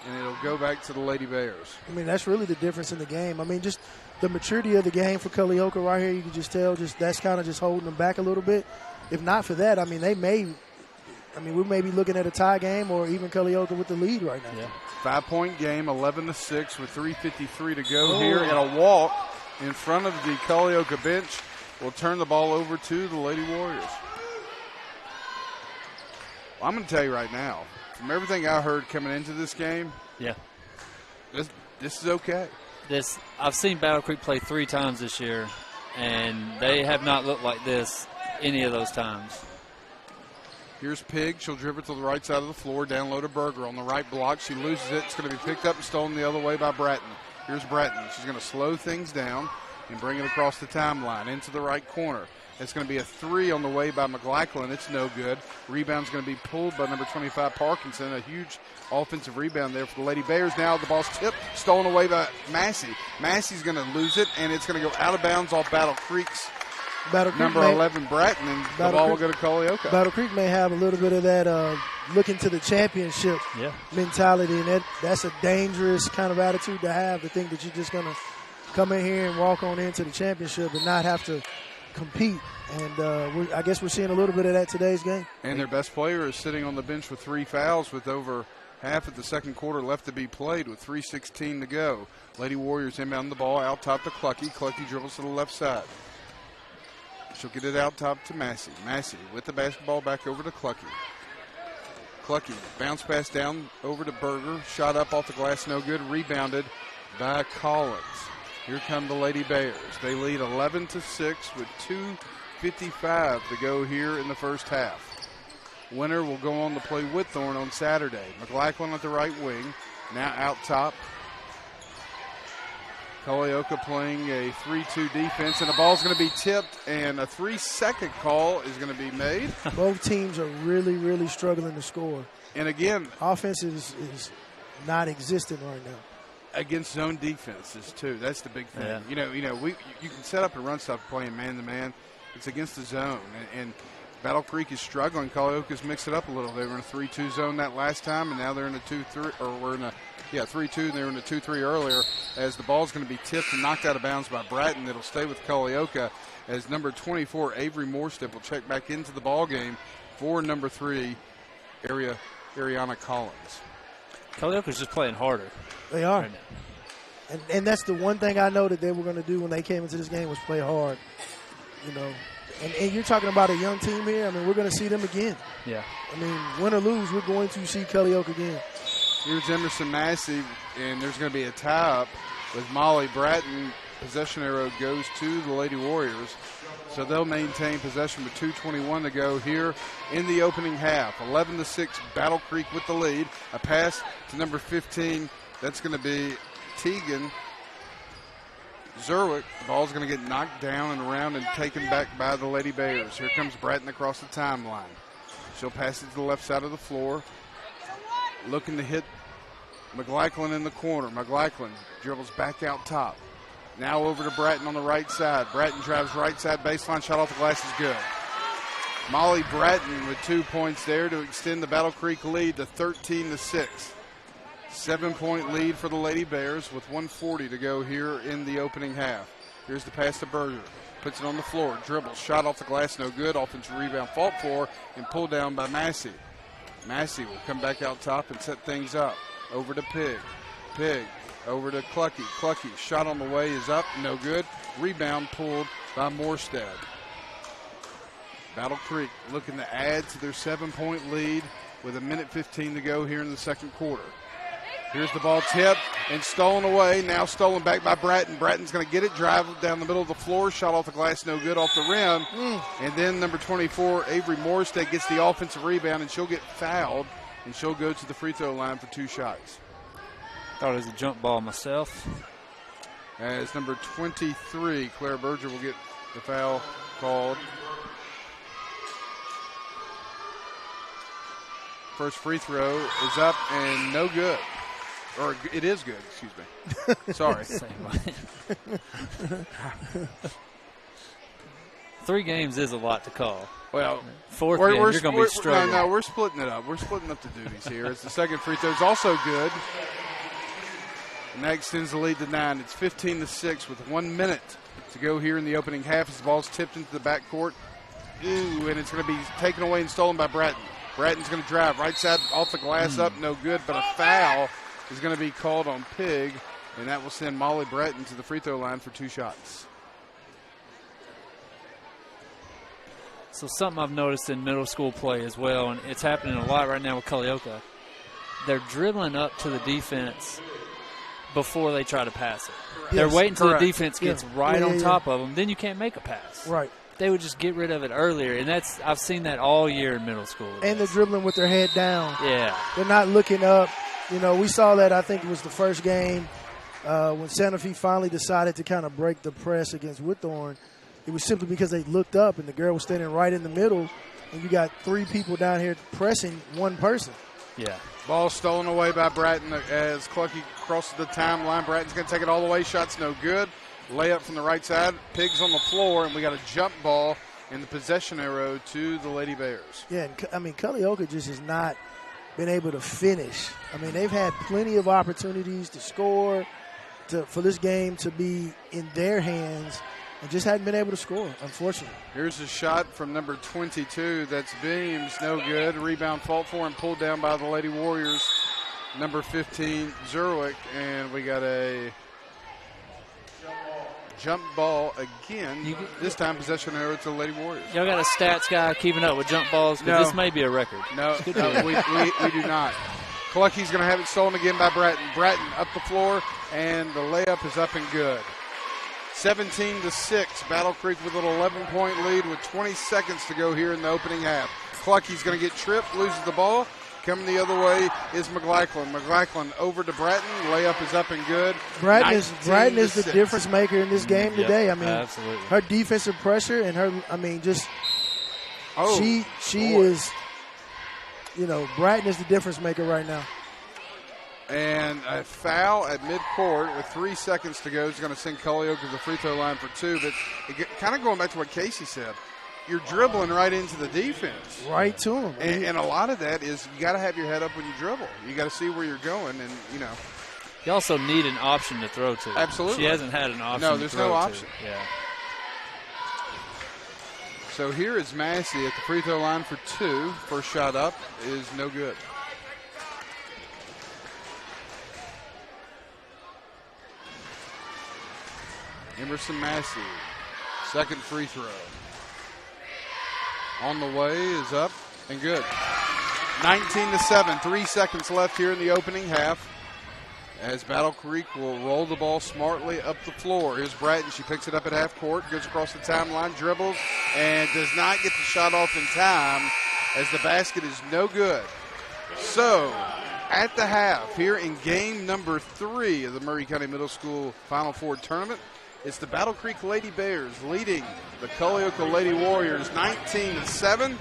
and it'll go back to the Lady Bears. I mean, that's really the difference in the game. I mean, just the maturity of the game for Culleoka right here, you can just tell that's kind of just holding them back a little bit. If not for that, I mean, we may be looking at a tie game or even Culleoka with the lead right now. Yeah. 5-point game, 11-6 with 3:53 to go here. And a walk in front of the Culleoka bench will turn the ball over to the Lady Warriors. Well, I'm going to tell you right now, from everything I heard coming into this game, this is okay. I've seen Battle Creek play 3 times this year, and they have not looked like this any of those times. Here's Pig. She'll dribble to the right side of the floor, down low to Berger on the right block. She loses it. It's going to be picked up and stolen the other way by Bratton. Here's Bratton. She's going to slow things down and bring it across the timeline into the right corner. It's going to be a 3 on the way by McLachlan. It's no good. Rebound's going to be pulled by number 25, Parkinson. A huge offensive rebound there for the Lady Bears. Now the ball's tipped, stolen away by Massey. Massey's going to lose it, and it's going to go out of bounds off Battle Creek's number 11, Bratton, and the ball will go to Culleoka. Battle Creek may have a little bit of that looking to the championship mentality, and that's a dangerous kind of attitude to have, to think that you're just going to come in here and walk on into the championship and not have to compete. And I guess we're seeing a little bit of that today's game. And their best player is sitting on the bench with 3 fouls with over half of the second quarter left to be played with 3:16 to go. Lady Warriors inbound the ball out top to Clucky. Clucky dribbles to the left side. She'll get it out top to Massey. Massey with the basketball back over to Clucky. Clucky bounce pass down over to Berger. Shot up off the glass, no good. Rebounded by Collins. Here come the Lady Bears. They lead 11-6 with 2:55 to go here in the first half. Winner will go on to play Whitthorne on Saturday. McLachlan at the right wing. Now out top. Culleoka playing a 3-2 defense, and the ball's going to be tipped, and a 3-second call is going to be made. Both teams are really, really struggling to score. And again, offense is not existent right now. Against zone defenses too. That's the big thing. Yeah. You can set up and run stuff playing man to man. It's against the zone, and Battle Creek is struggling. Culleoka's mixed it up a little. They were in a 3-2 zone that last time, and now they're in a 2-3, or we're in a 3-2, and they were in a 2-3 earlier. As the ball's going to be tipped and knocked out of bounds by Bratton, it'll stay with Culleoka. As number 24 Avery Morstep will check back into the ball game for number 3 Ariana Collins. Culleoka's just playing harder. They are. Right now. And that's the one thing I know that they were going to do when they came into this game was play hard. And you're talking about a young team here. I mean, we're going to see them again. Yeah. I mean, win or lose, we're going to see Culleoka again. Here's Emerson Massey, and there's going to be a tie-up with Molly Bratton. Possession arrow goes to the Lady Warriors. So they'll maintain possession with 2:21 to go here in the opening half. 11-6, Battle Creek with the lead. A pass to number 15. That's going to be Tegan Zerwick. The ball's going to get knocked down and around and taken back by the Lady Bears. Here comes Bratton across the timeline. She'll pass it to the left side of the floor. Looking to hit McLachlan in the corner. McLachlan dribbles back out top. Now over to Bratton on the right side. Bratton drives right side baseline. Shot off the glass is good. Molly Bratton with 2 points there to extend the Battle Creek lead to 13-6. 7-point lead for the Lady Bears with 1:40 to go here in the opening half. Here's the pass to Berger. Puts it on the floor. Dribbles. Shot off the glass. No good. Offensive rebound fought for and pulled down by Massey. Massey will come back out top and set things up. Over to Pig. Pig over to Clucky. Clucky shot on the way is up. No good. Rebound pulled by Morstead. Battle Creek looking to add to their 7-point lead with 1:15 to go here in the second quarter. Here's the ball tipped and stolen away. Now stolen back by Bratton. Bratton's going to get it, drive down the middle of the floor. Shot off the glass, no good, off the rim. And then number 24, Avery Morstead, gets the offensive rebound, and she'll get fouled, and she'll go to the free throw line for 2 shots. Thought it was a jump ball myself. As number 23, Claire Berger, will get the foul called. First free throw is up and no good. Or it is good, excuse me. Sorry. 3 games is a lot to call. Well, fourth game, you're going to be struggling. No, we're splitting it up. We're splitting up the duties here. It's the second free throw is also good. And that extends the lead to 9. It's 15-6 with 1 minute to go here in the opening half as the ball's tipped into the backcourt. Ooh, and it's going to be taken away and stolen by Bratton. Bratton's going to drive right side off the glass up, no good, but a foul is going to be called on Pig, and that will send Molly Bratton to the free throw line for 2 shots. So something I've noticed in middle school play as well, and it's happening a lot right now with Culleoka, they're dribbling up to the defense before they try to pass it. Yes, they're waiting until the defense gets right on top of them. Then you can't make a pass. Right. They would just get rid of it earlier, and I've seen that all year in middle school. And they're dribbling with their head down. Yeah. They're not looking up. You know, we saw that, I think it was the first game when Santa Fe finally decided to kind of break the press against Whitthorne. It was simply because they looked up and the girl was standing right in the middle, and you got 3 people down here pressing one person. Yeah. Ball stolen away by Bratton as Clucky crosses the timeline. Bratton's going to take it all the way. Shot's no good. Layup from the right side. Pig's on the floor, and we got a jump ball in the possession arrow to the Lady Bears. Yeah, and I mean, Culleoka just has not been able to finish. I mean, they've had plenty of opportunities to score, for this game to be in their hands, and just hadn't been able to score, unfortunately. Here's a shot from number 22. That's Beams. No good. Rebound fought for and pulled down by the Lady Warriors. Number 15, Zerwick. And we got a jump ball again. This time possession arrow to the Lady Warriors. Y'all got a stats guy keeping up with jump balls? No. This may be a record. No, we do not. Clucky's going to have it stolen again by Bratton. Bratton up the floor, and the layup is up and good. 17-6. Battle Creek with an 11-point lead with 20 seconds to go here in the opening half. Clucky's going to get tripped, loses the ball. Coming the other way is McLachlan. McLachlan over to Bratton. Layup is up and good. Bratton is the difference maker in this game today. I mean, absolutely. Her defensive pressure and her, I mean, just she is, you know, Bratton is the difference maker right now. And a foul at midcourt with 3 seconds to go is going to send Culleoka to the free throw line for 2. But kind of going back to what Casey said, you're dribbling right into the defense. Right to him. And a lot of that is you got to have your head up when you dribble. You got to see where you're going, and, you know. You also need an option to throw to. Absolutely. She hasn't had an option to throw to. No, there's no option. Yeah. So here is Massey at the free throw line for 2. First shot up is no good. Emerson Massey, second free throw. On the way is up and good. 19-7, 3 seconds left here in the opening half. as Battle Creek will roll the ball smartly up the floor. Here's Bratton. She picks it up at half court, goes across the timeline, dribbles, and does not get the shot off in time as the basket is no good. So, at the half, here in game number 3 of the Maury County Middle School Final Four tournament, it's the Battle Creek Lady Bears leading the Culleoka Lady Warriors 19-7.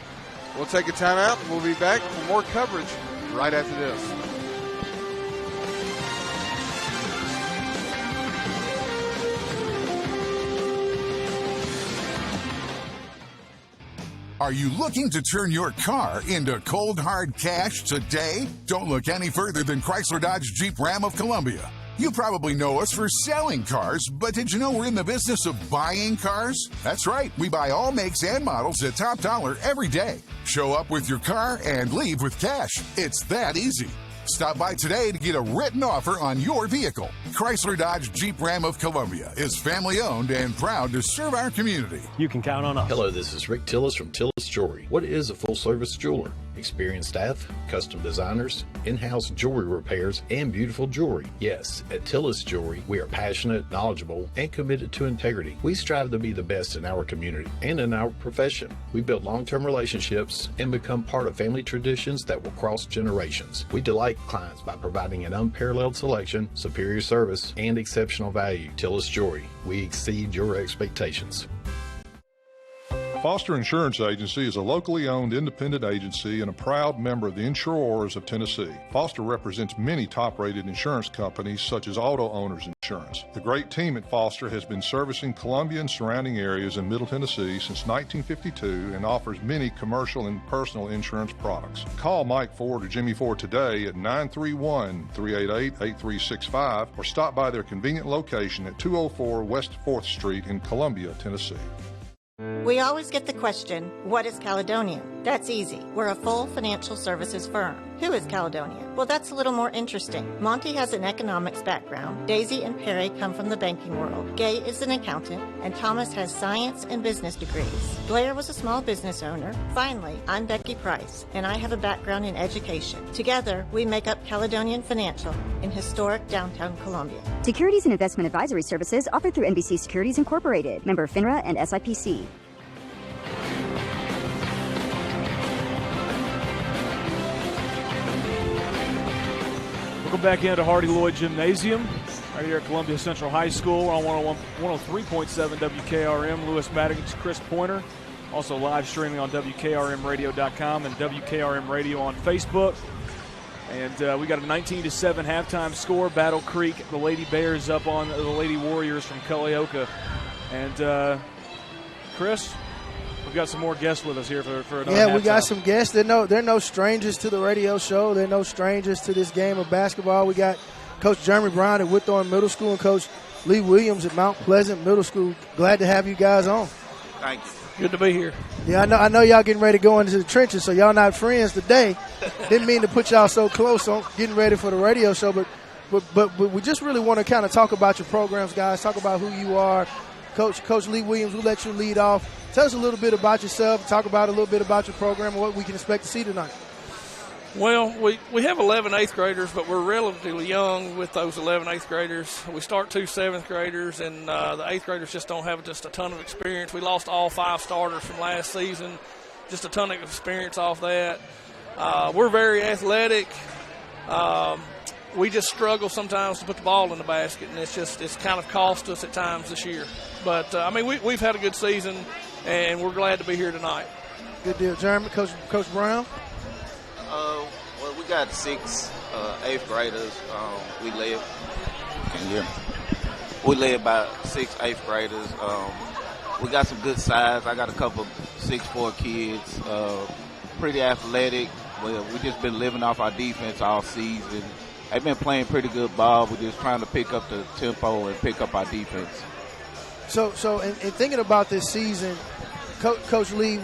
We'll take a timeout, and we'll be back for more coverage right after this. Are you looking to turn your car into cold, hard cash today? Don't look any further than Chrysler Dodge Jeep Ram of Columbia. You probably know us for selling cars, but did you know we're in the business of buying cars? That's right, we buy all makes and models at top dollar every day. Show up with your car and leave with cash. It's that easy. Stop by today to get a written offer on your vehicle. Chrysler Dodge Jeep Ram of Columbia is family owned and proud to serve our community. You can count on us. Hello, this is Rick Tillis from Tillis Jewelry. What is a full-service jeweler? Experienced staff, custom designers, in-house jewelry repairs, and beautiful jewelry. Yes, at Tillis Jewelry, we are passionate, knowledgeable, and committed to integrity. We strive to be the best in our community and in our profession. We build long-term relationships and become part of family traditions that will cross generations. We delight clients by providing an unparalleled selection, superior service, and exceptional value. Tillis Jewelry, we exceed your expectations. Foster Insurance Agency is a locally owned independent agency and a proud member of the Insurers of Tennessee. Foster represents many top-rated insurance companies such as Auto Owners Insurance. The great team at Foster has been servicing Columbia and surrounding areas in Middle Tennessee since 1952 and offers many commercial and personal insurance products. Call Mike Ford or Jimmy Ford today at 931-388-8365 or stop by their convenient location at 204 West 4th Street in Columbia, Tennessee. We always get the question, what is Caledonia? That's easy. We're a full financial services firm. Who is Caledonia? Well, that's a little more interesting. Monty has an economics background. Daisy and Perry come from the banking world. Gay is an accountant, and Thomas has science and business degrees. Blair was a small business owner. Finally, I'm Becky Price, and I have a background in education. Together, we make up Caledonian Financial in historic downtown Columbia. Securities and investment advisory services offered through NBC Securities Incorporated, member FINRA and SIPC. Welcome back into Hardy Lloyd Gymnasium right here at Columbia Central High School on 103.7 WKRM. Lewis Maddox, Chris Pointer. Also live streaming on WKRMradio.com and WKRM Radio on Facebook. And we got a 19-7 halftime score. Battle Creek, the Lady Bears up on the Lady Warriors from Culleoka. And Chris, we've got some more guests with us here for another halftime. We got some guests. They're no strangers to the radio show. They're no strangers to this game of basketball. We got Coach Jeremy Brown at Whitthorne Middle School and Coach Lee Williams at Mount Pleasant Middle School. Glad to have you guys on. Thank you. Good to be here. Yeah, I know y'all getting ready to go into the trenches, so y'all not friends today. Didn't mean to put y'all so close on getting ready for the radio show, but we just really want to kind of talk about your programs, guys. Talk about who you are. Coach Lee Williams, we'll let you lead off. Tell us a little bit about yourself. Talk about a little bit about your program and what we can expect to see tonight. Well, we have 11 8th graders, but we're relatively young with those 11 8th graders. We start 2 7th graders, and the 8th graders just don't have just a ton of experience. We lost all 5 starters from last season, just a ton of experience off that. We're very athletic. We just struggle sometimes to put the ball in the basket, and it's kind of cost us at times this year. But, we've had a good season, and we're glad to be here tonight. Good deal. Jeremy, Coach Brown? Well, we got 6 8th graders. We led by 6 8th graders. We got some good size. I got a couple 6'4" kids, pretty athletic. We just been living off our defense all season. They've been playing pretty good ball. We're just trying to pick up the tempo and pick up our defense. So in thinking about this season, Coach Lee,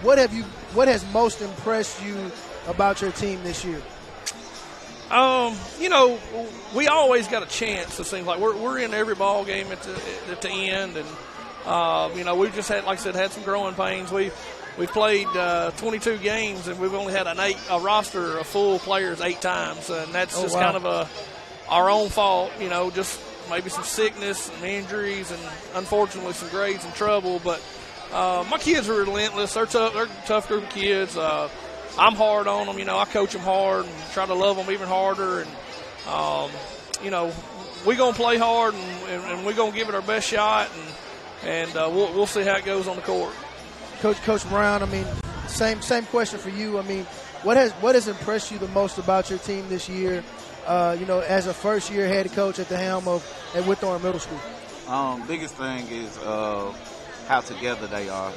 what has most impressed you about your team this year? We always got a chance. It seems like we're in every ball game at the end, and we've just had, like I said, had some growing pains. We we've played 22 games, and we've only had a roster of full players 8 times, and that's just kind of our own fault, just maybe some sickness and injuries and unfortunately some grades and trouble. But my kids are relentless. They're tough. They're a tough group of kids. I'm hard on them. I coach them hard and try to love them even harder. And, we're going to play hard and we're going to give it our best shot. And we'll see how it goes on the court. Coach Brown, same question for you. What has impressed you the most about your team this year, as a first-year head coach at the helm at Whitthorne Middle School? Biggest thing is how together they are.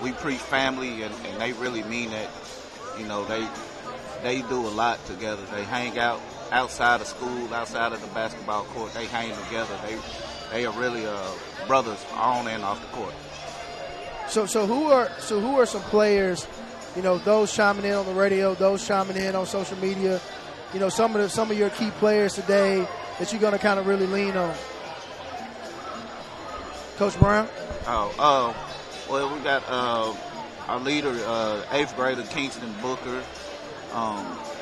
We preach family, and they really mean it. They do a lot together. They hang out outside of school, outside of the basketball court. They hang together. They are really brothers on and off the court. So who are some players, those chiming in on the radio, those chiming in on social media, some of your key players today that you're going to kind of really lean on? Coach Brown? Well, we got our leader, 8th grader Kingston Booker,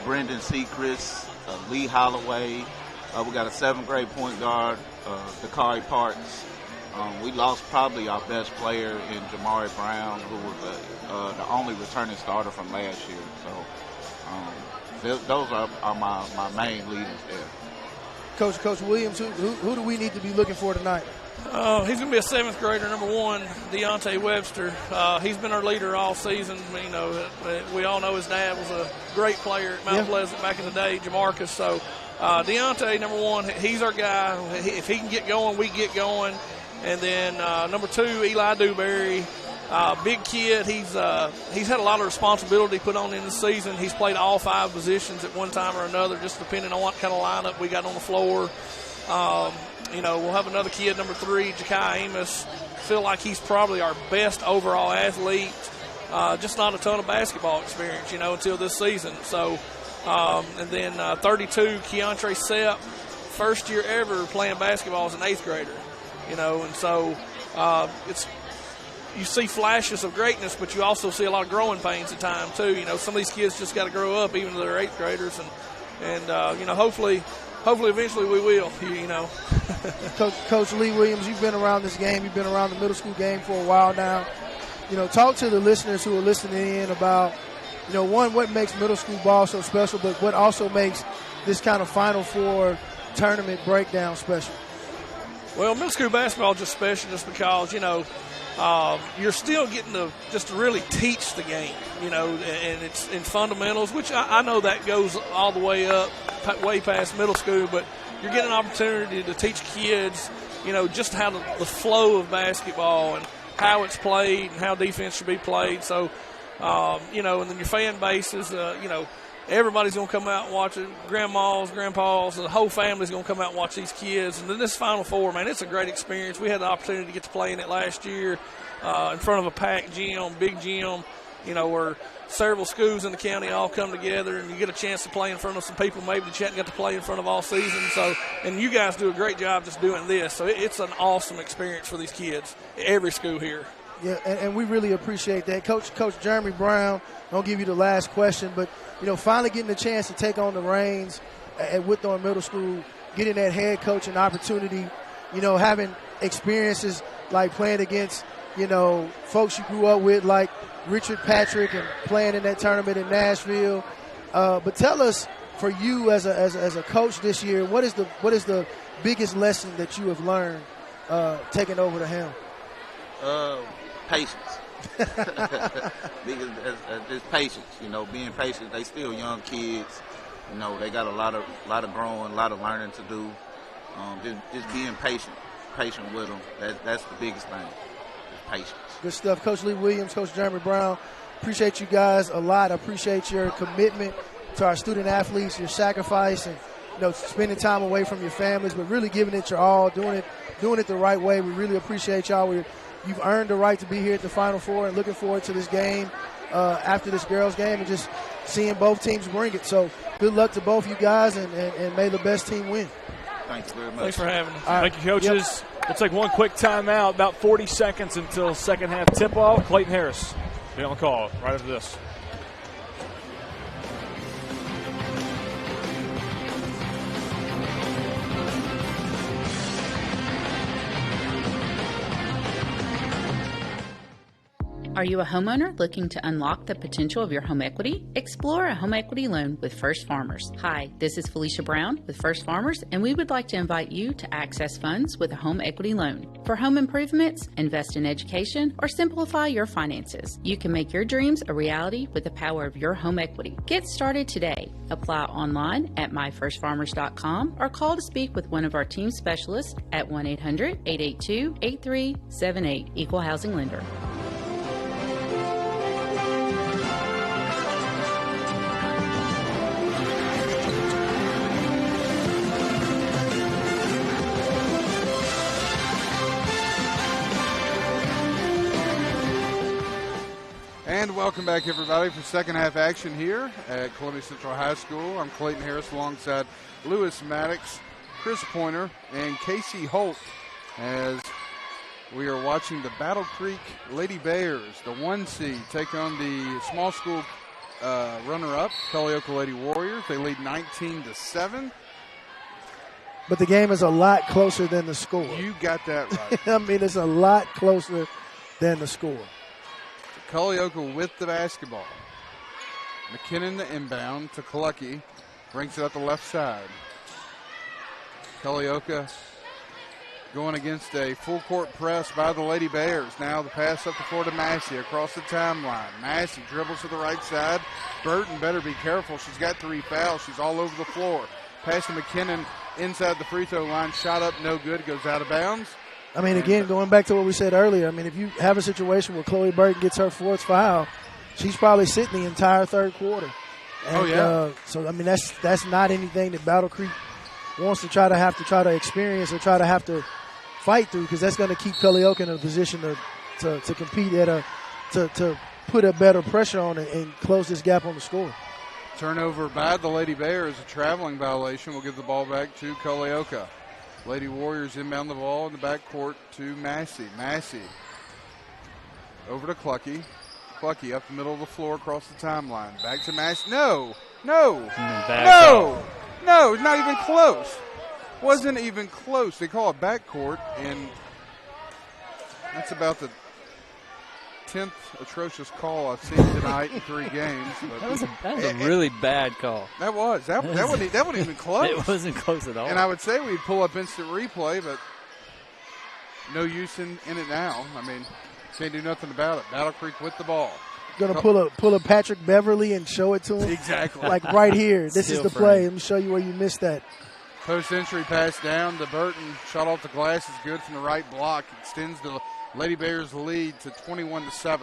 Brendan Sechrist, Lee Holloway. We got a 7th grade point guard, Dakari Parks. We lost probably our best player in Jamari Brown, who was the only returning starter from last year. So those are my main leaders there. Coach Williams, who do we need to be looking for tonight? He's going to be a 7th grader, number 1, Deontay Webster. He's been our leader all season. We all know his dad was a great player at Mount Pleasant back in the day, Jamarcus. So Deontay, number 1, he's our guy. If he can get going, we get going. And then number 2, Eli Dewberry, big kid. He's had a lot of responsibility put on in the season. He's played all 5 positions at one time or another, just depending on what kind of lineup we got on the floor. We'll have another kid, number 3, Ja'Kai Amos. Feel like he's probably our best overall athlete. Just not a ton of basketball experience, until this season. So, and then 32, Keontre Sepp, first year ever playing basketball as an 8th grader. And so you see flashes of greatness, but you also see a lot of growing pains at times too. Some of these kids just got to grow up, even though they're 8th graders, and hopefully eventually we will. Coach Lee Williams, you've been around this game. You've been around the middle school game for a while now. Talk to the listeners who are listening in about, one, what makes middle school ball so special, but what also makes this kind of Final Four tournament breakdown special. Well, middle school basketball is just special just because, you're still getting to really teach the game, and it's in fundamentals, which I know that goes all the way up, way past middle school, but you're getting an opportunity to teach kids, just how the flow of basketball and how it's played and how defense should be played. So, and then your fan base is, everybody's going to come out and watch it. Grandmas, grandpas, the whole family's going to come out and watch these kids. And then this Final Four, man, it's a great experience. We had the opportunity to get to play in it last year in front of a packed gym, big gym, where several schools in the county all come together, and you get a chance to play in front of some people maybe that you hadn't got to play in front of all season. So, and you guys do a great job just doing this. So it's an awesome experience for these kids, every school here. Yeah, and we really appreciate that. Coach Jeremy Brown, I'll give you the last question, but, finally getting the chance to take on the reins at Whitthorne Middle School, getting that head coaching opportunity, having experiences like playing against, folks you grew up with like Richard Patrick and playing in that tournament in Nashville. But tell us, for you as a coach this year, what is the biggest lesson that you have learned taking over the helm? Patience. Just patience, being patient. They still young kids, they got a lot of growing, a lot of learning to do. Just being patient with them. That's the biggest thing. Just patience. Good stuff. Coach Lee Williams, Coach Jeremy Brown, appreciate you guys a lot. I appreciate your commitment to our student athletes, your sacrifice, and spending time away from your families, but really giving it your all, doing it the right way. We really appreciate y'all. You've earned the right to be here at the Final Four, and looking forward to this game after this girls' game and just seeing both teams bring it. So good luck to both you guys, and may the best team win. Thanks very much. Thanks for having us. Thank you, coaches. Yep. We'll take one quick timeout, about 40 seconds until second half tip-off. Clayton Harris be on the call right after this. Are you a homeowner looking to unlock the potential of your home equity? Explore a home equity loan with First Farmers. Hi, this is Felicia Brown with First Farmers, and we would like to invite you to access funds with a home equity loan. For home improvements, invest in education, or simplify your finances, you can make your dreams a reality with the power of your home equity. Get started today. Apply online at myfirstfarmers.com or call to speak with one of our team specialists at 1-800-882-8378. Equal Housing Lender. And welcome back, everybody, for second half action here at Columbia Central High School. I'm Clayton Harris alongside Lewis Maddox, Chris Pointer, and Casey Holt as we are watching the Battle Creek Lady Bears, the 1 seed, take on the small school runner-up, Culleoka Lady Warriors. They lead 19-7. But the game is a lot closer than the score. You got that right. I mean, it's a lot closer than the score. Culleoka with the basketball. McKinnon the inbound to Clucky. Brings it up the left side. Culleoka going against a full court press by the Lady Bears. Now the pass up the floor to Massey across the timeline. Massey dribbles to the right side. Burton better be careful. She's got 3 fouls. She's all over the floor. Pass to McKinnon inside the free throw line. Shot up, no good. Goes out of bounds. I mean, again, going back to what we said earlier, I mean, if you have a situation where Chloe Burton gets her 4th foul, she's probably sitting the entire third quarter. And, so, I mean, that's not anything that Battle Creek wants to try to experience or try to have to fight through, because that's going to keep Culleoka in a position to compete to put a better pressure on it and close this gap on the score. Turnover by the Lady Bears, a traveling violation. We'll give the ball back to Culleoka. Lady Warriors inbound the ball in the backcourt to Massey. Massey over to Clucky. Clucky up the middle of the floor across the timeline. Back to Massey. No, not even close. Wasn't even close. They call it backcourt, and that's about the 10th atrocious call I've seen tonight in 3 games. But that was a really bad call. That wasn't even close. It wasn't close at all. And I would say we'd pull up instant replay, but no use in it now. I mean, can't do nothing about it. Battle Creek with the ball. Going to pull a Patrick Beverly and show it to him. Exactly. Like right here. This is the play. Let me show you where you missed that. Post-entry pass down to Burton. Shot off the glass is good from the right block. Extends the Lady Bears lead to 21-7.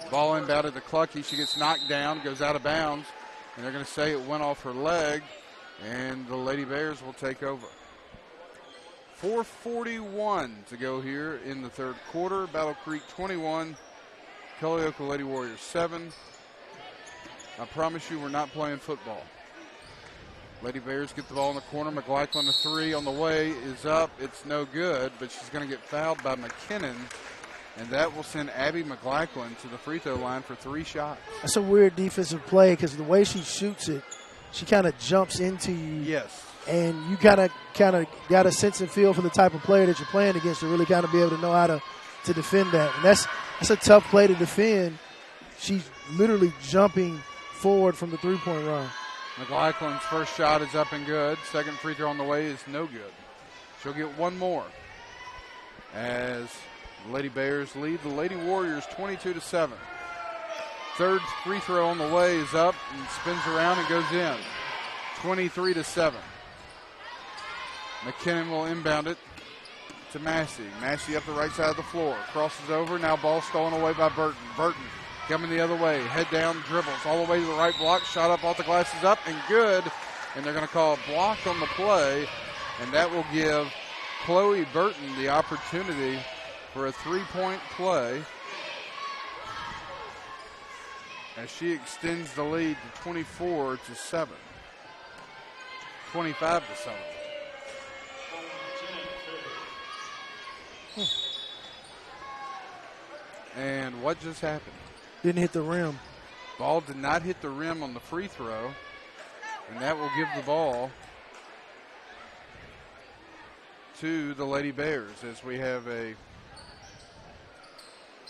Ball inbounded to Clucky. She gets knocked down, goes out of bounds, and they're going to say it went off her leg, and the Lady Bears will take over. 4:41 to go here in the third quarter. Battle Creek 21, Culleoka Lady Warriors 7. I promise you we're not playing football. Lady Bears get the ball in the corner. McLaughlin, the 3 on the way is up. It's no good, but she's going to get fouled by McKinnon, and that will send Abby McLaughlin to the free throw line for 3 shots. That's a weird defensive play because the way she shoots it, she kind of jumps into you. Yes. And you kind of got a sense and feel for the type of player that you're playing against to really kind of be able to know how to defend that. And that's a tough play to defend. She's literally jumping forward from the three-point line. McLaughlin's first shot is up and good. Second free throw on the way is no good. She'll get one more as the Lady Bears lead the Lady Warriors 22-7. Third free throw on the way is up and spins around and goes in. 23-7. McKinnon will inbound it to Massey. Massey up the right side of the floor. Crosses over. Now ball stolen away by Burton. Burton coming the other way. Head down, dribbles all the way to the right block. Shot up off the glass is up and good. And they're going to call a block on the play. And that will give Chloe Burton the opportunity for a 3-point play as she extends the lead to 24-7. 25-7. And what just happened? Didn't hit the rim. Ball did not hit the rim on the free throw, and that will give the ball to the Lady Bears as we have a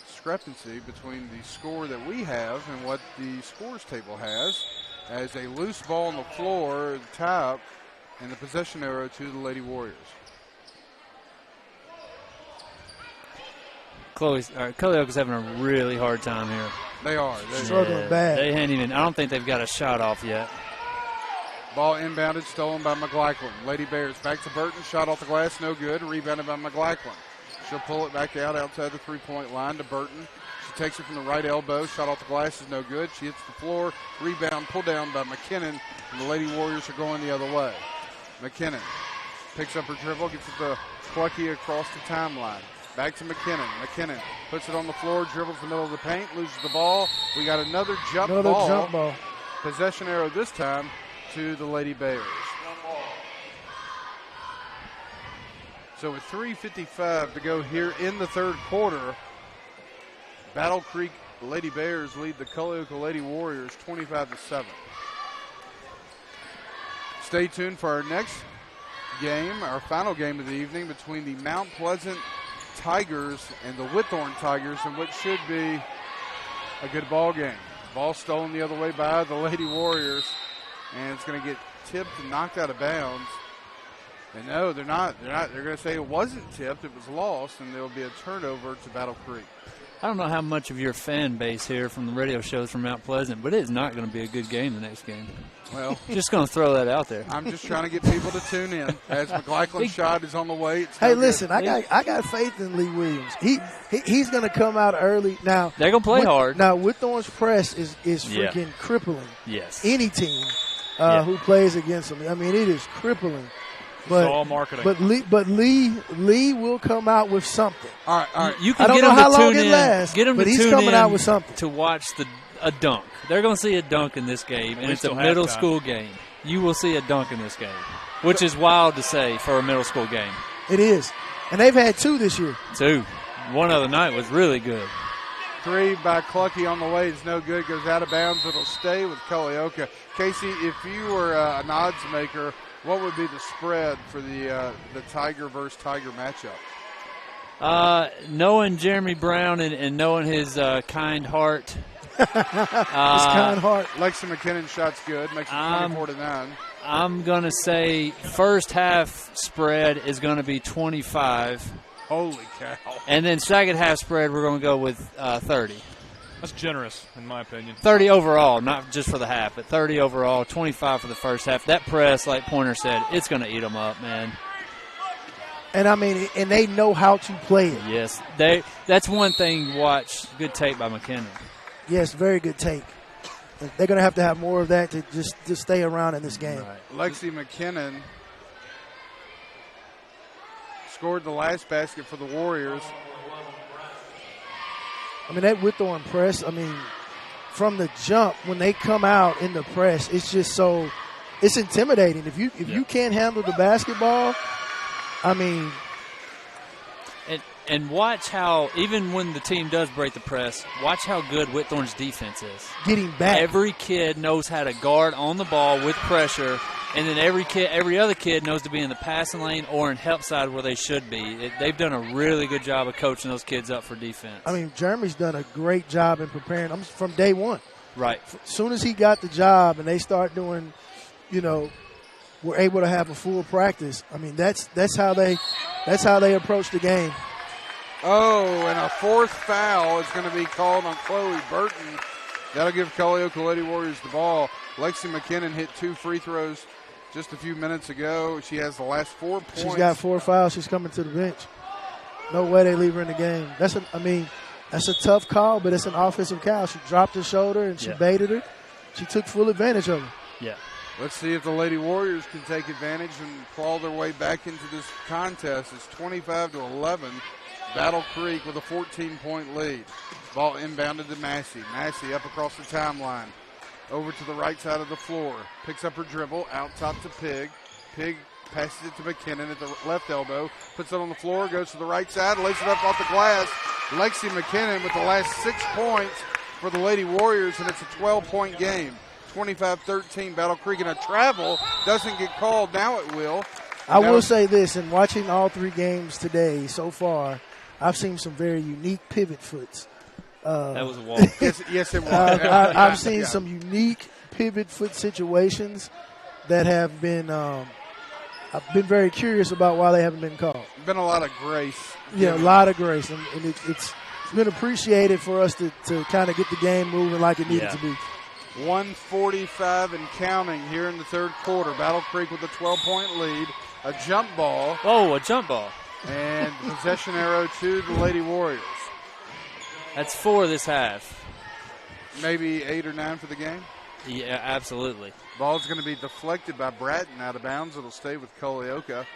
discrepancy between the score that we have and what the scores table has, as a loose ball on the floor at the top and the possession arrow to the Lady Warriors. Culleoke is having a really hard time here. They are. They're struggling bad. They ain't even. I don't think they've got a shot off yet. Ball inbounded, stolen by McLaughlin. Lady Bears back to Burton. Shot off the glass, no good. Rebounded by McLaughlin. She'll pull it back out outside the three-point line to Burton. She takes it from the right elbow. Shot off the glass is no good. She hits the floor. Rebound pulled down by McKinnon. And the Lady Warriors are going the other way. McKinnon picks up her dribble, gets it to Clucky across the timeline. Back to McKinnon. McKinnon puts it on the floor, dribbles the middle of the paint, loses the ball. We got another jump ball. Possession arrow this time to the Lady Bears. So with 3:55 to go here in the third quarter, Battle Creek Lady Bears lead the Culleoke Lady Warriors 25-7. Stay tuned for our next game, our final game of the evening between the Mount Pleasant Tigers and the Whitthorne Tigers, in what should be a good ball game. Ball stolen the other way by the Lady Warriors, and it's going to get tipped and knocked out of bounds. And no, they're not. They're going to say it wasn't tipped, it was lost, and there will be a turnover to Battle Creek. I don't know how much of your fan base here from the radio shows from Mount Pleasant, but it is not going to be a good game the next game. Well, just going to throw that out there. I'm just trying to get people to tune in. As McLaughlin's shot is on the way. Hey, listen, I got faith in Lee Williams. He's going to come out early. Now they're going to play hard. Now Whitthorne's press is freaking crippling. Yes, any team who plays against them. I mean, it is crippling. But, it's all marketing. But Lee will come out with something. All right. You can I don't get know him how to long tune it in. lasts, Get him but to he's tune coming in out with something to watch a dunk. They're going to see a dunk in this game, and it's a middle school game. You will see a dunk in this game, which is wild to say for a middle school game. It is, and they've had 2 this year. 2. One other night was really good. 3 by Clucky on the way is no good. Goes out of bounds. It'll stay with Culleoke. Casey, if you were an odds maker, what would be the spread for the Tiger versus Tiger matchup? Knowing Jeremy Brown and knowing his kind heart. His kind heart. Lexi McKinnon shot's good. Makes it 24-9. I'm going to say first half spread is going to be 25. Holy cow. And then second half spread, we're going to go with 30. That's generous, in my opinion. 30 overall, not just for the half, but 30 overall, 25 for the first half. That press, like Pointer said, it's going to eat them up, man. And, I mean, and they know how to play it. Yes. That's one thing, watch. Good tape by McKinnon. Yes, very good tape. They're going to have more of that to just stay around in this game. Right. Lexi McKinnon scored the last basket for the Warriors. I mean, that Whitthorne press, I mean, from the jump, when they come out in the press, it's just so – it's intimidating. If you can't handle the basketball, I mean – And watch how, even when the team does break the press, watch how good Whitthorne's defense is. Getting back. Every kid knows how to guard on the ball with pressure, and then every other kid knows to be in the passing lane or in help side where they should be. They've done a really good job of coaching those kids up for defense. I mean, Jeremy's done a great job in preparing them from day one. Right. As soon as he got the job and they start doing, were able to have a full practice. I mean, that's how they approach the game. Oh, and a fourth foul is going to be called on Chloe Burton. That'll give Culleoke Lady Warriors the ball. Lexi McKinnon hit 2 free throws just a few minutes ago. She has the last 4 points. She's got 4 fouls. She's coming to the bench. No way they leave her in the game. That's a tough call, but it's an offensive foul. She dropped her shoulder and she baited her. She took full advantage of her. Yeah. Let's see if the Lady Warriors can take advantage and claw their way back into this contest. It's 25-11. Battle Creek with a 14-point lead. Ball inbounded to Massey. Massey up across the timeline. Over to the right side of the floor. Picks up her dribble. Out top to Pig. Pig passes it to McKinnon at the left elbow, puts it on the floor, goes to the right side, lays it up off the glass. Lexi McKinnon with the last 6 points for the Lady Warriors, and it's a 12-point game. 25-13 Battle Creek, and a travel doesn't get called. Now it will. I will say this, in watching all 3 games today so far, I've seen some very unique pivot foots. That was a wall. yes, it was. I've seen some unique pivot foot situations that have been I've been very curious about why they haven't been called. Been a lot of grace. Yeah, a lot of grace, and it's been appreciated for us to kind of get the game moving like it needed to be. 1:45 and counting here in the third quarter. Battle Creek with a 12-point lead. A jump ball. Oh, a jump ball. And possession arrow to the Lady Warriors. That's 4 this half. Maybe 8 or 9 for the game? Yeah, absolutely. Ball's going to be deflected by Bratton out of bounds. It'll stay with Culleoka.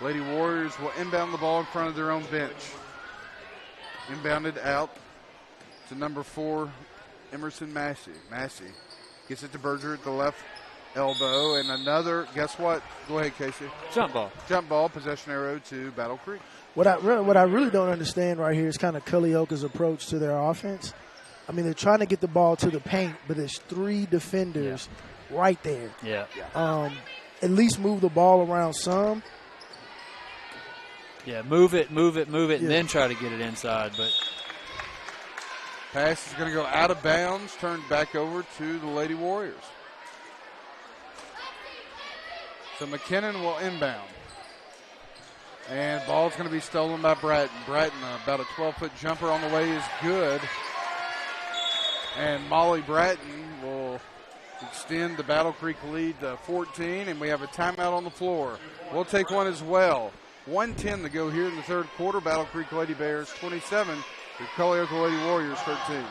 Lady Warriors will inbound the ball in front of their own bench. Inbounded out to number 4, Emerson Massey. Massey gets it to Berger at the left elbow, and another, guess what? Go ahead, Casey. Jump ball. Jump ball, possession arrow to Battle Creek. What I really don't understand right here is kind of Culleoka's approach to their offense. I mean, they're trying to get the ball to the paint, but there's 3 defenders right there. Yeah. At least move the ball around some. Yeah, move it, and then try to get it inside. But pass is going to go out of bounds, turned back over to the Lady Warriors. So McKinnon will inbound. And ball's going to be stolen by Bratton. Bratton, about a 12-foot jumper on the way, is good. And Molly Bratton will extend the Battle Creek lead to 14, and we have a timeout on the floor. We'll take one as well. 1:10 to go here in the third quarter. Battle Creek Lady Bears 27, the Culleoka Lady Warriors 13.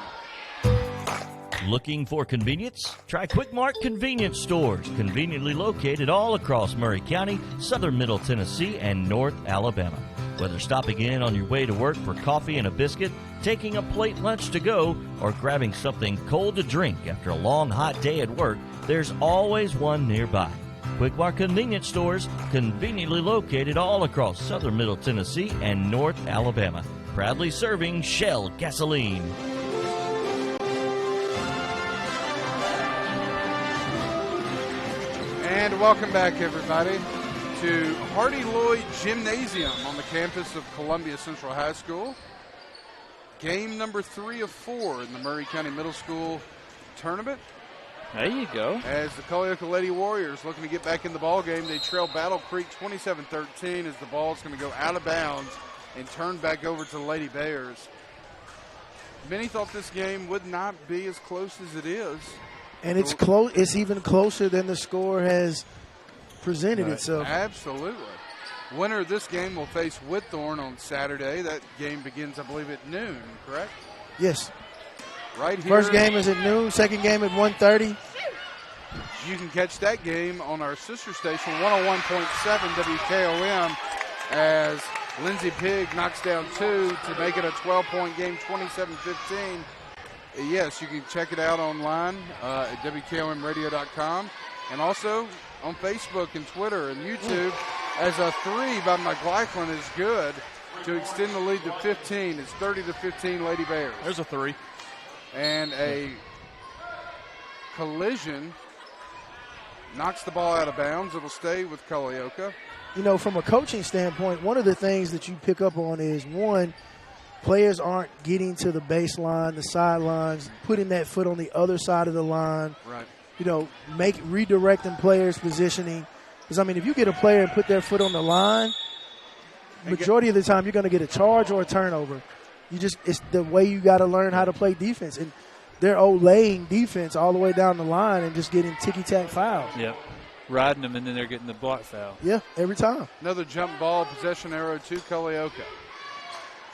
Looking for convenience? Try Quick Mart Convenience Stores, conveniently located all across Maury County, southern Middle Tennessee, and North Alabama. Whether stopping in on your way to work for coffee and a biscuit, taking a plate lunch to go, or grabbing something cold to drink after a long, hot day at work, there's always one nearby. Quick Mart Convenience Stores, conveniently located all across southern Middle Tennessee and North Alabama. Proudly serving Shell gasoline. And welcome back, everybody, to Hardy Lloyd Gymnasium on the campus of Columbia Central High School. Game number 3 of 4 in the Maury County Middle School tournament. There you go. As the Culleoka Lady Warriors looking to get back in the ball game, they trail Battle Creek 27-13 as the ball is going to go out of bounds and turn back over to the Lady Bears. Many thought this game would not be as close as it is. And it's close. It's even closer than the score has presented itself. Absolutely. Winner of this game will face Whitthorne on Saturday. That game begins, I believe, at noon, correct? Yes. Right here. First game is at noon. Second game at 1:30. You can catch that game on our sister station, 101.7 WKOM, as Lindsey Pigg knocks down 2 to make it a 12-point game, 27-15. Yes, you can check it out online at WKOMradio.com, and also on Facebook and Twitter and YouTube, as a 3 by McLaughlin is good to extend the lead to 15. It's 30-15 Lady Bears. There's a 3. And a collision knocks the ball out of bounds. It'll stay with Culleoka. You know, from a coaching standpoint, one of the things that you pick up on is, one, players aren't getting to the baseline, the sidelines, putting that foot on the other side of the line. Right. You know, redirecting players' positioning. Because, I mean, if you get a player and put their foot on the line, majority of the time you're going to get a charge or a turnover. It's the way you got to learn how to play defense. And they're laying defense all the way down the line and just getting ticky-tack fouls. Yep. Riding them, and then they're getting the block foul. Yeah, every time. Another jump ball, possession arrow to Culleoka.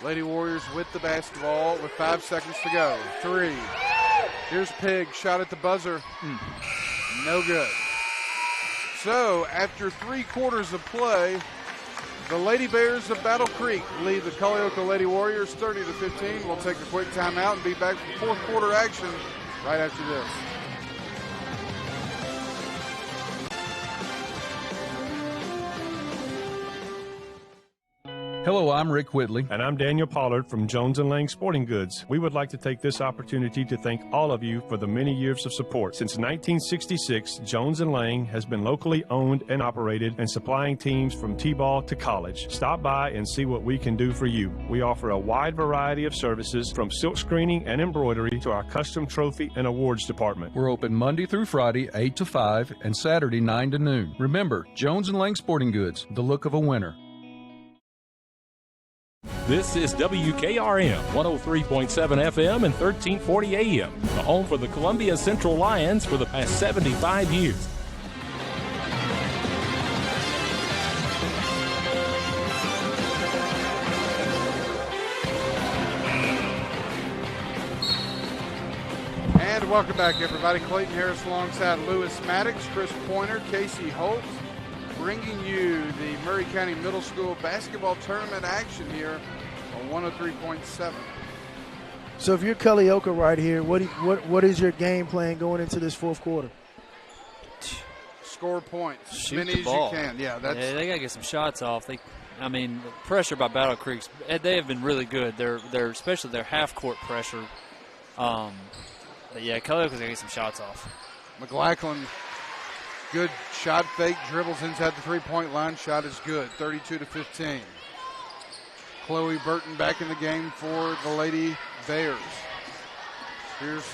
Lady Warriors with the basketball with 5 seconds to go. 3. Here's Pigg, shot at the buzzer. No good. So, after 3 quarters of play, the Lady Bears of Battle Creek lead the Culleoka Lady Warriors 30-15. We'll take a quick timeout and be back for fourth quarter action right after this. Hello, I'm Rick Whitley. And I'm Daniel Pollard from Jones & Lang Sporting Goods. We would like to take this opportunity to thank all of you for the many years of support. Since 1966, Jones & Lang has been locally owned and operated and supplying teams from T-ball to college. Stop by and see what we can do for you. We offer a wide variety of services from silk screening and embroidery to our custom trophy and awards department. We're open Monday through Friday, 8 to 5, and Saturday, 9 to noon. Remember, Jones & Lang Sporting Goods, the look of a winner. This is WKRM 103.7 FM and 1340 AM, the home for the Columbia Central Lions for the past 75 years. And welcome back, everybody. Clayton Harris alongside Lewis Maddox, Chris Pointer, Casey Holt, bringing you the Maury County Middle School basketball tournament action here on 103.7. So if you're Culleoka right here, what is your game plan going into this fourth quarter? Score points, Shoot many the as ball. you can. Yeah, they got to get some shots off. Pressure by Battle Creek, they have been really good. They're especially their half court pressure. But yeah, Culleoka's got to get some shots off. McLaughlin, good shot fake, dribbles inside the three-point line. Shot is good, 32-15. Chloe Burton back in the game for the Lady Bears. Here's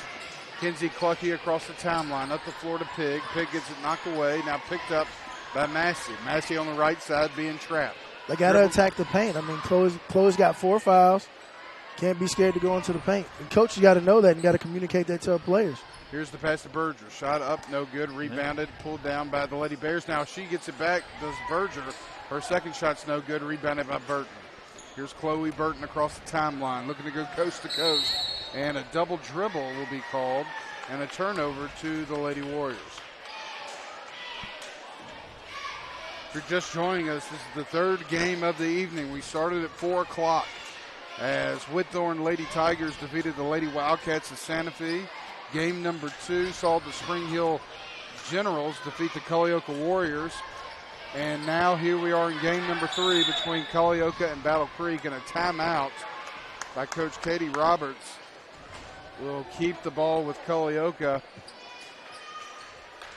Kenzie Clucky across the timeline, up the floor to Pig. Pig gets it knocked away, now picked up by Massey. Massey on the right side being trapped. They got to attack the paint. I mean, Chloe's got 4 fouls. Can't be scared to go into the paint. And coaches got to know that and got to communicate that to our players. Here's the pass to Berger. Shot up, no good. Rebounded, pulled down by the Lady Bears. Now she gets it back, does Berger. Her second shot's no good, rebounded by Burton. Here's Chloe Burton across the timeline, looking to go coast to coast. And a double dribble will be called, and a turnover to the Lady Warriors. If you're just joining us, this is the third game of the evening. We started at 4 o'clock as Whitthorne Lady Tigers defeated the Lady Wildcats of Santa Fe. Game number 2 saw the Spring Hill Generals defeat the Culleoka Warriors. And now here we are in game number 3 between Culleoka and Battle Creek, and a timeout by Coach Katie Roberts will keep the ball with Culleoka.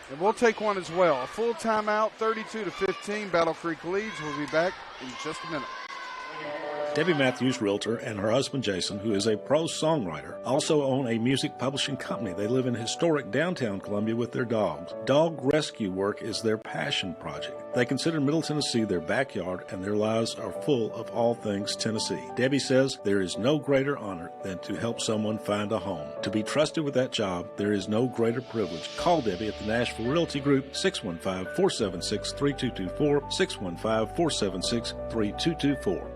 And we'll take one as well. A full timeout, 32-15. Battle Creek leads. We'll be back in just a minute. Debbie Matthews, realtor, and her husband Jason, who is a pro songwriter, also own a music publishing company. They live in historic downtown Columbia with their dogs. Dog rescue work is their passion project. They consider Middle Tennessee their backyard, and their lives are full of all things Tennessee. Debbie says there is no greater honor than to help someone find a home. To be trusted with that job, there is no greater privilege. Call Debbie at the Nashville Realty Group, 615-476-3224, 615-476-3224.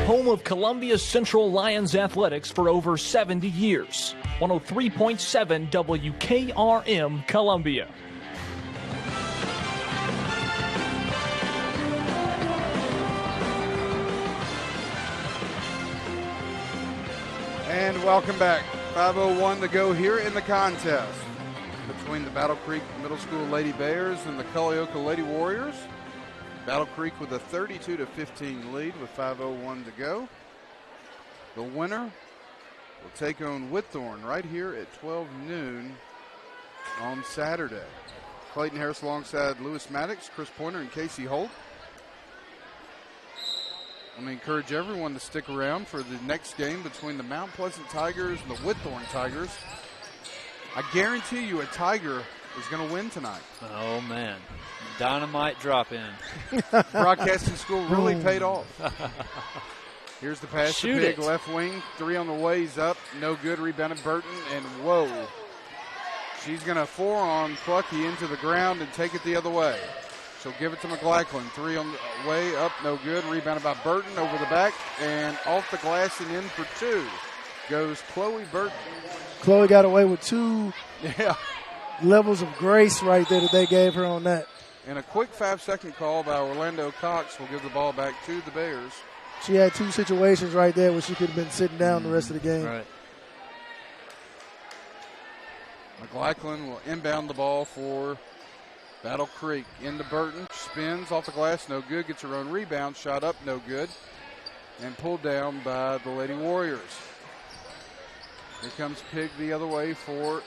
Home of Columbia Central Lions Athletics for over 70 years. 103.7 WKRM Columbia. And welcome back. 5:01 to go here in the contest between the Battle Creek Middle School Lady Bears and the Culleoka Lady Warriors. Battle Creek with a 32-15 lead with 5:01 to go. The winner will take on Whitthorne right here at 12 noon on Saturday. Clayton Harris alongside Lewis Maddox, Chris Pointer, and Casey Holt. I'm going to encourage everyone to stick around for the next game between the Mount Pleasant Tigers and the Whitthorne Tigers. I guarantee you a Tiger is going to win tonight. Oh, man. Dynamite drop in. Broadcasting school really paid off. Here's the pass to Pig, left wing. 3 on the way. He's up. No good. Rebounded Burton. And whoa. She's going to forearm Clucky into the ground and take it the other way. She'll give it to McLaughlin. 3 on the way. Up. No good. Rebounded by Burton over the back. And off the glass and in for 2 goes Chloe Burton. Chloe got away with 2 levels of grace right there that they gave her on that. And a quick 5-second call by Orlando Cox will give the ball back to the Bears. She had 2 situations right there where she could have been sitting down the rest of the game. Right. McLaughlin will inbound the ball for Battle Creek into Burton, spins off the glass, no good, gets her own rebound, shot up, no good, and pulled down by the Lady Warriors. Here comes Pig the other way for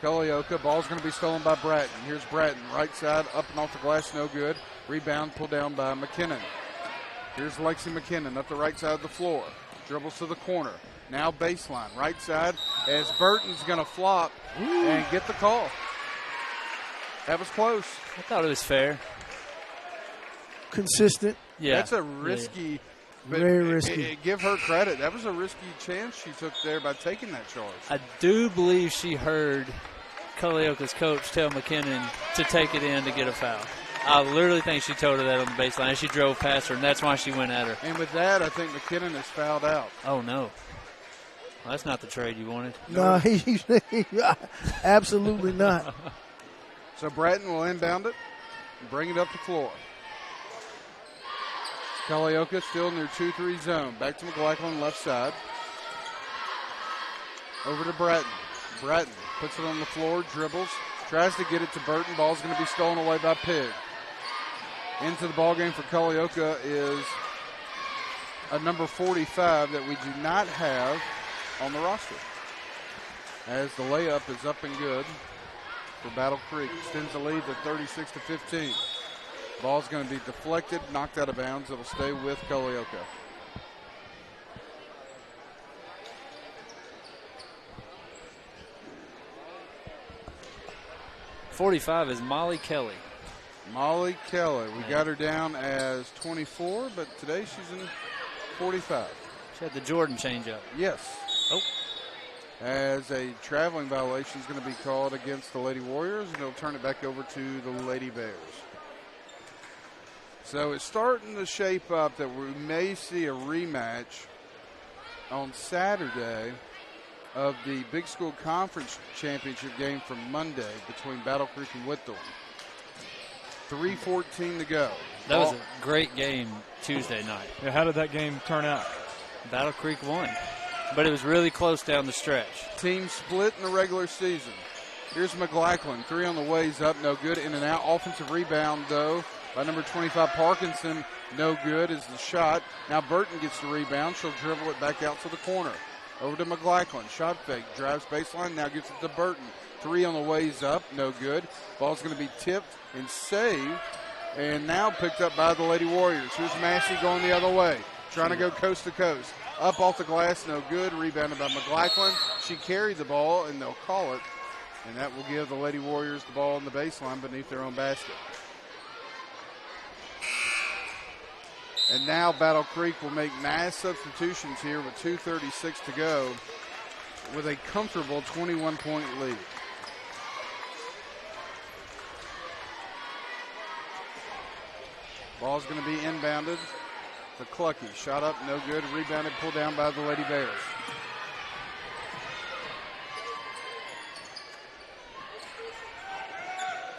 Culleoka. Ball's going to be stolen by Bratton. Here's Bratton, right side, up and off the glass, no good. Rebound pulled down by McKinnon. Here's Lexi McKinnon up the right side of the floor. Dribbles to the corner. Now baseline, right side, as Burton's going to flop and get the call. That was close. I thought it was fair. Consistent. Yeah. That's a risky. But Very risky. Give her credit. That was a risky chance she took there by taking that charge. I do believe she heard Culleoka's coach tell McKinnon to take it in to get a foul. I literally think she told her that on the baseline as she drove past her, and that's why she went at her. And with that, I think McKinnon is fouled out. Oh, no. Well, that's not the trade you wanted. No, absolutely not. So Bratton will inbound it and bring it up the floor. Culleoka still in their 2-3 zone. Back to McLaughlin, left side. Over to Bratton. Bratton puts it on the floor, dribbles, tries to get it to Burton. Ball's going to be stolen away by Pig. Into the ball game for Culleoka is a number 45 that we do not have on the roster. As the layup is up and good for Battle Creek. Extends the lead to 36-15. Ball's going to be deflected, knocked out of bounds. It'll stay with Culleoka. .45 is Molly Kelly. Molly Kelly. We got her down as 24, but today she's in 45. She had the Jordan changeup. Yes. Oh. As a traveling violation is going to be called against the Lady Warriors, and it'll turn it back over to the Lady Bears. So it's starting to shape up that we may see a rematch on Saturday of the Big School Conference Championship game from Monday between Battle Creek and Whitthorne. 3:14 to go. That was a great game Tuesday night. Yeah, how did that game turn out? Battle Creek won, but it was really close down the stretch. Team split in the regular season. Here's McLaughlin, 3 on the ways up, no good. In and out. Offensive rebound, though, by number 25, Parkinson, no good is the shot. Now Burton gets the rebound. She'll dribble it back out to the corner. Over to McLaughlin, shot fake, drives baseline, now gets it to Burton. 3 on the ways up, no good. Ball's going to be tipped and saved, and now picked up by the Lady Warriors. Here's Massey going the other way, trying to go coast to coast. Up off the glass, no good. Rebounded by McLaughlin. She carried the ball, and they'll call it, and that will give the Lady Warriors the ball on the baseline beneath their own basket. And now Battle Creek will make mass substitutions here with 2:36 to go with a comfortable 21-point lead. Ball's going to be inbounded to Clucky. Shot up, no good. Rebounded, pulled down by the Lady Bears.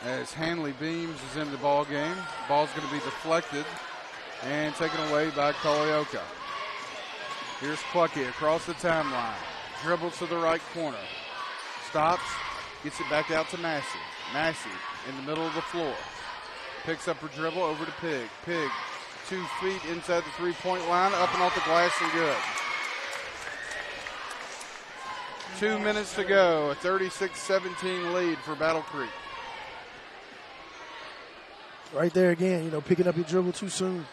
As Hanley Beams is in the ball game, ball's going to be deflected and taken away by Culleoka. Here's Clucky across the timeline. Dribbles to the right corner. Stops, gets it back out to Massey. Massey in the middle of the floor. Picks up her dribble over to Pig. Pig, 2 feet inside the three-point line, up and off the glass and good. 2 minutes to go, a 36-17 lead for Battle Creek. Right there again, picking up your dribble too soon.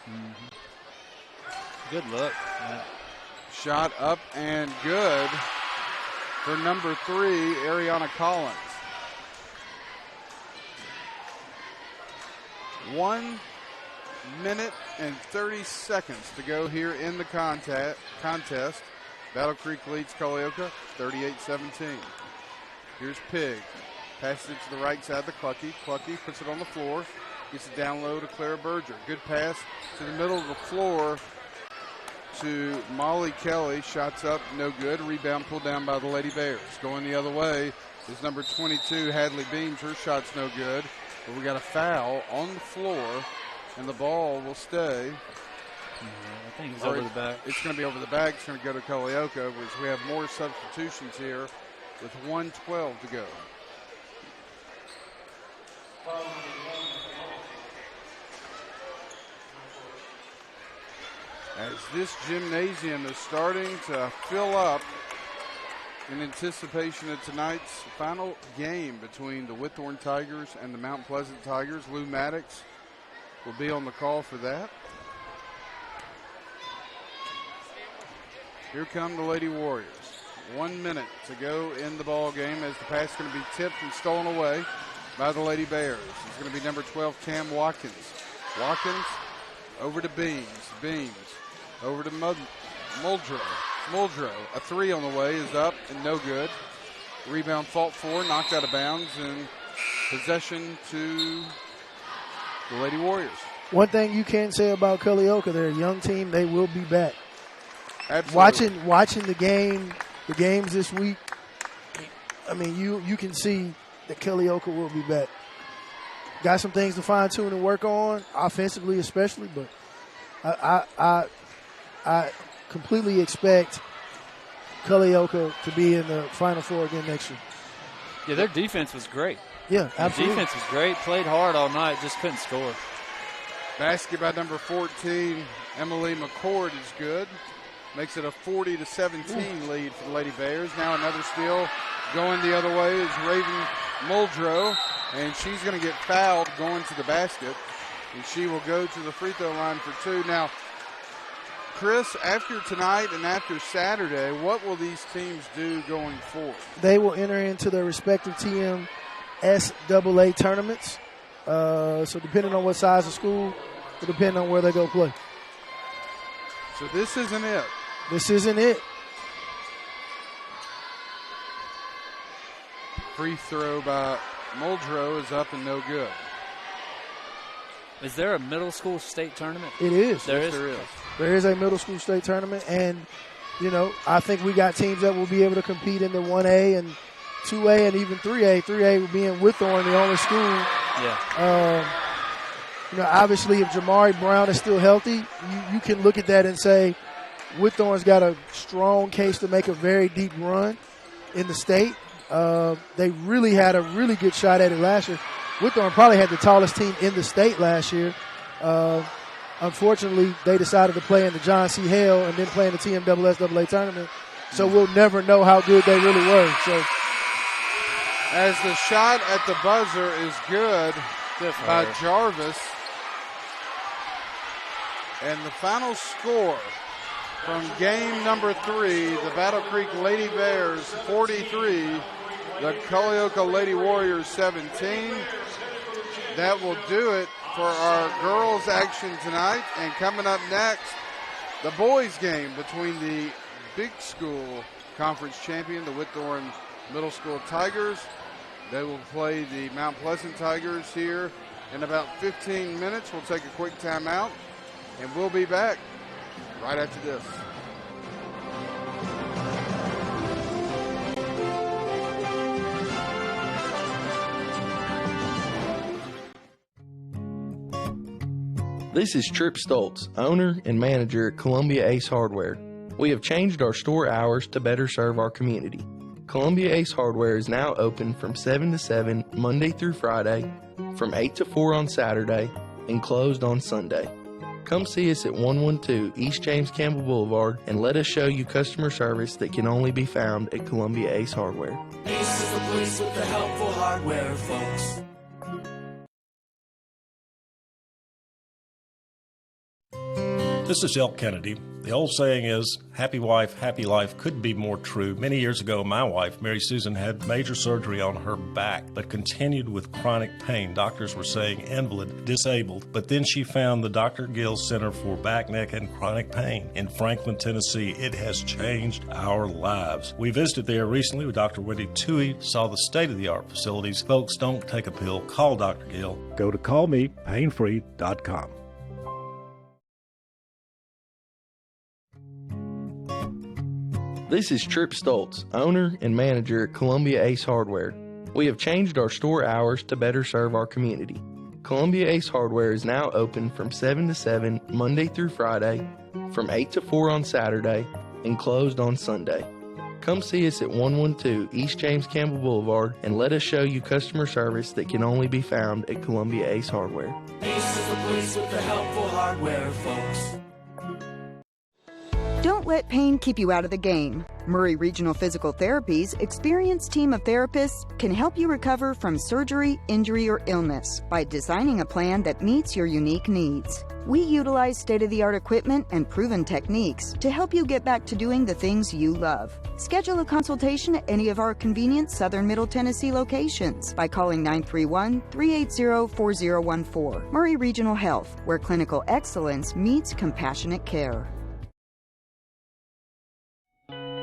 Good look. Yeah. Shot up and good for number 3, Ariana Collins. 1 minute and 30 seconds to go here in the contest. Battle Creek leads Culleoka 38-17. Here's Pig. Passes it to the right side to Clucky. Clucky puts it on the floor. Gets it down low to Clara Berger. Good pass to the middle of the floor to Molly Kelly. Shots up, no good. Rebound pulled down by the Lady Bears. Going the other way is number 22, Hadley Beams. Her shot's no good. But we got a foul on the floor, and the ball will stay. I think it's over the back. It's going to be over the back. It's going to go to Culleoka, which we have more substitutions here with 1:12 to go. as this gymnasium is starting to fill up in anticipation of tonight's final game between the Whitthorne Tigers and the Mount Pleasant Tigers. Lou Maddox will be on the call for that. Here come the Lady Warriors. 1 minute to go in the ball game as the pass is going to be tipped and stolen away by the Lady Bears. It's going to be number 12, Cam Watkins. Watkins over to Beams. Beams over to Muldrow. Muldrow, a three on the way, is up and no good. Rebound fought for, knocked out of bounds, and possession to the Lady Warriors. One thing you can't say about Culleoka, they're a young team. They will be back. Absolutely. Watching the games this week, I mean, you can see that Culleoka will be back. Got some things to fine tune and work on, offensively especially, but I completely expect Culleoka to be in the Final Four again next year. Yeah, their defense was great. Yeah, absolutely. Their defense was great. Played hard all night, just couldn't score. Basket by number 14, Emily McCord is good. Makes it a 40-17 lead for the Lady Bears. Now another steal going the other way is Raven Muldrow, and she's going to get fouled going to the basket, and she will go to the free throw line for two. Now, Chris, after tonight and after Saturday, what will these teams do going forward? They will enter into their respective TMSAA tournaments. So depending on what size of school, will depend on where they go play. So this isn't it. This isn't it. Free throw by Muldrow is up and no good. Is there a middle school state tournament? It is. There Yes, is. there is. There is a middle school state tournament, and, you know, I think we got teams that will be able to compete in the 1A and 2A and even 3A. 3A will be in Whitthorne, the only school. Yeah. You know, obviously, if Jamari Brown is still healthy, you can look at that and say Whitthorne's got a strong case to make a very deep run in the state. They really had a really good shot at it last year. Whitthorne probably had the tallest team in the state last year. Unfortunately, they decided to play in the John C. Hale and then play in the TMSAA tournament. So we'll never know how good they really were. So, as the shot at the buzzer is good by Jarvis. And the final score from game number 3, the Battle Creek Lady Bears 43, the Culleoka Lady Warriors 17. That will do it for our girls action tonight. And coming up next, the boys game between the big school conference champion, the Whitthorne Middle School Tigers. They will play the Mount Pleasant Tigers here in about 15 minutes. We'll take a quick timeout, and we'll be back right after this. This is Trip Stoltz, owner and manager at Columbia Ace Hardware. We have changed our store hours to better serve our community. Columbia Ace Hardware is now open from 7 to 7 Monday through Friday, from 8 to 4 on Saturday, and closed on Sunday. Come see us at 112 East James Campbell Boulevard and let us show you customer service that can only be found at Columbia Ace Hardware. Ace is the place with the helpful hardware, folks. This is Elk Kennedy. The old saying is, happy wife, happy life couldn't be more true. Many years ago, my wife, Mary Susan, had major surgery on her back, but continued with chronic pain. Doctors were saying invalid, disabled, but then she found the Dr. Gill Center for Back, Neck, and Chronic Pain in Franklin, Tennessee. It has changed our lives. We visited there recently with Dr. Wendy Toohey, saw the state-of-the-art facilities. Folks, don't take a pill. Call Dr. Gill. Go to callmepainfree.com. This is Trip Stoltz, owner and manager at Columbia Ace Hardware. We have changed our store hours to better serve our community. Columbia Ace Hardware is now open from 7 to 7 Monday through Friday, from 8 to 4 on Saturday, and closed on Sunday. Come see us at 112 East James Campbell Boulevard and let us show you customer service that can only be found at Columbia Ace Hardware. Ace is the place with the helpful hardware, folks. Don't let pain keep you out of the game. Maury Regional Physical Therapy's experienced team of therapists can help you recover from surgery, injury, or illness by designing a plan that meets your unique needs. We utilize state-of-the-art equipment and proven techniques to help you get back to doing the things you love. Schedule a consultation at any of our convenient Southern Middle Tennessee locations by calling 931-380-4014. Maury Regional Health, where clinical excellence meets compassionate care.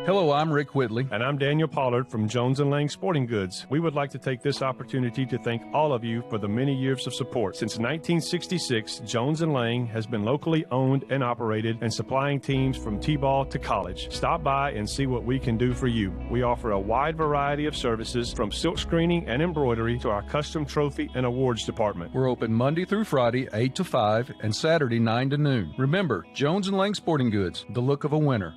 Hello, I'm Rick Whitley. And I'm Daniel Pollard from Jones & Lang Sporting Goods. We would like to take this opportunity to thank all of you for the many years of support. Since 1966, Jones & Lang has been locally owned and operated and supplying teams from T-ball to college. Stop by and see what we can do for you. We offer a wide variety of services from silk screening and embroidery to our custom trophy and awards department. We're open Monday through Friday, 8 to 5, and Saturday, 9 to noon. Remember, Jones & Lang Sporting Goods, the look of a winner.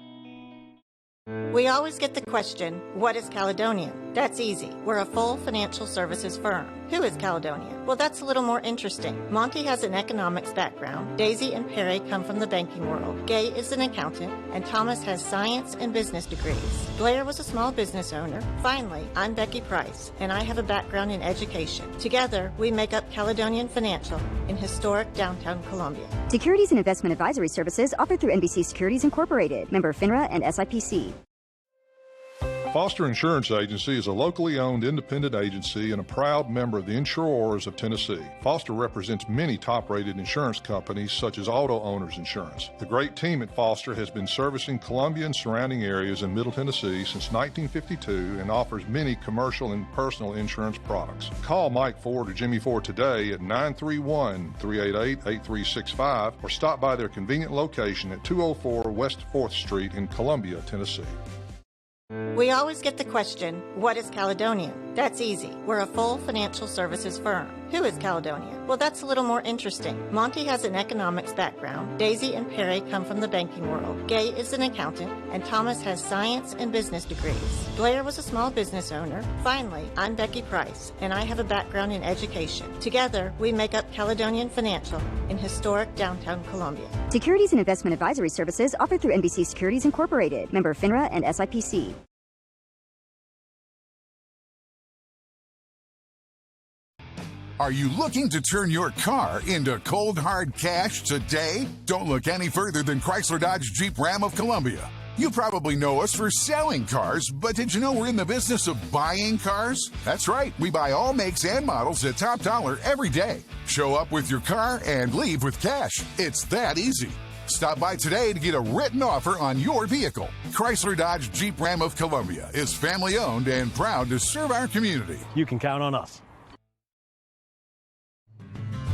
We always get the question, what is Caledonia? That's easy. We're a full financial services firm. Who is Caledonia? Well, that's a little more interesting. Monty has an economics background. Daisy and Perry come from the banking world. Gay is an accountant, and Thomas has science and business degrees. Blair was a small business owner. Finally, I'm Becky Price, and I have a background in education. Together, we make up Caledonian Financial in historic downtown Columbia. Securities and investment advisory services offered through NBC Securities Incorporated, member FINRA and SIPC. Foster Insurance Agency is a locally owned independent agency and a proud member of the Insurers of Tennessee. Foster represents many top-rated insurance companies such as Auto Owners Insurance. The great team at Foster has been servicing Columbia and surrounding areas in Middle Tennessee since 1952 and offers many commercial and personal insurance products. Call Mike Ford or Jimmy Ford today at 931-388-8365 or stop by their convenient location at 204 West 4th Street in Columbia, Tennessee. We always get the question, what is Caledonia? That's easy. We're a full financial services firm. Who is Caledonia? Well, that's a little more interesting. Monty has an economics background. Daisy and Perry come from the banking world. Gay is an accountant, and Thomas has science and business degrees. Blair was a small business owner. Finally, I'm Becky Price, and I have a background in education. Together, we make up Caledonian Financial in historic downtown Columbia. Securities and investment advisory services offered through NBC Securities Incorporated, member FINRA and SIPC. Are you looking to turn your car into cold, hard cash today? Don't look any further than Chrysler Dodge Jeep Ram of Columbia. You probably know us for selling cars, but did you know we're in the business of buying cars? That's right, we buy all makes and models at top dollar every day. Show up with your car and leave with cash. It's that easy. Stop by today to get a written offer on your vehicle. Chrysler Dodge Jeep Ram of Columbia is family owned and proud to serve our community. You can count on us.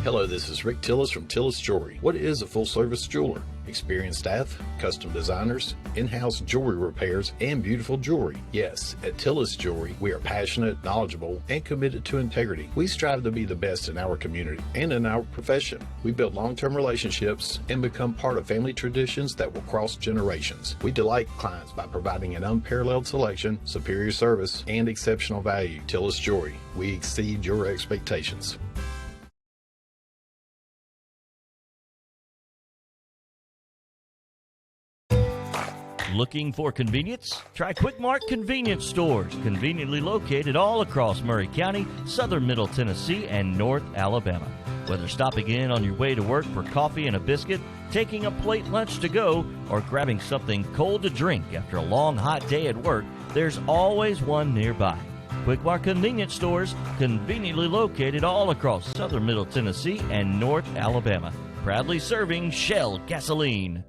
Hello, this is Rick Tillis from Tillis Jewelry. What is a full-service jeweler? Experienced staff, custom designers, in-house jewelry repairs, and beautiful jewelry. Yes, at Tillis Jewelry, we are passionate, knowledgeable, and committed to integrity. We strive to be the best in our community and in our profession. We build long-term relationships and become part of family traditions that will cross generations. We delight clients by providing an unparalleled selection, superior service, and exceptional value. Tillis Jewelry, we exceed your expectations. Looking for convenience? Try Quick Mart Convenience Stores, conveniently located all across Maury County, southern Middle Tennessee, and North Alabama. Whether stopping in on your way to work for coffee and a biscuit, taking a plate lunch to go, or grabbing something cold to drink after a long, hot day at work, there's always one nearby. Quick Mart Convenience Stores, conveniently located all across southern Middle Tennessee and North Alabama. Proudly serving Shell gasoline.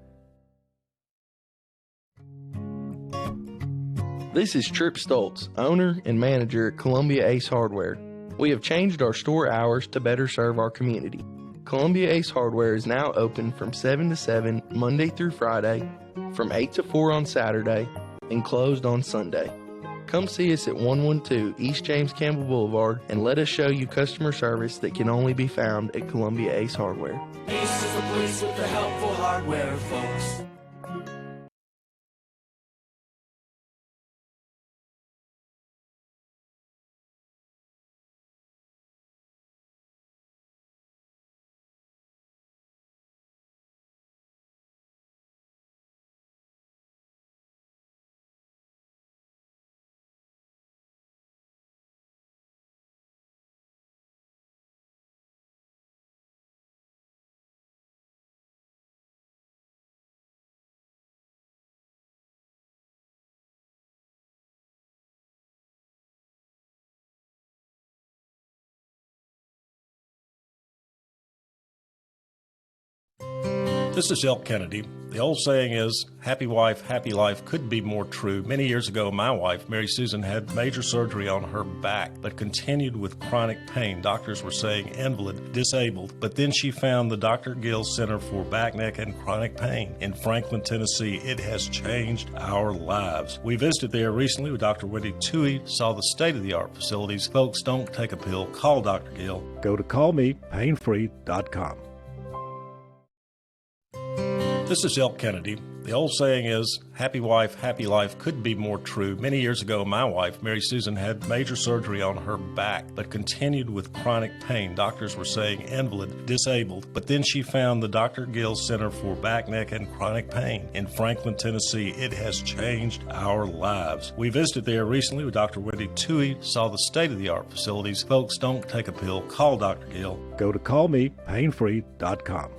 This is Trip Stoltz, owner and manager at Columbia Ace Hardware. We have changed our store hours to better serve our community. Columbia Ace Hardware is now open from 7 to 7 Monday through Friday, from 8 to 4 on Saturday, and closed on Sunday. Come see us at 112 East James Campbell Boulevard and let us show you customer service that can only be found at Columbia Ace Hardware. Ace is the place with the helpful hardware, folks. This is Elk Kennedy. The old saying is, happy wife, happy life couldn't be more true. Many years ago, my wife, Mary Susan, had major surgery on her back, but continued with chronic pain. Doctors were saying invalid, disabled, but then she found the Dr. Gill Center for Back, Neck, and Chronic Pain in Franklin, Tennessee. It has changed our lives. We visited there recently with Dr. Wendy Toohey, saw the state-of-the-art facilities. Folks, don't take a pill. Call Dr. Gill. Go to callmepainfree.com. This is Elk Kennedy. The old saying is, happy wife, happy life couldn't be more true. Many years ago, my wife, Mary Susan, had major surgery on her back, but continued with chronic pain. Doctors were saying invalid, disabled, but then she found the Dr. Gill Center for Back, Neck, and Chronic Pain in Franklin, Tennessee. It has changed our lives. We visited there recently with Dr. Wendy Toohey, saw the state-of-the-art facilities. Folks, don't take a pill. Call Dr. Gill. Go to callmepainfree.com.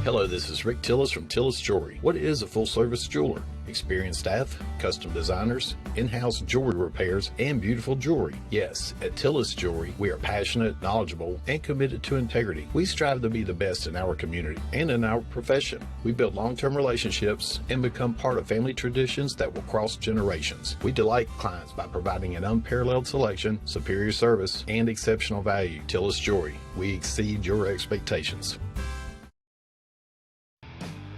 Hello, this is Rick Tillis from Tillis Jewelry. What is a full-service jeweler? Experienced staff, custom designers, in-house jewelry repairs, and beautiful jewelry. Yes, at Tillis Jewelry, we are passionate, knowledgeable, and committed to integrity. We strive to be the best in our community and in our profession. We build long-term relationships and become part of family traditions that will cross generations. We delight clients by providing an unparalleled selection, superior service, and exceptional value. Tillis Jewelry, we exceed your expectations.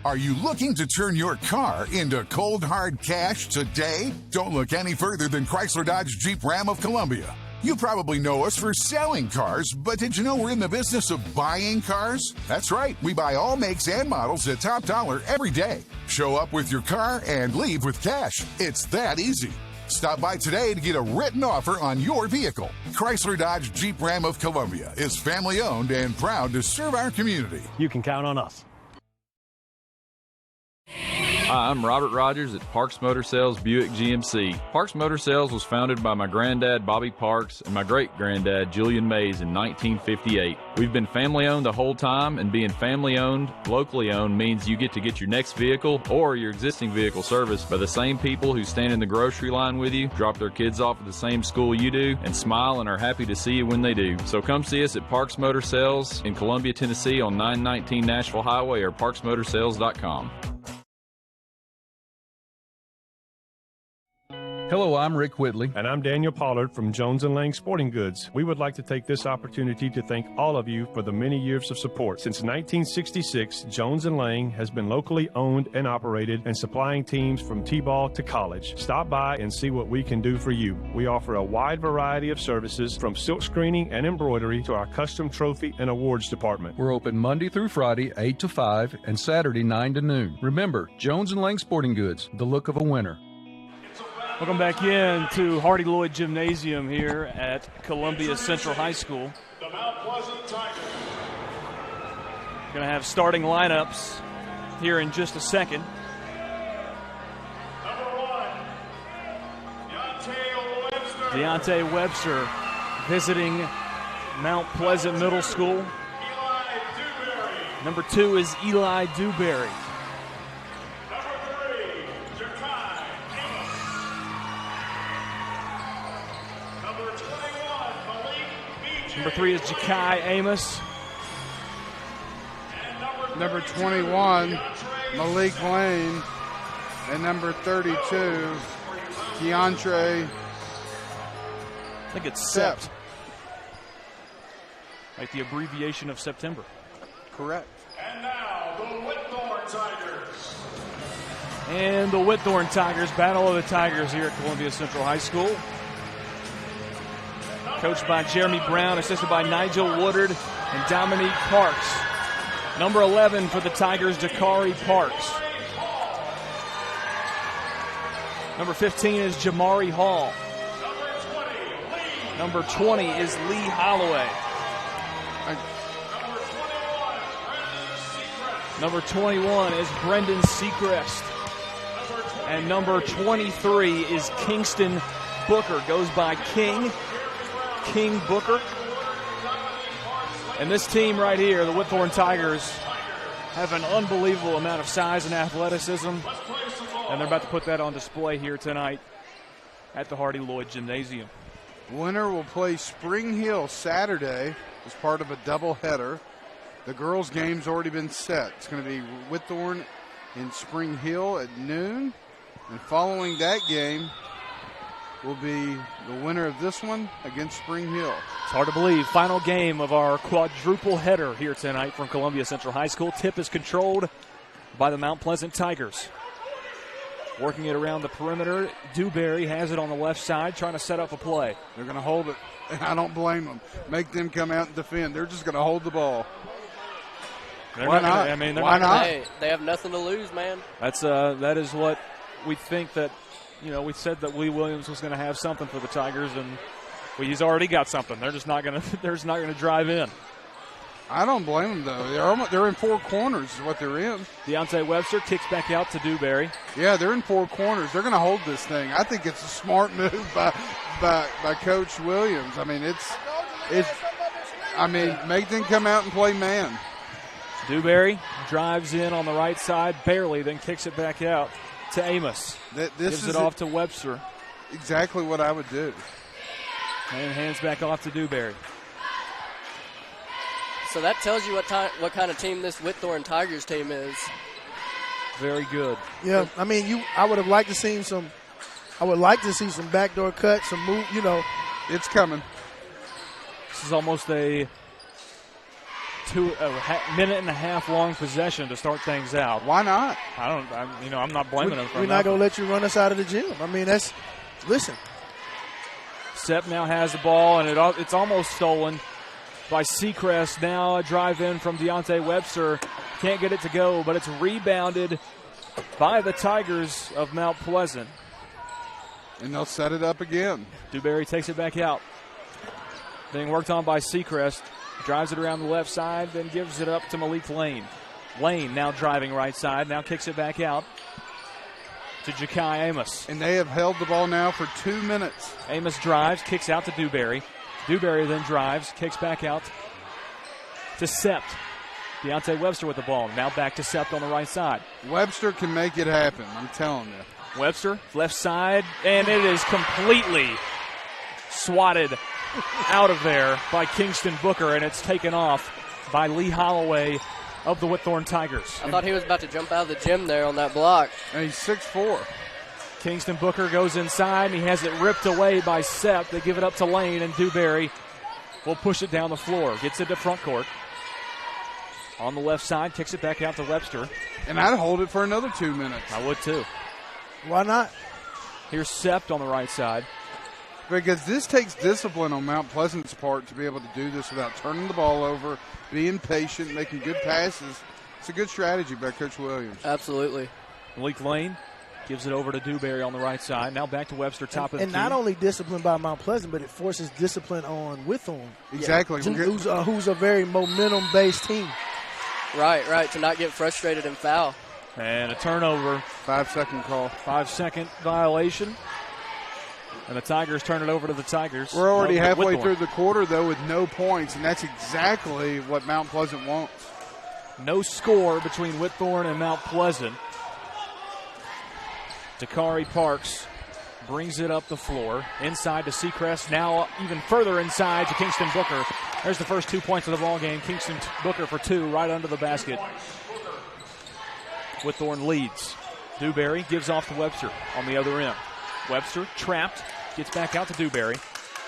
Are you looking to turn your car into cold hard cash today? Don't look any further than Chrysler Dodge Jeep Ram of Columbia. You probably know us for selling cars, but did you know we're in the business of buying cars? That's right, we buy all makes and models at top dollar every day. Show up with your car and leave with cash. It's that easy. Stop by today to get a written offer on your vehicle. Chrysler Dodge Jeep Ram of Columbia is family owned and proud to serve our community. You can count on us. Hi, I'm Robert Rogers at Parks Motor Sales Buick GMC. Parks Motor Sales was founded by my granddad, Bobby Parks, and my great-granddad, Julian Mays, in 1958. We've been family-owned the whole time, and being family-owned, locally owned, means you get to get your next vehicle or your existing vehicle serviced by the same people who stand in the grocery line with you, drop their kids off at the same school you do, and smile and are happy to see you when they do. So come see us at Parks Motor Sales in Columbia, Tennessee on 919 Nashville Highway or parksmotorsales.com. Hello, I'm Rick Whitley. And I'm Daniel Pollard from Jones & Lang Sporting Goods. We would like to take this opportunity to thank all of you for the many years of support. Since 1966, Jones & Lang has been locally owned and operated and supplying teams from T-ball to college. Stop by and see what we can do for you. We offer a wide variety of services from silk screening and embroidery to our custom trophy and awards department. We're open Monday through Friday, 8 to 5, and Saturday, 9 to noon. Remember, Jones & Lang Sporting Goods, the look of a winner. Welcome back in to Hardy Lloyd Gymnasium here at Columbia Central High School. Going to have starting lineups here in just a second. Deontay Webster visiting Mount Pleasant Middle School. Number 2 is Eli Dewberry. Number 3 is Jakai Amos. Number 21, Malik Lane. And number 32, Keontre. I think it's Sept. Like the abbreviation of September. Correct. And now, the Whitthorne Tigers. And the Whitthorne Tigers, Battle of the Tigers here at Columbia Central High School. Coached by Jeremy Brown, assisted by Nigel Woodard and Dominique Parks. Number 11 for the Tigers, Dakari Parks. Number 15 is Jamari Hall. Number 20 is Lee Holloway. Number 21 is Brendan Seacrest. And number 23 is Kingston Booker. Goes by King Booker. And this team right here, the Whitthorne Tigers, have an unbelievable amount of size and athleticism. And they're about to put that on display here tonight at the Hardy Lloyd Gymnasium. Winner will play Spring Hill Saturday as part of a doubleheader. The girls' game's already been set. It's going to be Whitthorne in Spring Hill at noon. And following that game will be the winner of this one against Spring Hill. It's hard to believe. Final game of our quadruple header here tonight from Columbia Central High School. Tip is controlled by the Mount Pleasant Tigers. Working it around the perimeter. Dewberry has it on the left side, trying to set up a play. They're going to hold it. I don't blame them. Make them come out and defend. They're just going to hold the ball. Why not? Why not? Hey, they have nothing to lose, man. That is what we think that, we said that Lee Williams was going to have something for the Tigers, and he's already got something. They're just not going to drive in. I don't blame them, though. They're in four corners is what they're in. Deontay Webster kicks back out to Dewberry. Yeah, they're in four corners. They're going to hold this thing. I think it's a smart move by Coach Williams. Make them come out and play man. Dewberry drives in on the right side, barely, then kicks it back out to Amos. Gives it off to Webster. Exactly what I would do. And hands back off to Dewberry. So that tells you what kind of team this Whitthorne Tigers team is. Very good. Yeah, I would have liked to see some. I would like to see some backdoor cuts, some move. It's coming. This is almost a minute and a half long possession to start things out. Why not? I'm not blaming them for We're not going to let you run us out of the gym. Listen. Sepp now has the ball, and it's almost stolen by Seacrest. Now a drive in from Deontay Webster. Can't get it to go, but it's rebounded by the Tigers of Mount Pleasant. And they'll set it up again. Dewberry takes it back out. Being worked on by Seacrest. Drives it around the left side, then gives it up to Malik Lane. Lane now driving right side, now kicks it back out to Ja'Kai Amos. And they have held the ball now for 2 minutes. Amos drives, kicks out to Dewberry. Dewberry then drives, kicks back out to Sept. Deontay Webster with the ball. Now back to Sept on the right side. Webster can make it happen, I'm telling you. Webster, left side, and it is completely swatted out of there by Kingston Booker, and it's taken off by Lee Holloway of the Whitthorne Tigers. I thought he was about to jump out of the gym there on that block. And he's 6'4". Kingston Booker goes inside, and he has it ripped away by Sepp. They give it up to Lane, and Dewberry will push it down the floor. Gets it to front court. On the left side, kicks it back out to Webster. And I'd hold it for another 2 minutes. I would too. Why not? Here's Sept on the right side. Because this takes discipline on Mount Pleasant's part to be able to do this without turning the ball over, being patient, making good passes. It's a good strategy by Coach Williams. Absolutely. Malik Lane gives it over to Dewberry on the right side. Now back to Webster, top of the key. And not only discipline by Mount Pleasant, but it forces discipline on Whitthorne. Exactly. Yeah. Who's a very momentum-based team. Right, to not get frustrated and foul. And a turnover. 5-second call. 5-second violation. And the Tigers turn it over to the Tigers. We're already halfway through the quarter, though, with no points, and that's exactly what Mount Pleasant wants. No score between Whitthorne and Mount Pleasant. Dakari Parks brings it up the floor. Inside to Seacrest. Now even further inside to Kingston Booker. There's the first 2 points of the ball game. Kingston Booker for 2 right under the basket. Whitthorne leads. Dewberry gives off to Webster on the other end. Webster trapped. Gets back out to Dewberry.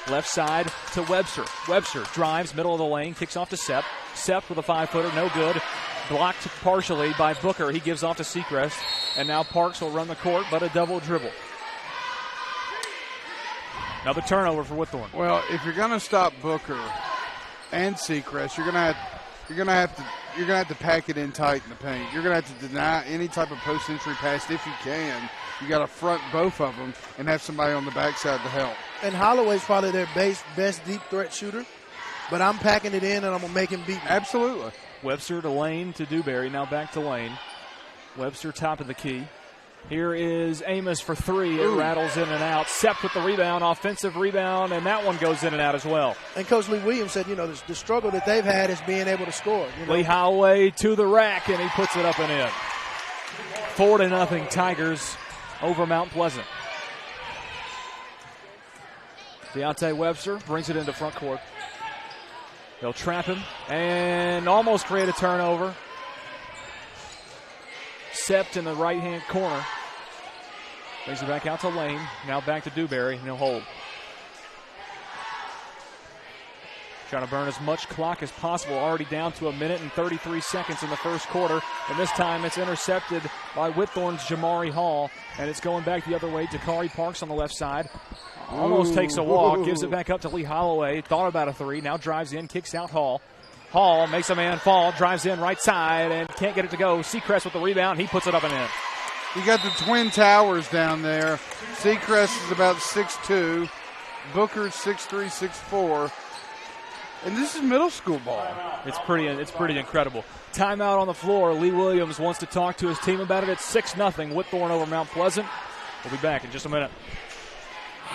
Left side to Webster. Webster drives, middle of the lane, kicks off to Sepp. Sepp with a 5-footer, no good. Blocked partially by Booker. He gives off to Seacrest. And now Parks will run the court, but a double dribble. Another turnover for Whitthorne. Well, if you're going to stop Booker and Seacrest, you're going to have to pack it in tight in the paint. You're going to have to deny any type of post-entry pass if you can. You got to front both of them and have somebody on the backside to help. And Holloway's probably their best deep threat shooter, but I'm packing it in and I'm going to make him beat me. Absolutely. Webster to Lane to Dewberry. Now back to Lane. Webster top of the key. Here is Amos for 3. It rattles in and out. Sepp with the rebound, offensive rebound, and that one goes in and out as well. And Coach Lee Williams said, the struggle that they've had is being able to score. Lee Holloway to the rack, and he puts it up and in. 4-0 Tigers over Mount Pleasant. Deontay Webster brings it into front court. They'll trap him and almost create a turnover. Sept in the right-hand corner. Brings it back out to Lane. Now back to Dewberry, and he'll hold. Trying to burn as much clock as possible. Already down to 1 minute and 33 seconds in the first quarter. And this time it's intercepted by Whitthorne's Jamari Hall. And it's going back the other way. Dakari Parks on the left side. Almost takes a walk. Gives it back up to Lee Holloway. Thought about a three. Now drives in. Kicks out Hall. Hall makes a man fall. Drives in right side and can't get it to go. Seacrest with the rebound. He puts it up and in. You got the Twin Towers down there. Seacrest is about 6'2". Booker's 6'3", 6'4". And this is middle school ball. It's pretty incredible. Timeout on the floor. Lee Williams wants to talk to his team about it. It's 6-0. Whitthorne over Mount Pleasant. We'll be back in just a minute.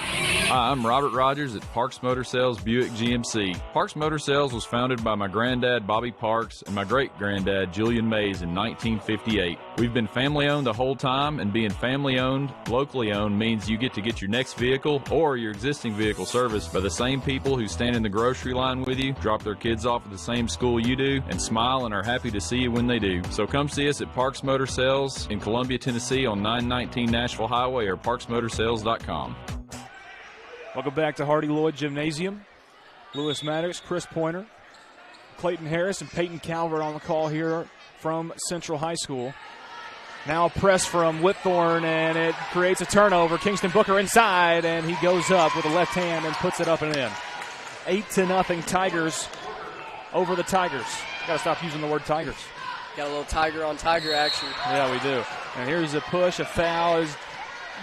Hi, I'm Robert Rogers at Parks Motor Sales Buick GMC. Parks Motor Sales was founded by my granddad, Bobby Parks, and my great-granddad, Julian Mays, in 1958. We've been family-owned the whole time, and being family-owned, locally-owned means you get to get your next vehicle or your existing vehicle serviced by the same people who stand in the grocery line with you, drop their kids off at the same school you do, and smile and are happy to see you when they do. So come see us at Parks Motor Sales in Columbia, Tennessee on 919 Nashville Highway or parksmotorsales.com. Welcome back to Hardy Lloyd Gymnasium. Lewis Maddox, Chris Pointer, Clayton Harris, and Peyton Calvert on the call here from Central High School. Now a press from Whitthorne, and it creates a turnover. Kingston Booker inside, and he goes up with the left hand and puts it up and in. 8-0 Tigers over the Tigers. Got to stop using the word Tigers. Got a little Tiger on Tiger action. Yeah, we do. And here's a push. A foul is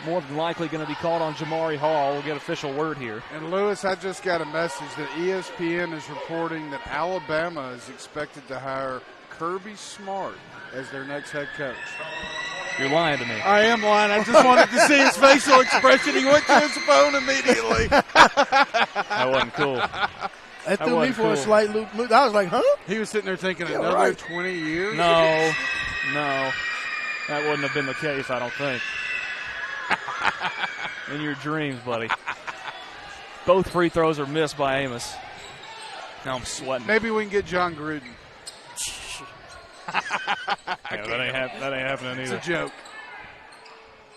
more than likely going to be called on Jamari Hall. We'll get official word here. And Lewis, I just got a message that ESPN is reporting that Alabama is expected to hire Kirby Smart as their next head coach. You're lying to me. I am lying. I just wanted to see his facial expression. He went to his phone immediately. That wasn't cool. That threw me for a slight loop. I was like, huh? He was sitting there thinking, another 20 years? No. That wouldn't have been the case, I don't think. In your dreams, buddy. Both free throws are missed by Amos. Now I'm sweating. Maybe we can get John Gruden. Yeah, that ain't happening either. It's a joke.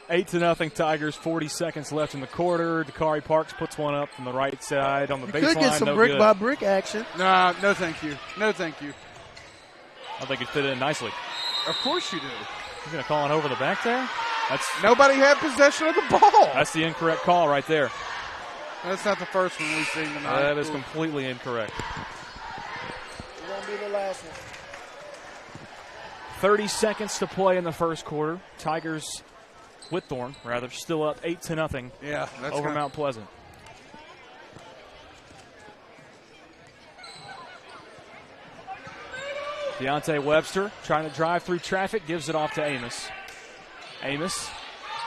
8-0 Tigers, 40 seconds left in the quarter. Dakari Parks puts one up from the right side on the baseline. Could get some brick-by-brick action. No, thank you. No, thank you. I think it fit in nicely. Of course you do. He's going to call it over the back there? Nobody had possession of the ball. That's the incorrect call right there. That's not the first one we've seen tonight. That is completely incorrect. It won't be the last one. 30 seconds to play in the first quarter. Whitthorne, still up 8-0 over Mount Pleasant. Deontay Webster trying to drive through traffic, gives it off to Amos. Amos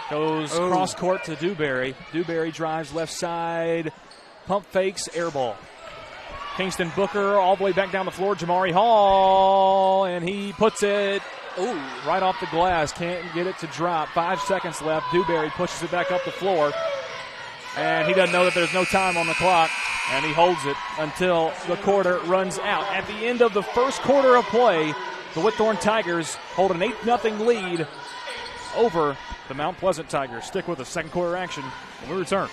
goes cross court to Dewberry. Dewberry drives left side, pump fakes, air ball. Kingston Booker all the way back down the floor. Jamari Hall, and he puts it right off the glass. Can't get it to drop. 5 seconds left. Dewberry pushes it back up the floor, and he doesn't know that there's no time on the clock, and he holds it until the quarter runs out. At the end of the first quarter of play, the Whitthorne Tigers hold an 8-0 lead over the Mount Pleasant Tigers. Stick with the second quarter action when we return.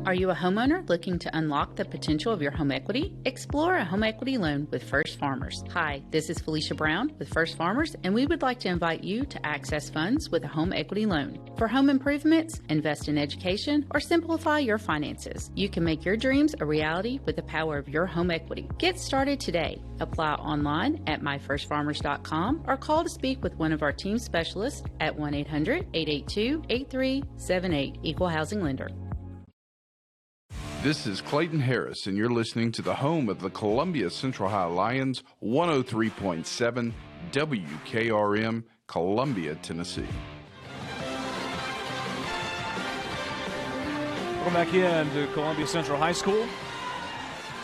Are you a homeowner looking to unlock the potential of your home equity? Explore a home equity loan with First Farmers. Hi, this is Felicia Brown with First Farmers, and we would like to invite you to access funds with a home equity loan. For home improvements, invest in education, or simplify your finances, you can make your dreams a reality with the power of your home equity. Get started today. Apply online at myfirstfarmers.com or call to speak with one of our team specialists at 1-800-882-8378, Equal Housing Lender. This is Clayton Harris, and you're listening to the home of the Columbia Central High Lions, 103.7 WKRM, Columbia, Tennessee. Welcome back in to Columbia Central High School.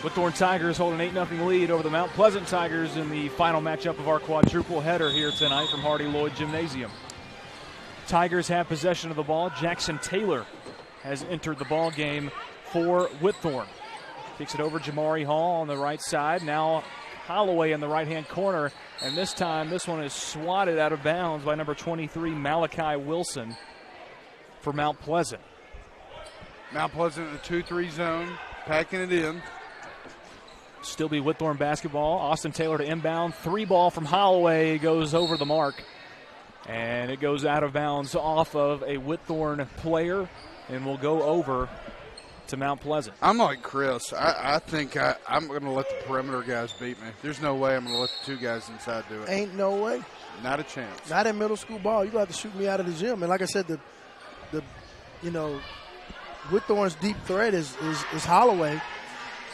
Whitthorne Tigers hold an 8-0 lead over the Mount Pleasant Tigers in the final matchup of our quadruple header here tonight from Hardy Lloyd Gymnasium. Tigers have possession of the ball. Jackson Taylor has entered the ball game for Whitthorne. Kicks it over Jamari Hall on the right side. Now Holloway in the right-hand corner, and this time this one is swatted out of bounds by number 23, Malachi Wilson for Mount Pleasant. Mount Pleasant in the 2-3 zone, packing it in. Still be Whitthorne basketball. Austin Taylor to inbound. 3-ball from Holloway goes over the mark, and it goes out of bounds off of a Whitthorne player and will go over to Mount Pleasant. I'm like Chris. I think I'm going to let the perimeter guys beat me. There's no way I'm going to let the two guys inside do it. Ain't no way. Not a chance. Not in middle school ball. You're going to have to shoot me out of the gym. And like I said, the Whitthorne's deep threat is Holloway.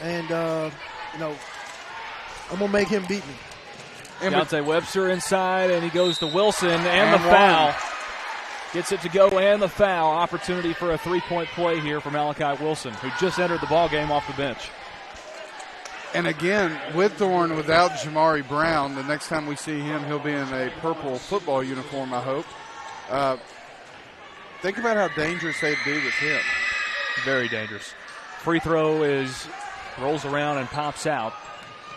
And, I'm going to make him beat me. Deontay Webster inside, and he goes to Wilson, and the foul. Gets it to go, and the foul. Opportunity for a three-point play here for Malachi Wilson, who just entered the ball game off the bench. And again, Whitthorne without Jamari Brown, the next time we see him, he'll be in a purple football uniform, I hope. Think about how dangerous they'd be with him. Very dangerous. Free throw rolls around and pops out.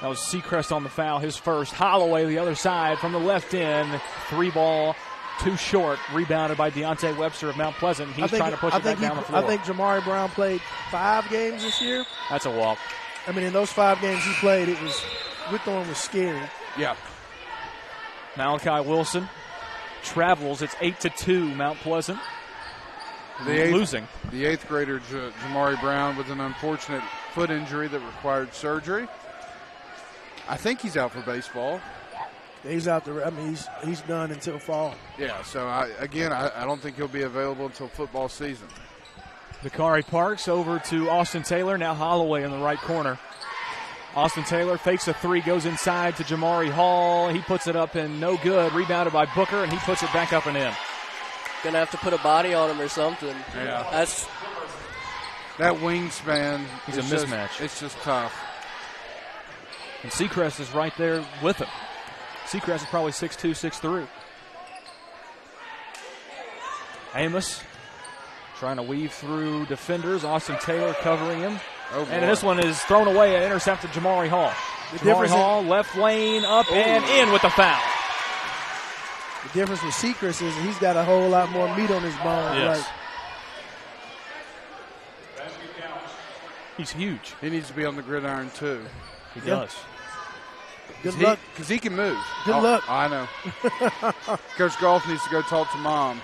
That was Seacrest on the foul, his first. Holloway the other side from the left end. 3-ball. Too short, rebounded by Deontay Webster of Mount Pleasant. He's trying to push it back down the floor. I think Jamari Brown played 5 games this year. That's a walk. I mean, in those 5 games he played, Whitthorne was scary. Yeah. Malachi Wilson travels. It's 8-2, Mount Pleasant. Losing. The 8th grader, Jamari Brown, with an unfortunate foot injury that required surgery. I think he's out for baseball. He's out there. I mean, he's done until fall. Yeah, so I don't think he'll be available until football season. Dakari Parks over to Austin Taylor. Now Holloway in the right corner. Austin Taylor fakes a 3, goes inside to Jamari Hall. He puts it up and no good. Rebounded by Booker, and he puts it back up and in. Gonna have to put a body on him or something. Yeah. That wingspan. He's a mismatch. It's just tough. And Seacrest is right there with him. Seacrest is probably 6'2", 6'3". Amos trying to weave through defenders. Austin Taylor covering him. Oh, and this one is thrown away and intercepted Jamari Hall. Jamari Hall, left lane, up and in with the foul. The difference with Seacrest is he's got a whole lot more meat on his bones. Yes. He's huge. He needs to be on the gridiron, too. He does. Good luck. Because he can move. Good luck. I know. Coach Golf needs to go talk to Mom.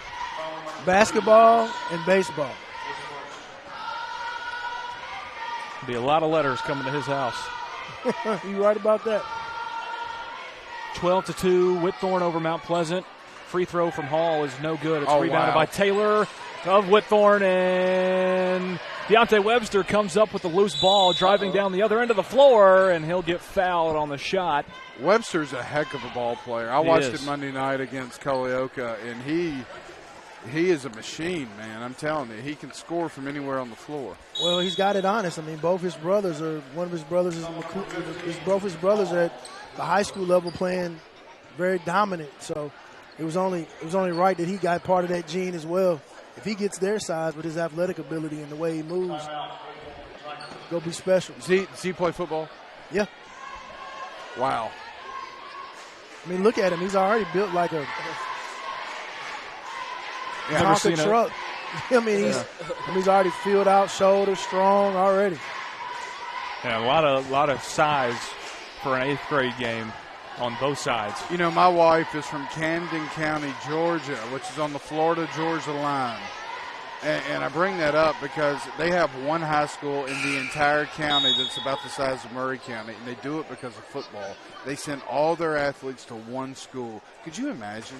Basketball and baseball. Be a lot of letters coming to his house. You right about that. 12-2, Whitthorne over Mount Pleasant. Free throw from Hall is no good. It's rebounded wow. by Taylor of Whitthorne, and Deontay Webster comes up with the loose ball, driving down the other end of the floor, and he'll get fouled on the shot. Webster's a heck of a ball player. I watched it Monday night against Culleoka, and he is a machine, man. I'm telling you, he can score from anywhere on the floor. Well, he's got it honest. I mean, both his brothers are. One of his brothers is both his brothers are at the high school level playing very dominant. So it was only right that he got part of that gene as well. If he gets their size with his athletic ability and the way he moves, go be special. Does he play football? Yeah. Wow. I mean, look at him. He's already built like a Tonka truck. I mean, he's already filled out, shoulder strong already. Yeah, a lot of size for an 8th grade game on both sides. You know, my wife is from Camden County, Georgia, which is on the Florida-Georgia line. And I bring that up because they have one high school in the entire county that's about the size of Maury County, and they do it because of football. They send all their athletes to one school. Could you imagine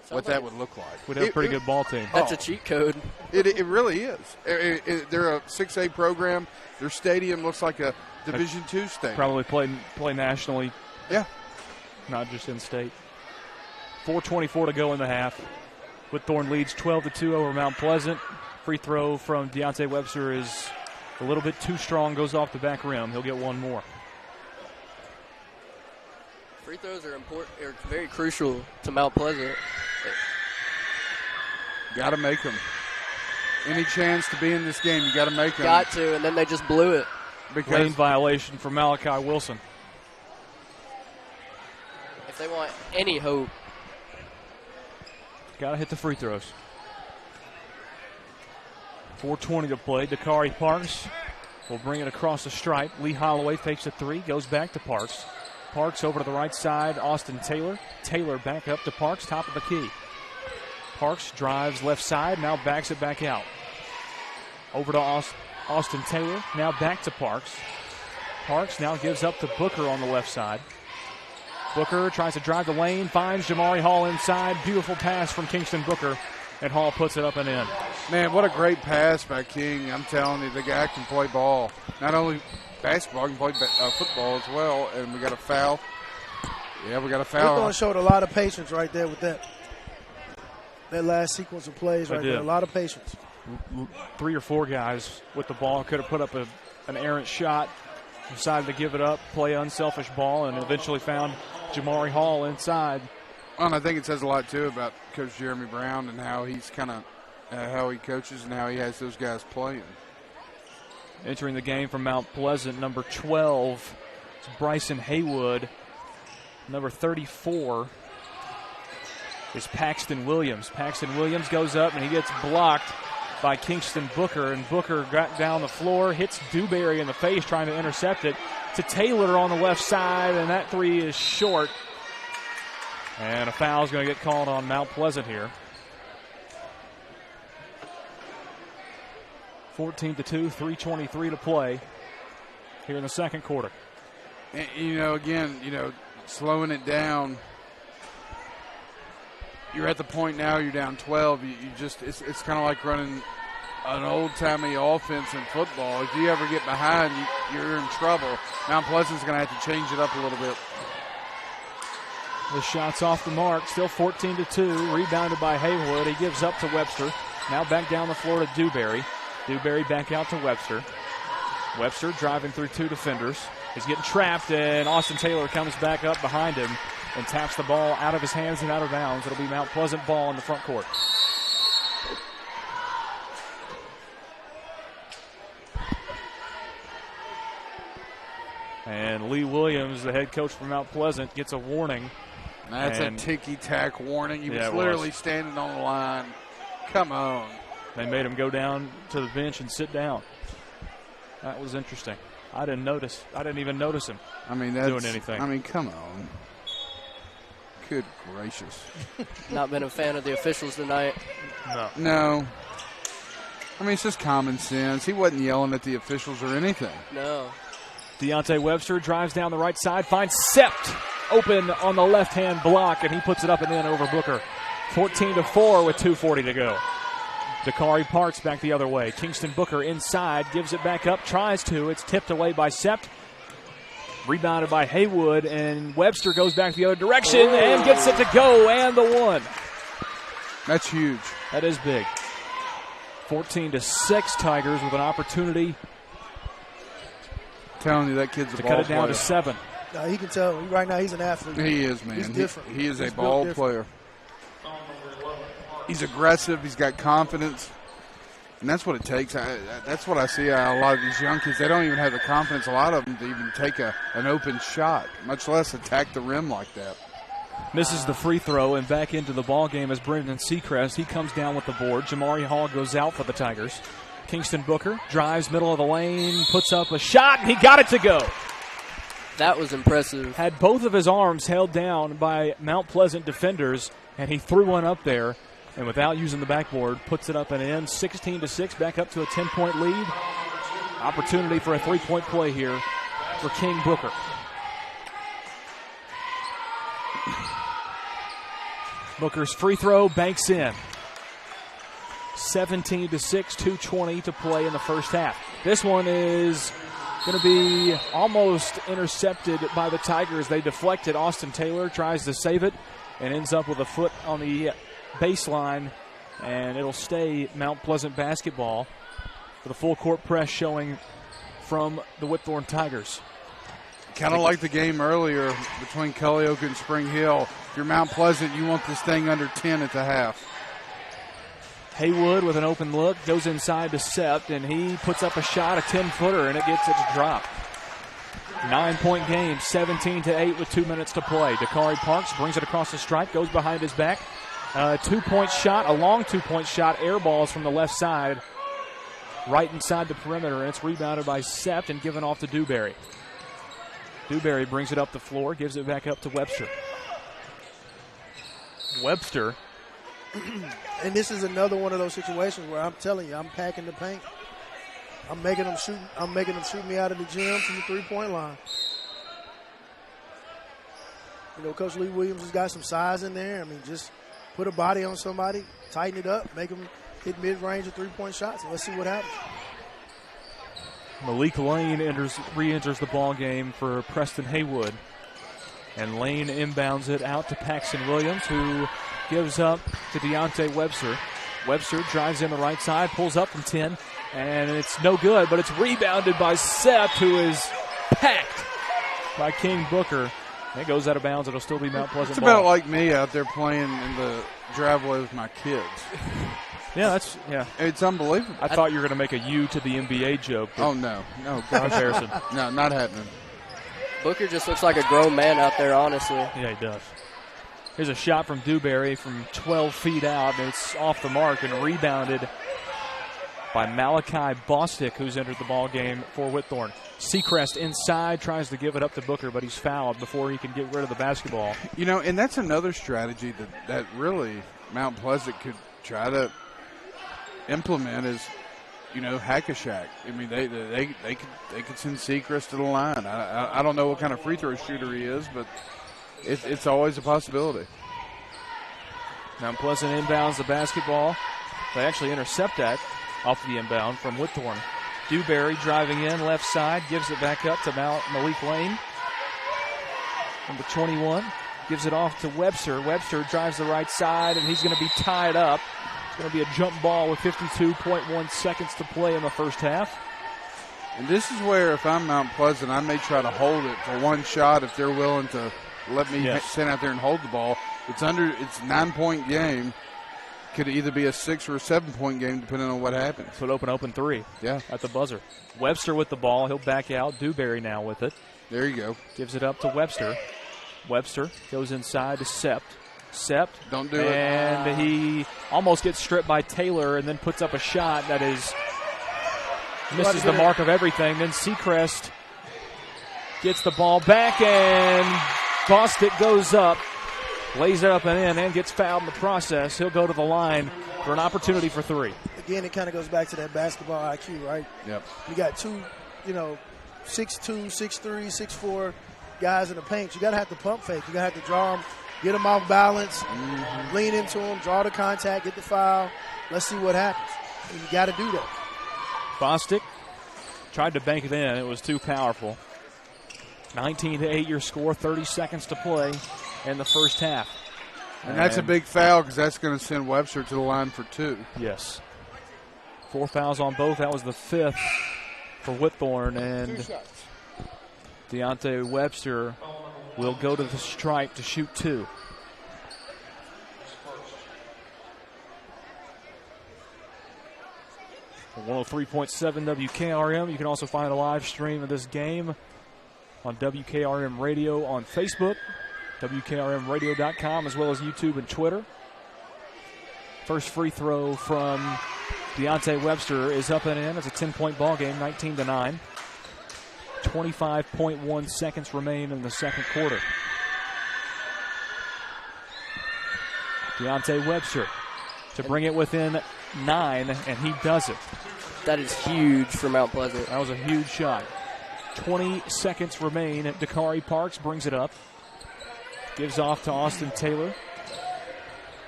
what that would look like? Would have a pretty good ball team. That's a cheat code. It really is. They're a 6A program. Their stadium looks like a Division II stadium. Probably play nationally. Yeah. Not just in state. 4:24 to go in the half. Whitthorne leads 12-2 over Mount Pleasant. Free throw from Deontay Webster is a little bit too strong, goes off the back rim. He'll get one more. Free throws are important, are very crucial to Mount Pleasant. Got to make them. Any chance to be in this game, you got to make them. Got to, and then they just blew it. Lane violation for Malachi Wilson. If they want any hope. Got to hit the free throws. 4:20 to play. Dakari Parks will bring it across the stripe. Lee Holloway fakes a three, goes back to Parks. Parks over to the right side, Austin Taylor. Taylor back up to Parks, top of the key. Parks drives left side, now backs it back out. Over to Austin Taylor, now back to Parks. Parks now gives up to Booker on the left side. Booker tries to drive the lane, finds Jamari Hall inside. Beautiful pass from Kingston Booker, and Hall puts it up and in. Man, what a great pass by King. I'm telling you, the guy can play ball. Not only basketball, he can play football as well, and we got a foul. Yeah, we got a foul. Whitthorne showed a lot of patience right there with that last sequence of plays right there. A lot of patience. 3 or 4 guys with the ball could have put up an errant shot, decided to give it up, play unselfish ball, and eventually found Jamari Hall inside. Well, and I think it says a lot, too, about Coach Jeremy Brown and how he's kind of how he coaches and how he has those guys playing. Entering the game from Mount Pleasant, number 12, it's Bryson Haywood. Number 34 is Paxton Williams. Paxton Williams goes up, and he gets blocked by Kingston Booker, and Booker got down the floor, hits Dewberry in the face trying to intercept it to Taylor on the left side, and that three is short. And a foul is going to get called on Mount Pleasant here. 14-2, 3:23 to play here in the second quarter. And, again, slowing it down. You're at the point now, you're down 12. It's kind of like running an old-timey offense in football. If you ever get behind, you're in trouble. Mount Pleasant's going to have to change it up a little bit. The shot's off the mark, still 14-2, rebounded by Haywood. He gives up to Webster. Now back down the floor to Dewberry. Dewberry back out to Webster. Webster driving through 2 defenders. He's getting trapped, and Austin Taylor comes back up behind him and taps the ball out of his hands and out of bounds. It'll be Mount Pleasant ball in the front court. And Lee Williams, the head coach from Mount Pleasant, gets a warning. That's a ticky-tack warning. He was literally standing on the line. Come on. They made him go down to the bench and sit down. That was interesting. I didn't even notice him doing anything. I mean, come on. Good gracious. Not been a fan of the officials tonight. No. I mean, it's just common sense. He wasn't yelling at the officials or anything. No. Deontay Webster drives down the right side, finds Sept open on the left-hand block, and he puts it up and in over Booker. 14-4 with 2:40 to go. Dakari Parks back the other way. Kingston Booker inside, gives it back up, tries to. It's tipped away by Sept. Rebounded by Haywood, and Webster goes back the other direction and gets it to go, and the one. That's huge. That is big. 14-6 Tigers with an opportunity. Telling you, that kid's a ball player. To cut it down to 7. He can tell right now he's an athlete. He is, man. He's different. He is a ball player. He's aggressive. He's got confidence. And that's what it takes. That's what I see out of a lot of these young kids. They don't even have the confidence, a lot of them, to even take an open shot, much less attack the rim like that. Misses the free throw, and back into the ball game is Brendan Seacrest. He comes down with the board. Jamari Hall goes out for the Tigers. Kingston Booker drives middle of the lane, puts up a shot, and he got it to go. That was impressive. Had both of his arms held down by Mount Pleasant defenders, and he threw one up there, and without using the backboard, puts it up and in. 16-6, back up to a 10-point lead. Opportunity for a three-point play here for King Booker. Booker's free throw banks in. 17-6, 2:20 to play in the first half. This one is going to be almost intercepted by the Tigers. They deflect it. Austin Taylor tries to save it and ends up with a foot on the baseline, and it'll stay Mount Pleasant basketball for the full court press showing from the Whitthorne Tigers. Kind of like the game earlier between Cullioak and Spring Hill. If you're Mount Pleasant, you want this thing under 10 at the half. Haywood with an open look, goes inside to Sept, and he puts up a shot, a 10-footer, and it gets it to drop. 9-point game, 17-8 with 2 minutes to play. Dakari Parks brings it across the stripe, goes behind his back. 2-point shot, a long 2-point shot, air balls from the left side, right inside the perimeter, and it's rebounded by Sept and given off to Dewberry. Dewberry brings it up the floor, gives it back up to Webster. Webster. And this is another one of those situations where I'm telling you, I'm packing the paint. I'm making them shoot me out of the gym from the three-point line. You know, Coach Lee Williams has got some size in there. I mean, just put a body on somebody, tighten it up, make them hit mid-range of three-point shots, and let's see what happens. Malik Lane re-enters the ball game for Preston Haywood. And Lane inbounds it out to Paxton Williams, who gives up to Deontay Webster. Webster drives in the right side, pulls up from 10, and it's no good, but it's rebounded by Sept, who is packed by King Booker. It goes out of bounds. It'll still be Mount Pleasant It's ball. about like me out there playing in the driveway with my kids. Yeah, it's unbelievable. I thought you were going to make a U to the NBA joke. Oh, no. Comparison. No, not happening. Booker just looks like a grown man out there, honestly. Yeah, he does. Here's a shot from Dewberry from 12 feet out, and it's off the mark and rebounded by Malachi Bostic, who's entered the ball game for Whitthorne. Seacrest inside, tries to give it up to Booker, but he's fouled before he can get rid of the basketball. You know, and that's another strategy that really Mount Pleasant could try to implement is, you know, hack-a-shack. I mean, they could send Seacrest to the line. I don't know what kind of free throw shooter he is, but it's always a possibility. Mount Pleasant inbounds the basketball. They actually intercept that off the inbound from Whitthorne. Dewberry driving in left side, gives it back up to Malik Lane. Number 21 gives it off to Webster. Webster drives the right side, and he's going to be tied up. It's going to be a jump ball with 52.1 seconds to play in the first half. And this is where, if I'm Mount Pleasant, I may try to hold it for one shot if they're willing to let me stand out there and hold the ball. It's a 9-point game. Could either be a 6 or a 7-point game, depending on what happens. So it open three. Yeah. At the buzzer. Webster with the ball. He'll back out. Dewberry now with it. There you go. Gives it up to Webster. Webster goes inside to Sept. Sept. Don't do it. it. And he almost gets stripped by Taylor and then puts up a shot that misses the mark of everything. Then Seacrest gets the ball back, and Bostic goes up. Lays it up and in and gets fouled in the process. He'll go to the line for an opportunity for three. Again, it kind of goes back to that basketball IQ, right? Yep. You got two, 6'2", 6'3", 6'4" guys in the paint. You got to have to pump fake. You got to have to draw them, get them off balance, lean into them, draw the contact, get the foul. Let's see what happens. And you got to do that. Bostic tried to bank it in. It was too powerful. 19-8 your score, 30 seconds to play in the first half. And that's a big foul because that's going to send Webster to the line for 2. Yes. 4 fouls on both. That was the 5th for Whitthorne. And Deontay Webster will go to the stripe to shoot 2. For 103.7 WKRM. You can also find a live stream of this game on WKRM Radio on Facebook, WKRMradio.com, as well as YouTube and Twitter. First free throw from Deontay Webster is up and in. It's a 10-point ball game, 19-9. 25.1 seconds remain in the second quarter. Deontay Webster to bring it within 9, and he does it. That is huge for Mount Pleasant. That was a huge shot. 20 seconds remain. Dakari Parks brings it up. Gives off to Austin Taylor.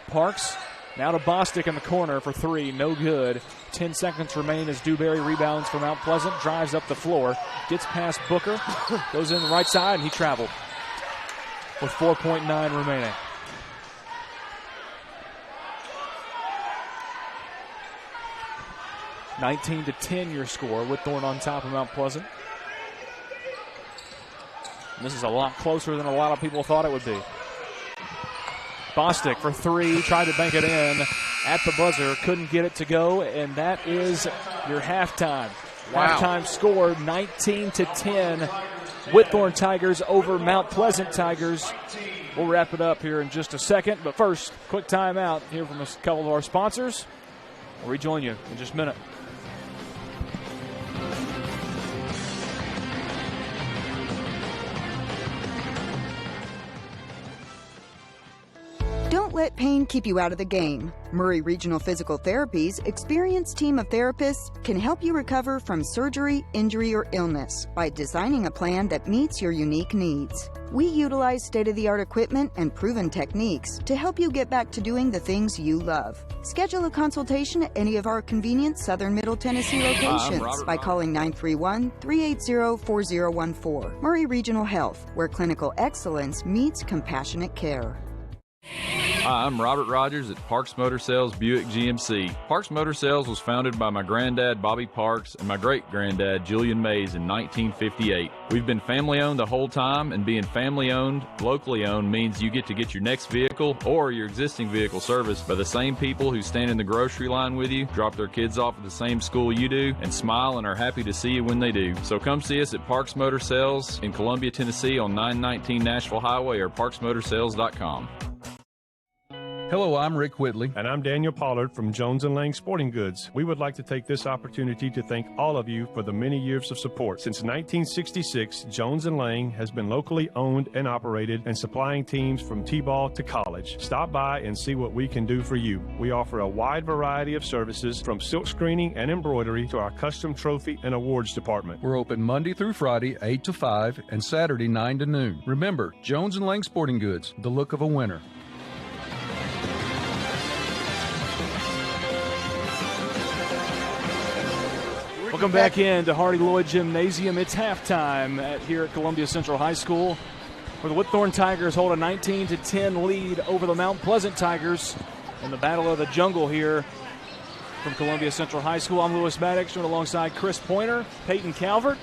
Parks now to Bostic in the corner for 3. No good. 10 seconds remain as Dewberry rebounds for Mount Pleasant. Drives up the floor. Gets past Booker. Goes in the right side, and he traveled with 4.9 remaining. (19-10) your score. Whitthorne on top of Mount Pleasant. This is a lot closer than a lot of people thought it would be. Bostic for 3, tried to bank it in. at the buzzer. Couldn't get it to go, and that is your halftime. Wow. Halftime score, 19-10. Whitthorne Tigers over Mount Pleasant Tigers. We'll wrap it up here in just a second, but first, quick timeout here from a couple of our sponsors. We'll rejoin you in just a minute. Don't let pain keep you out of the game. Maury Regional Physical Therapy's experienced team of therapists can help you recover from surgery, injury, or illness by designing a plan that meets your unique needs. We utilize state-of-the-art equipment and proven techniques to help you get back to doing the things you love. Schedule a consultation at any of our convenient Southern Middle Tennessee locations by calling 931-380-4014. Maury Regional Health, where clinical excellence meets compassionate care. Hi, I'm Robert Rogers at Parks Motor Sales Buick GMC. Parks Motor Sales was founded by my granddad, Bobby Parks, and my great-granddad, Julian Mays, in 1958. We've been family-owned the whole time, and being family-owned, locally owned, means you get to get your next vehicle or your existing vehicle serviced by the same people who stand in the grocery line with you, drop their kids off at the same school you do, and smile and are happy to see you when they do. So come see us at Parks Motor Sales in Columbia, Tennessee on 919 Nashville Highway or parksmotorsales.com. Hello, I'm Rick Whitley. And I'm Daniel Pollard from Jones & Lang Sporting Goods. We would like to take this opportunity to thank all of you for the many years of support. Since 1966, Jones & Lang has been locally owned and operated and supplying teams from T-ball to college. Stop by and see what we can do for you. We offer a wide variety of services from silk screening and embroidery to our custom trophy and awards department. We're open Monday through Friday, 8 to 5, and Saturday, 9 to noon. Remember, Jones & Lang Sporting Goods, the look of a winner. Welcome back in to Hardy Lloyd Gymnasium. It's halftime here at Columbia Central High School, where the Whitthorne Tigers hold a 19-10 lead over the Mount Pleasant Tigers in the Battle of the Jungle here from Columbia Central High School. I'm Lewis Maddox, joined alongside Chris Pointer, Peyton Calvert.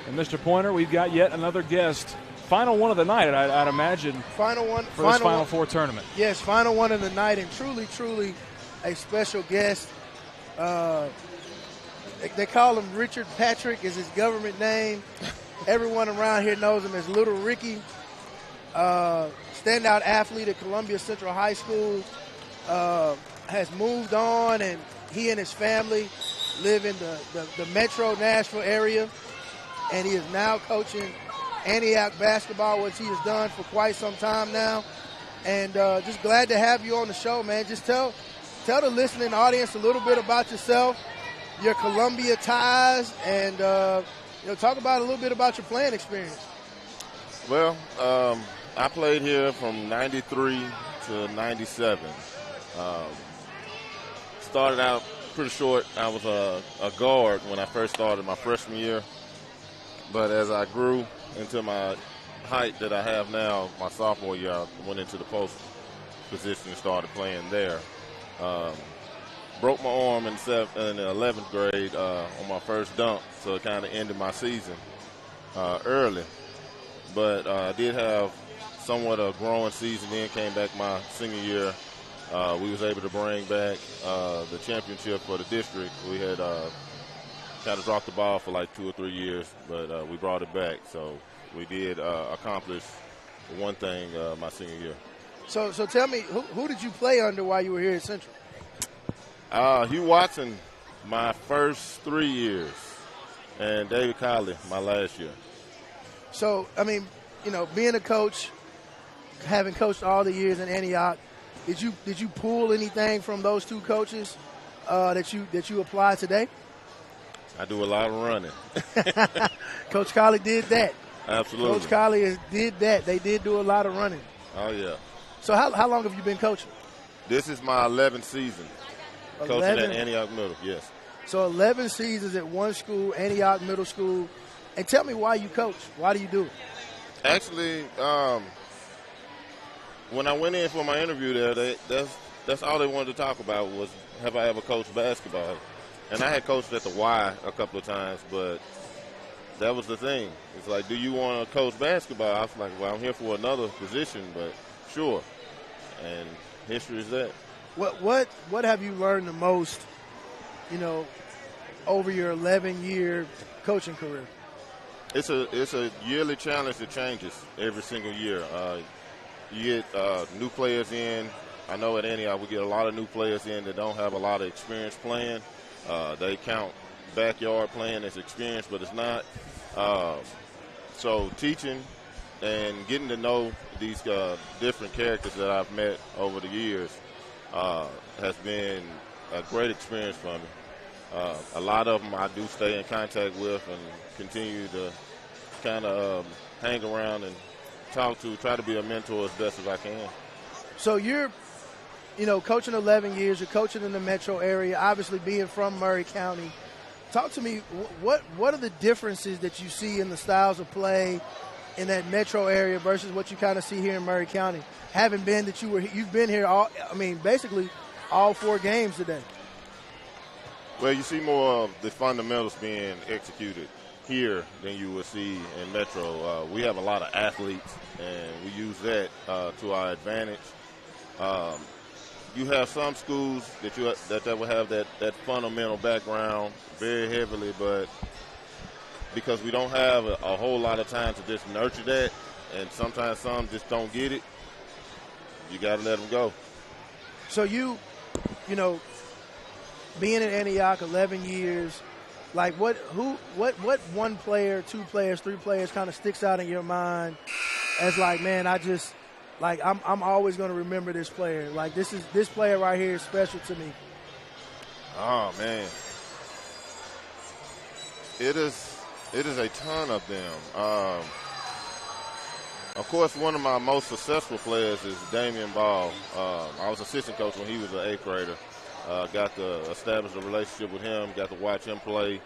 And Mr. Pointer, we've got yet another guest. Final one of the night, I'd imagine, final one for this Final Four tournament. Yes, final one of the night, and truly a special guest. They call him Richard Patrick is his government name. Everyone around here knows him as Little Ricky. Standout athlete at Columbia Central High School. Has moved on, and he and his family live in the metro Nashville area. And he is now coaching Antioch basketball, which he has done for quite some time now. And just glad to have you on the show, man. Just tell the listening audience a little bit about yourself, your Columbia ties, and talk about a little bit about your playing experience. Well, I played here from 93 to 97. Started out pretty short. I was a guard when I first started my freshman year. But as I grew into my height that I have now, my sophomore year, I went into the post position and started playing there. Broke my arm in the 11th grade on my first dunk, so it kind of ended my season early. But I did have somewhat a growing season, then came back my senior year. We was able to bring back the championship for the district. We had kind of dropped the ball for like 2 or 3 years, but we brought it back. So we did accomplish one thing my senior year. So tell me, who did you play under while you were here at Central? Hugh Watson, my first 3 years, and David Colley, my last year. So, I mean, being a coach, having coached all the years in Antioch, did you pull anything from those two coaches that you apply today? I do a lot of running. Coach Colley did that. Absolutely. Coach Colley did that. They did do a lot of running. Oh, yeah. So how long have you been coaching? This is my 11th season. Coaching at Antioch Middle, yes. So 11 seasons at one school, Antioch Middle School. And tell me why you coach. Why do you do it? Actually, when I went in for my interview there, that's all they wanted to talk about was, have I ever coached basketball? And I had coached at the Y a couple of times, but that was the thing. It's like, do you want to coach basketball? I was like, well, I'm here for another position, but sure. And history is that. What have you learned the most, over your 11-year coaching career? It's a yearly challenge that changes every single year. You get new players in. I know at Antioch we get a lot of new players in that don't have a lot of experience playing. They count backyard playing as experience, but it's not. So teaching and getting to know these different characters that I've met over the years has been a great experience for me. A lot of them I do stay in contact with and continue to kind of hang around and talk to, try to be a mentor as best as I can. So you're, coaching 11 years, you're coaching in the metro area, obviously being from Maury County. Talk to me, what are the differences that you see in the styles of play in that metro area versus what you kind of see here in Maury County? Having been that you've been here basically all 4 games today. Well, you see more of the fundamentals being executed here than you will see in Metro. We have a lot of athletes, and we use that to our advantage. You have some schools that will have that fundamental background very heavily, but because we don't have a whole lot of time to just nurture that, and sometimes some just don't get it, you got to let them go. So being in Antioch 11 years, like what one player, 2 players, 3 players kind of sticks out in your mind as like, man, I'm always going to remember this player. Like this player right here is special to me. Oh man, it is a ton of them. Of course, one of my most successful players is Damian Ball. I was assistant coach when he was an 8th grader. Got to establish a relationship with him. Got to watch him play.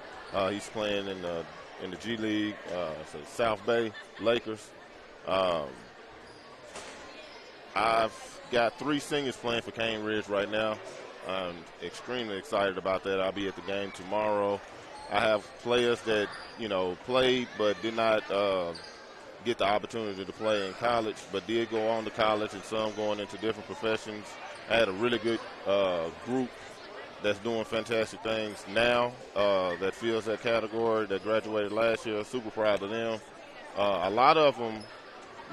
He's playing in the G League, so South Bay Lakers. I've got 3 seniors playing for Cane Ridge right now. I'm extremely excited about that. I'll be at the game tomorrow. I have players that played but did not get the opportunity to play in college, but did go on to college, and some going into different professions. I had a really good group that's doing fantastic things now that fills that category, that graduated last year. Super proud of them. A lot of them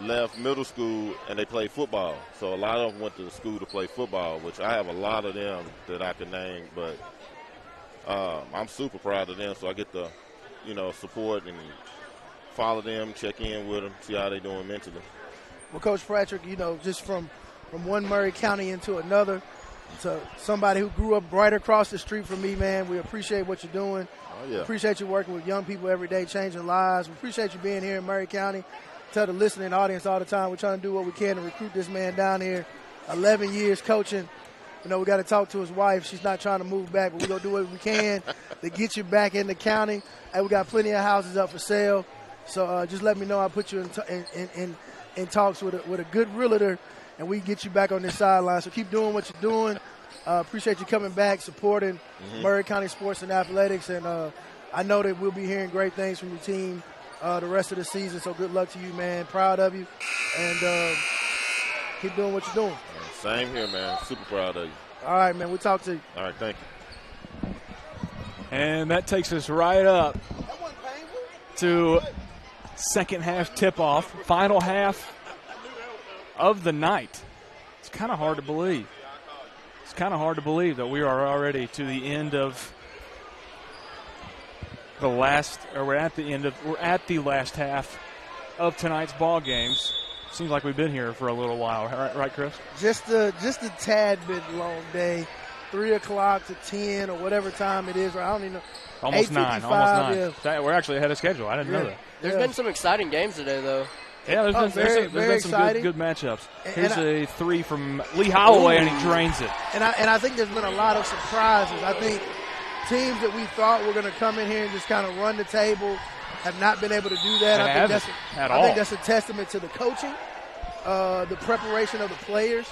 left middle school and they played football. So a lot of them went to the school to play football, which I have a lot of them that I can name, but I'm super proud of them. So I get to, support and follow them, check in with them, see how they're doing mentally. Well, Coach Patrick, just from one Maury County into another, to somebody who grew up right across the street from me, man, we appreciate what you're doing. Oh, yeah. Appreciate you working with young people every day, changing lives. We appreciate you being here in Maury County. Tell the listening audience all the time we're trying to do what we can to recruit this man down here. 11 years coaching. We got to talk to his wife. She's not trying to move back, but we're going to do what we can to get you back in the county. And we got plenty of houses up for sale. So just let me know. I'll put you in talks with a good realtor, and we can get you back on this sideline. So keep doing what you're doing. Appreciate you coming back, supporting Maury County sports and athletics. And I know that we'll be hearing great things from your team the rest of the season. So good luck to you, man. Proud of you. And keep doing what you're doing. Same here, man. Super proud of you. All right, man. We'll talk to you. All right, thank you. And that takes us right up to second half tip-off, final half of the night. It's kind of hard to believe. It's kind of hard to believe that we are already to the end of the last, or we're at the last half of tonight's ball games. Seems like we've been here for a little while, right, Chris? Just a tad bit long day. 3 o'clock to 10 or whatever time it is. Or I don't even know. Almost 9. Yeah. We're actually ahead of schedule. I didn't know that. There's been some exciting games today, though. Yeah, there's been some good matchups. Here's a 3 from Lee Holloway, and he drains it. And I think there's been a lot of surprises. I think teams that we thought were going to come in here and just kind of run the table have not been able to do that. I think that's a testament to the coaching, the preparation of the players,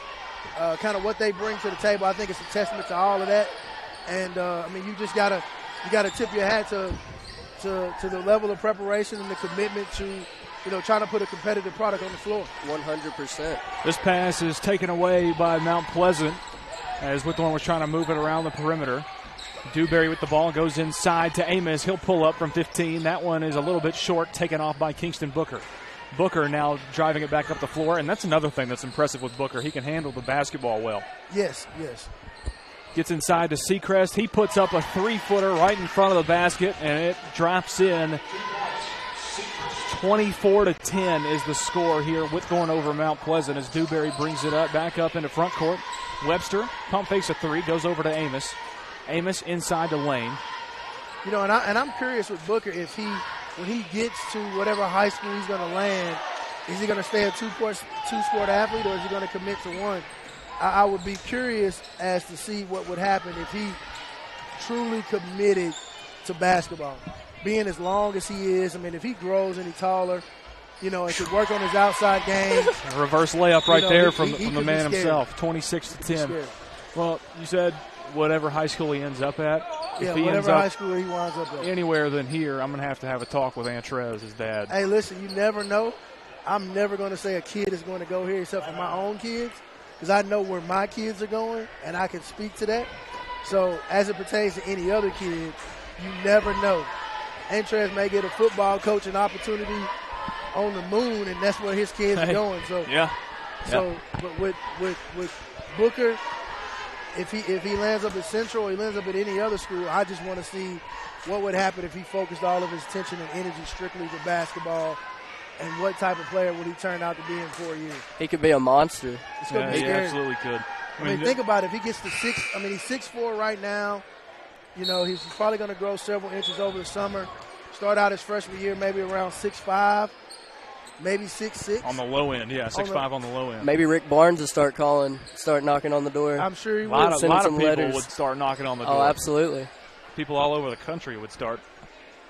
kind of what they bring to the table. I think it's a testament to all of that. And you just gotta tip your hat to the level of preparation and the commitment to trying to put a competitive product on the floor. 100%. This pass is taken away by Mount Pleasant. as Whitthorne was trying to move it around the perimeter. Dewberry with the ball goes inside to Amos. He'll pull up from 15. That one is a little bit short, taken off by Kingston Booker. Booker now driving it back up the floor, and that's another thing that's impressive with Booker. He can handle the basketball well. Yes, yes. Gets inside to Seacrest. He puts up a 3-footer right in front of the basket, and it drops in. 24-10 is the score here. Whitthorne over Mount Pleasant as Dewberry brings it up back up into front court. Webster, pump fakes a 3, goes over to Amos. Amos inside to Lane. You know, and I'm curious with Booker if when he gets to whatever high school he's going to land, is he going to stay a two-sport athlete or is he going to commit to one? I would be curious as to see what would happen if he truly committed to basketball. Being as long as he is, I mean, if he grows any taller, you know, and could work on his outside game. A reverse layup right there from the man be himself, 26-10. Well, you said whatever high school he ends up at. Yeah, if he whatever ends up high school he winds up at. Anywhere than here, I'm going to have a talk with Antrez, his dad. Hey, listen, you never know. I'm never going to say a kid is going to go here except for my own kids because I know where my kids are going, and I can speak to that. So as it pertains to any other kid, you never know. Antrez may get a football coaching opportunity on the moon, and that's where his kids are going. So, but with Booker, if he lands up at Central or he lands up at any other school, I just want to see what would happen if he focused all of his attention and energy strictly to basketball, and what type of player would he turn out to be in 4 years. He could be a monster. It's going to be he scary. absolutely could. I mean, think about it. If he gets to 6, I mean, he's 6'4" right now. You know, he's probably going to grow several inches over the summer. Start out his freshman year maybe around 6'5", maybe 6'6". On the low end, 6'5" on the low end. Maybe Rick Barnes will start knocking on the door. I'm sure he A will. lot of people letters. would start knocking on the door. Oh, absolutely. People all over the country would start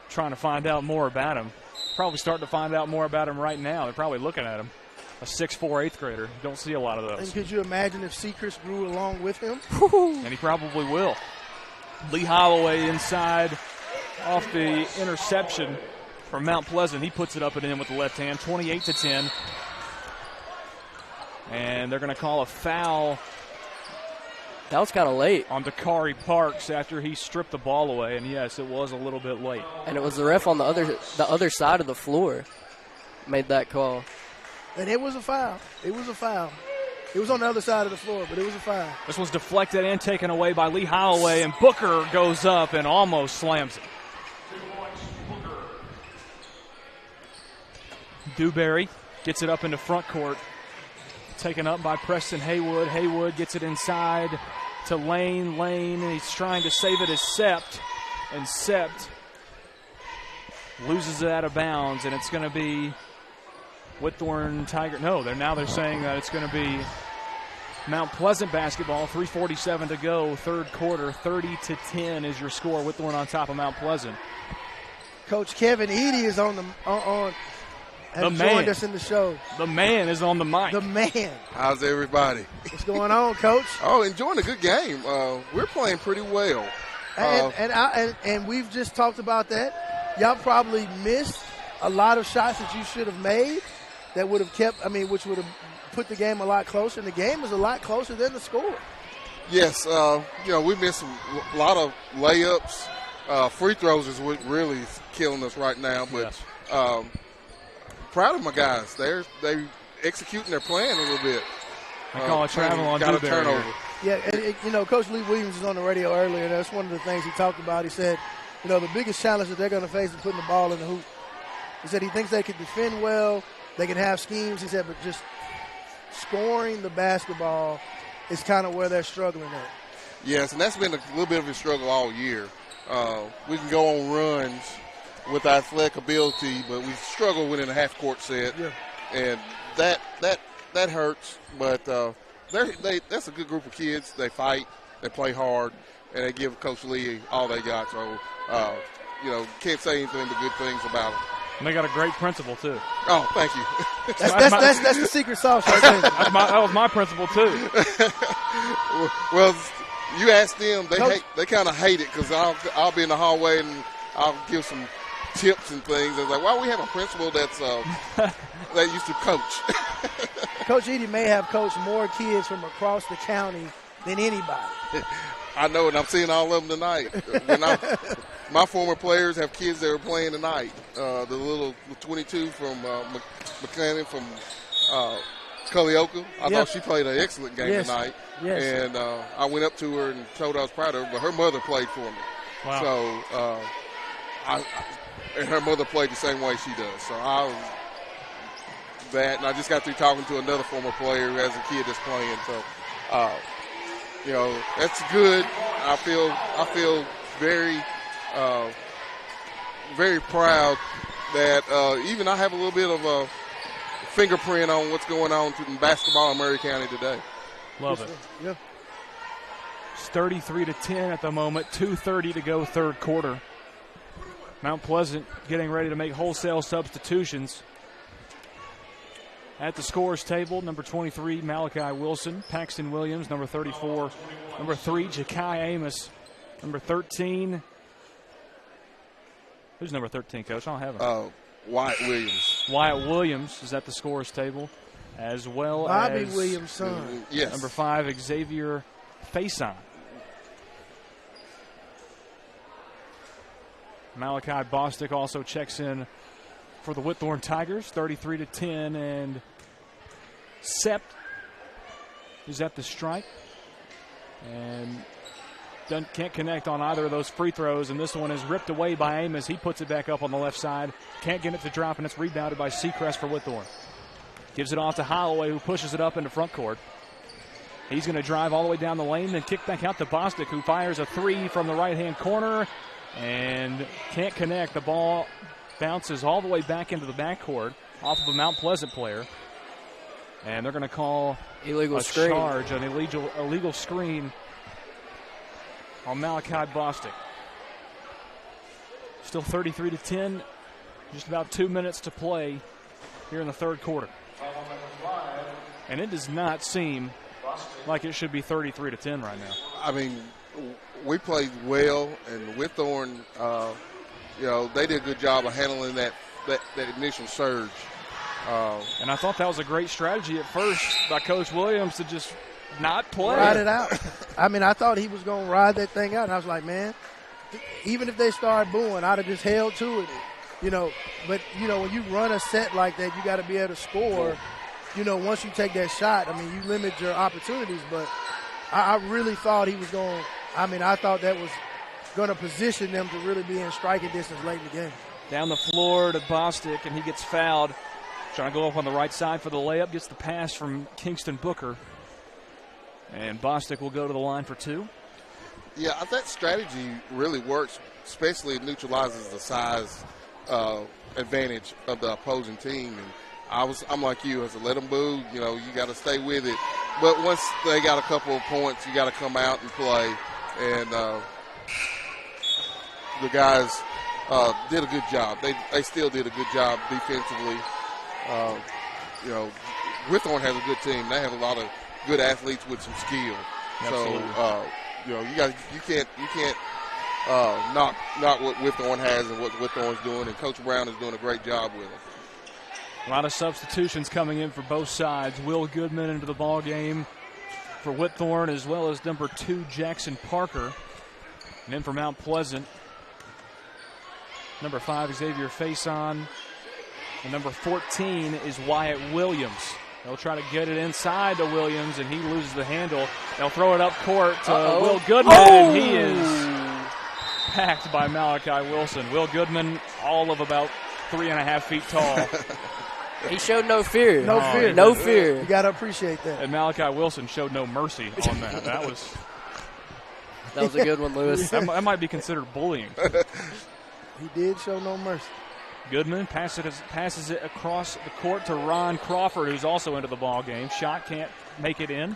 trying to find out more about him. Probably starting to find out more about him right now. They're probably looking at him. A 6'4", 8th grader. You don't see a lot of those. And could you imagine if Seacrest grew along with him? And he probably will. Lee Holloway inside off the interception from Mount Pleasant. He puts it up and in with the left hand, 28-10. And they're going to call a foul. That was kind of late. On Dakari Parks after he stripped the ball away. And, yes, it was a little bit late. And it was the ref on the other side of the floor made that call. And it was a foul. It was a foul. It was on the other side of the floor, but it was a foul. This was deflected and taken away by Lee Holloway, and Booker goes up and almost slams it. Dewberry gets it up into front court. Taken up by Preston Haywood. Haywood gets it inside to Lane. Lane, and he's trying to save it as Sept. And Sept loses it out of bounds, and it's going to be Whitthorne Tiger. No, they're saying that it's going to be Mount Pleasant basketball. 3:47 to go, third quarter. 30-10 is your score. Whitthorne on top of Mount Pleasant. Coach Kevin Eady is on has joined us in the show. The man is on the mic. The man. How's everybody? What's going on, Coach? Oh, enjoying a good game. We're playing pretty well. And we've just talked about that. Y'all probably missed a lot of shots that you should have made that would have which would have put the game a lot closer. And the game is a lot closer than the score. Yes, we missed a lot of layups. Free throws is what really is killing us right now. But proud of my guys. They executing their plan a little bit. I call it travel on got a turnover. Yeah, and Coach Lee Williams was on the radio earlier, and that's one of the things he talked about. He said, the biggest challenge that they're going to face is putting the ball in the hoop. He said he thinks they can defend well, they can have schemes. He said, but just scoring the basketball is kind of where they're struggling at. Yes, and that's been a little bit of a struggle all year. We can go on runs with athletic ability, but we struggle within a half-court set, and that hurts. But that's a good group of kids. They fight, they play hard, and they give Coach Lee all they got. So, can't say anything but good things about them. And they got a great principal, too. Oh, thank you. That's the secret sauce right there. That was my principal, too. Well, you ask them, they kind of hate it because I'll be in the hallway and I'll give some tips and things. It's like, why we have a principal that's that used to coach? Coach Eady may have coached more kids from across the county than anybody. I know, and I'm seeing all of them tonight. My former players have kids that are playing tonight. The little 22 from McClellan from Culleoka. I thought she played an excellent game tonight. Yes. And I went up to her and told her I was proud of her, but her mother played for me. Wow. So, and her mother played the same way she does. So I was that, and I just got through talking to another former player who has a kid that's playing. So, that's good. I feel very, very proud that even I have a little bit of a fingerprint on what's going on in basketball in Maury County today. Love it. Yeah. It's 33-10 at the moment. 2:30 to go, third quarter. Mount Pleasant getting ready to make wholesale substitutions. At the scores table, number 23, Malachi Wilson. Paxton Williams, number 34. Number 3, Ja'Kai Amos. Number 13. Who's number 13, Coach? I don't have him. Wyatt Williams. Wyatt Williams is at the scores table, as well Bobby as Williams' son. Yes. Number 5, Xavier Faison. Malachi Bostic also checks in for the Whitthorne Tigers, 33-10, and Sept is at the stripe and can't connect on either of those free throws, and this one is ripped away by Amos. He puts it back up on the left side, can't get it to drop, and it's rebounded by Seacrest for Whitthorne. Gives it off to Holloway, who pushes it up into front court. He's going to drive all the way down the lane, then kick back out to Bostic, who fires a three from the right-hand corner and can't connect. The ball bounces all the way back into the backcourt off of a Mount Pleasant player. And they're going to call illegal screen. Charge, an illegal screen on Malachi Bostic. Still 33-10, just about 2 minutes to play here in the third quarter. And it does not seem like it should be 33-10 right now. I mean, we played well, and Whitthorne, they did a good job of handling that initial surge. And I thought that was a great strategy at first by Coach Williams to just not play. Ride it out. I mean, I thought he was going to ride that thing out, and I was like, man, even if they start booing, I'd have just held to it. But, when you run a set like that, you got to be able to score. Once you take that shot, I mean, you limit your opportunities. But I really thought he was going – I thought that was going to position them to really be in striking distance late in the game. Down the floor to Bostic, and he gets fouled. Trying to go up on the right side for the layup. Gets the pass from Kingston Booker. And Bostic will go to the line for two. Yeah, that strategy really works, especially it neutralizes the size advantage of the opposing team. And I'm like you, as a let them boo, you got to stay with it. But once they got a couple of points, you got to come out and play. And the guys did a good job. They still did a good job defensively. Whitthorne has a good team. They have a lot of good athletes with some skill. Absolutely. So you can't knock what Whitthorne has and what Whitthorne's doing, and Coach Brown is doing a great job with them. A lot of substitutions coming in for both sides. Will Goodman into the ball game for Whitthorne, as well as number 2 Jackson Parker, and then for Mount Pleasant, number 5 Xavier Faison. And number 14 is Wyatt Williams. They'll try to get it inside to Williams, and he loses the handle. They'll throw it up court to Will Goodman, and he is packed by Malachi Wilson. Will Goodman, all of about 3.5 feet tall. He showed no fear. No fear. You got to appreciate that. And Malachi Wilson showed no mercy on that. That was a good one, Lewis. That might be considered bullying. He did show no mercy. Goodman passes it across the court to Ron Crawford, who's also into the ball game. Shot can't make it in.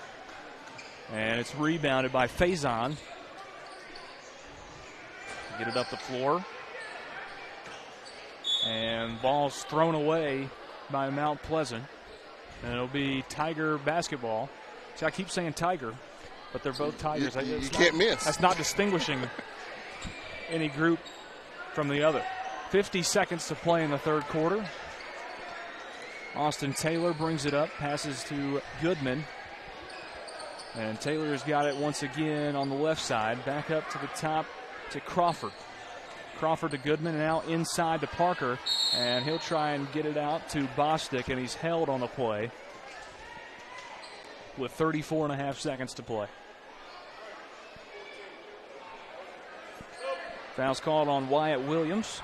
And it's rebounded by Faison. Get it up the floor. And ball's thrown away by Mount Pleasant. And it'll be Tiger basketball. See, I keep saying Tiger, but they're both Tigers. You can't miss. That's not distinguishing any group from the other. 50 seconds to play in the third quarter. Austin Taylor brings it up, passes to Goodman. And Taylor's got it once again on the left side. Back up to the top to Crawford. Crawford to Goodman, and now inside to Parker. And he'll try and get it out to Bostic, and he's held on the play with 34.5 seconds to play. Foul's called on Wyatt Williams.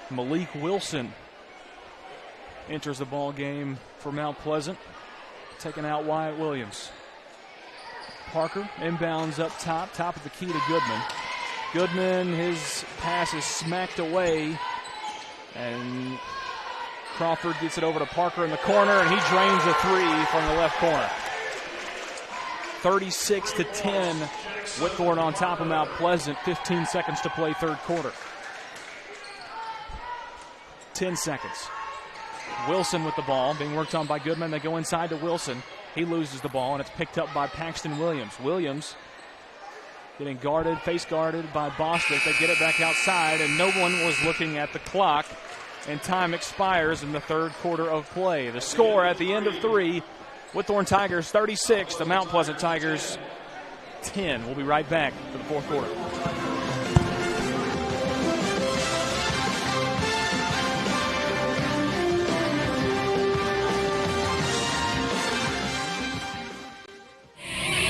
Malik Wilson enters the ball game for Mount Pleasant, taking out Wyatt Williams. Parker inbounds up top of the key to Goodman. Goodman, his pass is smacked away, and Crawford gets it over to Parker in the corner, and he drains a three from the left corner. 36-10, Whitthorne on top of Mount Pleasant. 15 seconds to play third quarter. 10 seconds. Wilson with the ball, being worked on by Goodman. They go inside to Wilson. He loses the ball, and it's picked up by Paxton Williams. Williams getting guarded, face guarded by Bostic. They get it back outside, and no one was looking at the clock, and time expires in the third quarter of play. The score at the end of three, Whitthorne Tigers 36, the Mount Pleasant Tigers 10. We'll be right back for the fourth quarter.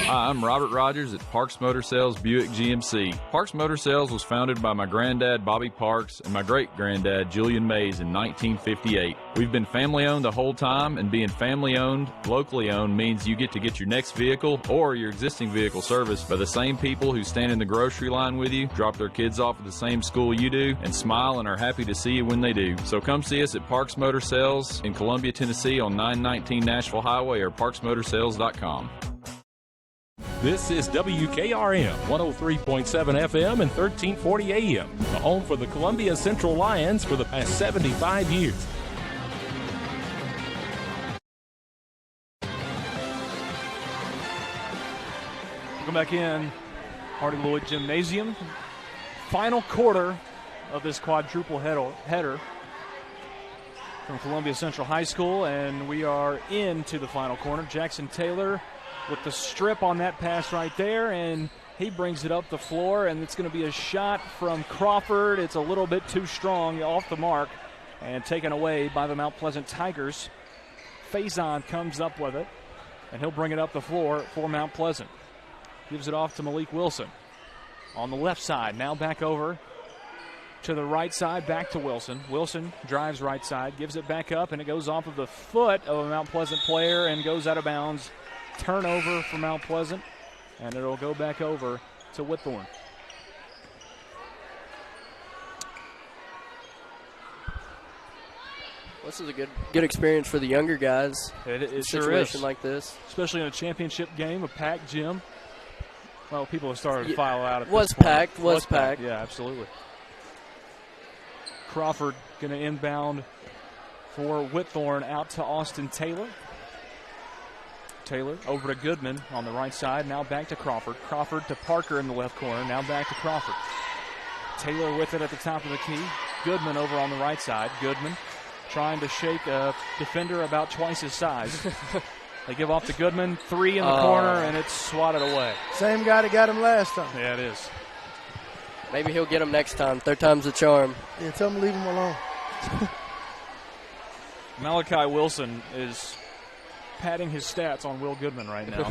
Hi, I'm Robert Rogers at Parks Motor Sales Buick GMC. Parks Motor Sales was founded by my granddad, Bobby Parks, and my great-granddad, Julian Mays, in 1958. We've been family-owned the whole time, and being family-owned, locally-owned means you get to get your next vehicle or your existing vehicle serviced by the same people who stand in the grocery line with you, drop their kids off at the same school you do, and smile and are happy to see you when they do. So come see us at Parks Motor Sales in Columbia, Tennessee on 919 Nashville Highway or parksmotorsales.com. This is WKRM 103.7 FM and 1340 AM, the home for the Columbia Central Lions for the past 75 years. Come back in, Hardy Lloyd Gymnasium. Final quarter of this quadruple header from Columbia Central High School, and we are into the final corner. Jackson Taylor with the strip on that pass right there, and he brings it up the floor, and it's going to be a shot from Crawford. It's a little bit too strong, off the mark, and taken away by the Mount Pleasant Tigers. Faison comes up with it, and he'll bring it up the floor for Mount Pleasant. Gives it off to Malik Wilson on the left side. Now back over to the right side, back to Wilson. Wilson drives right side, gives it back up, and it goes off of the foot of a Mount Pleasant player and goes out of bounds. Turnover for Mount Pleasant, and it'll go back over to Whitthorne. This is a good experience for the younger guys. It sure is. Situation like this, especially in a championship game, a packed gym. Well, people have started to file out. At was this point. packed. Was packed. Yeah, absolutely. Crawford going to inbound for Whitthorne out to Austin Taylor. Taylor over to Goodman on the right side. Now back to Crawford. Crawford to Parker in the left corner. Now back to Crawford. Taylor with it at the top of the key. Goodman over on the right side. Goodman trying to shake a defender about twice his size. They give off to Goodman. Three in the corner, and it's swatted away. Same guy that got him last time. Yeah, it is. Maybe he'll get him next time. Third time's the charm. Yeah, tell him to leave him alone. Malachi Wilson is padding his stats on Will Goodman right now.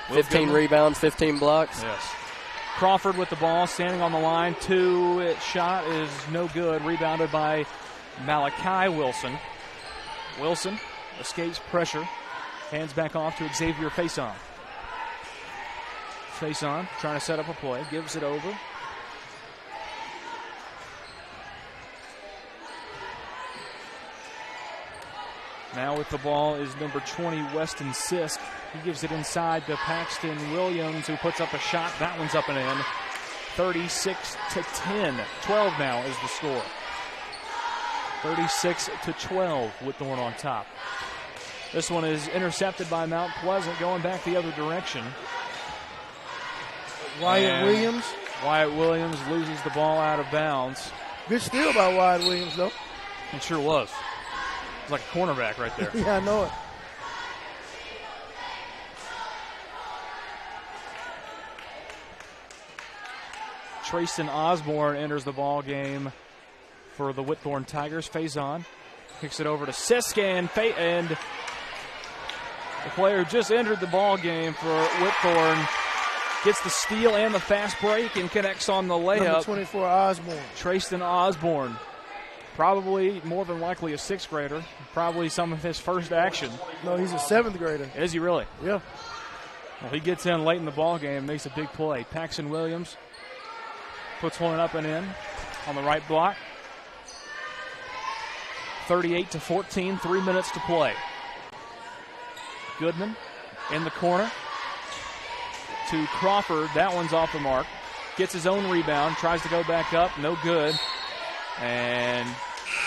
15 rebounds, 15 blocks. Yes. Crawford with the ball, standing on the line. Shot is no good. Rebounded by Malachi Wilson. Wilson escapes pressure. Hands back off to Xavier Faison. Faison trying to set up a play. Gives it over. Now with the ball is number 20, Weston Sisk. He gives it inside to Paxton Williams, who puts up a shot. That one's up and in. 36-10. 12 now is the score. 36-12 with Whitthorne on top. This one is intercepted by Mount Pleasant, going back the other direction. Wyatt Williams loses the ball out of bounds. Good steal by Wyatt Williams, though. It sure was. It's like a cornerback right there. Yeah, I know it. Trayston Osborne enters the ball game for the Whitthorne Tigers. Faison kicks it over to Sisk, and the player who just entered the ball game for Whitthorne gets the steal and the fast break and connects on the layup. Number 24, Osborne. Trayston Osborne, probably more than likely a 6th grader, probably some of his first action. No, he's a 7th grader. Is he really? Yeah. Well, he gets in late in the ball game, makes a big play. Paxton Williams puts one up and in on the right block. 38-14, 3 minutes to play. Goodman in the corner to Crawford. That one's off the mark. Gets his own rebound, tries to go back up, no good. And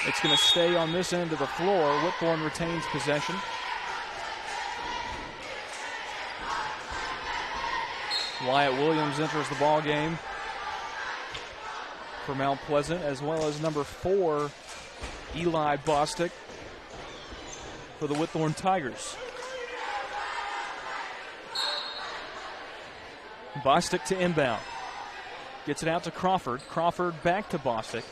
it's going to stay on this end of the floor. Whitthorne retains possession. Wyatt Williams enters the ball game for Mount Pleasant, as well as number 4, Eli Bostic, for the Whitthorne Tigers. Bostic to inbound. Gets it out to Crawford. Crawford back to Bostic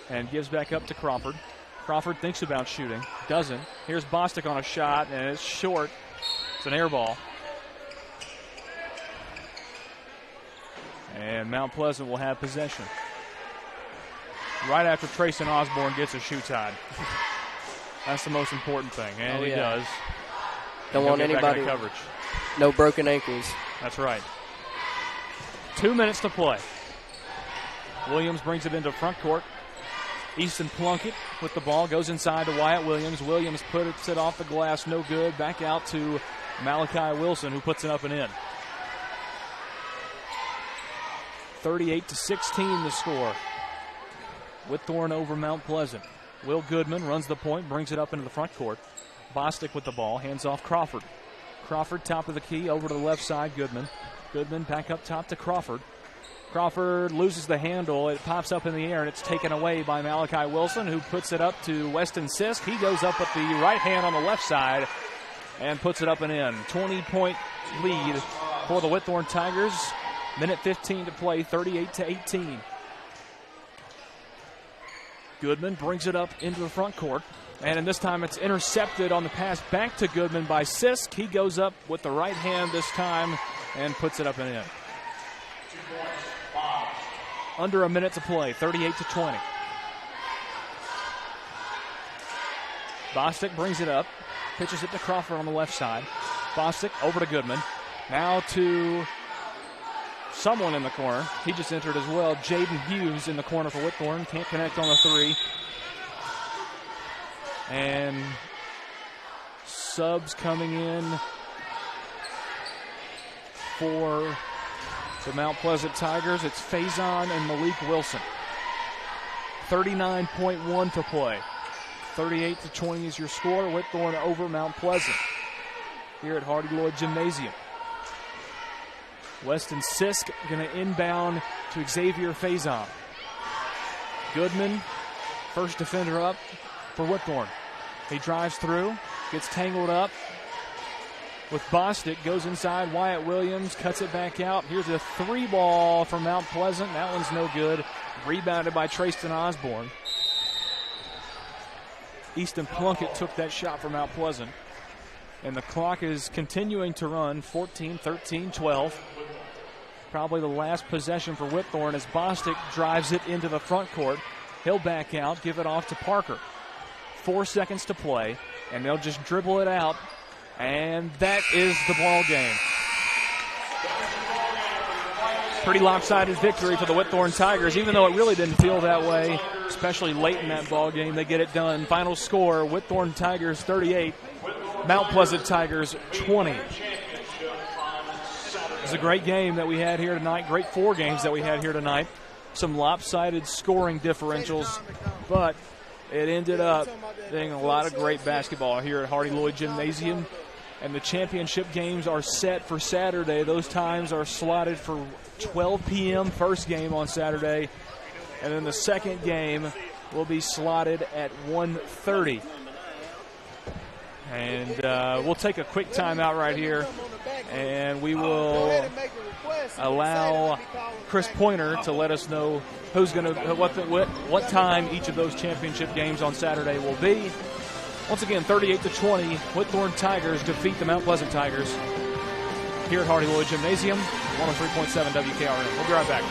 and gives back up to Crawford. Crawford thinks about shooting. Doesn't. Here's Bostic on a shot, and it's short. It's an air ball. And Mount Pleasant will have possession. Right after Trayston Osborne gets a shoe tied. That's the most important thing, and he does. Don't want anybody coverage. No broken ankles. That's right. 2 minutes to play. Williams brings it into front court. Easton Plunkett with the ball goes inside to Wyatt Williams. Williams puts it off the glass, no good. Back out to Malachi Wilson, who puts it up and in. 38-16 the score. Whitthorne over Mount Pleasant. Will Goodman runs the point, brings it up into the front court. Bostic with the ball, hands off Crawford. Crawford top of the key, over to the left side, Goodman. Goodman back up top to Crawford. Crawford loses the handle. It pops up in the air, and it's taken away by Malachi Wilson, who puts it up to Weston Sisk. He goes up with the right hand on the left side and puts it up and in. 20-point lead for the Whitthorne Tigers. Minute 15 to play, 38-18. Goodman brings it up into the front court, and in this time it's intercepted on the pass back to Goodman by Sisk. He goes up with the right hand this time and puts it up and in. Under a minute to play, 38-20. Bostic brings it up, pitches it to Crawford on the left side. Bostic over to Goodman. Now to someone in the corner. He just entered as well. Jaden Hughes in the corner for Whitthorne. Can't connect on the three. And subs coming in for the Mount Pleasant Tigers. It's Faison and Malik Wilson. 39.1 to play. 38-20 is your score. Whitthorne over Mount Pleasant here at Hardy-Lloyd Gymnasium. Weston Sisk going to inbound to Xavier Faison. Goodman, first defender up for Whitthorne. He drives through, gets tangled up with Bostic, goes inside. Wyatt Williams cuts it back out. Here's a three ball from Mount Pleasant. That one's no good. Rebounded by Trayston Osborne. Easton Plunkett took that shot from Mount Pleasant. And the clock is continuing to run, 14, 13, 12. Probably the last possession for Whitthorne as Bostic drives it into the front court. He'll back out, give it off to Parker. 4 seconds to play, and they'll just dribble it out. And that is the ball game. Pretty lopsided victory for the Whitthorne Tigers, even though it really didn't feel that way, especially late in that ball game. They get it done. Final score, Whitthorne Tigers 38, Mount Pleasant Tigers 20. It was a great game that we had here tonight, great 4 games that we had here tonight. Some lopsided scoring differentials, but it ended up being a lot of great basketball here at Hardy-Lloyd Gymnasium. And the championship games are set for Saturday. Those times are slotted for 12 p.m. first game on Saturday. And then the second game will be slotted at 1:30. And we'll take a quick timeout right here, and we will allow Chris Pointer to let us know who's going to what time each of those championship games on Saturday will be. Once again, 38-20, Whitthorne Tigers defeat the Mount Pleasant Tigers here at Hardy Lloyd Gymnasium, 103.7 WKRM. We'll be right back.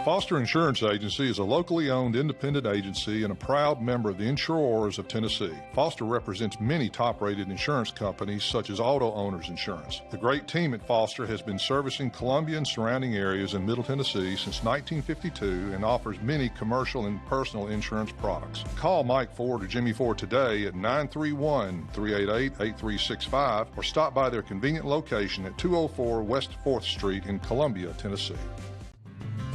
Foster Insurance Agency is a locally owned independent agency and a proud member of the Insurers of Tennessee. Foster represents many top-rated insurance companies such as Auto Owners Insurance. The great team at Foster has been servicing Columbia and surrounding areas in Middle Tennessee since 1952 and offers many commercial and personal insurance products. Call Mike Ford or Jimmy Ford today at 931-388-8365 or stop by their convenient location at 204 West 4th Street in Columbia, Tennessee.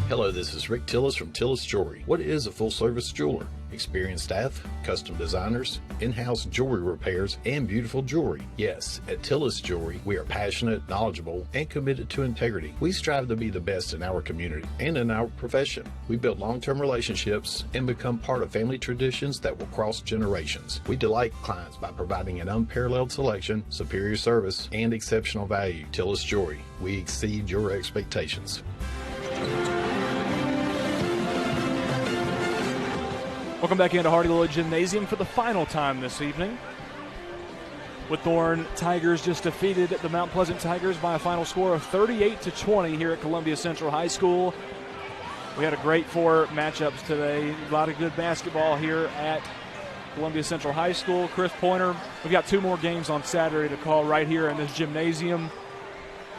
Hello, this is Rick Tillis from Tillis Jewelry. What is a full-service jeweler? Experienced staff, custom designers, in-house jewelry repairs, and beautiful jewelry. Yes, at Tillis Jewelry, we are passionate, knowledgeable, and committed to integrity. We strive to be the best in our community and in our profession. We build long-term relationships and become part of family traditions that will cross generations. We delight clients by providing an unparalleled selection, superior service, and exceptional value. Tillis Jewelry, we exceed your expectations. Welcome back into Hardy Lloyd Gymnasium for the final time this evening. Whitthorne Tigers just defeated the Mount Pleasant Tigers by a final score of 38-20 here at Columbia Central High School. We had a great 4 matchups today. A lot of good basketball here at Columbia Central High School. Chris Pointer, we've got 2 more games on Saturday to call right here in this gymnasium.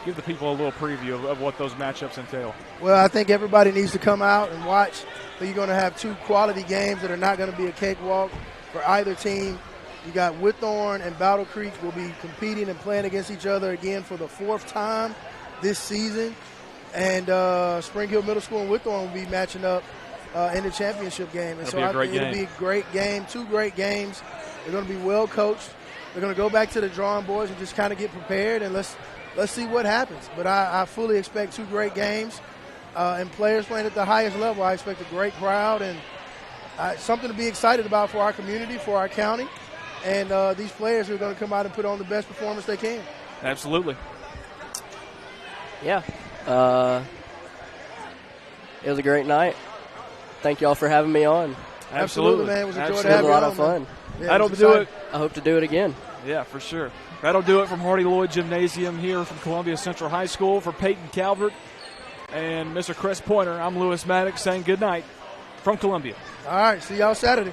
Give the people a little preview of what those matchups entail. Well, I think everybody needs to come out and watch. You're going to have 2 quality games that are not going to be a cakewalk for either team. You got Whitthorne and Battle Creek will be competing and playing against each other again for the 4th time this season. And Spring Hill Middle School and Whitthorne will be matching up in the championship game. And That'll so it'll be a great game, 2 great games. They're going to be well coached. They're going to go back to the drawing boards and just kind of get prepared, and let's see what happens. But I fully expect 2 great games. And players playing at the highest level. I expect a great crowd and something to be excited about for our community, for our county, and these players are going to come out and put on the best performance they can. Absolutely. Yeah. It was a great night. Thank you all for having me on. Absolutely, man. It was a joy to have you on. It was a lot of fun. Yeah, That'll do it. I hope to do it again. Yeah, for sure. That'll do it from Hardy Lloyd Gymnasium here from Columbia Central High School. For Peyton Calvert and Mr. Chris Pointer, I'm Lewis Maddox saying good night from Columbia. All right, see y'all Saturday.